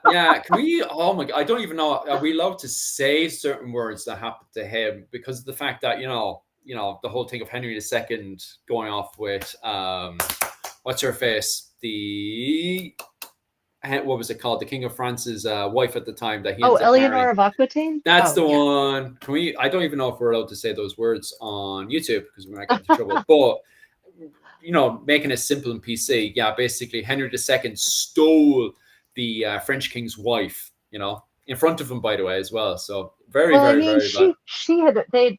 can we? Oh my God, I don't even know. Are we allowed to say certain words that happened to him because of the fact that the whole thing of Henry II going off with what's her face, the what was it called? The King of France's wife at the time that he Oh, ends up Eleanor marrying. of Aquitaine. That's Oh the yeah. one. Can we? I don't even know if we're allowed to say those words on YouTube because we might get into trouble. But making it simple and PC. Yeah, basically, Henry II stole the French king's wife. In front of him, by the way, as well. So very, Well, I very, mean, very bad. she had they,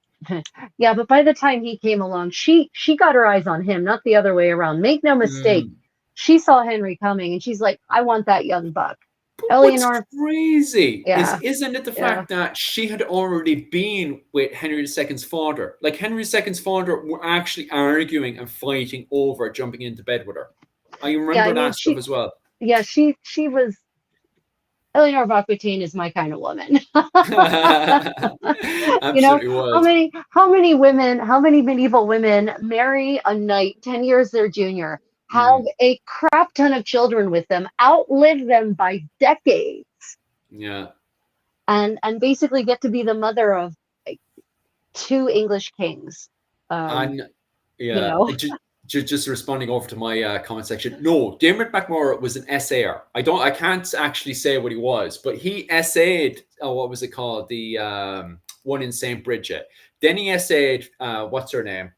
yeah, but by the time he came along, she got her eyes on him, not the other way around. Make no mistake, Mm. she saw Henry coming, and she's like, I want that young buck. But what's Eleanor, crazy yeah, isn't it the yeah, fact that she had already been with Henry II's father? Like Henry II's father were actually arguing and fighting over jumping into bed with her. I yeah. I remember mean, that stuff as well. yeah, she was Eleanor of Aquitaine is my kind of woman. You know, Absolutely how wild. many women, how many medieval women marry a knight 10 years their junior, have Mm, a crap ton of children with them, outlive them by decades, yeah. and basically get to be the mother of like two English kings. Um, And you yeah, know, just responding over to my comment section. No, Dermot McMurrough was an essayer. I can't actually say what he was, but he essayed. Oh, what was it called? The one in Saint Bridget. Then he essayed. What's her name?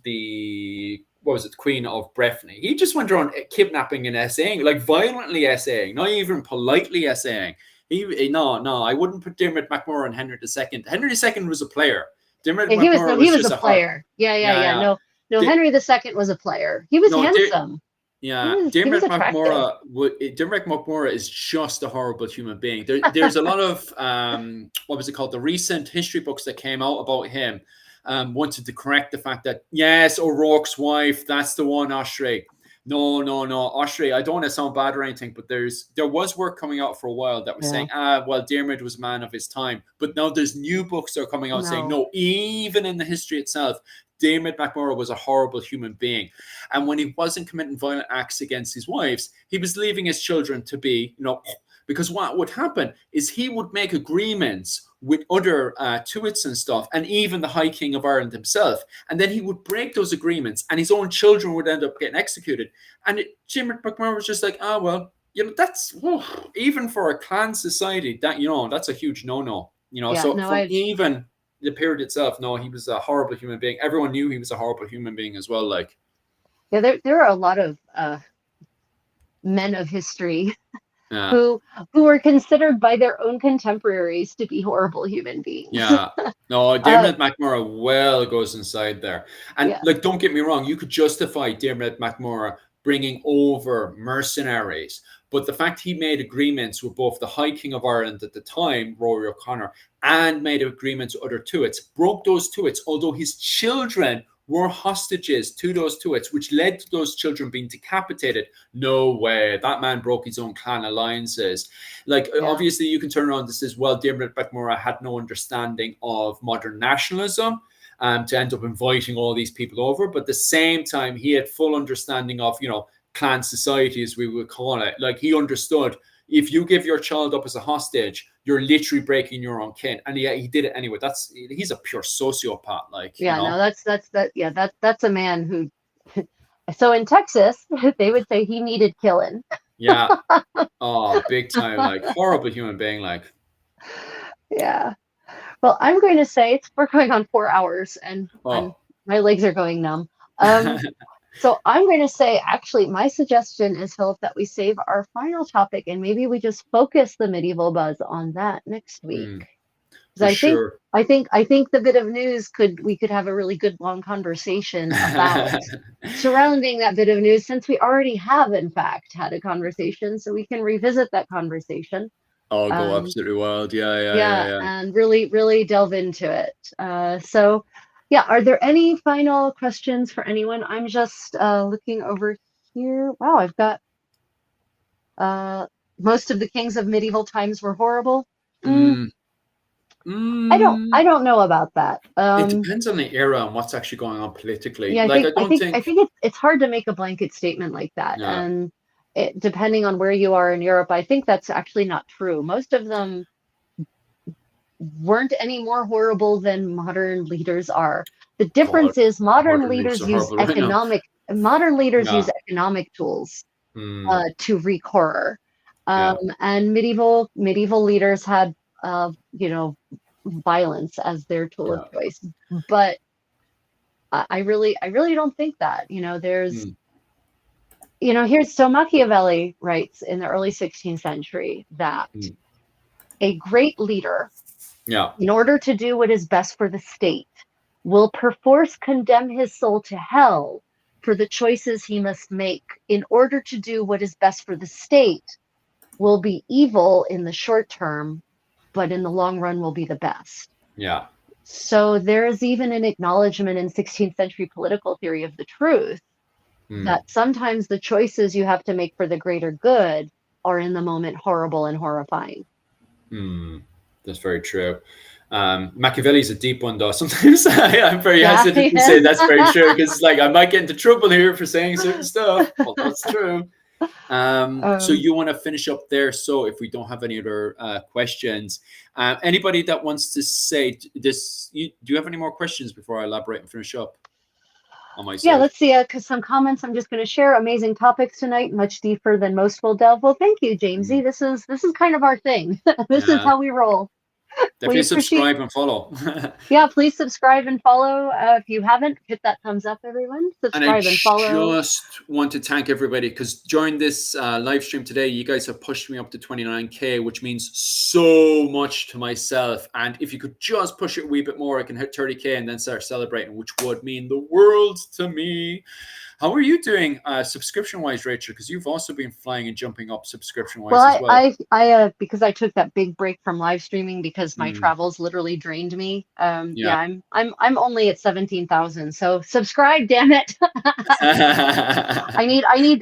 The what was it? The Queen of Breffni. He just went around kidnapping and essaying, like violently essaying, not even politely essaying. No, I wouldn't put Dermot McMurrough and Henry II. Henry II was a player. Dermot yeah, McMurrough he was was a just a heart. player. Yeah, yeah, Yeah, yeah. yeah. No, no, Di- Henry II was a player. He was no, handsome. yeah. He was Dermot attractive. McMurrough Dermot McMurrough is just a horrible human being. There's a lot of what was it called? The recent history books that came out about him wanted to correct the fact that yes, O'Rourke's wife, that's the one, Oshry. No, Oshry. I don't want to sound bad or anything, but there was work coming out for a while that was Yeah. saying, well, Dermot was a man of his time, but now there's new books that are coming out saying No. no, even in the history itself, Dermot McMurrough was a horrible human being. And when he wasn't committing violent acts against his wives, he was leaving his children to be, because what would happen is he would make agreements with other Tuits and stuff, and even the High King of Ireland himself. And then he would break those agreements, and his own children would end up getting executed. And Jim McMurrough was just like, well, that's even for a clan society, that's a huge no. Yeah, So no, from even the period itself, no, he was a horrible human being. Everyone knew he was a horrible human being as well. Like, yeah, there are a lot of men of history yeah, who were considered by their own contemporaries to be horrible human beings. yeah. No, uh, Dermot McMurrough well goes inside there. And yeah, like, don't get me wrong, you could justify Dermot McMurrough bringing over mercenaries. But the fact he made agreements with both the High King of Ireland at the time, Rory O'Connor, and made agreements with other Tuits, broke those Tuits, although his children were hostages to those Tuits, which led to those children being decapitated. No way. That man broke his own clan alliances. Like, yeah, obviously, you can turn around and say, well, Dermot McMurrough had no understanding of modern nationalism. To end up inviting all these people over, but at the same time, he had full understanding of, clan society, as we would call it. Like, he understood if you give your child up as a hostage, you're literally breaking your own kin, and he did it anyway. He's a pure sociopath, like, yeah. No, that's a man who. So in Texas, they would say he needed killing. Yeah. Oh, big time, like horrible human being, like. Yeah. Well, I'm going to say we're going on 4 hours, and Oh. my legs are going numb. So I'm going to say, actually, my suggestion is, Philip, that we save our final topic and maybe we just focus the medieval buzz on that next week. For Because sure. I think the bit of news we could have a really good long conversation about surrounding that bit of news, since we already have in fact had a conversation, so we can revisit that conversation. Oh, go Um, absolutely wild. Yeah, yeah, yeah, yeah, yeah. and really, really delve into it. So, yeah, are there any final questions for anyone? I'm just looking over here. Wow, I've got uh, most of the kings of medieval times were horrible. Mm, Mm, mm. I don't know about that. It depends on the era and what's actually going on politically. Yeah, Like, I don't I think, think it's hard to make a blanket statement like that, yeah, and depending on where you are in Europe, I think that's actually not true. Most of them weren't any more horrible than modern leaders are. The God, difference is modern leaders are horrible right now. modern leaders use Yeah. economic tools Mm, to wreak horror, yeah. and medieval leaders had you know, violence as their tool of Yeah. choice. But I really don't think that. There's Mm, here's so Machiavelli writes in the early 16th century that mm, a great leader, yeah. in order to do what is best for the state, will perforce condemn his soul to hell for the choices he must make in order to do what is best for the state, will be evil in the short term, but in the long run will be the best. Yeah. So there is even an acknowledgement in 16th century political theory of the truth Mm, that sometimes the choices you have to make for the greater good are in the moment horrible and horrifying. mm. That's very true. Machiavelli's a deep one, though. Sometimes I'm very Yeah, hesitant to say that's very true because it's like I might get into trouble here for saying certain stuff. Well, that's true. So um, you want to finish up there? So if we don't have any other questions, anybody that wants to say this, do you have any more questions before I elaborate and finish up on my yeah, side? let's see. Cause some comments I'm just going to share. Amazing topics tonight, much deeper than most will delve. Well, thank you, Jamesy. Mm, This is kind of our thing. This is yeah, how we roll. We definitely appreciate. subscribe and follow. Yeah, please subscribe and follow. If you haven't, hit that thumbs up, everyone. And I Subscribe and follow. just want to thank everybody because during this live stream today, you guys have pushed me up to 29K, which means so much to myself. And if you could just push it a wee bit more, I can hit 30K and then start celebrating, which would mean the world to me. How are you doing subscription wise, Rachel? Because you've also been flying and jumping up subscription Well, wise as well. because I took that big break from live streaming because my Mm, travels literally drained me. yeah. Yeah, I'm only at 17,000. So subscribe, damn it.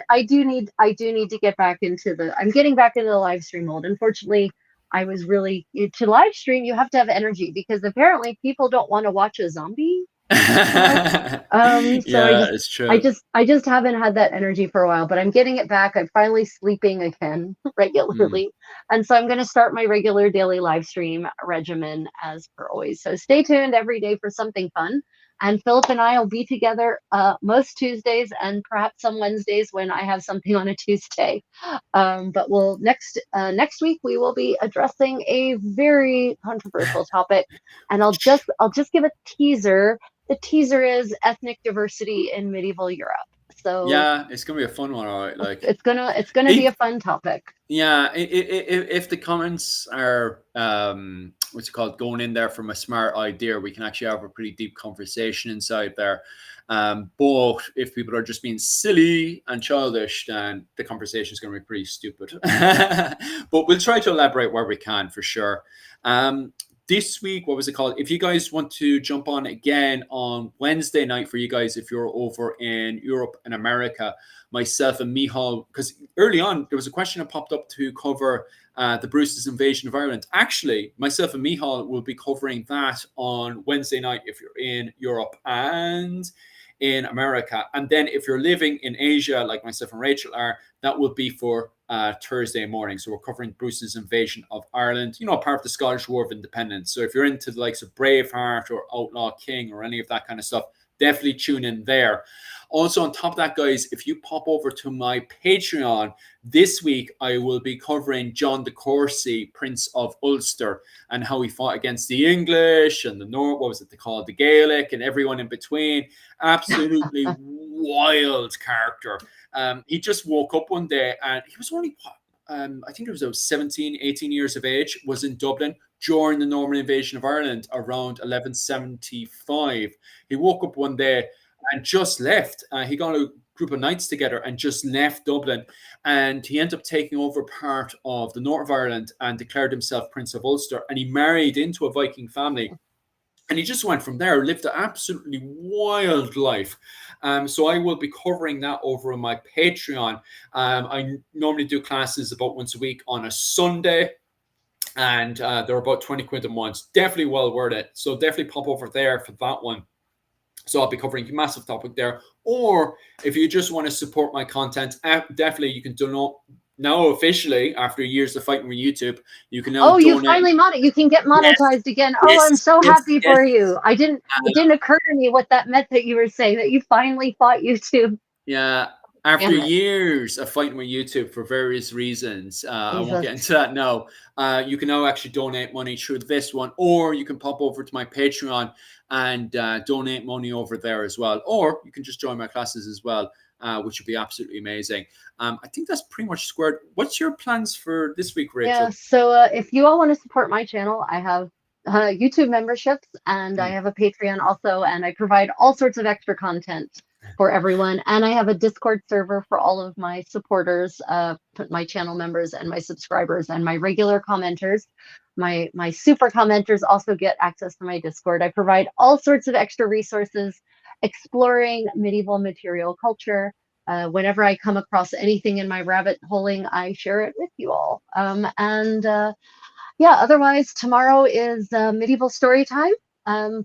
I do need to get back into I'm getting back into the live stream mode. Unfortunately, I was really to live stream. You have to have energy because apparently people don't want to watch a zombie. So Yeah, it's true. I just haven't had that energy for a while, but I'm getting it back. I'm finally sleeping again Mm. regularly. And so I'm going to start my regular daily live stream regimen as per always. So stay tuned every day for something fun. And Philip and I will be together most Tuesdays and perhaps some Wednesdays when I have something on a Tuesday. But next week we will be addressing a very controversial topic, and I'll just give a teaser. The teaser is ethnic diversity in medieval Europe. So Yeah, it's gonna be a fun one, all right. Like, it's gonna be a if, fun topic. yeah, if the comments are what's it called, going in there from a smart idea, we can actually have a pretty deep conversation inside there. But if people are just being silly and childish, then the conversation is going to be pretty stupid. But we'll try to elaborate where we can for sure. This week, what was it called? If you guys want to jump on again on Wednesday night for you guys, if you're over in Europe and America, myself and Mihal, because early on there was a question that popped up to cover the Bruce's invasion of Ireland. Actually, myself and Mihal will be covering that on Wednesday night if you're in Europe and in America. And then if you're living in Asia, like myself and Rachel are, that will be for Thursday morning. So we're covering Bruce's invasion of Ireland, part of the Scottish War of Independence. So if you're into the likes of Braveheart or Outlaw King or any of that kind of stuff, definitely tune in there. Also, on top of that, guys, if you pop over to my Patreon, this week I will be covering John de Courcy, Prince of Ulster, and how he fought against the English and the North, what was it they called, the Gaelic, and everyone in between. Absolutely wild character. He just woke up one day and he was only, I think it was about 17, 18 years of age, was in Dublin during the Norman invasion of Ireland around 1175. He woke up one day and just left. He got group of knights together and just left Dublin. And he ended up taking over part of the north of Ireland and declared himself Prince of Ulster. And he married into a Viking family. And he just went from there, lived an absolutely wild life. So I will be covering that over on my Patreon. I normally do classes about once a week on a Sunday, and they're about 20 quid a month. Definitely well worth it. So definitely pop over there for that one. So I'll be covering a massive topic there. Or if you just want to support my content, definitely you can donate. Now officially, after years of fighting with YouTube, you can now you donate. finally you can get monetized again. Oh, I'm so happy for you. It didn't occur to me what that meant that you were saying, that you finally fought YouTube. Yeah, after years of fighting with YouTube for various reasons, I won't get into that now. You can now actually donate money through this one, or you can pop over to my Patreon and donate money over there as well. Or you can just join my classes as well, which would be absolutely amazing. I think that's pretty much squared. What's your plans for this week, Rachel? Yeah, so if you all want to support my channel, I have YouTube memberships, and I have a Patreon also, and I provide all sorts of extra content for everyone. And I have a Discord server for all of my supporters, my channel members and my subscribers and my regular commenters. My super commenters also get access to my Discord. I provide all sorts of extra resources exploring medieval material culture. Whenever I come across anything in my rabbit holing, I share it with you all. Yeah, otherwise, tomorrow is medieval story time.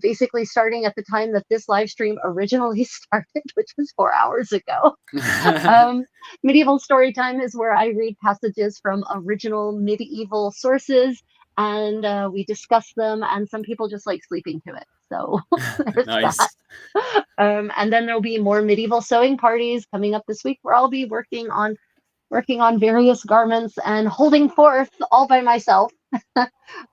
Basically starting at the time that this live stream originally started, which was 4 hours ago. Medieval story time is where I read passages from original medieval sources, and we discuss them, and some people just like sleeping to it. So there's Nice. that. And then there'll be more medieval sewing parties coming up this week, where I'll be working on various garments and holding forth all by myself,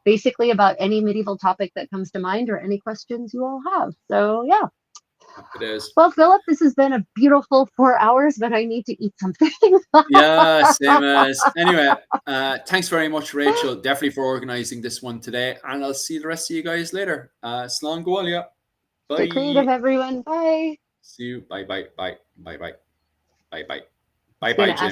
basically about any medieval topic that comes to mind or any questions you all have. So yeah. It is. Well, Philip, this has been a beautiful 4 hours, but I need to eat something. Yeah, same as. Anyway, thanks very much, Rachel, definitely for organizing this one today. And I'll see the rest of you guys later. Slán Goalia. Bye. Stay creative, everyone. Bye. See you. Bye, bye, bye, bye, bye, bye, bye, bye, bye, Jim.